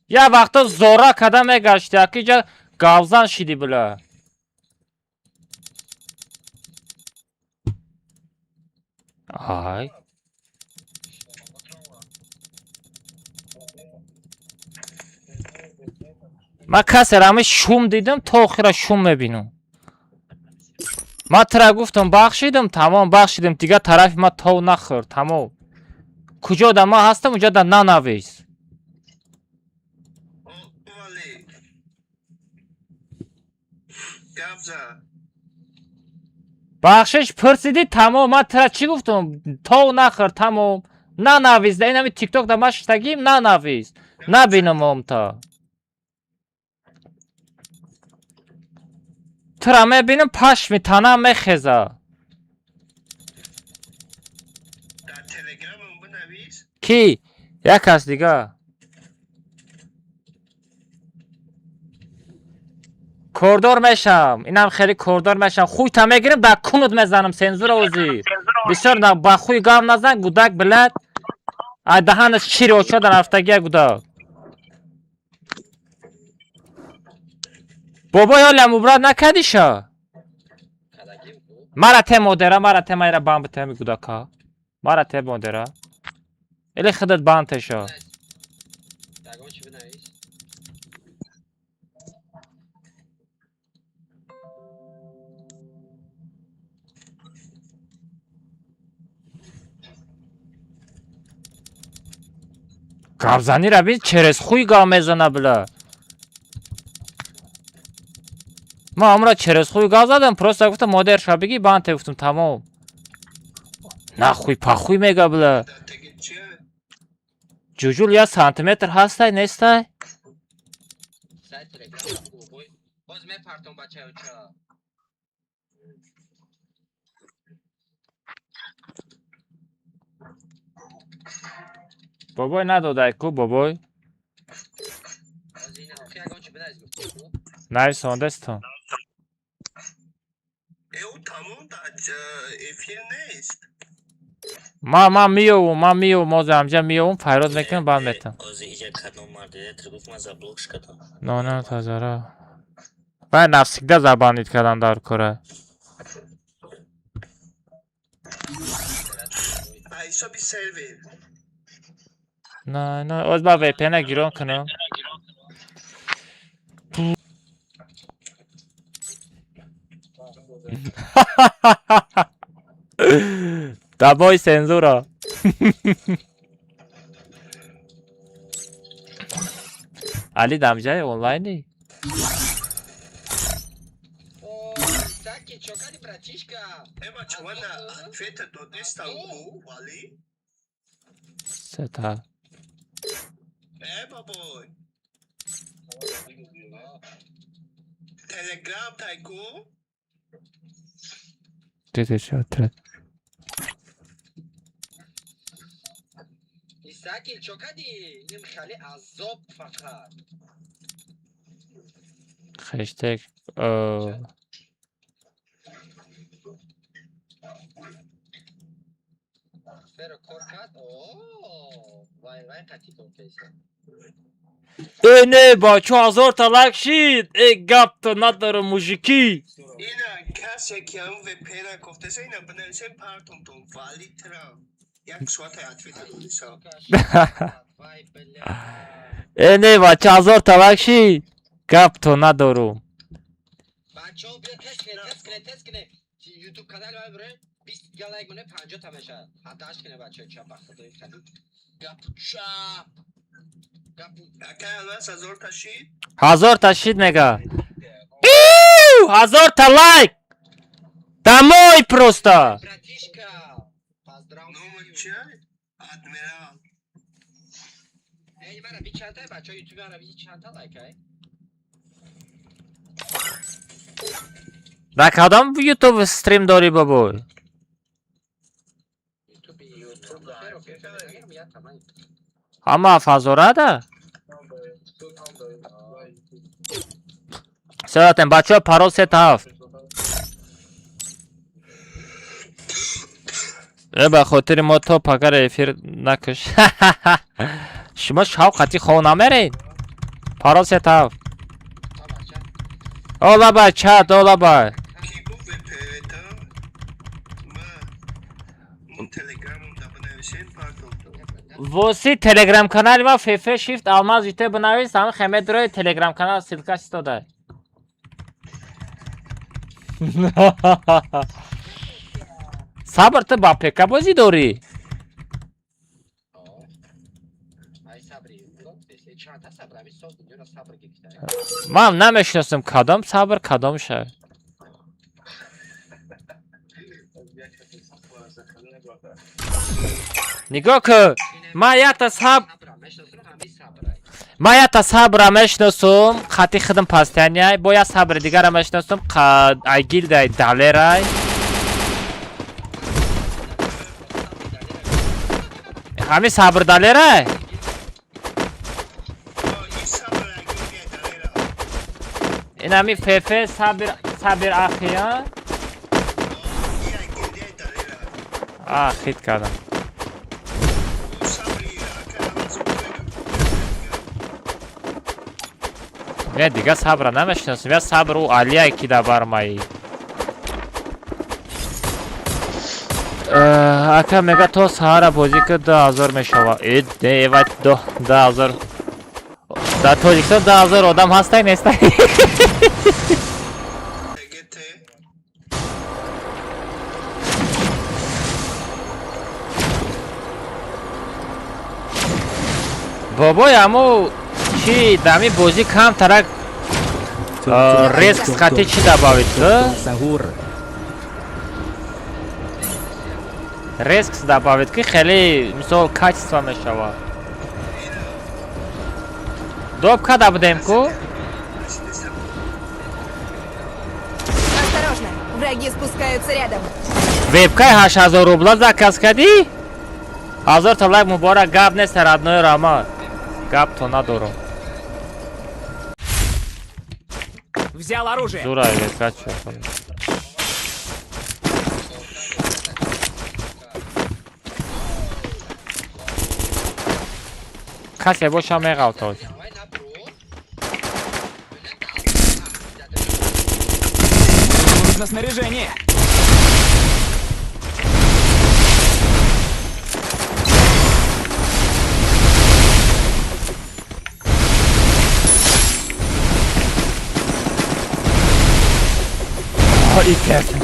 Speaker 1: Я вақта зора када мегашти акиҷа гавзан шиди була. Ай. ما کسی را شوم دیدم تا آخر شوم میبینم ما ترا گفتم بخشیدم تمام بخشیدم دیگه طرف ما تو نخورد تمام کجا دا ما هستم اونجا دا ننویس بخشش پرسیدی تمام ما ترا چی گفتم تو نخورد تمام ننویس دا این همی تیک توک دا ما شتگیم ننویس نبینم هم تا ترا میبینم پاش میتانم میخزا کی؟ یک از دیگه کوردور میشم اینم خیلی کوردور میشم خوی تا میگیرم در کنود میزنم سنزور اوزی بسیار با خوی گام نزن گودک بلد دهانش چیری اوچا در هفتگی گودک بابا یا لموبراد نکدی شا مرا ته مدره مرا ته مایره بام بته میگو دکا مرا ته مدره الی خودت بانت شا гавзани ра бин через хуй гав мезана бля. Ма амра через хуй гав задам, просто гуфтам модер ша биги банте гуфтам тамом. Нахуй пахуй мега бля. Ҷуҷул 1 сантиметр ҳастай нестай? бобой надодай ку бобой? нависондестон. ман миёвум ҳозир ҳамҷа миёвум файрод мекунам баъд метам. нона тазара. вай навсикда забанид кардам дар кора. на оз ба VPN гирон кунам. Daboj cenzura. Ali damjay online. Seta. Telegram tayku. Dede şatret.
Speaker 10: Sakil çok hadi. Nimkhali azab fakat.
Speaker 1: Hashtag
Speaker 10: Pero korkat. Vay qati konfesa.
Speaker 1: Ne ba 4000 talak shit. Gap to nadar mujiki.
Speaker 2: Ina kasek ve pera koftese ina benelsen parton ton vali tra. Jak swata atvetalisa.
Speaker 1: Ne ba 4000 talak shit. Gap to nadarum.
Speaker 10: Bacho bir test kine. YouTube kanal var bre. 20 like mune 50 tamasha. Hatta aç kine bacho çap bakdı kadu. Gapucha.
Speaker 2: Akalas 1000 taşit.
Speaker 1: 1000 taşit mega. 1000 ta like. Домой просто.
Speaker 10: Bratишka.
Speaker 2: Nomucha admiral.
Speaker 10: Ey bana bir çanta bacho YouTube ara bir çanta like ay.
Speaker 1: Да кадом YouTube стрим дори бабой? Ама фазорада? Сёратен бачо парол сетав. ба хотири мо то пагар эфир накуш. Шумо шавқати хов намеред? Парол сетав. Ола ба чат, ола ба. воси телеграм канали ма фефе shift алмаз ите бинавис ҳам хамед рои телеграм канал силка истода. сабр ту ба пека бозӣ дорӣ? ман намешиносам кадом сабр кадом ша. нигоҳ кун. ман ята сабра мешиносам хати хидм пастяняй бо як сабри дигара мешиносам ай гилдай далерай ҳамин сабр далерай ин ҳамин фефе сабир ахия хит кардам. не дига сабра намешиносам. я сабр у алия ки да бармаи. ака мега то саҳара бозӣ ки 2000 мешава. девать 2000 дар тоҷикистон 2000 одам ҳастай нестай? بابای امو چی دمی بازی کم ترک ریسک خطی چی دباوید که؟ ریسک دباوید که خیلی مثال کچ سوا میشوه دوب که دبودیم که؟
Speaker 5: Осторожно, враги спускаются рядом.
Speaker 1: вебкай 8000 рубла заказ кардӣ? 1000 та лайк муборак гап нест родной Рома. Гап то надорум.
Speaker 6: Взял оружие.
Speaker 1: Дурай вебка чё? Касе боша меғавтод.
Speaker 6: Нужно снаряжение.
Speaker 1: İyi gelsin.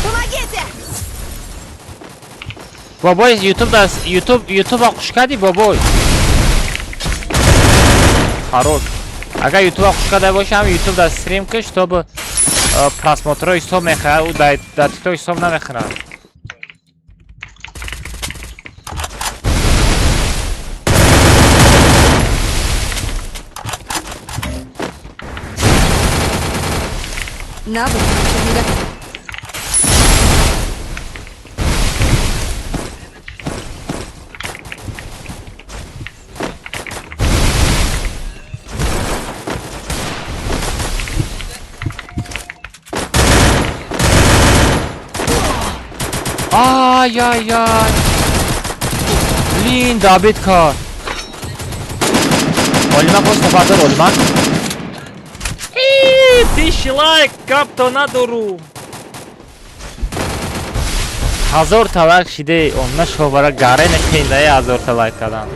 Speaker 5: Помогите!
Speaker 1: Бабой YouTube хуш кардӣ бабой. Хорош. Агар YouTube хуш карда бошам YouTube да стрим каш чтобы просмотра ҳисоб мехӯрад у дар TikTok ҳисоб намехӯрад.
Speaker 5: Навык еще не готов.
Speaker 1: Ай-яй-яй. Блин, Давидка. Олима просто базар олима. Дизлайк, гап то надорум. 1000 та лайк шиде, онна шовара гаре нехиндаи 1000 та лайк кардан.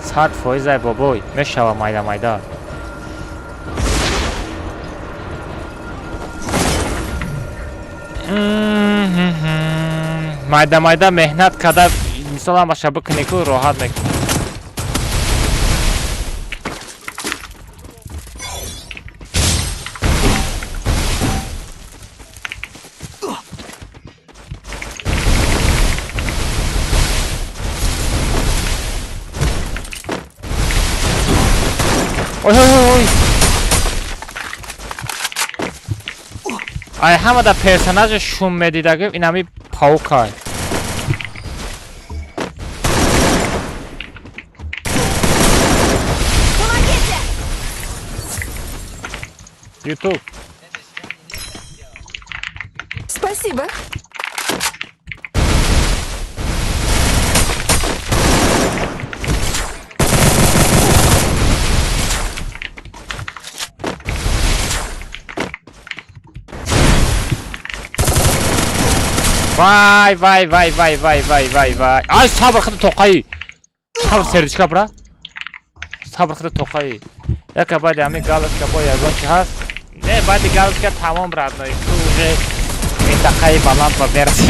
Speaker 1: Сад фоизай бобой, мешава майда. майда меҳнат карда мисолам баша бикунӣ ку роҳат мекунӣ. ой. Ай ҳама да персонажа шум медидаги инами паукай. YouTube.
Speaker 5: Спасибо.
Speaker 1: Vay. Ay sabır xıdı toqayı. Sabır serdiçka bura. Sabır xıdı toqayı. Яка баъди ҳамин галочка бо ягон чи ҳаст. Не баъди галочка тамом родной. Ту уже минтақаи баланд ба мерси.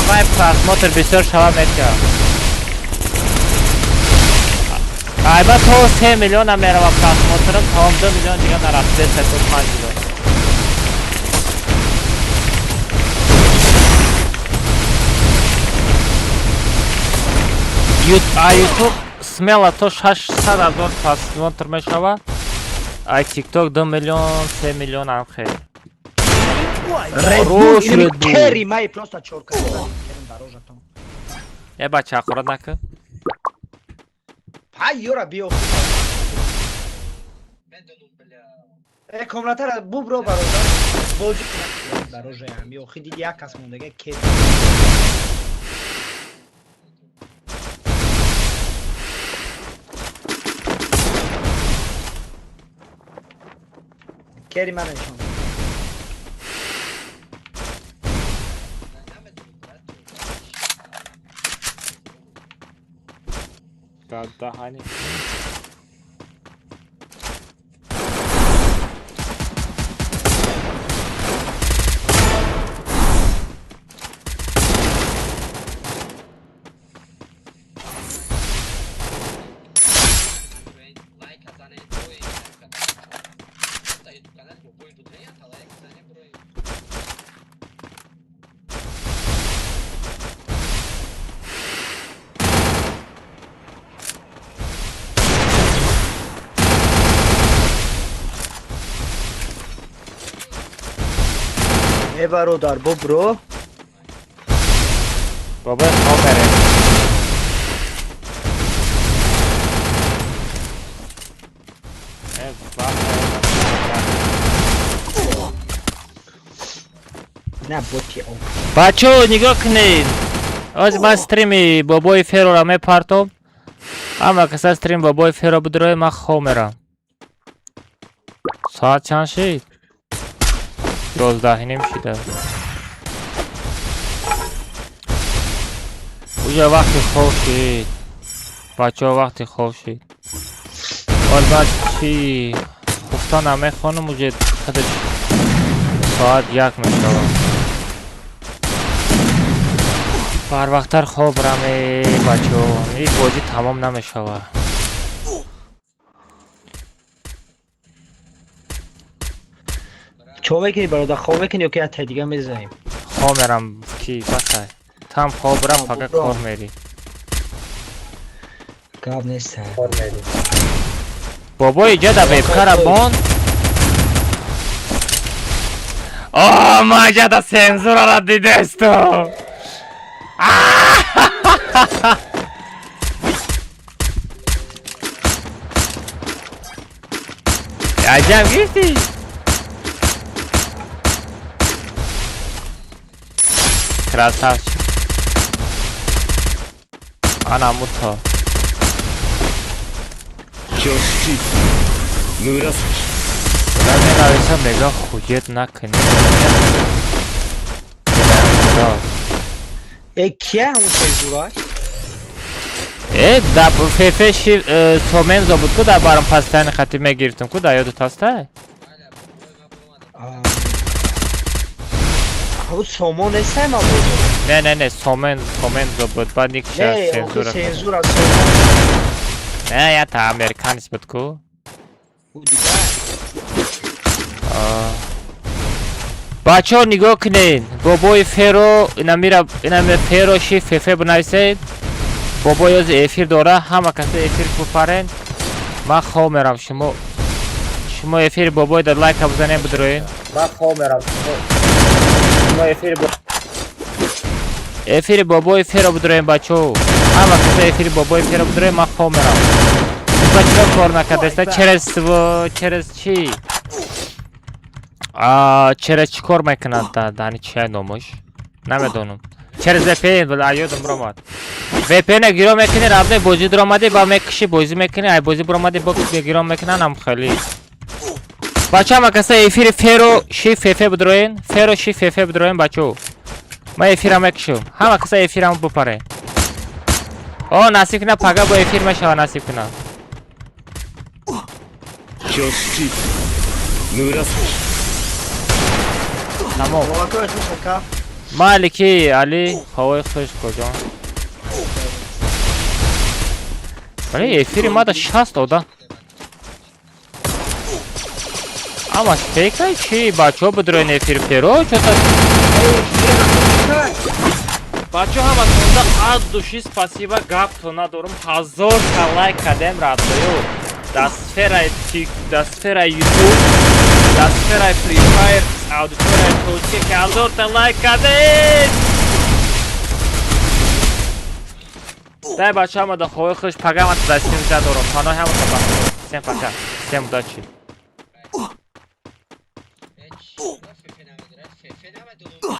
Speaker 1: Вай просмотр бисёр шава мекард. Айба то 3 миллион мерава просмотрам, тамом 2 миллион дигар нарафте 3-5 миллион. YouTube смело то 600,000 просмотр мешава. Ай TikTok 2 миллион 3 миллион ам хел. Хорош Red Bull.
Speaker 10: Кери май просто чорка.
Speaker 1: Е бача хурад нака.
Speaker 10: Ай ёра биё. Комнатара бу бро бародар. Боҷи бароже ам биё хиди як кас мондага ке. کری من نشون
Speaker 1: دهانی
Speaker 10: ای برادر برو
Speaker 1: بابا خامره
Speaker 10: نه بوتی او
Speaker 1: بچه ها نگاه کنین از من استریمی بابای فیرو را میپرتم اما کسی استریم بابای فیرو بدروی من خواه میرم ساعت چند شید؟ 12 نیم شده اوجا وقتی خواه شید بچه ها وقتی خواه شید البته چی گفتان همه خانم اوجا خودش ساعت 1 میشود بر وقتر خواب رمه بچه ها این بازی تمام نمیشود
Speaker 10: چو بکنی برادر خواب بکنی یا که حتی دیگه میزنیم
Speaker 1: خواه میرم کی بسه تم خواه برم فقط کار میری
Speaker 10: گاب نیست
Speaker 1: بابا ایجا دا ویبکر بان آه ما ایجا دا سنسور را دیده استو عجب گیفتی красавчик انا موتا نمی‌نویسم نگاه خوجت نکنی
Speaker 10: ای کیه همون سنسوراش؟
Speaker 1: در فیفش تومن زبود که در بارم پستین خطی میگیرتم که در یادت هسته؟
Speaker 10: او سومون نیسته ما بود
Speaker 1: نه سومن زبود بعد یک شهر سنسور
Speaker 10: سنسور از
Speaker 1: نه یا تا امریکانیست بود که
Speaker 10: او دیگه
Speaker 1: بچه ها نگاه کنین بابای فیرو اینا فیرو شی فیفه بنویسید بابای از افیر داره همه کسی افیر بپرین من خواه میرم شما افیر بابای در لایک بزنین بدروین من خواه میرم شما افیر بابای فیرو بدروین بچه ها همه کسی افیر بابای فیرو بدروین من خواه میرم بچه کار نکرده چرس چی؟ چرا چی کار میکنند دانی چی نامش نمیدونم چرا VPN ولی ایادم برامد VPN گیرا میکنی رابطه بازی درآمده با میکشی بازی میکنی ای بازی برآمده با گیرا میکنن هم خیلی بچه هم کسی افیر فیرو شی فیفه بدروین فیرو شی فیفه بدروین بچه ما افیر هم میکشم همه کسی افیر هم بپره نصیب کنه پگه با افیر میشه نصیب کنه تمام مالکی علی هوای خوش کجا ولی افیری ما دا 60 داده اما فکر چی بچه ها بدروین افیر فیرو چطور بچه ها از اونده از دوشی спасибо گپ تو ندارم 1000 تا لایک کردم رادیو در سفر یوتیوب در سفر فری فایر auditoria توچه که 1000 تا لایک کردید در بچه ها ما در خواه خوش پگه ما تا دستیم زد دارم تانای همون تا بخور سیم پکر سیم داچی